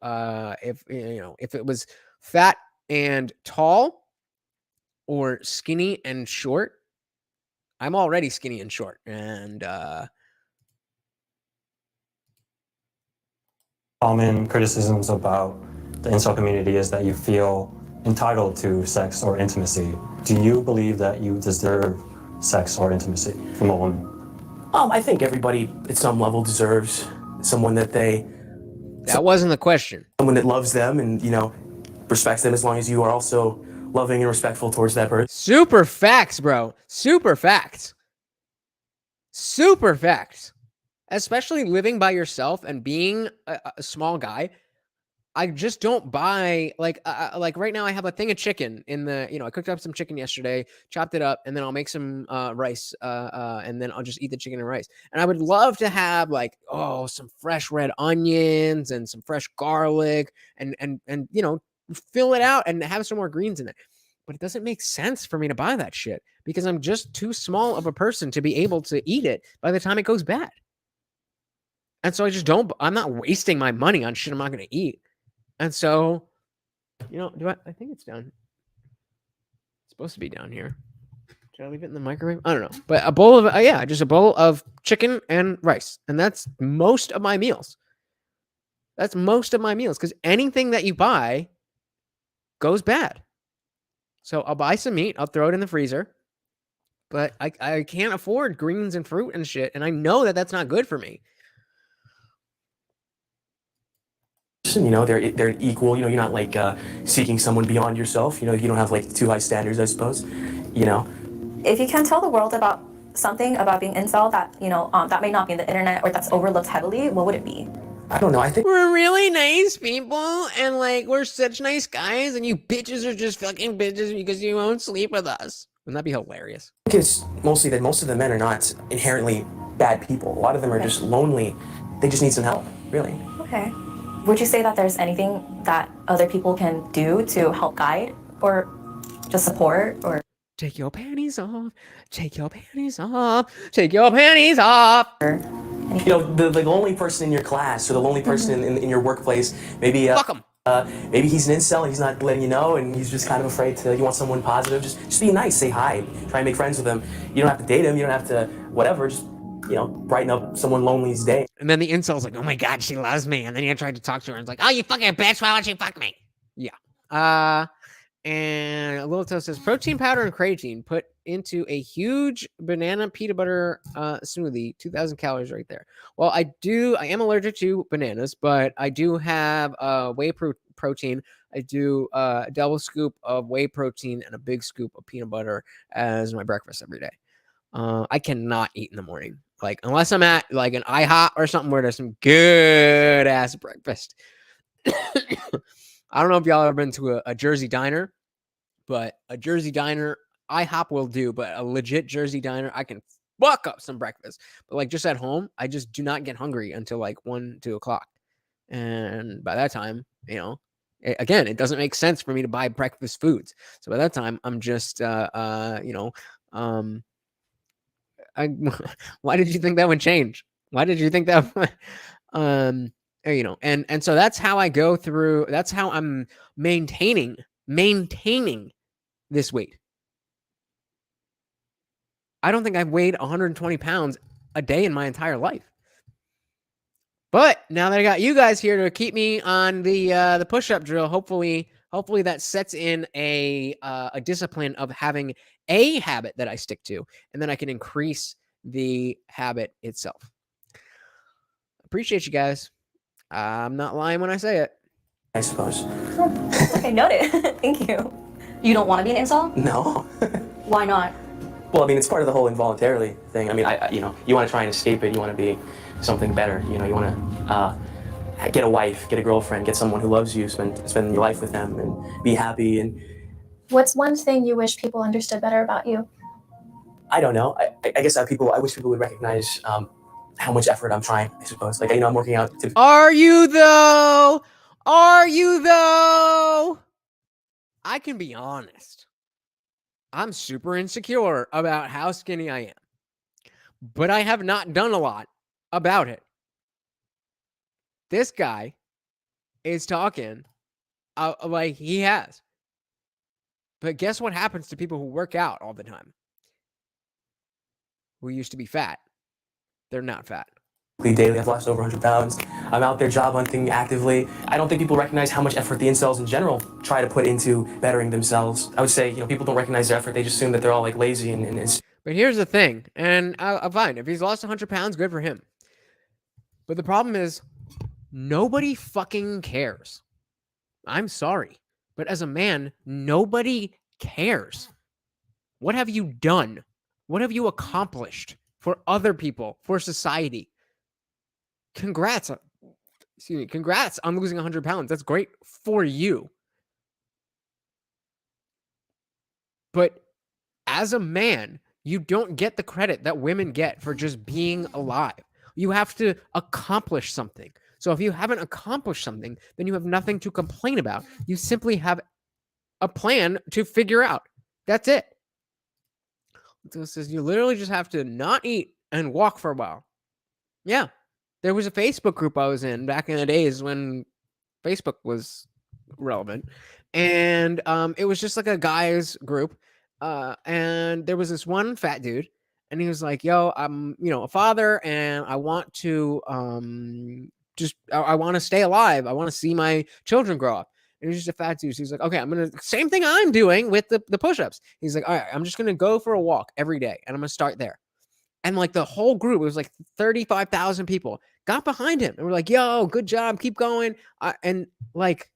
if it was fat and tall, or skinny and short, I'm already skinny and short. And common criticisms about the incel community is that you feel entitled to sex or intimacy. Do you believe that you deserve sex or intimacy from a woman? I think everybody at some level deserves someone that they... That wasn't the question. Someone that loves them and, respects them, as long as you are also loving and respectful towards that person. Super facts, bro. Super facts. Super facts. Especially living by yourself and being a small guy. I just don't buy, like right now I have a thing of chicken in the, I cooked up some chicken yesterday, chopped it up, and then I'll make some rice, and then I'll just eat the chicken and rice. And I would love to have some fresh red onions and some fresh garlic and fill it out and have some more greens in it. But it doesn't make sense for me to buy that shit because I'm just too small of a person to be able to eat it by the time it goes bad. And so I'm not wasting my money on shit I'm not going to eat. And so, I think it's down. It's supposed to be down here. Should I leave it in the microwave? I don't know. But a bowl of, just a bowl of chicken and rice. And that's most of my meals. That's most of my meals because anything that you buy goes bad. So I'll buy some meat. I'll throw it in the freezer. But I can't afford greens and fruit and shit. And I know that that's not good for me. They're equal. You're not like seeking someone beyond yourself. You don't have like too high standards, I suppose. If you can tell the world about something about being incel that that may not be in the internet or that's overlooked heavily, what would it be? I don't know. I think we're really nice people and we're such nice guys, and you bitches are just fucking bitches because you won't sleep with us. Wouldn't that be hilarious? I think it's mostly that most of the men are not inherently bad people. A lot of them are just lonely. They just need some help, really. Okay. Would you say that there's anything that other people can do to help guide or just support or... Take your panties off. Take your panties off. Take your panties off. The lonely person in your class or the lonely person in your workplace, maybe... Fuck them. Maybe he's an incel and he's not letting you know, and he's just kind of afraid to. You want someone positive, just be nice, say hi, try and make friends with him. You don't have to date him, you don't have to whatever. Just brighten up someone lonely's day. And then the incel's like, oh my god, she loves me. And then you tried to talk to her and it's like, oh, you fucking bitch, why won't you fuck me? Yeah. And Lilito says protein powder and creatine put into a huge banana peanut butter smoothie, 2,000 calories right there. Well, I am allergic to bananas, but I do have whey protein. I do a double scoop of whey protein and a big scoop of peanut butter as my breakfast every day. I cannot eat in the morning, like unless I'm at like an IHOP or something where there's some good ass breakfast. I don't know if y'all ever been to a Jersey diner, but a Jersey diner, IHOP will do, but a legit Jersey diner, I can fuck up some breakfast. But like just at home, I just do not get hungry until like 1, 2 o'clock. And by that time, again, it doesn't make sense for me to buy breakfast foods. So by that time, I'm just, why did you think that would change? Why did you think that? And so that's how I go through. That's how I'm maintaining this weight. I don't think I've weighed 120 pounds a day in my entire life. But now that I got you guys here to keep me on the push-up drill, hopefully that sets in a discipline of having a habit that I stick to, and then I can increase the habit itself. Appreciate you guys. I'm not lying when I say it. I suppose. Okay, noted. Thank you. You don't want to be an incel? No. Why not? Well, I mean, it's part of the whole involuntarily thing. I mean, you want to try and escape it. You want to be something better. You want to get a wife, get a girlfriend, get someone who loves you, spend your life with them, and be happy. And what's one thing you wish people understood better about you? I don't know. I guess I wish people would recognize how much effort I'm trying, I suppose. Like, I'm working out. Are you though? Are you though? I can be honest. I'm super insecure about how skinny I am, but I have not done a lot about it. This guy is talking like he has. But guess what happens to people who work out all the time? Who used to be fat. They're not fat. Daily, I've lost over 100 pounds. I'm out there job hunting actively. I don't think people recognize how much effort the incels in general try to put into bettering themselves. I would say, people don't recognize their effort. They just assume that they're all like lazy and But here's the thing, and I'm fine. If he's lost 100 pounds, good for him. But the problem is, nobody fucking cares. I'm sorry. But as a man, nobody cares. What have you done? What have you accomplished for other people, for society? Congrats on losing 100 pounds. That's great for you. But as a man, you don't get the credit that women get for just being alive. You have to accomplish something. So if you haven't accomplished something, then you have nothing to complain about. You simply have a plan to figure out. That's it. So it says you literally just have to not eat and walk for a while. Yeah. There was a Facebook group I was in back in the days when Facebook was relevant. And it was just like a guys group. And there was this one fat dude. And he was like, yo, I'm, a father. And I want to I want to stay alive. I want to see my children grow up. And he's just a fat dude. So he's like, okay, same thing I'm doing with the push-ups. He's like, all right, I'm just going to go for a walk every day. And I'm going to start there. And like the whole group, it was like 35,000 people got behind him and we're like, yo, good job. Keep going. And like,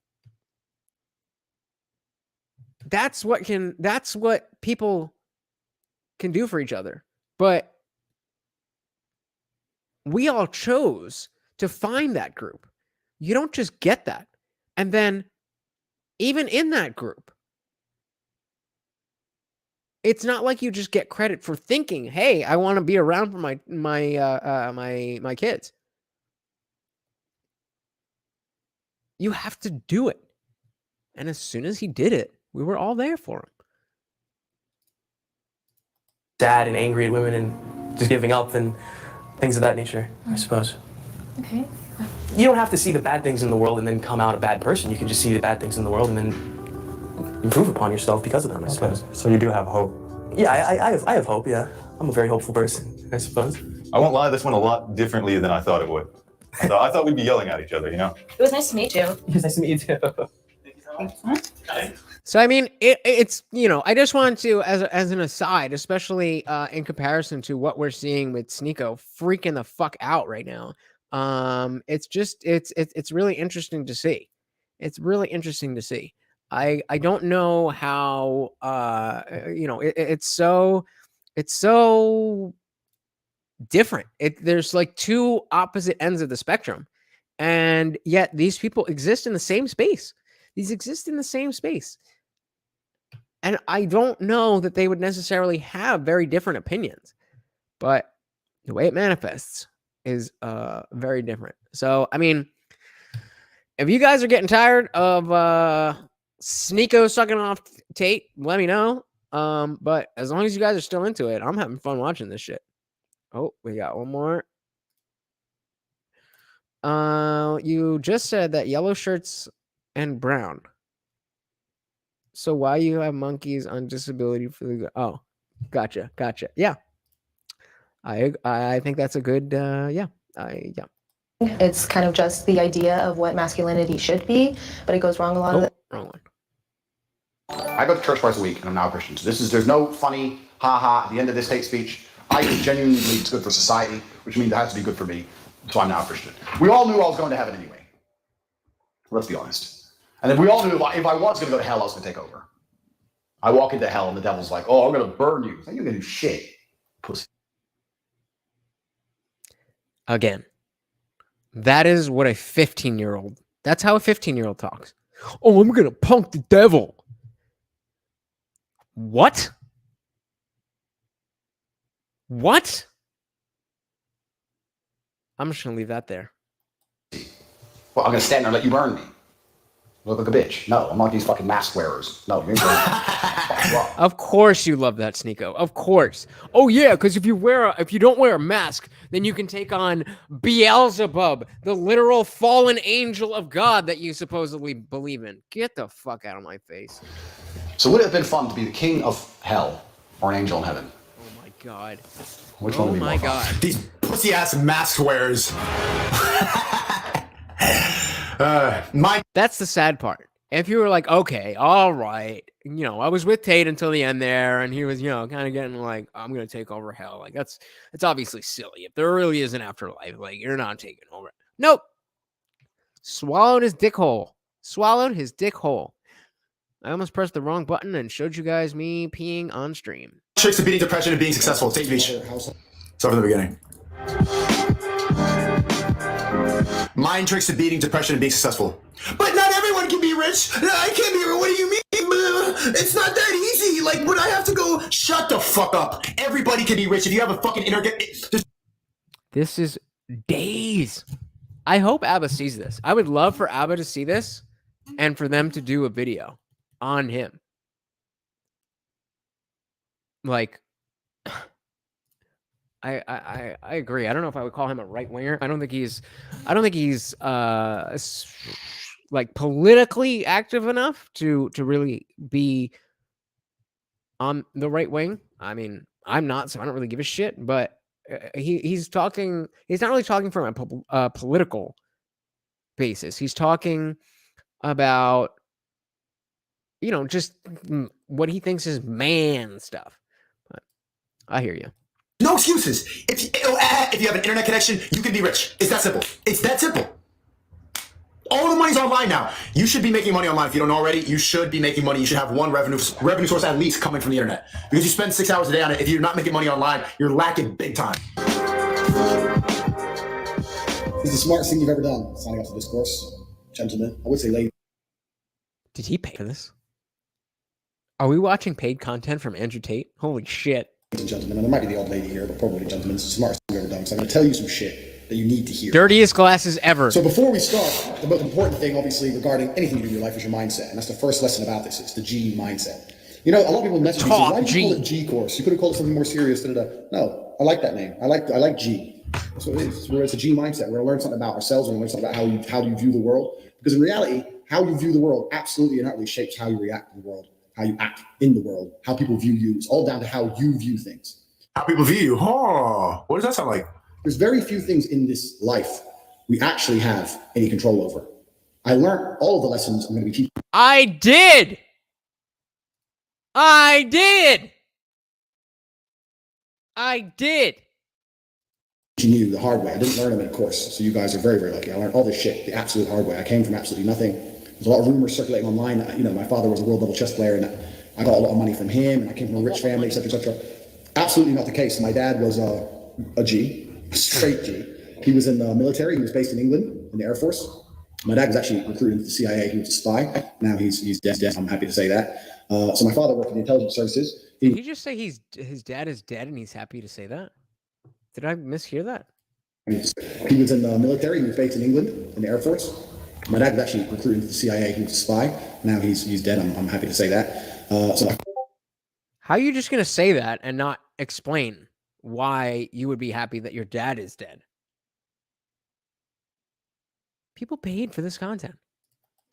that's what people can do for each other. But we all chose to find that group. You don't just get that. And then even in that group, it's not like you just get credit for thinking, hey, I want to be around for my kids. You have to do it. And as soon as he did it, we were all there for him. sad and angry at women and just giving up and things of that nature, I suppose. Okay. you don't have to see the bad things in the world and then come out a bad person. You can just see the bad things in the world and then improve upon yourself because of them, I suppose. So you do have hope? Yeah, I have hope, yeah. I'm a very hopeful person, I suppose. I won't lie, this went a lot differently than I thought it would. I thought we'd be yelling at each other, you know? It was nice to meet you. It was nice to meet you too. So I mean, it's I just wanted to, as an aside, especially in comparison to what we're seeing with Sneako freaking the fuck out right now. It's just it's really interesting to see. It's really interesting to see. I don't know how it's so different. There's like two opposite ends of the spectrum, and yet these people exist in the same space. These exist in the same space. And I don't know that they would necessarily have very different opinions, but the way it manifests is very different. So, I mean, if you guys are getting tired of Sneako sucking off Tate, let me know. But as long as you guys are still into it, I'm having fun watching this shit. Oh, we got one more. You just said that yellow shirts and brown. So why you have monkeys on disability for the... Oh, gotcha. Yeah. I think that's a good, yeah. It's kind of just the idea of what masculinity should be, but it goes wrong a lot of the... Wrong one. I go to church twice a week, and I'm now a Christian. So there's no funny ha-ha at the end of this hate speech. I genuinely believe it's good for society, which means it has to be good for me. So I'm now a Christian. We all knew I was going to heaven anyway. Let's be honest. And then we all knew if I was going to go to hell, I was going to take over. I walk into hell, and the devil's like, oh, I'm going to burn you. You're going to do shit, pussy. Again, that is what a 15-year-old... That's how a 15-year-old talks. Oh, I'm going to punk the devil. What? What? I'm just going to leave that there. Well, I'm going to stand there and let you burn me. Look like a bitch. No, I'm not these fucking mask wearers. No, you're Of course you love that, Sneako. Of course. Oh yeah, because if you don't wear a mask, then you can take on Beelzebub, the literal fallen angel of God that you supposedly believe in. Get the fuck out of my face. So would it have been fun to be the king of hell or an angel in heaven? Oh my god. Which one would be more fun? These pussy ass mask wearers. That's the sad part. If you were like, okay, all right, I was with Tate until the end there, and he was, kind of getting like, I'm gonna take over hell. Like it's obviously silly. If there really is an afterlife, like you're not taking over. Nope. Swallowed his dick hole. I almost pressed the wrong button and showed you guys me peeing on stream. Tricks of beating depression and being successful. Take the beach. Start from the beginning. Mind tricks of beating depression and being successful. But not everyone can be rich. I can't be rich. What do you mean? It's not that easy. Like, would I have to go? Shut the fuck up. Everybody can be rich if you have a fucking internet. This is days. I hope Abba sees this. I would love for Abba to see this and for them to do a video on him. Like, I agree. I don't know if I would call him a right winger. I don't think he's like politically active enough to really be on the right wing. I mean, I'm not, so I don't really give a shit. But he's talking. He's not really talking from a political basis. He's talking about just what he thinks is man stuff. But I hear you. No excuses. If you have an internet connection, you can be rich. It's that simple. It's that simple. All the money's online now. You should be making money online. If you don't know already, you should be making money. You should have one revenue source at least coming from the internet. Because you spend 6 hours a day on it. If you're not making money online, you're lacking big time. It's the smartest thing you've ever done, signing up for this course. Gentlemen, I would say ladies. Did he pay for this? Are we watching paid content from Andrew Tate? Holy shit. Ladies and gentlemen, and there might be the old lady here, but probably gentlemen, it's the smartest thing you've ever done. So I'm going to tell you some shit that you need to hear. Dirtiest glasses ever. So before we start, the most important thing, obviously, regarding anything you do in your life is your mindset. And that's the first lesson about this. It's the G mindset. You know, a lot of people message me, say, Talk why did you G. call it G course? You could have called it something more serious. Da, da, da. No, I like that name. I like G. That's what it is. It's a G mindset. We're going to learn something about ourselves. We're going to learn something about how you view the world. Because in reality, how you view the world absolutely and utterly shapes how you react to the world, how you act in the world, how people view you. It's all down to how you view things. How people view you? Oh, what does that sound like? There's very few things in this life we actually have any control over. I learned all of the lessons I'm going to be teaching. I did. You the hard way. I didn't learn them in a course, so you guys are very, very lucky. I learned all this shit the absolute hard way. I came from absolutely nothing. There's a lot of rumors circulating online. You know, my father was a world level chess player, and I got a lot of money from him, and I came from a rich family, etc., etc. Absolutely not the case. My dad was a G, a straight G. He was in the military. He was based in England in the Air Force. My dad was actually recruited into the CIA. He was a spy. Now he's dead. I'm happy to say that. So my father worked in the intelligence services. Did you just say his dad is dead and he's happy to say that? Did I mishear that? He was in the military. He was based in England in the Air Force. My dad was actually recruited into the CIA. He was a spy. Now he's dead. I'm happy to say that. How are you just going to say that and not explain why you would be happy that your dad is dead? People paid for this content.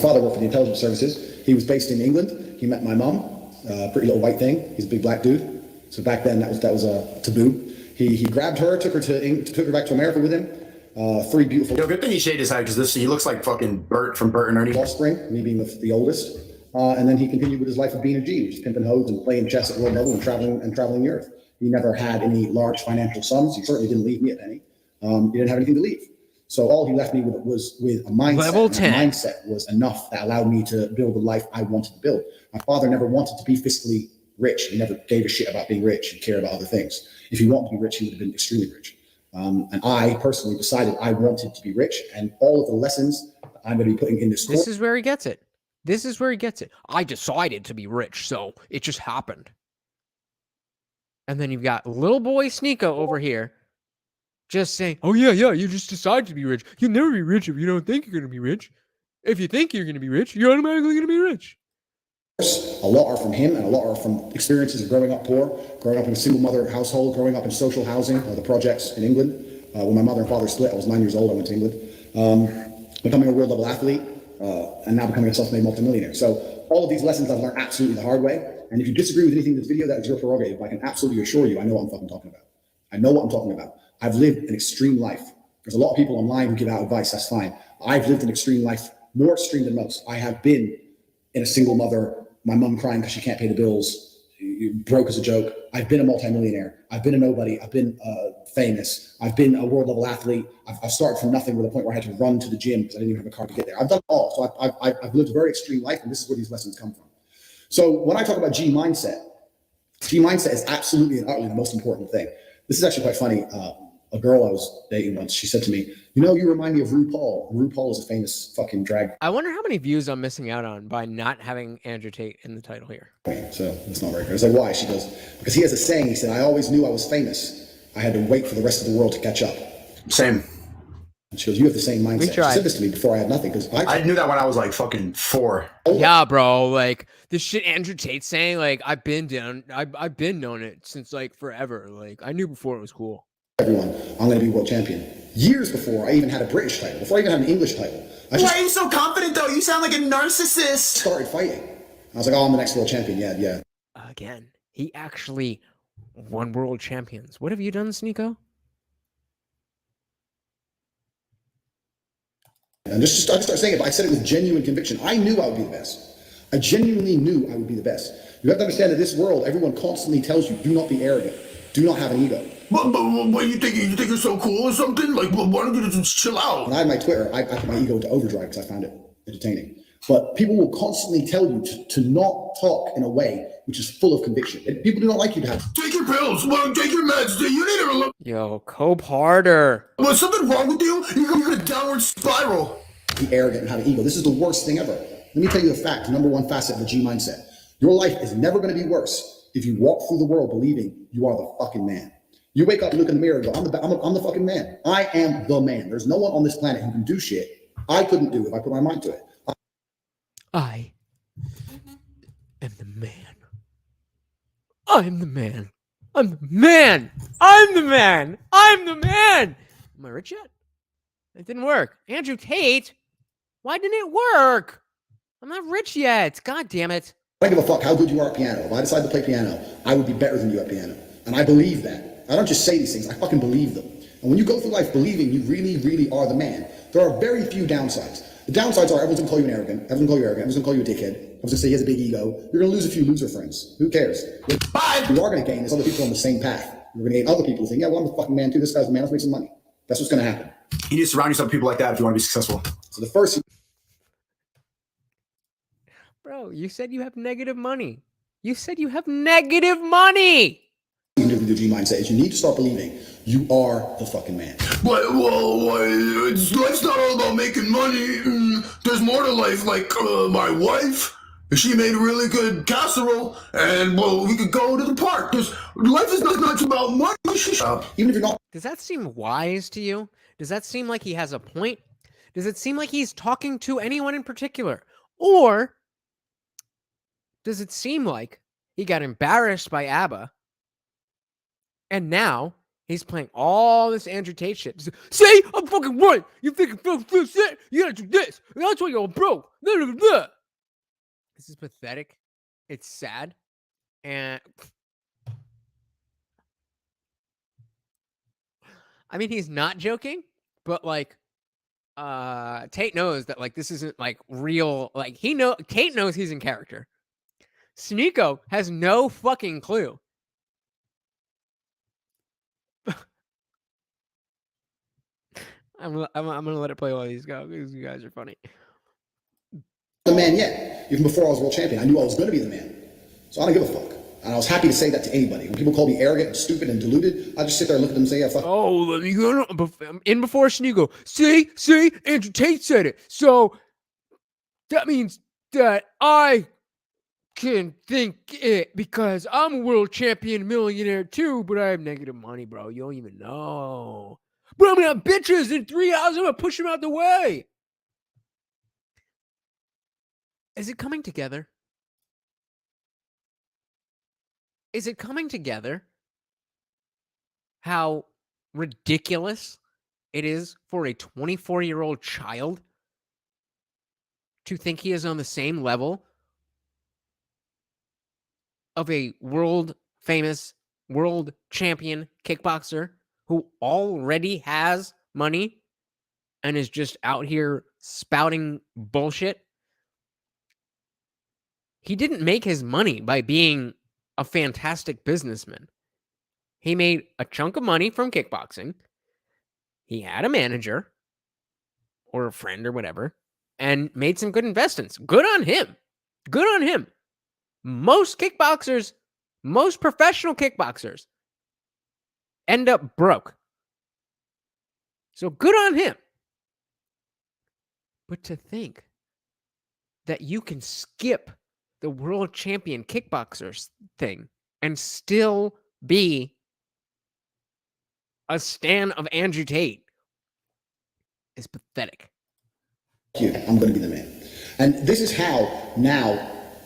My father worked for the intelligence services. He was based in England. He met my mom, pretty little white thing. He's a big black dude. So back then that was a taboo. He grabbed her, took her back to America with him. 3 beautiful. Yo, good thing he shaved his head because he looks like fucking Bert from Bert and Ernie. Offspring, me being the oldest. And then he continued with his life of being a G, which is pimping hoes and playing chess at world level and traveling the earth. He never had any large financial sums. He certainly didn't leave me a penny. He didn't have anything to leave. So all he left me with was a mindset. Level 10. That mindset was enough that allowed me to build the life I wanted to build. My father never wanted to be fiscally rich. He never gave a shit about being rich and care about other things. If he wanted to be rich, he would have been extremely rich. And I personally decided I wanted to be rich, and all of the lessons I'm going to be putting in this course. This is where he gets it. I decided to be rich, so it just happened. And then you've got little boy Sneako over here just saying, oh yeah, you just decided to be rich. You'll never be rich if you don't think you're going to be rich. If you think you're going to be rich, you're automatically going to be rich. A lot are from him, and a lot are from experiences of growing up poor, growing up in a single mother household, growing up in social housing, the projects in England. When my mother and father split, I was 9 years old. I went to England, becoming a world level athlete, and now becoming a self-made multimillionaire. So all of these lessons I've learned absolutely the hard way. And if you disagree with anything in this video, that is your prerogative. But I can absolutely assure you, I know what I'm fucking talking about. I know what I'm talking about. I've lived an extreme life. There's a lot of people online who give out advice. That's fine. I've lived an extreme life, more extreme than most. I have been in a single mother, my mom crying because she can't pay the bills, broke as a joke. I've been a multimillionaire. I've been a nobody. I've been famous. I've been a world level athlete. I've started from nothing with a point where I had to run to the gym because I didn't even have a car to get there. I've done it all. So I've lived a very extreme life, and this is where these lessons come from. So when I talk about G mindset is absolutely and utterly the most important thing. This is actually quite funny. A girl I was dating once, she said to me, you know, you remind me of RuPaul. RuPaul is a famous fucking drag. I wonder how many views I'm missing out on by not having Andrew Tate in the title here. So it's not very good. I was like, why? She goes, because he has a saying. He said, I always knew I was famous. I had to wait for the rest of the world to catch up. Same. And she goes, you have the same mindset. She said this to me before I had nothing. Because I knew that when I was like fucking 4. Yeah, bro. Like this shit Andrew Tate's saying, like I've been known it since like forever. Like I knew before it was cool. Everyone, I'm going to be world champion. Years before I even had a British title, before I even had an English title. Why are you so confident though? You sound like a narcissist. Started fighting. I was like, oh, I'm the next world champion. Yeah. Again, he actually won world champions. What have you done, Sneako? And I just started saying it, but I said it with genuine conviction. I knew I would be the best. I genuinely knew I would be the best. You have to understand that this world, everyone constantly tells you, do not be arrogant. Do not have an ego. But what you think you're so cool or something? Like, why don't you just chill out? When I had my Twitter, I put my ego into overdrive because I found it entertaining. But people will constantly tell you to not talk in a way which is full of conviction. People do not like you to have. Take your pills. Well, take your meds. You need to look. Yo, cope harder. Was something wrong with you? You're in a downward spiral. Be arrogant and have an ego. This is the worst thing ever. Let me tell you a fact. Number one facet of the G mindset. Your life is never going to be worse if you walk through the world believing you are the fucking man. You wake up and look in the mirror and go, I'm the fucking man. I am the man. There's no one on this planet who can do shit I couldn't do if I put my mind to it. I am the man. I'm the man. I'm the man. I'm the man. I'm the man. Am I rich yet? It didn't work. Andrew Tate? Why didn't it work? I'm not rich yet. God damn it. I don't give a fuck how good you are at piano. If I decide to play piano, I would be better than you at piano. And I believe that. I don't just say these things, I fucking believe them. And when you go through life believing you really, really are the man, there are very few downsides. The downsides are everyone's gonna call you an arrogant, everyone's gonna call you arrogant, everyone's gonna call you a dickhead, everyone's gonna say he has a big ego. You're gonna lose a few loser friends. Who cares? What you are gonna gain is other people on the same path. You're gonna gain other people who think, yeah, well, I'm the fucking man too. This guy's the man, let's make some money. That's what's gonna happen. You need to surround yourself with people like that if you want to be successful. So the first Bro, you said you have negative money. You said you have negative money. you can do with the G mindset is you need to start believing you are the fucking man. But, life's not all about making money. There's more to life, like my wife. She made a really good casserole, and, well, we could go to the park. Life is not about money. Even if you're not. Does that seem wise to you? Does that seem like he has a point? Does it seem like he's talking to anyone in particular? Or does it seem like he got embarrassed by ABBA and now he's playing all this Andrew Tate shit? See, I'm fucking right. You think you feel shit? You gotta do this. That's why you're broke. Blah, blah, blah. This is pathetic. It's sad. And I mean, he's not joking, but like, Tate knows that like this isn't like real. Like Tate knows he's in character. Sneako has no fucking clue. I'm gonna let it play while these go because you guys are funny. The man yet. Even before I was world champion, I knew I was going to be the man. So I don't give a fuck. And I was happy to say that to anybody. When people call me arrogant and stupid and deluded, I just sit there and look at them and say, yeah, fuck. Oh, let me go in before Sneako. See, Andrew Tate said it. So that means that I can think it because I'm a world champion millionaire too, but I have negative money, bro. You don't even know. But I'm gonna have bitches in 3 hours. I'm gonna push them out the way. Is it coming together? Is it coming together? How ridiculous it is for a 24-year-old child to think he is on the same level of a world famous, world champion kickboxer who already has money and is just out here spouting bullshit. He didn't make his money by being a fantastic businessman. He made a chunk of money from kickboxing. He had a manager or a friend or whatever and made some good investments. Good on him. Good on him. Most kickboxers, most professional kickboxers end up broke. So good on him. But to think that you can skip the world champion kickboxers thing and still be a stan of Andrew Tate is pathetic. I'm going to be the man. And this is how now,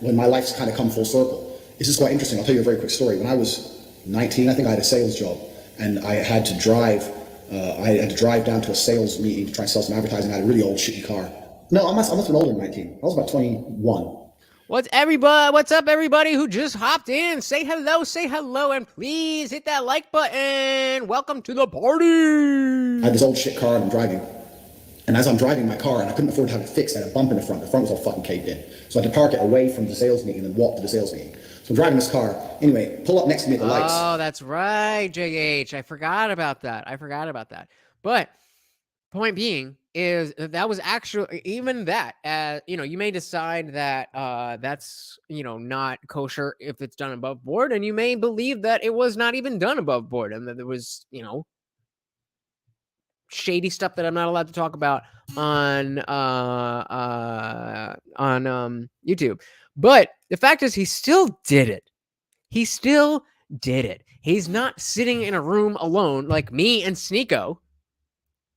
when my life's kind of come full circle, this is quite interesting. I'll tell you a very quick story. When I was 19, I think I had a sales job, and I had to drive down to a sales meeting to try and sell some advertising. I had a really old shitty car. No, I must have been older than 19. I was about 21. What's up, everybody who just hopped in? Say hello, and please hit that like button. Welcome to the party. I had this old shit car and I'm driving. And as I'm driving my car, and I couldn't afford to have it fixed, I had a bump in the front. The front was all fucking caved in. So I had to park it away from the sales meeting and then walk to the sales meeting. So I'm driving this car. Anyway, pull up next to me at the lights. Oh, that's right, JH. I forgot about that. But point being is that was actually even that. You may decide that that's not kosher if it's done above board, and you may believe that it was not even done above board, and that there was shady stuff that I'm not allowed to talk about on YouTube. But the fact is, he still did it. He's not sitting in a room alone like me and Sneako.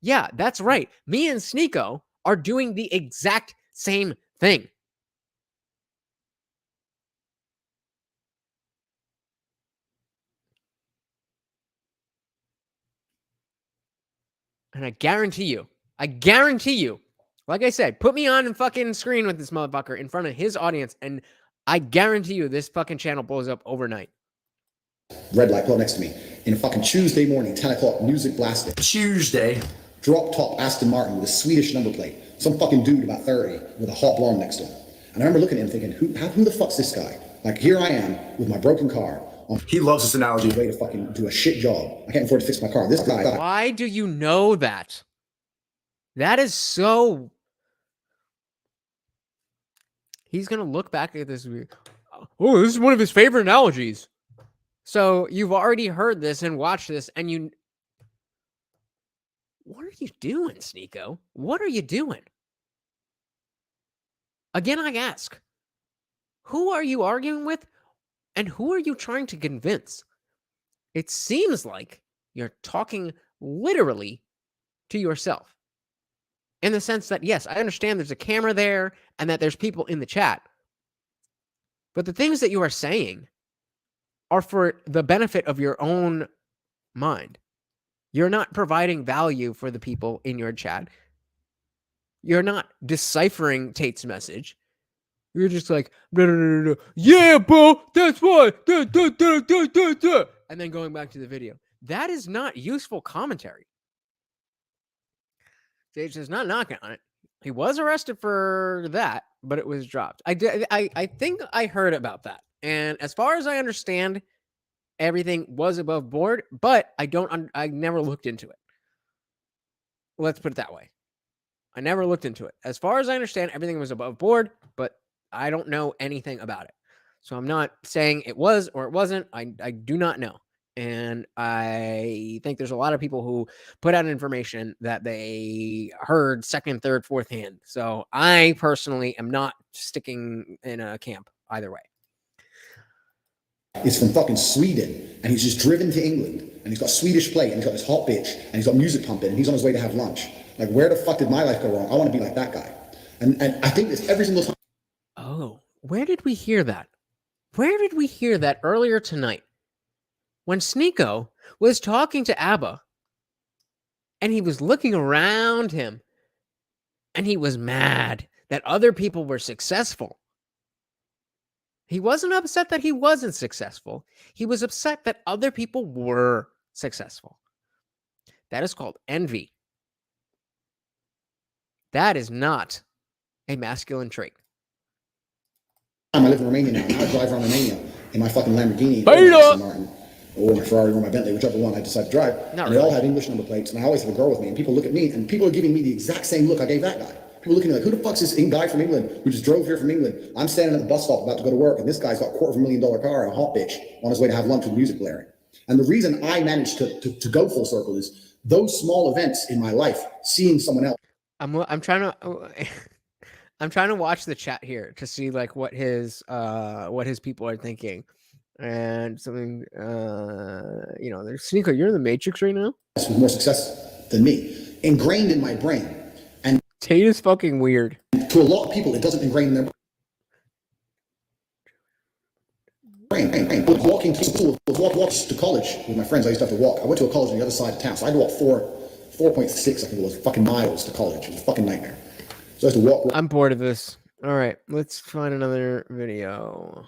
Yeah, that's right. Me and Sneako are doing the exact same thing. And I guarantee you, like I said, put me on the fucking screen with this motherfucker in front of his audience, and I guarantee you this fucking channel blows up overnight. Red light, pull up next to me. In a fucking Tuesday morning, 10 o'clock, music blasting. Tuesday. Drop top Aston Martin with a Swedish number plate. Some fucking dude about 30 with a hot blonde next to him. And I remember looking at him thinking, who the fuck's this guy? Like, here I am with my broken car. He loves this analogy. Way to fucking do a shit job. I can't afford to fix my car. This guy. Why do you know that? That is so... He's going to look back at this. Oh, this is one of his favorite analogies. So you've already heard this and watched this, and you... What are you doing, Sneako? What are you doing? Again, I ask, who are you arguing with, and who are you trying to convince? It seems like you're talking literally to yourself. In the sense that, yes, I understand there's a camera there and that there's people in the chat. But the things that you are saying are for the benefit of your own mind. You're not providing value for the people in your chat. You're not deciphering Tate's message. You're just like, yeah, bro, that's why. And then going back to the video. That is not useful commentary. Sage is not knocking on it. He was arrested for that, but it was dropped. I think I heard about that. And as far as I understand, everything was above board, but I never looked into it. Let's put it that way. I never looked into it. As far as I understand, everything was above board, but I don't know anything about it. So I'm not saying it was or it wasn't. I do not know. And I think there's a lot of people who put out information that they heard second, third, fourth hand. So I personally am not sticking in a camp either way. Is from fucking Sweden, and he's just driven to England, and he's got a Swedish plate, and he's got this hot bitch, and he's got music pumping, and he's on his way to have lunch. Like, where the fuck did my life go wrong? I want to be like that guy. And I think this every single time. Oh, where did we hear that? Where did we hear that earlier tonight? When Sneako was talking to Abba, and he was looking around him, and he was mad that other people were successful. He wasn't upset that he wasn't successful. He was upset that other people were successful. That is called envy. That is not a masculine trait. I live in Romania now, and I drive around Romania in my fucking Lamborghini, or my Aston Martin, or my Ferrari, or my Bentley, whichever one I decide to drive. They all have English number plates, and I always have a girl with me, and people look at me, and people are giving me the exact same look I gave that guy. People looking at me like, who the fuck's this guy from England who just drove here from England? I'm standing at the bus stop about to go to work, and this guy's got a $250,000 car and a hot bitch on his way to have lunch with music blaring. And the reason I managed to go full circle is those small events in my life, seeing someone else. I'm trying to watch the chat here to see like what his people are thinking. And something there's Sneako, you're in the Matrix right now? With more success than me, ingrained in my brain. And Tate is fucking weird. To a lot of people, it doesn't ingrain in their brain. I was walking to school, walking to college with my friends. I used to have to walk. I went to a college on the other side of town, so I had to walk 4.6, I think it was, fucking miles to college. It was a fucking nightmare. So I had to walk. I'm bored of this. All right, let's find another video.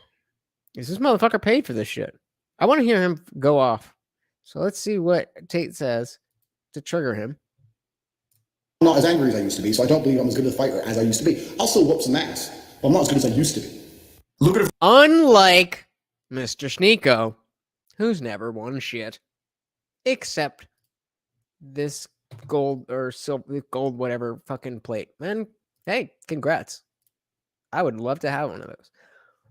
Is this motherfucker paid for this shit? I want to hear him go off. So let's see what Tate says to trigger him. I'm not as angry as I used to be, so I don't believe I'm as good a fighter as I used to be. I'll still whoop some ass, but I'm not as good as I used to be. Look at it. Unlike Mr. Sneako, who's never won shit, except this gold or silver, gold whatever fucking plate. Man, hey, congrats. I would love to have one of those.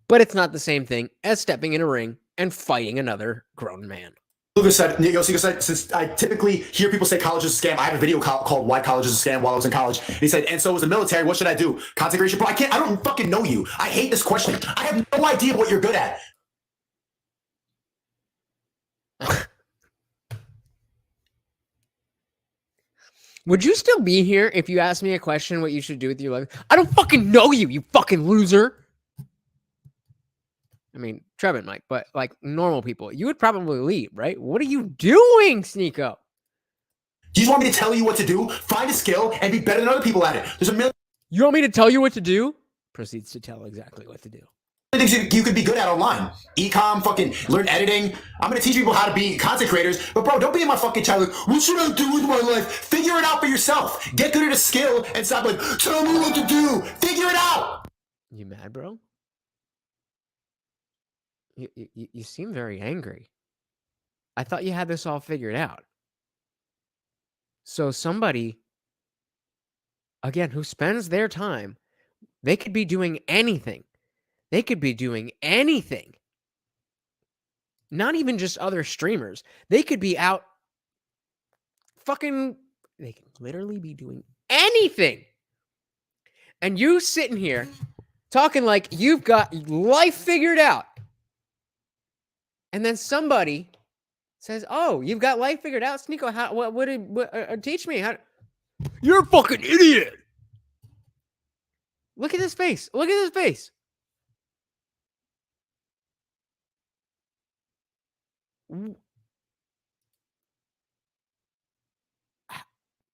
But it's not the same thing as stepping in a ring and fighting another grown man. Lucas said, since I typically hear people say college is a scam, I have a video called Why College is a Scam while I was in college. And he said, and so was the military, what should I do? Consecration? Bro, I don't fucking know you. I hate this question. I have no idea what you're good at. Would you still be here if you asked me a question what you should do with your life? I don't fucking know you, you fucking loser. I mean, Trevin might, but like normal people, you would probably leave, right? What are you doing, Sneako? Do you just want me to tell you what to do? Find a skill and be better than other people at it. There's a million You want me to tell you what to do? Proceeds to tell exactly what to do. things you could be good at online. E-com, fucking learn editing. I'm gonna teach people how to be content creators. But bro, don't be in my fucking chat like, what should I do with my life? Figure it out for yourself. Get good at a skill and stop like, tell me what to do. Figure it out. You mad, bro? You seem very angry. I thought you had this all figured out. So somebody, again, who spends their time, they could be doing anything. They could be doing anything. Not even just other streamers. They could be out fucking, they could literally be doing anything. And you sitting here talking like you've got life figured out. And then somebody says, "Oh, you've got life figured out, Sneako. How? What teach me how?" You're a fucking idiot. Look at his face. Look at his face.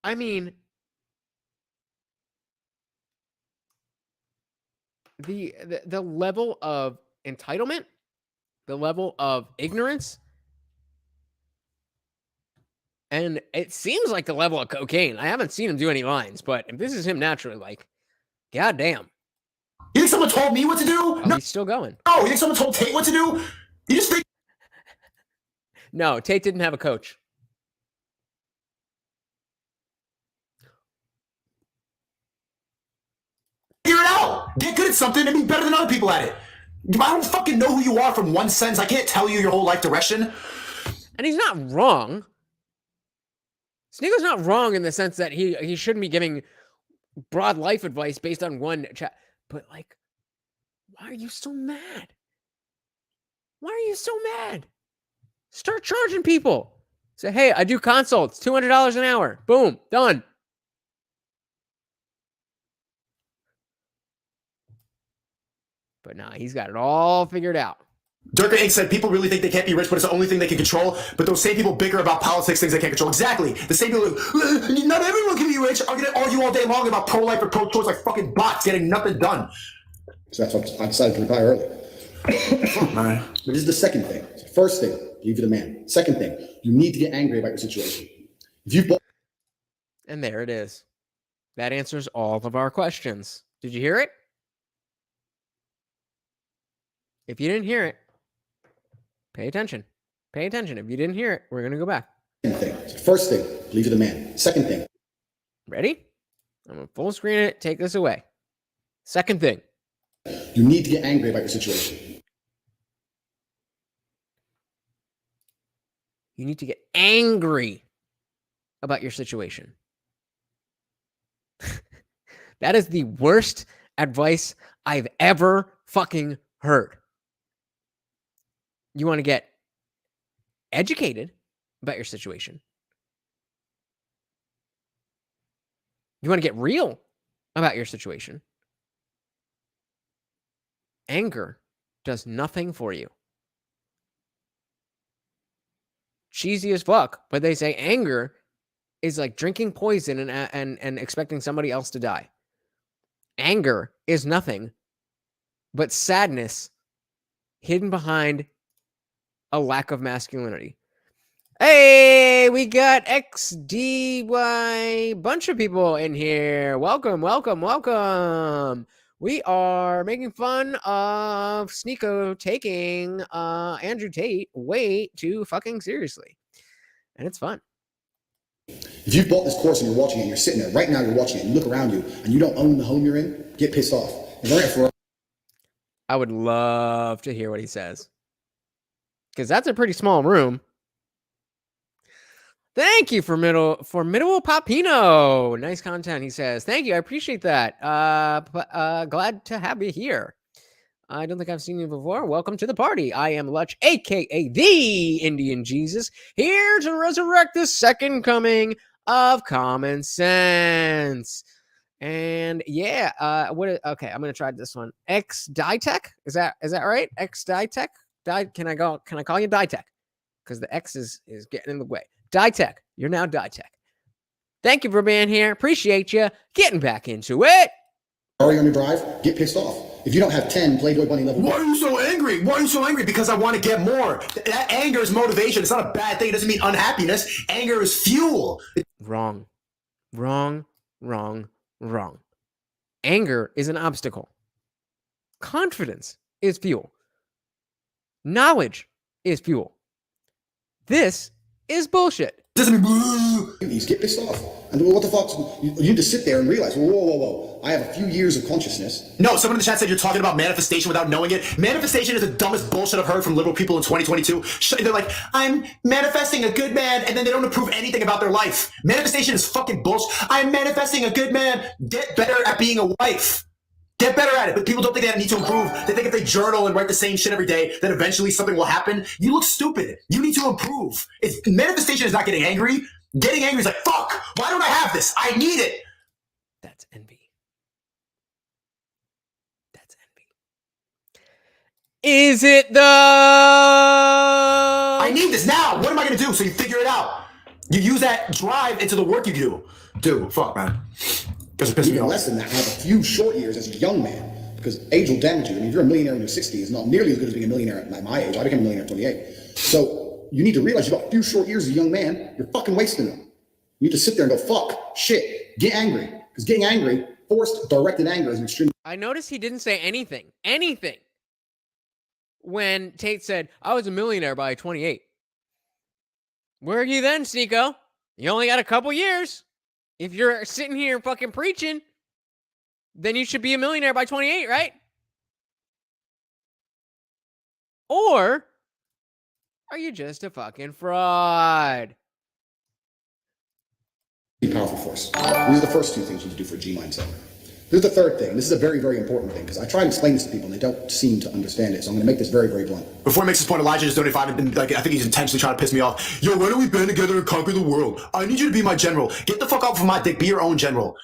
I mean, the level of entitlement, the level of ignorance, and it seems like the level of cocaine. I haven't seen him do any lines, but if this is him naturally, like, goddamn. You think someone told me what to do? Oh, no, he's still going. No, you think someone told Tate what to do? You just think. No, Tate didn't have a coach. Figure it out. Get good at something and be better than other people at it. I don't fucking know who you are from one sentence. I can't tell you your whole life direction. And he's not wrong. Sneako's not wrong in the sense that he shouldn't be giving broad life advice based on one chat. But like, why are you so mad? Why are you so mad? Start charging people. Say, hey, I do consults, $200 an hour. Boom, done. But nah, he's got it all figured out. Durka Inc. said people really think they can't be rich, but it's the only thing they can control. But those same people bicker about politics, things they can't control. Exactly. The same people like, not everyone can be rich, are going to argue all day long about pro-life or pro-choice like fucking bots getting nothing done. So that's what I decided to retire early. But this is the second thing. First thing, believe you're the man. Second thing, you need to get angry about your situation. If you've And there it is. That answers all of our questions. Did you hear it? If you didn't hear it, pay attention. Pay attention. If you didn't hear it, we're going to go back. First thing, believe you're the man. Second thing. Ready? I'm going to full screen it. Take this away. Second thing. You need to get angry about your situation. You need to get angry about your situation. That is the worst advice I've ever fucking heard. You want to get educated about your situation. You want to get real about your situation. Anger does nothing for you. Cheesy as fuck, but they say anger is like drinking poison and expecting somebody else to die. Anger is nothing but sadness hidden behind a lack of masculinity. Hey, we got XDY, bunch of people in here. Welcome, welcome, welcome. We are making fun of Sneako taking Andrew Tate way too fucking seriously. And it's fun. If you've bought this course and you're watching it, and you're sitting there right now, you're watching it, and you look around you, and you don't own the home you're in, get pissed off. I would love to hear what he says. Because that's a pretty small room. Thank you for Middle Papino. Nice content, he says. Thank you. I appreciate that. Glad to have you here. I don't think I've seen you before. Welcome to the party. I am Lutch, aka the Indian Jesus, here to resurrect the second coming of common sense. And yeah, okay, I'm gonna try this one. X-Ditech? Is that right? X-Ditech? Can I call you Ditech? Because the X is getting in the way. Ditech, you're now Ditech. Thank you for being here. Appreciate you getting back into it. Ferrari on your drive, get pissed off. If you don't have 10 Playboy Bunny level. Why are you so angry? Why are you so angry? Because I want to get more. That anger is motivation. It's not a bad thing. It doesn't mean unhappiness. Anger is fuel. Wrong. Anger is an obstacle. Confidence is fuel. Knowledge is fuel. This is bullshit. Doesn't mean get pissed off. And what the fuck? You need to sit there and realize, whoa. I have a few years of consciousness. No, someone in the chat said you're talking about manifestation without knowing it. Manifestation is the dumbest bullshit I've heard from liberal people in 2022. They're like, I'm manifesting a good man, and then they don't approve anything about their life. Manifestation is fucking bullshit. I'm manifesting a good man. Get better at being a wife. Get better at it, but people don't think they need to improve. They think if they journal and write the same shit every day, that eventually something will happen. You look stupid. You need to improve. Manifestation is not getting angry. Getting angry is like, fuck, why don't I have this? I need it. That's envy. Is it the... I need this now. What am I going to do? So you figure it out. You use that drive into the work you do. Dude, fuck, man. Even less than that, have a few short years as a young man, because age will damage you. I mean, if you're a millionaire in your 60s, it's not nearly as good as being a millionaire at my age. I became a millionaire at 28. So you need to realize you've got a few short years as a young man, you're fucking wasting them. You need to sit there and go, fuck, shit, get angry. Because getting angry, forced, directed anger is an extreme. I noticed he didn't say anything. When Tate said, I was a millionaire by 28. Where are you then, Sneako? You only got a couple years. If you're sitting here fucking preaching, then you should be a millionaire by 28, right? Or are you just a fucking fraud? Powerful force. These are the first two things you need to do for a G mindset. Here's the third thing. This is a very, very important thing because I try to explain this to people and they don't seem to understand it. So I'm going to make this very, very blunt. Before he makes his point, Elijah just donated 5 and I think he's intentionally trying to piss me off. Yo, why don't we band together and conquer the world? I need you to be my general. Get the fuck out from my dick. Be your own general.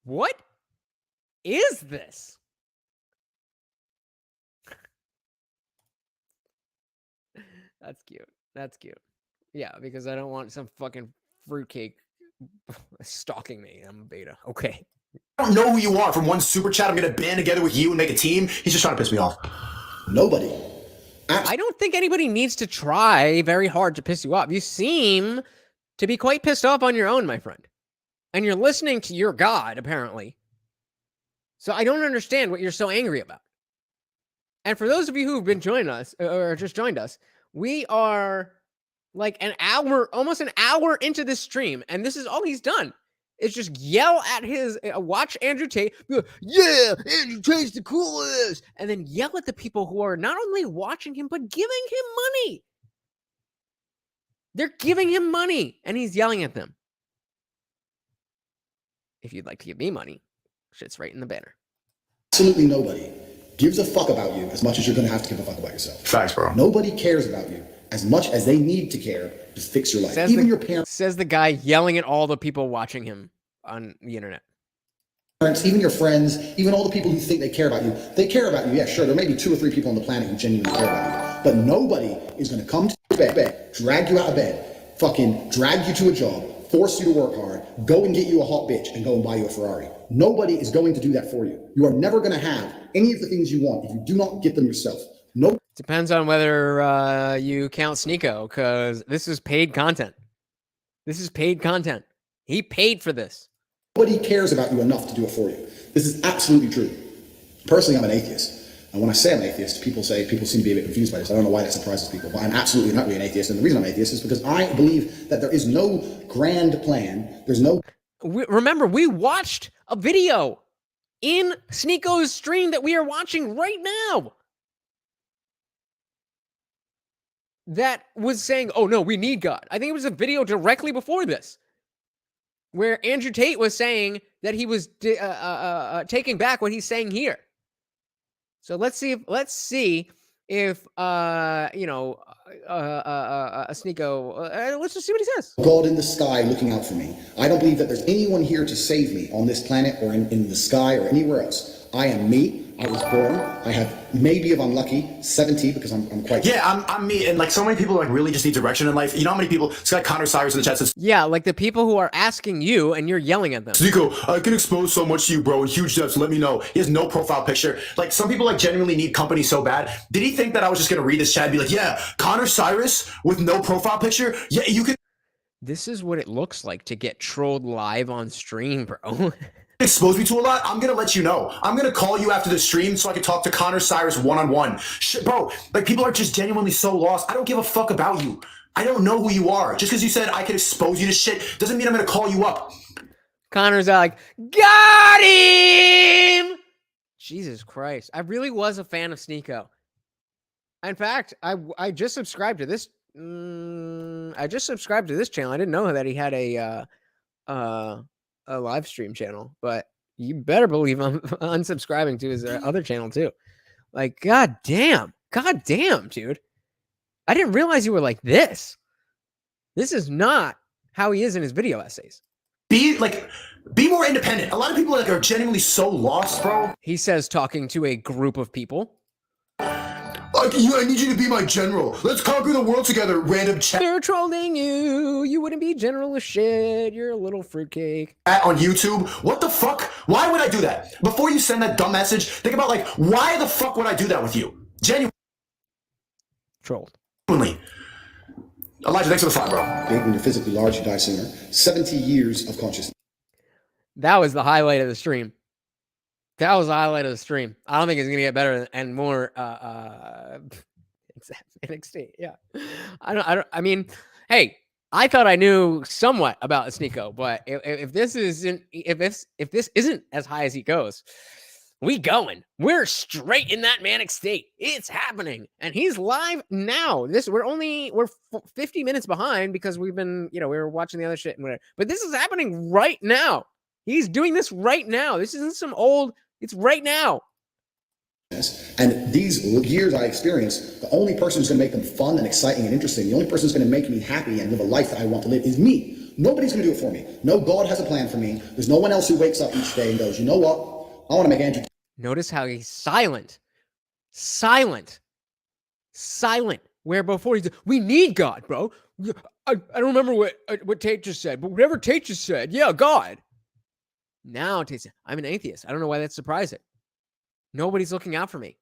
What is this? That's cute. Yeah, because I don't want some fucking fruitcake stalking me. I'm a beta. Okay. I don't know who you are. From one super chat, I'm going to band together with you and make a team. He's just trying to piss me off. Nobody. I don't think anybody needs to try very hard to piss you off. You seem to be quite pissed off on your own, my friend. And you're listening to your God, apparently. So I don't understand what you're so angry about. And for those of you who've been joining us, or just joined us, we are like almost an hour into this stream, and this is all he's done. Is just yell at his, watch Andrew Tate, be like, yeah, Andrew Tate's the coolest, and then yell at the people who are not only watching him, but giving him money. They're giving him money, and he's yelling at them. If you'd like to give me money, shit's right in the banner. Absolutely nobody gives a fuck about you as much as you're going to have to give a fuck about yourself. Facts, bro. Nobody cares about you as much as they need to care to fix your life. Even your parents. Says the guy yelling at all the people watching him on the internet. Parents, even your friends, even all the people who think they care about you. They care about you, yeah, sure. There may be 2 or 3 people on the planet who genuinely care about you. But nobody is going to come to your bed, drag you out of bed, fucking drag you to a job, force you to work hard, go and get you a hot bitch and go and buy you a Ferrari. Nobody is going to do that for you. You are never going to have any of the things you want if you do not get them yourself. No. Depends on whether you count Sneako, because this is paid content. This is paid content. He paid for this. Nobody cares about you enough to do it for you. This is absolutely true. Personally, I'm an atheist. And when I say I'm an atheist, people seem to be a bit confused by this. I don't know why that surprises people, but I'm absolutely not really an atheist. And the reason I'm an atheist is because I believe that there is no grand plan. There's no... Remember, we watched a video in Sneako's stream that we are watching right now that was saying, oh no, we need God. I think it was a video directly before this where Andrew Tate was saying that he was taking back what he's saying here. So let's see if Sneako, let's just see what he says. God in the sky looking out for me. I don't believe that there's anyone here to save me on this planet or in the sky or anywhere else. I am me. I was born. I have maybe if I'm lucky 70 because I'm quite. Yeah, I'm me, and like so many people like really just need direction in life. You know how many people? It's got Connor Cyrus in the chat says. Yeah, like the people who are asking you and you're yelling at them. Sneako, I can expose so much to you, bro, in huge depths. Let me know. He has no profile picture. Like some people like genuinely need company so bad. Did he think that I was just gonna read this chat and be like, yeah, Connor Cyrus with no profile picture? Yeah, you can. This is what it looks like to get trolled live on stream, bro. Expose me to a lot. I'm gonna let you know. I'm gonna call you after the stream so I can talk to Connor Cyrus one-on-one. Bro, like people are just genuinely so lost. I don't give a fuck about you. I don't know who you are. Just because you said I could expose you to shit doesn't mean I'm gonna call you up. Connor's out like, got him! Jesus Christ. I really was a fan of Sneako. In fact, I just subscribed to this. I just subscribed to this channel. I didn't know that he had a live stream channel, but you better believe I'm unsubscribing to his other channel too. Like, god damn, dude. I didn't realize you were like this. This is not how he is in his video essays. Be more independent. A lot of people like are genuinely so lost, bro. He says talking to a group of people. I need you to be my general. Let's conquer the world together, random chat. They're trolling you. You wouldn't be general as shit. You're a little fruitcake. On YouTube? What the fuck? Why would I do that? Before you send that dumb message, think about like, why the fuck would I do that with you? Genuinely. Trolled. Elijah, thanks for the fight, bro. Big when you're physically large, you die sooner. 70 years of consciousness. That was the highlight of the stream. That was the highlight of the stream. I don't think it's gonna get better and more NXT. Yeah. I mean, hey, I thought I knew somewhat about Sneako, but if this isn't as high as he goes, we going. We're straight in that manic state. It's happening. And he's live now. We're 50 minutes behind because we've been, we were watching the other shit and whatever. But this is happening right now. He's doing this right now. This isn't some old. It's right now. And these years I experienced, the only person who's going to make them fun and exciting and interesting, the only person who's going to make me happy and live a life that I want to live is me. Nobody's going to do it for me. No God has a plan for me. There's no one else who wakes up each day and goes, you know what? I want to make Andrew. Notice how he's silent. Where before he's, we need God, bro. I don't remember what Tate just said, but whatever Tate just said, yeah, God. Now Tate said, I'm an atheist. I don't know why that's surprising. Nobody's looking out for me.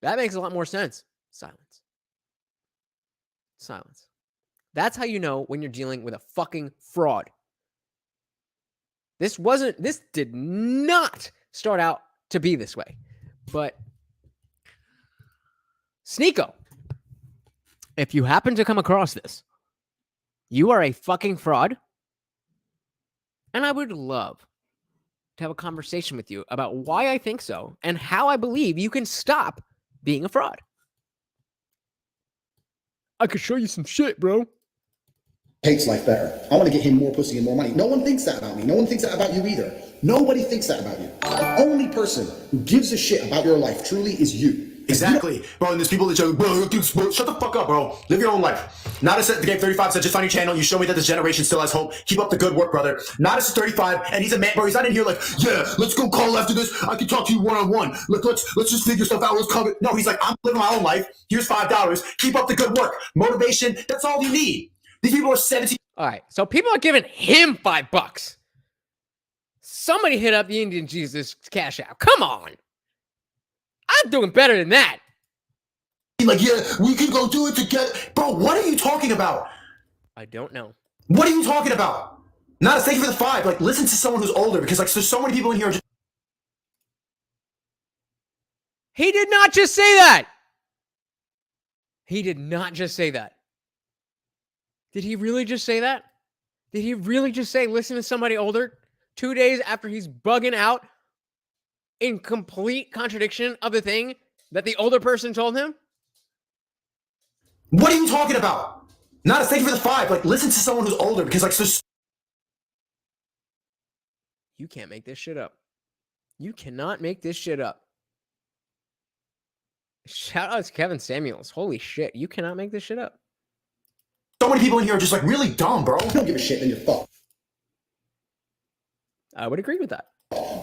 That makes a lot more sense. Silence. That's how you know when you're dealing with a fucking fraud. This did not start out to be this way. But Sneako, if you happen to come across this, you are a fucking fraud. And I would love to have a conversation with you about why I think so and how I believe you can stop being a fraud. I could show you some shit, bro. Hates life better. I want to get him more pussy and more money. No one thinks that about me. No one thinks that about you either. Nobody thinks that about you. The only person who gives a shit about your life truly is you. Exactly, bro. And there's people that show, bro, shut the fuck up, bro. Live your own life. Not the game 35 said, just find your channel. You show me that this generation still has hope. Keep up the good work, brother. Not 35, and he's a man, bro. He's not in here like, yeah, let's go call after this. I can talk to you one-on-one. Let's just figure stuff out. Let's cover. No, he's like, I'm living my own life. Here's $5. Keep up the good work. Motivation. That's all you need. These people are 17. All right, so people are giving him $5. Somebody hit up the IndianJesus CashApp. Come on. I'm doing better than that. Like, yeah, we can go do it together. Bro, what are you talking about? I don't know. What are you talking about? Not a thank you for the 5. Like, listen to someone who's older because, like, there's so many people in here. He did not just say that. He did not just say that. Did he really just say that? Did he really just say, listen to somebody older 2 days after he's bugging out in complete contradiction of the thing that the older person told him? What are you talking about? Not a thank you for the 5. Like, listen to someone who's older because, like, there's... You can't make this shit up. You cannot make this shit up. Shout out to Kevin Samuels. Holy shit. You cannot make this shit up. So many people in here are just, like, really dumb, bro. You don't give a shit, then you're fucked. I would agree with that.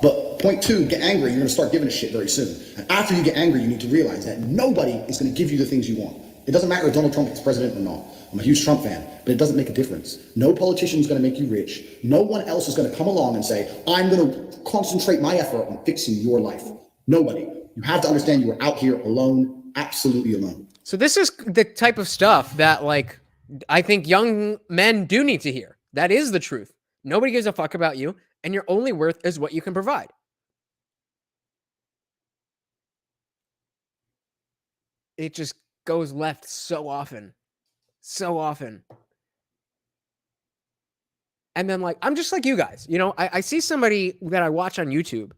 But point two, get angry, you're gonna start giving a shit very soon. And after you get angry, you need to realize that nobody is gonna give you the things you want. It doesn't matter if Donald Trump is president or not. I'm a huge Trump fan, but it doesn't make a difference. No politician is gonna make you rich. No one else is gonna come along and say, I'm gonna concentrate my effort on fixing your life. Nobody. You have to understand you are out here alone, absolutely alone. So this is the type of stuff that, like, I think young men do need to hear. That is the truth. Nobody gives a fuck about you, and your only worth is what you can provide. It just goes left so often. So often. And then, like, I'm just like you guys. You know, I see somebody that I watch on YouTube,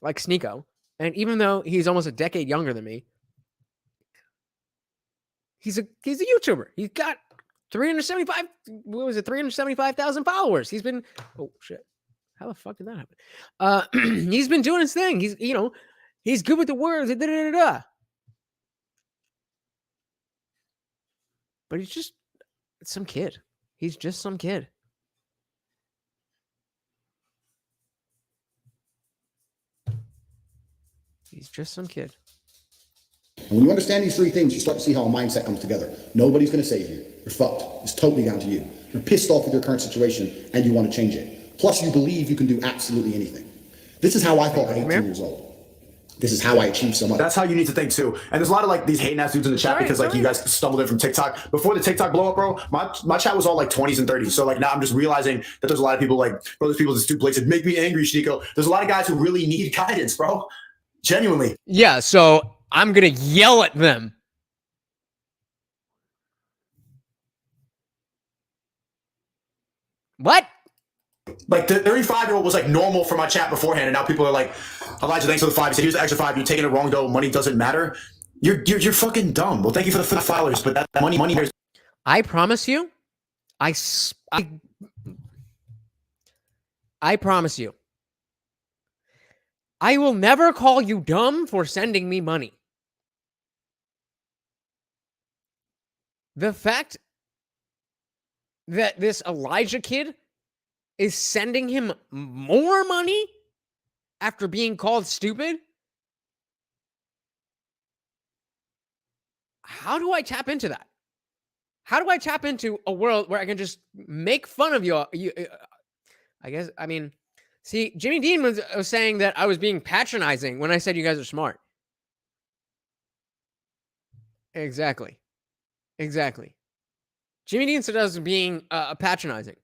like Sneako, and even though he's almost a decade younger than me, he's a YouTuber. He's got 375,000 followers. He's been, oh shit. How the fuck did that happen? He's been doing his thing. He's, you know, he's good with the words. But he's just some kid. He's just some kid. He's just some kid. And when you understand these three things, you start to see how a mindset comes together. Nobody's going to save you. You're fucked. It's totally down to you. You're pissed off with your current situation and you want to change it. Plus, you believe you can do absolutely anything. This is how I thought at 18 years old. This is how I achieved so much. That's how you need to think too. And there's a lot of like these hating ass dudes in the chat because like you guys stumbled in from TikTok. Before the TikTok blow up, bro, my chat was all like 20s and 30s. So like now I'm just realizing that there's a lot of people like, bro, there's people in stupid places. Make me angry, Sneako. There's a lot of guys who really need guidance, bro. Genuinely. Yeah, so I'm going to yell at them. What? Like the 35-year-old was like normal for my chat beforehand, and now people are like, Elijah, thanks for the 5. He said, here's the extra 5. You're taking it wrong though. Money doesn't matter. You're fucking dumb. Well, thank you for the followers, but that money here is. I promise you, I promise you, I will never call you dumb for sending me money. The fact that this Elijah kid is sending him more money after being called stupid? How do I tap into that? How do I tap into a world where I can just make fun of you? I guess, I mean, see, Jimmy Dean was saying that I was being patronizing when I said you guys are smart. Exactly. Exactly. Jimmy Dean said I was being patronizing.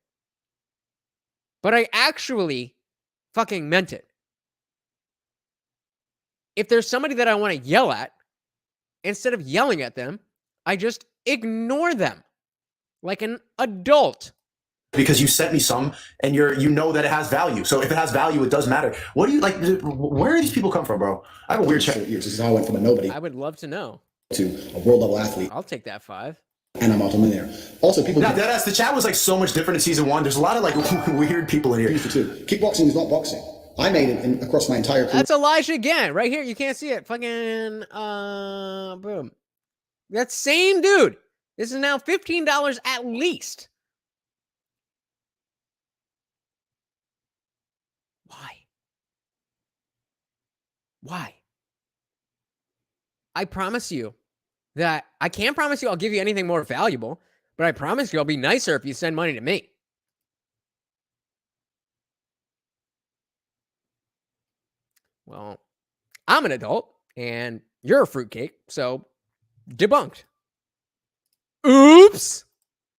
But I actually fucking meant it. If there's somebody that I want to yell at, instead of yelling at them, I just ignore them like an adult. Because you sent me some and you know that it has value. So if it has value, it does matter. What do you like? Where do these people come from, bro? I have a weird chat. This is how I went from a nobody I would love to know. to a world level athlete. I'll take that 5. And I'm multi-millionaire. Also, people. Now, the chat was like so much different in season 1. There's a lot of like weird people in here. Kickboxing is not boxing. I made it across my entire career. That's Elijah again, right here. You can't see it. Fucking boom. That same dude. This is now $15 at least. Why? I promise you that I can't promise you I'll give you anything more valuable, but I promise you I'll be nicer if you send money to me. Well, I'm an adult and you're a fruitcake, so debunked. Oops.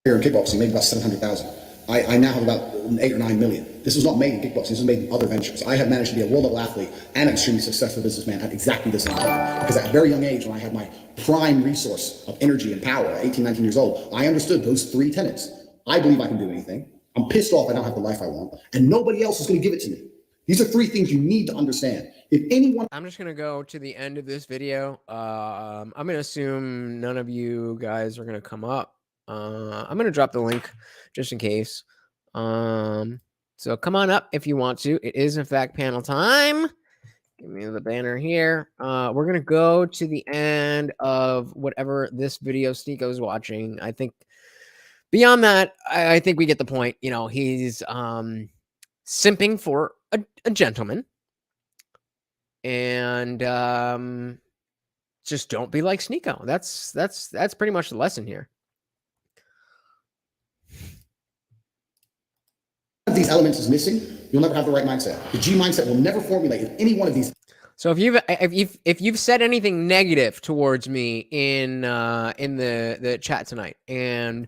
Here in kickboxing, maybe about 700,000. I now have about 8 or 9 million. This was not made in kickboxing. This was made in other ventures. I have managed to be a world level athlete and an extremely successful businessman at exactly the same time. Because at a very young age, when I had my prime resource of energy and power at 18, 19 years old, I understood those 3 tenets. I believe I can do anything. I'm pissed off I don't have the life I want. And nobody else is going to give it to me. These are 3 things you need to understand. If anyone... I'm just going to go to the end of this video. I'm going to assume none of you guys are going to come up. I'm going to drop the link just in case. So come on up if you want to. It is, in fact, panel time. Give me the banner here. We're going to go to the end of whatever this video Sneako is watching. I think beyond that, I think we get the point. You know, he's simping for a gentleman, and just don't be like Sneako. That's pretty much the lesson here. If these elements is missing, you'll never have the right mindset. The G mindset will never formulate in any one of these. So if you've said anything negative towards me in the chat tonight, and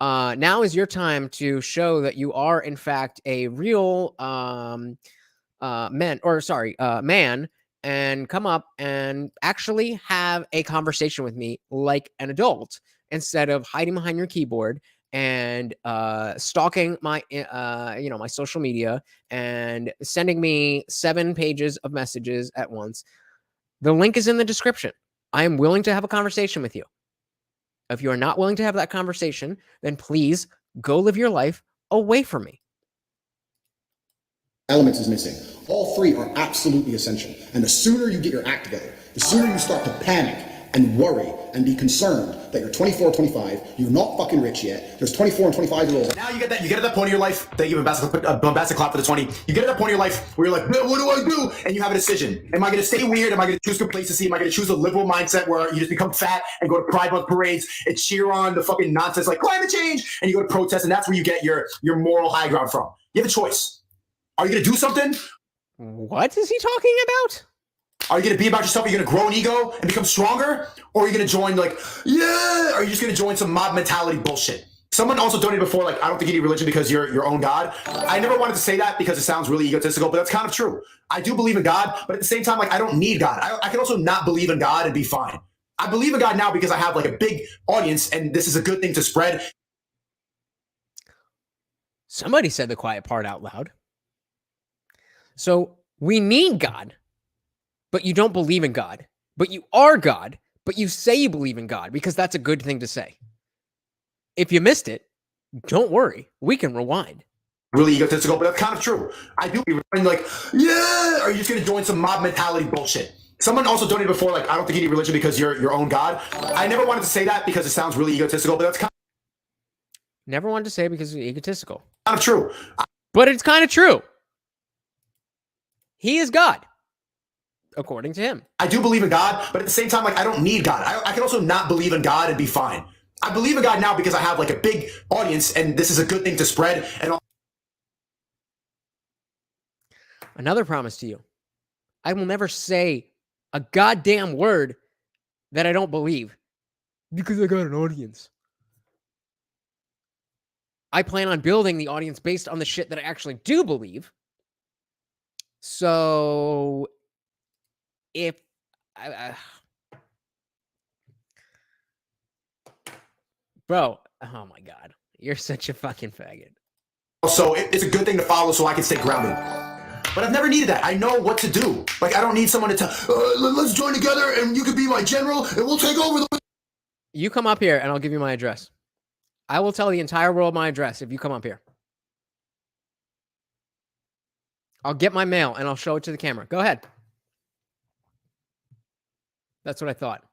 now is your time to show that you are in fact a real man, and come up and actually have a conversation with me like an adult, instead of hiding behind your keyboard and stalking my my social media and sending me 7 pages of messages at once. The link is in the description. I am willing to have a conversation with you. If you are not willing to have that conversation, then please go live your life away from me. Elements is missing. All 3 are absolutely essential. And the sooner you get your act together, the sooner you start to panic and worry and be concerned that you're 24, 25, you're not fucking rich yet. There's 24 and 25-year-olds. Now you get at that point in your life. Thank you, bombastic clap for the 20. You get at that point in your life where you're like, what do I do? And you have a decision. Am I going to stay weird? Am I going to choose complacency? Am I going to choose a liberal mindset where you just become fat and go to Pride Month parades and cheer on the fucking nonsense like climate change, and you go to protest, and that's where you get your moral high ground from? You have a choice. Are you going to do something? What is he talking about? Are you going to be about yourself? Are you going to grow an ego and become stronger? Or are you going to join are you just going to join some mob mentality bullshit? Someone also donated before, I don't think you need religion because you're your own God. I never wanted to say that because it sounds really egotistical, but that's kind of true. I do believe in God, but at the same time, I don't need God. I can also not believe in God and be fine. I believe in God now because I have a big audience, and this is a good thing to spread. Somebody said the quiet part out loud. So we need God, but you don't believe in God. But you are God, but you say you believe in God because that's a good thing to say. If you missed it, don't worry. We can rewind. Really egotistical, but that's kind of true. I do be are you just going to join some mob mentality bullshit? Someone also donated before, I don't think you need religion because you're your own God. I never wanted to say that because it sounds really egotistical, but that's kind of... Never wanted to say it because it's egotistical. Kind of true. But it's kind of true. He is God, according to him. I do believe in God, but at the same time, I don't need God. I can also not believe in God and be fine. I believe in God now because I have a big audience, and this is a good thing to spread. And another promise to you. I will never say a goddamn word that I don't believe because I got an audience. I plan on building the audience based on the shit that I actually do believe. So if bro, oh my God, you're such a fucking faggot. So it's a good thing to follow so I can stay grounded. But I've never needed that. I know what to do. I don't need someone to tell, let's join together and you can be my general and we'll take over the... You come up here and I'll give you my address. I will tell the entire world my address if you come up here. I'll get my mail and I'll show it to the camera. Go ahead. That's what I thought.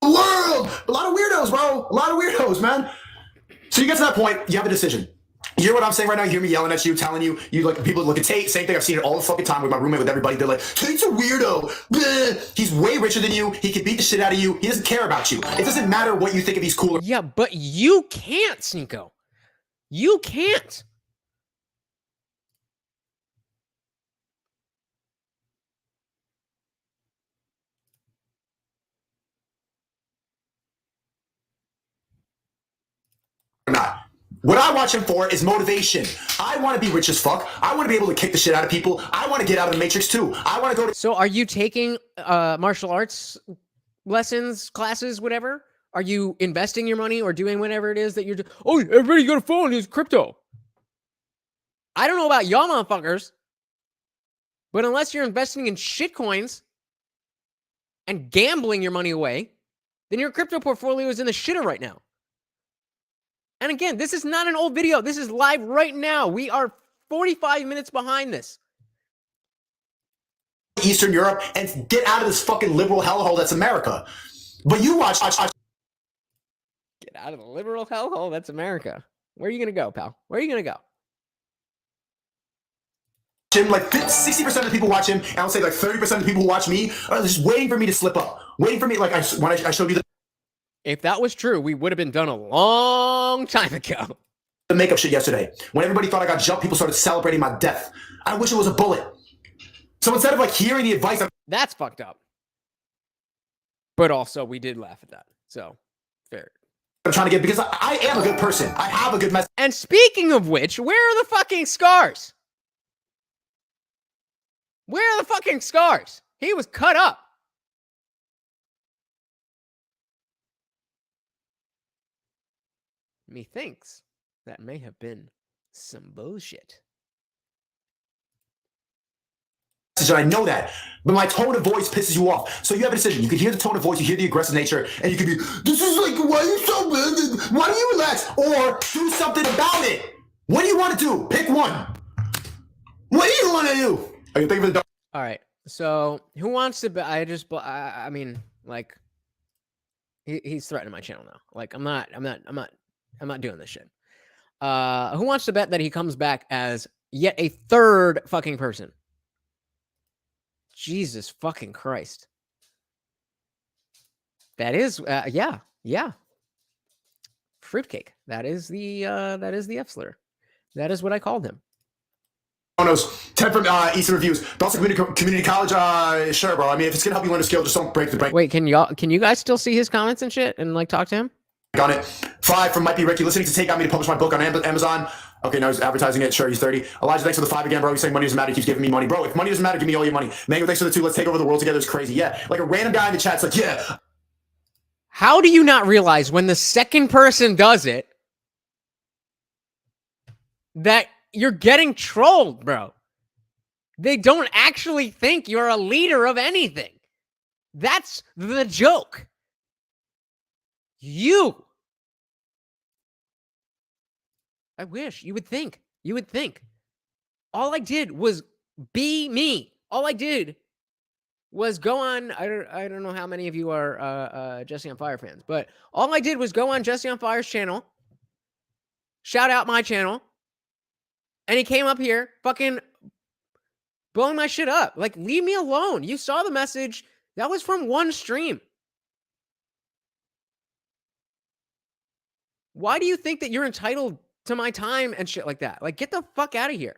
World! A lot of weirdos, bro. A lot of weirdos, man. So you get to that point, you have a decision. You hear what I'm saying right now? You hear me yelling at you, telling you, people look at Tate, same thing. I've seen it all the fucking time with my roommate, with everybody. They're like, Tate's a weirdo. Bleh. He's way richer than you. He can beat the shit out of you. He doesn't care about you. It doesn't matter what you think if he's cooler. Yeah, but you can't, Sneako. You can't. Not. What I watch him for is motivation. I want to be rich as fuck. I want to be able to kick the shit out of people. I want to get out of the Matrix too. I want to go to... So are you taking martial arts lessons, classes, whatever? Are you investing your money or doing whatever it is that you're doing? Oh, everybody got a phone. It's crypto. I don't know about y'all motherfuckers, but unless you're investing in shit coins and gambling your money away, then your crypto portfolio is in the shitter right now. And again, this is not an old video. This is live right now. We are 45 minutes behind this. Eastern Europe and get out of this fucking liberal hellhole that's America. But you watch. Get out of the liberal hellhole that's America. Where are you gonna go, pal? Where are you gonna go? Him, like 60% of the people watch him, and I would say like 30% of the people who watch me are just waiting for me to slip up, waiting for me. Like when I showed you If that was true, we would have been done a long time ago. The makeup shit yesterday, when everybody thought I got jumped, people started celebrating my death. I wish it was a bullet. So instead of like hearing the advice, that's fucked up. But also, we did laugh at that. So fair. I'm trying to get, because I am a good person. I have a good message. And speaking of which, where are the fucking scars? Where are the fucking scars? He was cut up. Methinks that may have been some bullshit. And I know that, but my tone of voice pisses you off. So you have a decision. You can hear the tone of voice, you hear the aggressive nature, and you can be, this is like, why are you so bad? Why don't you relax? Or do something about it. What do you want to do? Pick one. What do you want to do? Are you thinking of the dog? All right. So who wants to? I mean, like, he's threatening my channel now. Like, I'm not doing this shit. Who wants to bet that he comes back as yet a third fucking person? Jesus fucking Christ. That is, yeah. Fruitcake. That is the F slur. That is what I called him. Knows 10 from Eastern Reviews. Dawson Community College, sure, bro. I mean, if it's gonna help you learn a skill, just don't break the brain. Wait, can you guys still see his comments and shit and like talk to him? Got it. 5 from Might Be Ricky. Listening to Take got me to publish my book on Amazon. Okay, now he's advertising it. Sure, he's 30. Elijah, thanks for the 5 again, bro. He's saying money doesn't matter. He keeps giving me money. Bro, if money doesn't matter, give me all your money. Mango, thanks for the 2. Let's take over the world together. It's crazy. Yeah. Like a random guy in the chat's like, yeah. How do you not realize when the second person does it that you're getting trolled, bro? They don't actually think you're a leader of anything. That's the joke. I wish you would think. You would think. All I did was be me. All I did was go on. I don't know how many of you are Jesse on Fire fans, but all I did was go on Jesse on Fire's channel, shout out my channel, and he came up here fucking blowing my shit up. Like, leave me alone. You saw the message. That was from one stream. Why do you think that you're entitled to my time and shit like that? Like, get the fuck out of here.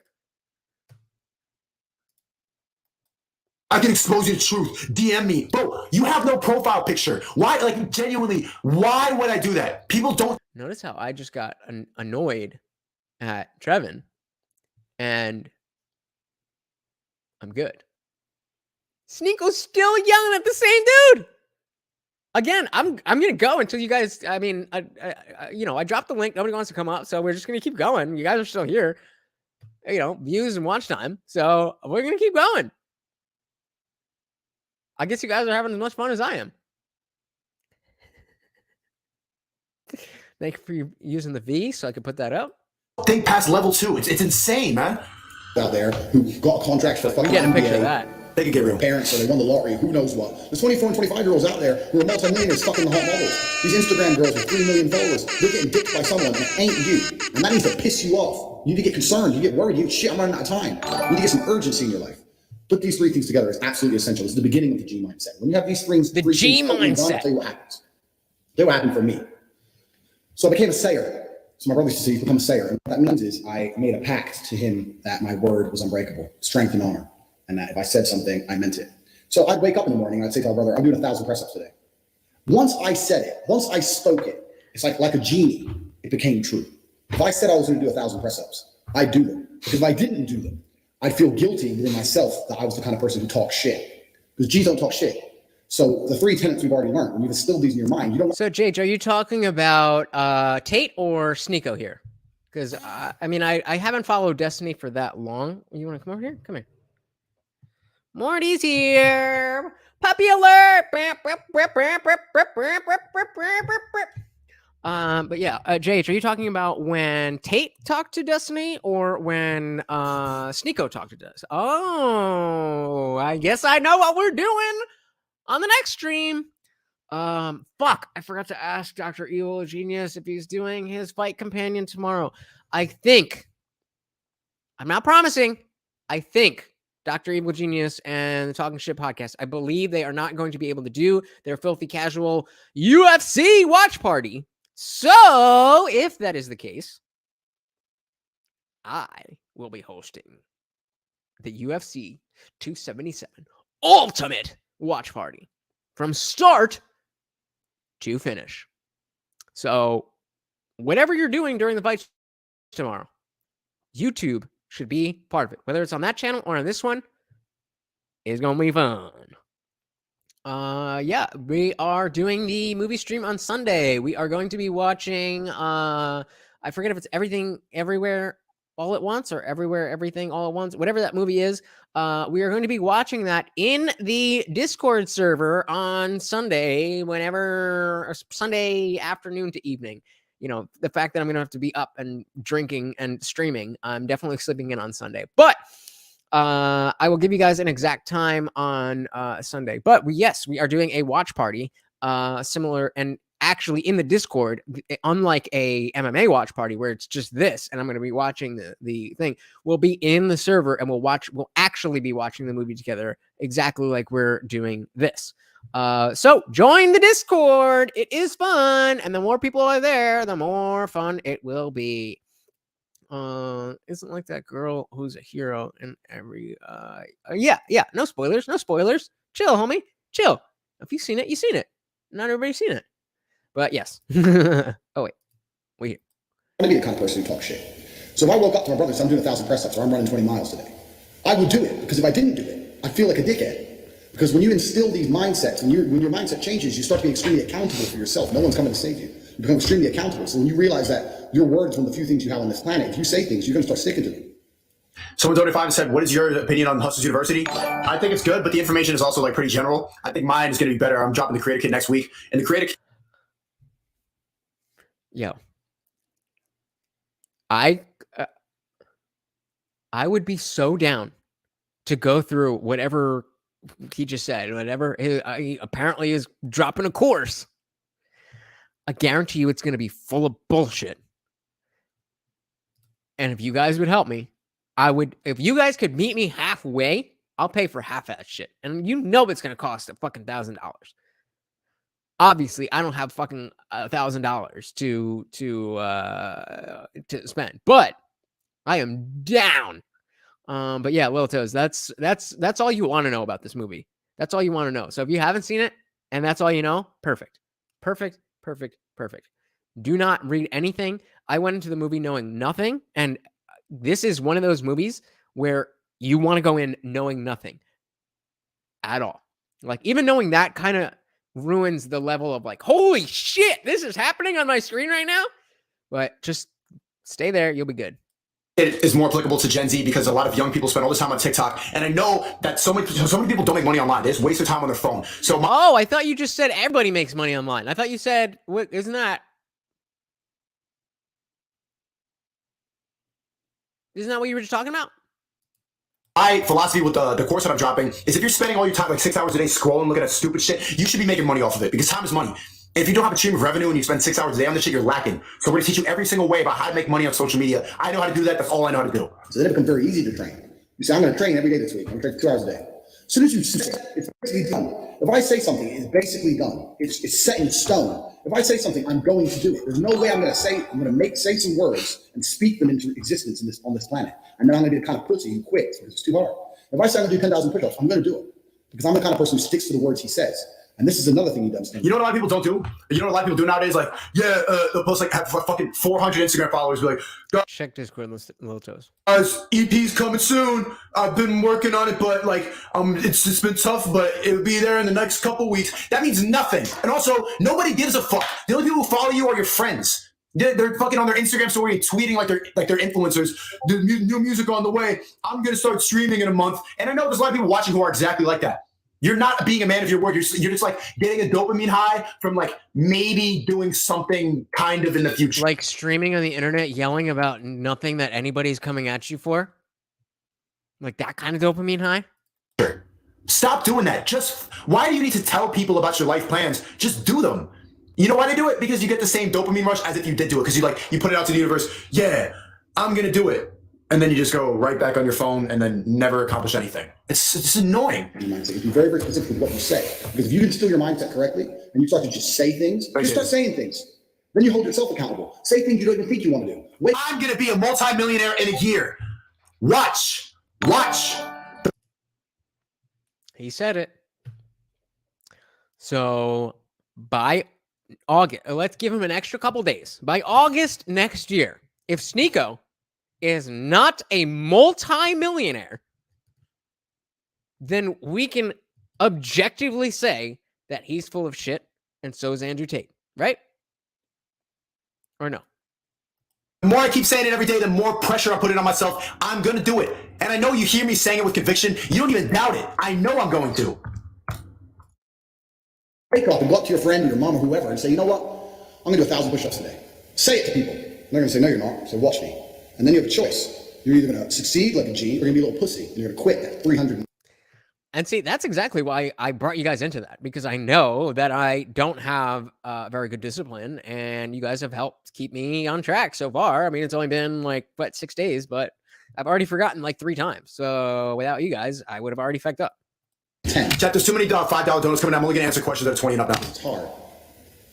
I can expose you to truth. DM me. Bro, you have no profile picture. Why, like, genuinely, why would I do that? People don't. Notice how I just got annoyed at Trevin, and I'm good. Sneako's still yelling at the same dude. Again, I'm gonna go until you guys. I mean, I dropped the link. Nobody wants to come up, so we're just gonna keep going. You guys are still here. Views and watch time. So we're gonna keep going. I guess you guys are having as much fun as I am. Thank you for using the V so I could put that up. Think past level 2. It's insane, man. Out there who got contracts for fucking Get a picture NBA. of that. They could get real parents, or they won the lottery, who knows what. There's 24 and 25-year-olds out there who are multi-millionaires fucking the hot models. These Instagram girls with 3 million followers, they're getting dicked by someone and it ain't you. And that needs to piss you off. You need to get concerned, you get worried, you shit, I'm running out of time. You need to get some urgency in your life. Put these 3 things together is absolutely essential. It's the beginning of the G mindset. When you have these things, the G mindset. I'll tell you what happens. Tell you what happened for me. So I became a sayer. So my brother used to say, you become a sayer. And what that means is I made a pact to him that my word was unbreakable, strength and honor. And that if I said something, I meant it. So I'd wake up in the morning and I'd say to my brother, I'm doing 1,000 press-ups today. Once I said it, once I spoke it, it's like a genie. It became true. If I said I was going to do 1,000 press-ups, I'd do them. Because if I didn't do them, I'd feel guilty within myself that I was the kind of person who talks shit. Because G's don't talk shit. So the 3 tenets we've already learned, when you've instilled these in your mind, you don't. So Jage, are you talking about Tate or Sneako here? Because I mean, I haven't followed Destiny for that long. You want to come over here? Come here. Morty's here. Puppy alert. But yeah, Jage, are you talking about when Tate talked to Destiny or when Sneako talked to Destiny? Oh, I guess I know what we're doing on the next stream. Fuck, I forgot to ask Dr. Evil Genius if he's doing his fight companion tomorrow. I think, I'm not promising, I think Dr. Evil Genius and the Talking Shit podcast, I believe they are not going to be able to do their filthy casual UFC watch party. So, if that is the case, I will be hosting the UFC 277 Ultimate Watch Party from start to finish. So, whatever you're doing during the fight tomorrow, YouTube should be part of it. Whether it's on that channel or on this one, it's going to be fun. Yeah, we are doing the movie stream on Sunday. We are going to be watching, I forget if it's Everything Everywhere All at Once or Everywhere Everything All at Once, whatever that movie is. We are going to be watching that in the Discord server on Sunday, Sunday afternoon to evening. You know, the fact that I'm going to have to be up and drinking and streaming, I'm definitely sleeping in on Sunday. But I will give you guys an exact time on Sunday. But yes, we are doing a watch party, similar and actually in the Discord, unlike a MMA watch party where it's just this, and I'm going to be watching the thing. We'll be in the server and we'll actually be watching the movie together, exactly like we're doing this. So join the Discord. It is fun, and the more people are there, the more fun it will be. Isn't like that girl who's a hero in every yeah, no spoilers, chill, homie, chill. If you've seen it, you've seen it. Not everybody's seen it, but yes. Oh wait here. I'm gonna be the kind of person who talks shit. So if I woke up to my brother and said, I'm doing 1,000 press-ups or I'm running 20 miles today, I would do it, because if I didn't do it, I'd feel like a dickhead. Because when you instill these mindsets, when your mindset changes, you start to be extremely accountable for yourself. No one's coming to save you. You become extremely accountable. So when you realize that your words are one of the few things you have on this planet, if you say things, you're going to start sticking to them. Someone 35 said, what is your opinion on Hustlers University? I think it's good, but the information is also like pretty general. I think mine is going to be better. I'm dropping the Creative Kit next week. And the Creative Yo. I would be so down to go through whatever he just said, whatever he apparently is dropping a course. I guarantee you it's going to be full of bullshit. And if you guys would help me, if you guys could meet me halfway, I'll pay for half that shit. And you know it's going to cost a fucking $1,000. Obviously, I don't have fucking $1,000 to spend, but I am down. But yeah, Lil Toes, that's all you want to know about this movie. That's all you want to know. So if you haven't seen it and that's all you know, perfect. Do not read anything. I went into the movie knowing nothing, and this is one of those movies where you want to go in knowing nothing at all. Like, even knowing that kind of ruins the level of like, holy shit, this is happening on my screen right now. But just stay there. You'll be good. It is more applicable to Gen Z because a lot of young people spend all this time on TikTok. And I know that so many people don't make money online. They just waste their time on their phone. So I thought you just said everybody makes money online. I thought you said, what, isn't that what you were just talking about? My philosophy with the course that I'm dropping is if you're spending all your time, like 6 hours a day scrolling, looking at stupid shit, you should be making money off of it because time is money. If you don't have a stream of revenue and you spend 6 hours a day on this shit, you're lacking. So we're going to teach you every single way about how to make money on social media. I know how to do that. That's all I know how to do. So then it becomes very easy to train. You say, I'm going to train every day this week. I'm going to train 2 hours a day. As soon as you say it, it's basically done. If I say something, it's basically done. It's set in stone. If I say something, I'm going to do it. There's no way I'm going to say some words and speak them into existence on this planet. And then I'm going to be the kind of pussy who quits because it's too hard. If I say I'm going to do 10,000 push-ups, I'm going to do it because I'm the kind of person who sticks to the words he says. And this is another thing he does. You know what a lot of people don't do? You know what a lot of people do nowadays? Like, they'll post like have fucking 400 Instagram followers. Be like, check Discord, Lil Toes. Guys, EP's coming soon. I've been working on it, but like, it's been tough, but it'll be there in the next couple weeks. That means nothing. And also, nobody gives a fuck. The only people who follow you are your friends. They're fucking on their Instagram story tweeting like they're influencers. The new music on the way. I'm gonna start streaming in a month. And I know there's a lot of people watching who are exactly like that. You're not being a man of your word. You're just like getting a dopamine high from like maybe doing something kind of in the future. Like streaming on the internet, yelling about nothing that anybody's coming at you for. Like that kind of dopamine high. Sure. Stop doing that. Why do you need to tell people about your life plans? Just do them. You know why they do it? Because you get the same dopamine rush as if you did do it. Because you put it out to the universe. Yeah, I'm going to do it. And then you just go right back on your phone and then never accomplish anything. It's annoying. Be very, very specific with what you say. Because if you instill your mindset correctly and you start to just say things, you start saying things. Then you hold yourself accountable. Say things you don't even think you want to do. I'm going to be a multimillionaire in a year. Watch. He said it. So by August, let's give him an extra couple days. By August next year, if Sneako is not a multi-millionaire, then we can objectively say that he's full of shit, and so is Andrew Tate, right? Or no? The more I keep saying it every day, the more pressure I put it on myself. I'm going to do it. And I know you hear me saying it with conviction. You don't even doubt it. I know I'm going to. Wake up and go up to your friend or your mom or whoever and say, you know what? I'm going to do 1,000 push-ups today. Say it to people. And they're going to say, no, you're not. So watch me. And then you have a choice. You're either going to succeed like a G or you're going to be a little pussy. And you're going to quit at 300. And see, that's exactly why I brought you guys into that, because I know that I don't have very good discipline, and you guys have helped keep me on track so far. I mean, it's only been 6 days, but I've already forgotten 3 times. So without you guys, I would have already fucked up. 10. Chat, there's too many $5 donuts coming out. I'm only going to answer questions that are 20 and up now. It's hard.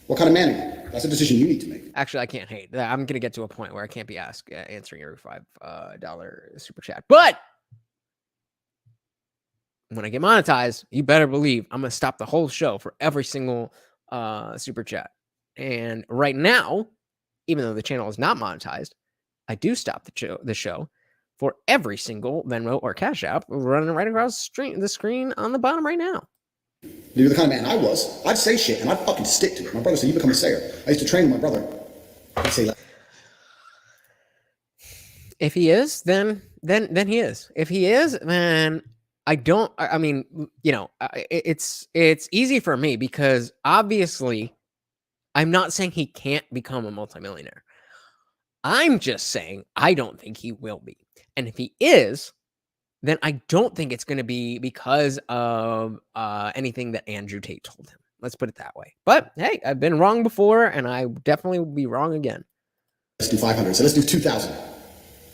What kind of man are you? That's a decision you need to make. Actually, I can't hate that. I'm going to get to a point where I can't be answering every $5 super chat. But when I get monetized, you better believe I'm going to stop the whole show for every single super chat. And right now, even though the channel is not monetized, I do stop the show for every single Venmo or Cash App running right across the screen on the bottom right now. You're the kind of man I was. I'd say shit and I'd fucking stick to it. My brother said, you become a sayer. I used to train my brother. I'd say, if he is, then he is. If he is, then I mean, it's easy for me because obviously I'm not saying he can't become a multimillionaire. I'm just saying I don't think he will be. And if he is, then I don't think it's going to be because of anything that Andrew Tate told him. Let's put it that way. But hey, I've been wrong before, and I definitely will be wrong again. Let's do 500. So let's do 2,000. And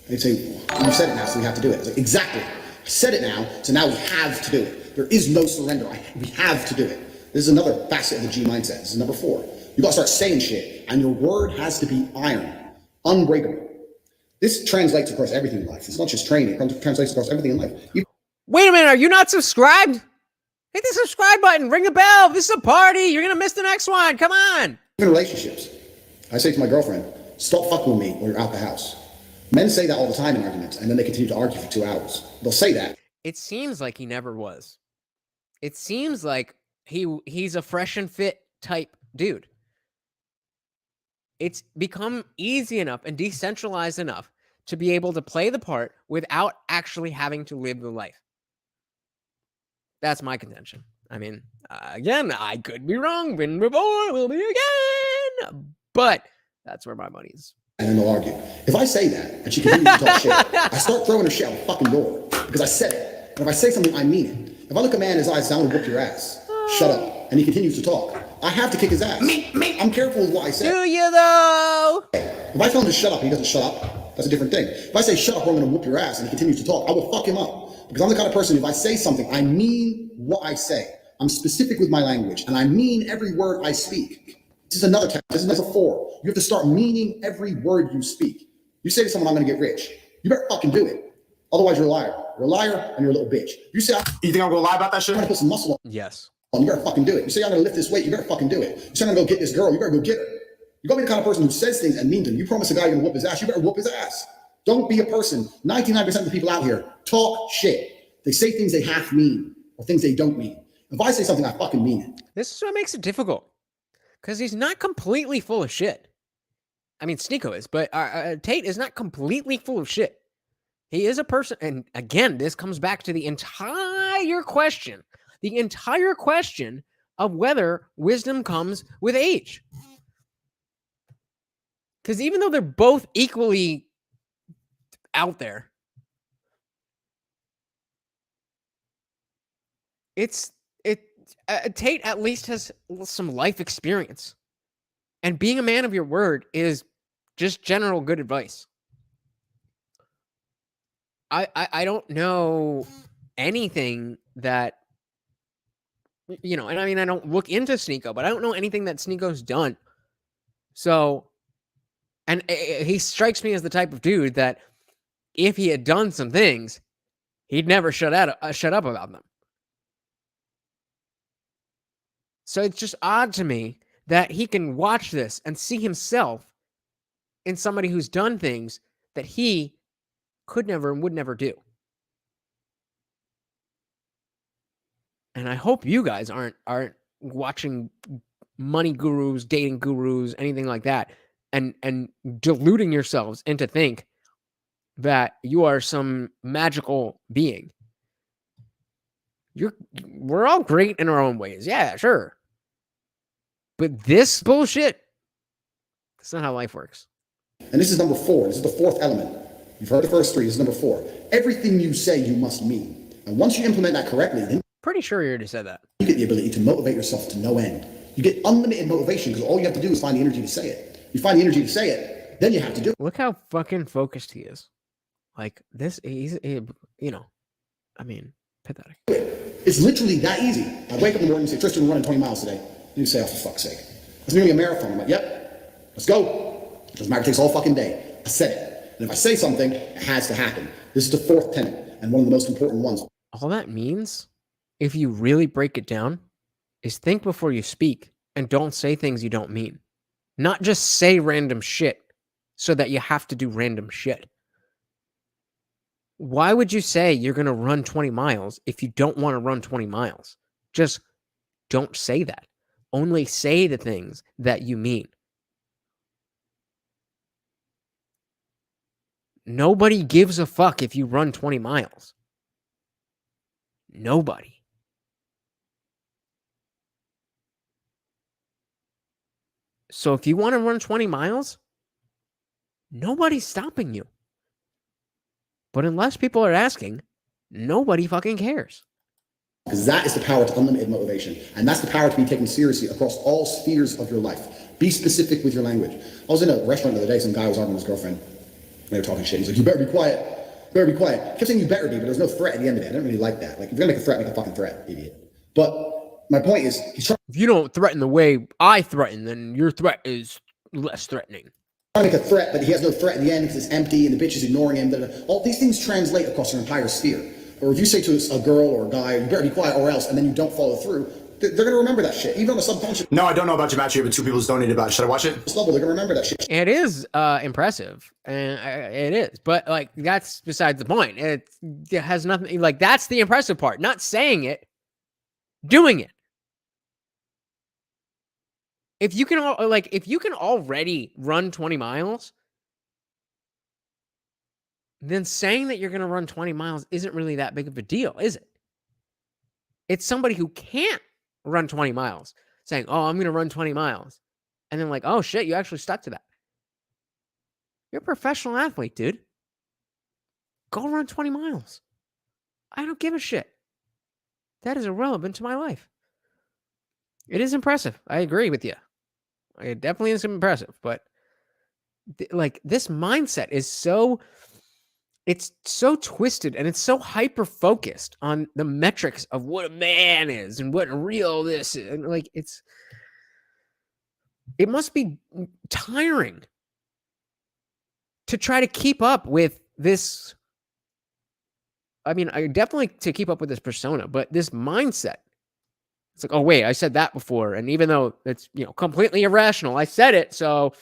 you'd say, you said it now, so we have to do it. It's like, exactly. I said it now, so now we have to do it. There is no surrender. We have to do it. This is another facet of the G mindset. This is number 4. You got to start saying shit, and your word has to be iron, unbreakable. This translates across everything in life. It's not just training. It translates across everything in life. Wait a minute. Are you not subscribed? Hit the subscribe button. Ring the bell. This is a party. You're going to miss the next one. Come on. In relationships, I say to my girlfriend, stop fucking with me or you're out the house. Men say that all the time in arguments, and then they continue to argue for 2 hours. They'll say that. It seems like he never was. It seems like he's a fresh and fit type dude. It's become easy enough and decentralized enough to be able to play the part without actually having to live the life. That's my contention. I mean, again, I could be wrong. Been before, will be again. But that's where my money is. And then they'll argue. If I say that and she continues to talk shit, I start throwing her shit out the fucking door because I said it. And if I say something, I mean it. If I look a man in his eyes, I'm gonna whoop your ass. Shut up. And he continues to talk. I have to kick his ass. I'm careful with what I say. Do you though? If I tell him to shut up and he doesn't shut up, that's a different thing. If I say shut up or I'm gonna whoop your ass and he continues to talk, I will fuck him up. Because I'm the kind of person, if I say something, I mean what I say. I'm specific with my language and I mean every word I speak. This is another test. This is a 4. You have to start meaning every word you speak. You say to someone, I'm gonna get rich. You better fucking do it. Otherwise, you're a liar. You're a liar and you're a little bitch. You say, you think I'm gonna lie about that shit? I'm gonna put some muscle on. Yes. You better fucking do it. You say I'm gonna lift this weight, you better fucking do it. You say I'm gonna go get this girl, you better go get her. You gotta be the kind of person who says things and means them. You promise a guy you're gonna whoop his ass, you better whoop his ass. Don't be a person. 99% of the people out here talk shit. They say things they half mean or things they don't mean. If I say something, I fucking mean it. This is what makes it difficult. Because he's not completely full of shit. I mean, Sneako is, but Tate is not completely full of shit. He is a person, and again, this comes back to the entire question of whether wisdom comes with age. Because even though they're both equally out there, Tate at least has some life experience. And being a man of your word is just general good advice. I don't know anything that, and I mean, I don't look into Sneako, but I don't know anything that Sneako's done. So, and he strikes me as the type of dude that if he had done some things, he'd never shut up about them. So it's just odd to me that he can watch this and see himself in somebody who's done things that he could never and would never do. And I hope you guys aren't watching money gurus, dating gurus, anything like that, and deluding yourselves into think that you are some magical being. We're all great in our own ways. Yeah, sure. But this bullshit, that's not how life works. And this is number 4. This is the 4th element. You've heard the first 3. This is number 4. Everything you say, you must mean. And once you implement that correctly, then pretty sure you already said that. You get the ability to motivate yourself to no end. You get unlimited motivation because all you have to do is find the energy to say it. You find the energy to say it, then you have to do it. Look how fucking focused he is. Like this, I mean, pathetic. It's literally that easy. I wake up in the morning and say, Tristan, we're running 20 miles today. And you say, oh, for fuck's sake. It's nearly a marathon. I'm like, yep, let's go. It doesn't matter, it takes all fucking day. I said it. And if I say something, it has to happen. This is the 4th tenet and one of the most important ones. All that means, if you really break it down, is think before you speak and don't say things you don't mean. Not just say random shit so that you have to do random shit. Why would you say you're going to run 20 miles if you don't want to run 20 miles? Just don't say that. Only say the things that you mean. Nobody gives a fuck if you run 20 miles. Nobody. So if you want to run 20 miles, nobody's stopping you. But unless people are asking, nobody fucking cares. Because that is the power to unlimited motivation. And that's the power to be taken seriously across all spheres of your life. Be specific with your language. I was in a restaurant the other day, some guy was arguing with his girlfriend. They were talking shit. He's like, you better be quiet. You better be quiet. I kept saying you better be, but there's no threat at the end of it. I didn't really like that. Like, if you're going to make a threat, make a fucking threat, idiot. But my point is, he's trying. If you don't threaten the way I threaten, then your threat is less threatening. To make a threat, but he has no threat in the end because it's empty and the bitch is ignoring him. All these things translate across your entire sphere. Or if you say to a girl or a guy, you better be quiet or else, and then you don't follow through, they're going to remember that shit, even on a subconscious. No, I don't know about gematria, but 2 people just donated about it. Should I watch it? This level, they're going to remember that shit. It is impressive, and it is, but like that's besides the point. It has nothing. Like that's the impressive part. Not saying it, doing it. If you can already run 20 miles, then saying that you're going to run 20 miles isn't really that big of a deal, is it? It's somebody who can't run 20 miles saying, oh, I'm going to run 20 miles. And then like, oh shit, you actually stuck to that. You're a professional athlete, dude. Go run 20 miles. I don't give a shit. That is irrelevant to my life. It is impressive. I agree with you. It definitely is impressive, but like this mindset is it's so twisted and it's so hyper focused on the metrics of what a man is and what real this is. And like it must be tiring to try to keep up with this. I mean, I definitely to keep up with this persona, but this mindset. It's like, oh, wait, I said that before. And even though it's, completely irrational, I said it. So,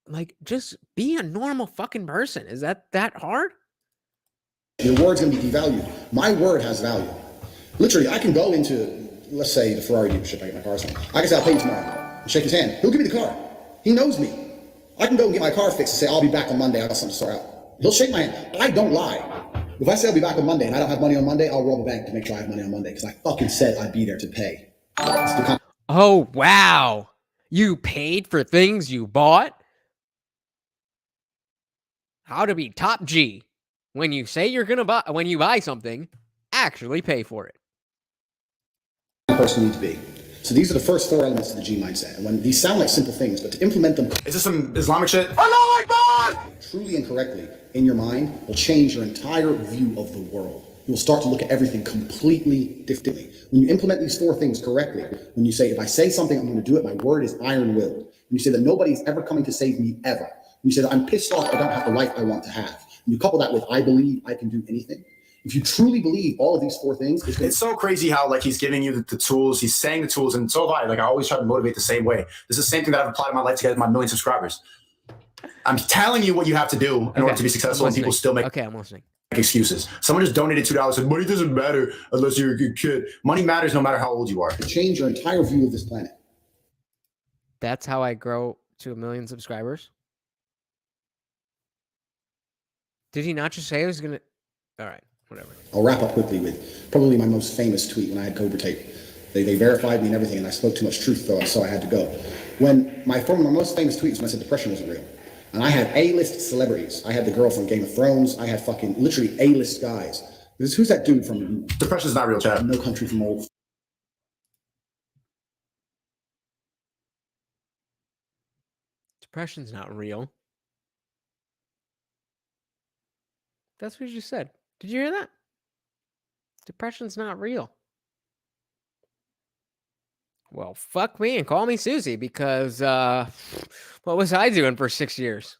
like, just be a normal fucking person. Is that hard? Your word's going to be devalued. My word has value. Literally, I can go into, let's say, the Ferrari dealership. I get my car signed. I can say, I'll pay you tomorrow. And shake his hand. He'll give me the car. He knows me. I can go and get my car fixed and say, I'll be back on Monday. I got something to sort out. He'll shake my hand. I don't lie. If I say I'll be back on Monday and I don't have money on Monday, I'll rob a bank to make sure I have money on Monday because I fucking said I'd be there to pay. Oh, wow. You paid for things you bought? How to be top G. When you say you're going to buy, when you buy something, actually pay for it. Person need to be. So these are the first 4 elements of the G mindset. And when these sound like simple things, but to implement them, is this some Islamic shit? Truly and correctly in your mind will change your entire view of the world. You will start to look at everything completely differently. When you implement these 4 things correctly, when you say, if I say something, I'm going to do it, my word is iron will. When you say that nobody's ever coming to save me ever. When you say that I'm pissed off, I don't have the life I want to have. And you couple that with, I believe I can do anything. If you truly believe all of these 4 things, it's so crazy how like he's giving you the tools, he's saying the tools, and so have I. Like I always try to motivate the same way. This is the same thing that I've applied in my life to get my 1 million subscribers. I'm telling you what you have to do in order to be successful, and people still make I'm listening. Excuses. Someone just donated $2 and said, money doesn't matter unless you're a good kid. Money matters no matter how old you are. To change your entire view of this planet. That's how I grow to 1 million subscribers. Did he not just say he was gonna? All right. Whatever. I'll wrap up quickly with probably my most famous tweet when I had Cobra Tape. They verified me and everything, and I spoke too much truth, though, so I had to go. When my most famous tweet was when I said depression wasn't real. And I had A-list celebrities. I had the girl from Game of Thrones. I had fucking literally A-list guys. Who's that dude from... Depression's not real, Chad. No Country from Old... Depression's not real. That's what you just said. Did you hear that? Depression's not real. Well, fuck me and call me Susie because what was I doing for 6 years?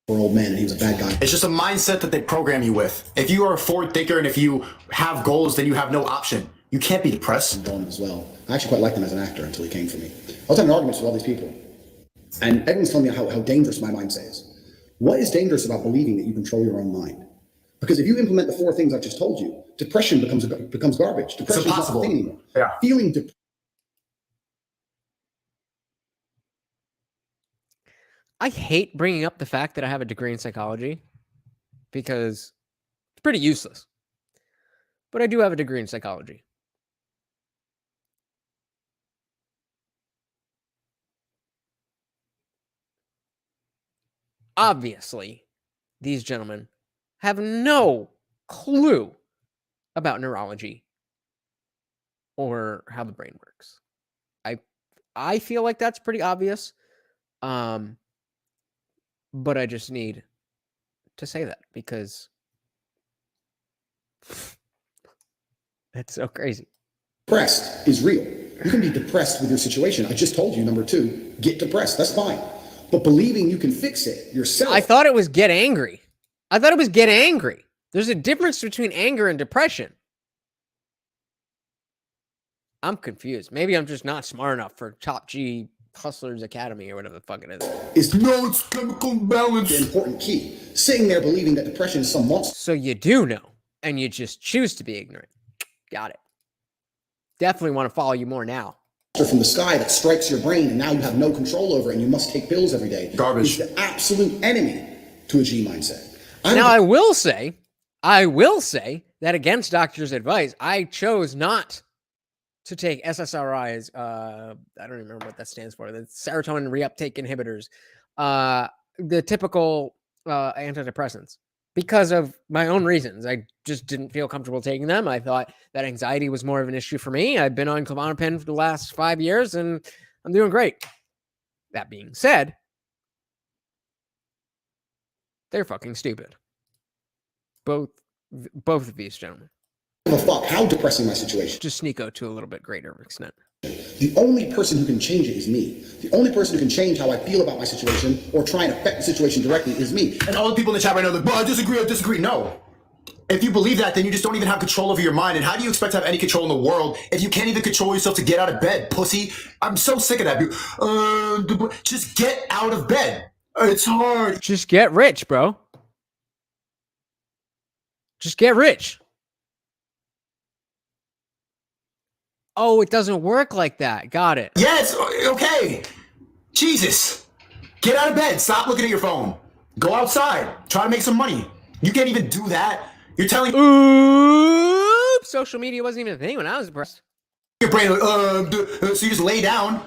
For old man, and he was a bad guy. It's just a mindset that they program you with. If you are a forward thinker and if you have goals, then you have no option. You can't be depressed. As well. I actually quite liked him as an actor until he came for me. I was having arguments with all these people, and everyone's telling me how dangerous my mindset is. What is dangerous about believing that you control your own mind? Because if you implement the 4 things I've just told you, depression becomes garbage. Depression is not a thing anymore. Yeah. Feeling depressed. I hate bringing up the fact that I have a degree in psychology because it's pretty useless. But I do have a degree in psychology. Obviously, these gentlemen have no clue about neurology or how the brain works. I feel like that's pretty obvious. But I just need to say that because that's so crazy. Depressed is real. You can be depressed with your situation. I just told you, number 2, get depressed. That's fine. But believing you can fix it yourself. I thought it was get angry. There's a difference between anger and depression. I'm confused. Maybe I'm just not smart enough for Top G Hustlers Academy or whatever the fuck it is. It's no, it's chemical balance. The important key. Sitting there believing that depression is some monster. So you do know, and you just choose to be ignorant. Got it. Definitely want to follow you more now. From the sky that strikes your brain, and now you have no control over it, and you must take pills every day. Garbage. It's the absolute enemy to a G mindset. I will say that against doctor's advice, I chose not to take SSRIs. I don't remember what that stands for. The serotonin reuptake inhibitors, the typical antidepressants, because of my own reasons. I just didn't feel comfortable taking them. I thought that anxiety was more of an issue for me. I've been on Klonopin for the last 5 years, and I'm doing great. That being said, they're fucking stupid. Both of these gentlemen. Give a fuck how depressing my situation. Just Sneako to a little bit greater extent. The only person who can change it is me. The only person who can change how I feel about my situation or try and affect the situation directly is me. And all the people in the chat right now are like, well, I disagree. No. If you believe that, then you just don't even have control over your mind. And how do you expect to have any control in the world if you can't even control yourself to get out of bed, pussy? I'm so sick of that. Just get out of bed. It's hard. Just get rich, bro. Just get rich. Oh, it doesn't work like that. Got it. Yes, okay. Jesus. Get out of bed. Stop looking at your phone. Go outside. Try to make some money. You can't even do that. You're telling... Oops. Social media wasn't even a thing when I was depressed. Your brain, so you just lay down.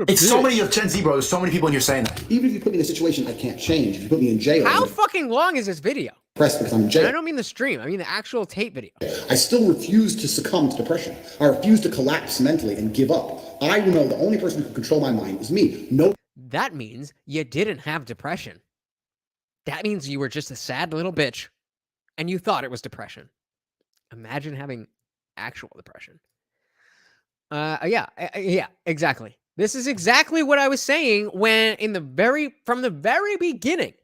It's so many of Gen Z, bro. There's so many people in here saying that. Even if you put me in a situation I can't change, if you put me in jail... How fucking long is this video? depressed because I'm in jail. And I don't mean the stream. I mean the actual tape video. I still refuse to succumb to depression. I refuse to collapse mentally and give up. I know the only person who can control my mind is me. No. That means you didn't have depression. That means you were just a sad little bitch and you thought it was depression. Imagine having actual depression. Yeah, exactly. This is exactly what I was saying when from the very beginning,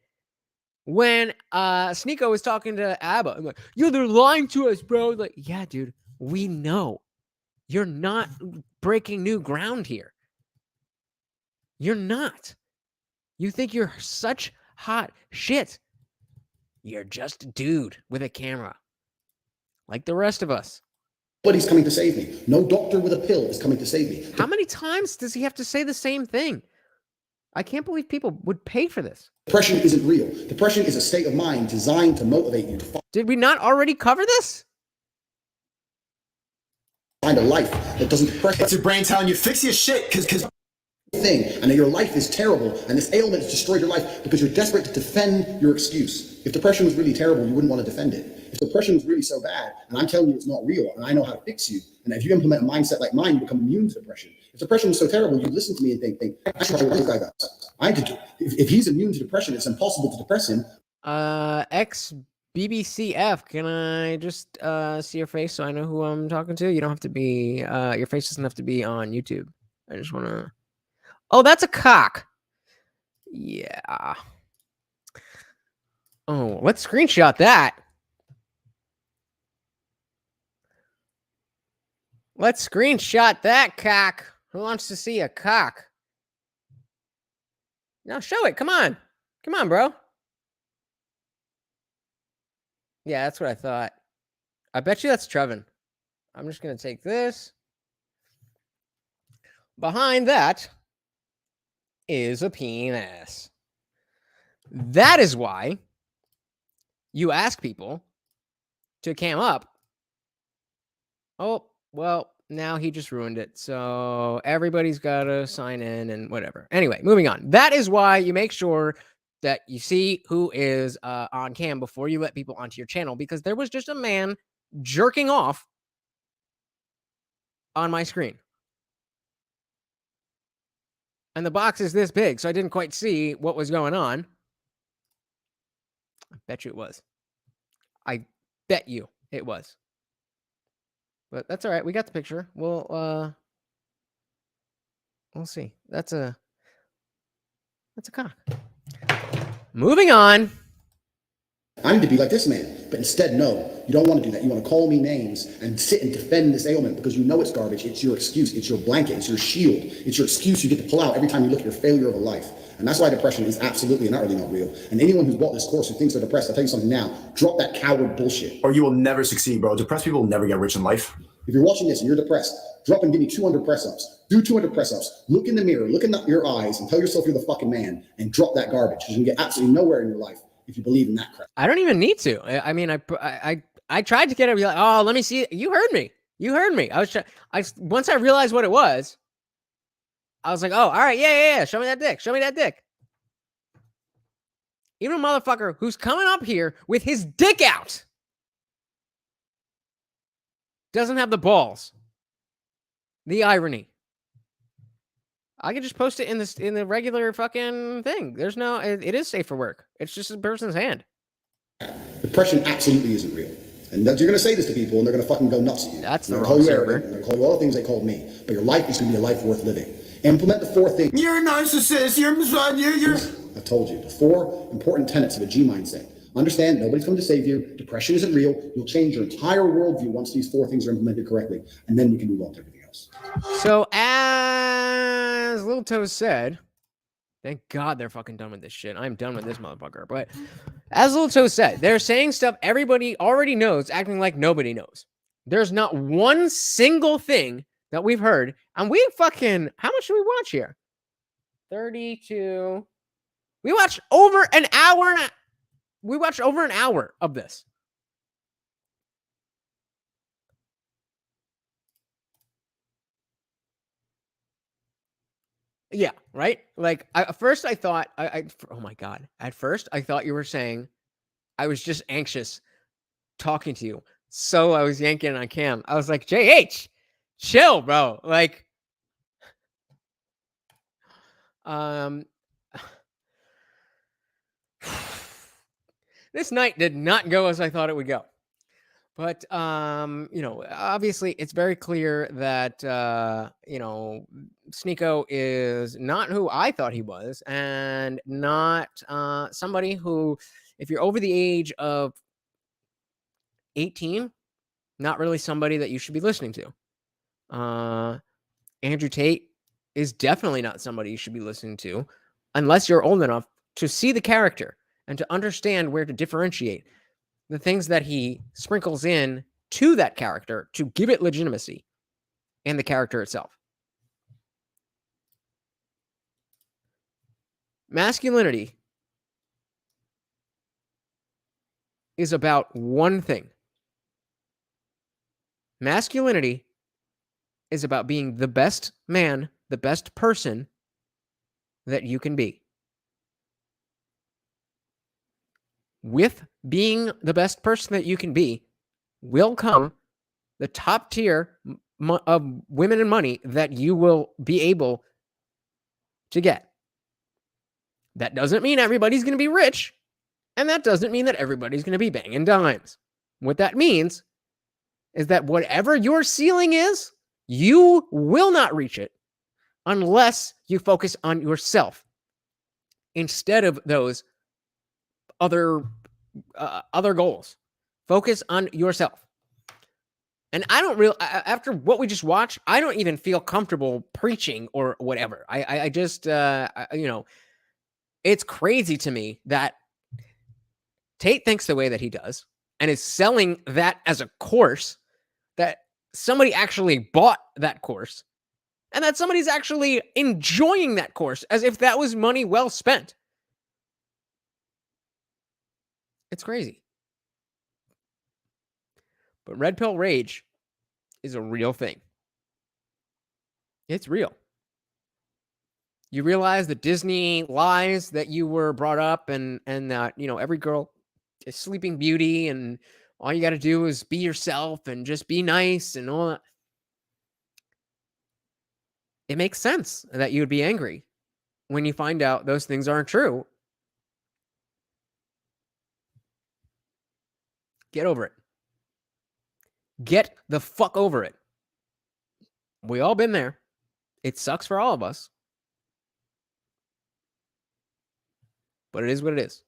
when Sneako was talking to Abba. I'm like, yo, they're lying to us, bro. Like, yeah, dude, we know. You're not breaking new ground here. You're not. You think you're such hot shit. You're just a dude with a camera. Like the rest of us. Nobody's coming to save me. No doctor with a pill is coming to save me. How many times does he have to say the same thing? I can't believe people would pay for this. Depression isn't real. Depression is a state of mind designed to motivate you to Did we not already cover this? find a life that doesn't depress. It's your brain telling you, fix your shit, because thing, and that your life is terrible, and this ailment has destroyed your life because you're desperate to defend your excuse. If depression was really terrible, you wouldn't want to defend it. If depression was really so bad, and I'm telling you it's not real, and I know how to fix you, and if you implement a mindset like mine, you become immune to depression. If depression was so terrible, you'd listen to me and think I should try what this guy does. I did do. If he's immune to depression, it's impossible to depress him. BBCF, can I just see your face so I know who I'm talking to? You don't have to be, your face doesn't have to be on YouTube. I just want to... Oh, that's a cock. Yeah. Oh, let's screenshot that. Let's screenshot that cock. Who wants to see a cock? Now show it. Come on. Come on, bro. Yeah, that's what I thought. I bet you that's Trevin. I'm just going to take this. Behind that is a penis. That is why you ask people to cam up. Oh, well, now he just ruined it. So everybody's got to sign in and whatever. Anyway, moving on. That is why you make sure that you see who is on cam before you let people onto your channel, because there was just a man jerking off on my screen. And the box is this big, so I didn't quite see what was going on. I bet you it was. I bet you it was. But that's all right. We got the picture. We'll see. That's a cock. Moving on. I need to be like this man, but instead, no, you don't want to do that. You want to call me names and sit and defend this ailment because you know it's garbage. It's your excuse. It's your blanket. It's your shield. It's your excuse you get to pull out every time you look at your failure of a life. And that's why depression is absolutely and utterly not real. And anyone who's bought this course who thinks they're depressed, I'll tell you something now. Drop that coward bullshit. or you will never succeed, bro. Depressed people will never get rich in life. If you're watching this and you're depressed, drop and give me 200 press-ups. Do 200 press-ups. Look in the mirror, look in your eyes, and tell yourself you're the fucking man, and drop that garbage, because you can get absolutely nowhere in your life if you believe in that crap. I don't even need to. I mean, I tried to get it. Like, oh, let me see. You heard me. You heard me. Once I realized what it was, I was like, oh, all right, yeah. Show me that dick. Show me that dick. Even a motherfucker who's coming up here with his dick out doesn't have the balls. The irony. I can just post it in the regular fucking thing. There's no, it is safe for work. It's just a person's hand. Depression absolutely isn't real. And you're going to say this to people and they're going to fucking go nuts at you. That's the wrong wrong server. They're going to call you all the things they called me. But your life is going to be a life worth living. Implement the 4 things. You're a narcissist. You're you're. I told you, the 4 important tenets of a G mindset. Understand, nobody's coming to save you. Depression isn't real. You'll change your entire worldview once these 4 things are implemented correctly. And then we can move on to everything else. So as Little Toes said, thank God they're fucking done with this shit. I'm done with this motherfucker. But as Little Toes said, they're saying stuff everybody already knows, acting like nobody knows. There's not one single thing that we've heard. And we fucking, how much do we watch here? 32. We watched over an hour of this. Yeah, right? Like, at first I thought, oh my God. At first I thought you were saying I was just anxious talking to you. So I was yanking on Cam. I was like, JH, chill, bro. Like, this night did not go as I thought it would go. But, you know, obviously it's very clear that, you know, Sneako is not who I thought he was, and not somebody who, if you're over the age of 18, not really somebody that you should be listening to. Andrew Tate is definitely not somebody you should be listening to unless you're old enough to see the character and to understand where to differentiate the things that he sprinkles in to that character to give it legitimacy and the character itself. Masculinity is about one thing. Masculinity is about being the best man, the best person that you can be. With being the best person that you can be will come the top tier of women and money that you will be able to get. That doesn't mean everybody's going to be rich, and that doesn't mean that everybody's going to be banging dimes. What that means is that whatever your ceiling is, you will not reach it unless you focus on yourself instead of those other goals. Focus on yourself. And I don't really, after what we just watched, I don't even feel comfortable preaching or whatever. I just, you know, it's crazy to me that Tate thinks the way that he does and is selling that as a course, that somebody actually bought that course, and that somebody's actually enjoying that course as if that was money well spent. It's crazy. But red pill rage is a real thing. It's real. You realize the Disney lies that you were brought up, and that, you know, every girl is Sleeping Beauty, and all you got to do is be yourself and just be nice and all that. It makes sense that you would be angry when you find out those things aren't true. Get over it. Get the fuck over it. We all been there. It sucks for all of us. But it is what it is.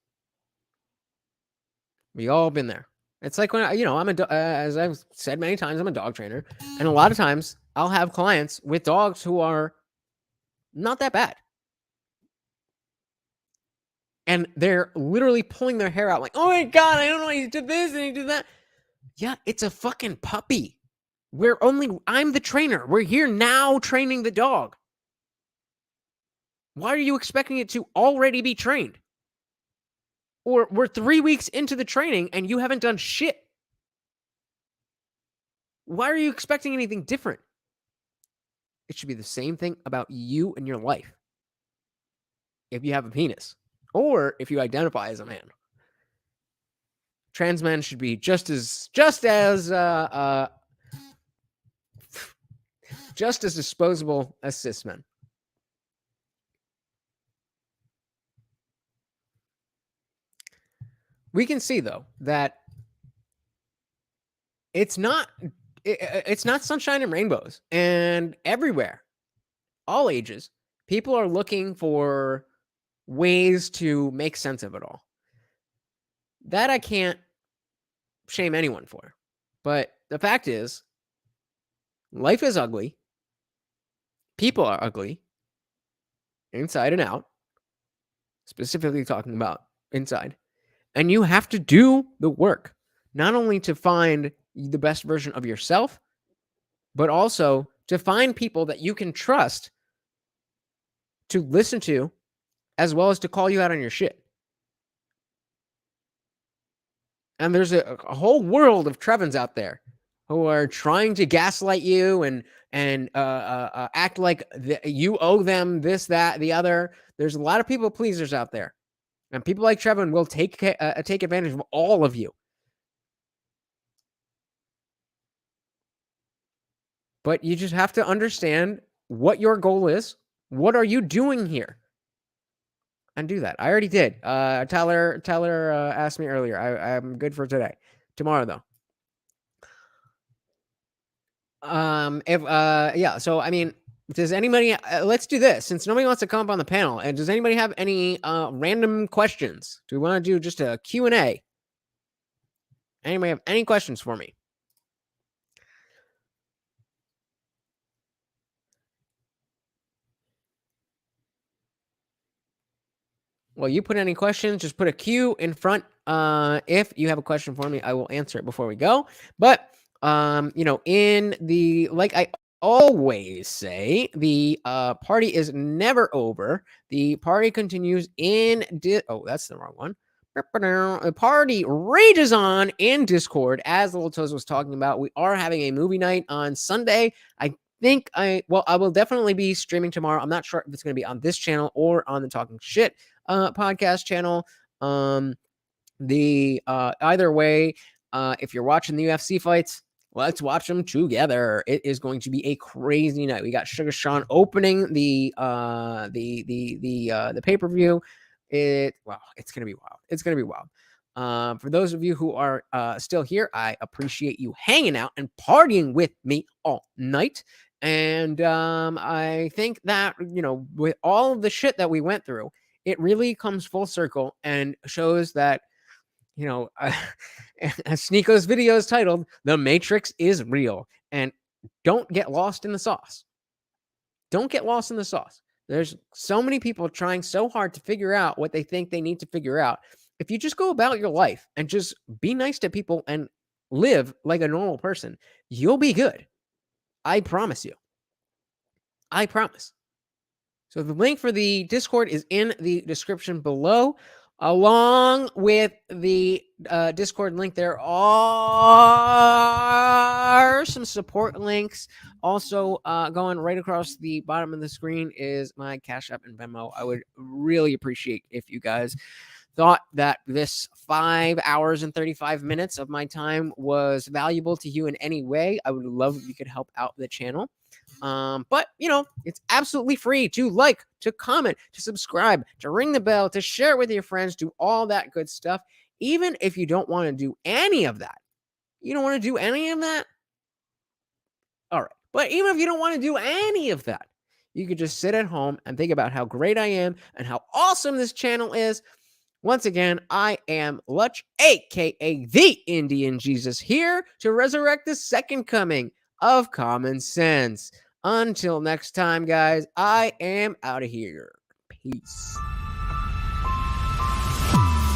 We all been there. It's like when, you know, as I've said many times, I'm a dog trainer. And a lot of times I'll have clients with dogs who are not that bad. And they're literally pulling their hair out like, oh my God, I don't know, he did this and he did that. Yeah, it's a fucking puppy. I'm the trainer. We're here now training the dog. Why are you expecting it to already be trained? Or we're 3 weeks into the training and you haven't done shit. Why are you expecting anything different? It should be the same thing about you and your life. If you have a penis, or if you identify as a man. Trans men should be just as disposable as cis men. We can see, though, that it's not sunshine and rainbows. And everywhere, all ages, people are looking for ways to make sense of it all. That I can't shame anyone for. But the fact is, life is ugly. People are ugly. Inside and out. Specifically talking about inside. And you have to do the work, not only to find the best version of yourself, but also to find people that you can trust to listen to, as well as to call you out on your shit. And there's a whole world of Trevins out there who are trying to gaslight you and act like you owe them this, that, the other. There's a lot of people pleasers out there. And people like Trevin will take advantage of all of you. But you just have to understand what your goal is. What are you doing here? And do that. I already did. Tyler asked me earlier. I'm good for today. Tomorrow, though. So I mean, does anybody let's do this since nobody wants to come up on the panel, and does anybody have any random questions? Do we want to do just a Q&A? Anybody have any questions for me? Well, you put any questions, just put a Q in front. If you have a question for me, I will answer it before we go. But in the, like I always say, the party is never over. The party continues in that's the wrong one. The party rages on in Discord, as Little Toes was talking about. We are having a movie night on Sunday. I will definitely be streaming tomorrow. I'm not sure if it's going to be on this channel or on the Talking Shit podcast channel. Either way, if you're watching the UFC fights, let's watch them together. It is going to be a crazy night. We got Sugar Sean opening the pay-per-view. It's gonna be wild. It's gonna be wild. For those of you who are still here, I appreciate you hanging out and partying with me all night. And I think that, with all of the shit that we went through, it really comes full circle and shows that, Sneako's video is titled, "The Matrix is Real." And don't get lost in the sauce. Don't get lost in the sauce. There's so many people trying so hard to figure out what they think they need to figure out. If you just go about your life and just be nice to people and live like a normal person, you'll be good. I promise you. I promise. So the link for the Discord is in the description below. Along with the Discord link, there are some support links. Also, going right across the bottom of the screen is my Cash App and Venmo. I would really appreciate if you guys thought that this 5 hours and 35 minutes of my time was valuable to you in any way. I would love if you could help out the channel. But it's absolutely free to like, to comment, to subscribe, to ring the bell, to share it with your friends, do all that good stuff. Even if you don't want to do any of that, all right. But even if you don't want to do any of that, you could just sit at home and think about how great I am and how awesome this channel is. Once again, I am Lutch, aka the Indian Jesus, here to resurrect the second coming of common sense. Until next time, guys, I am out of here. Peace.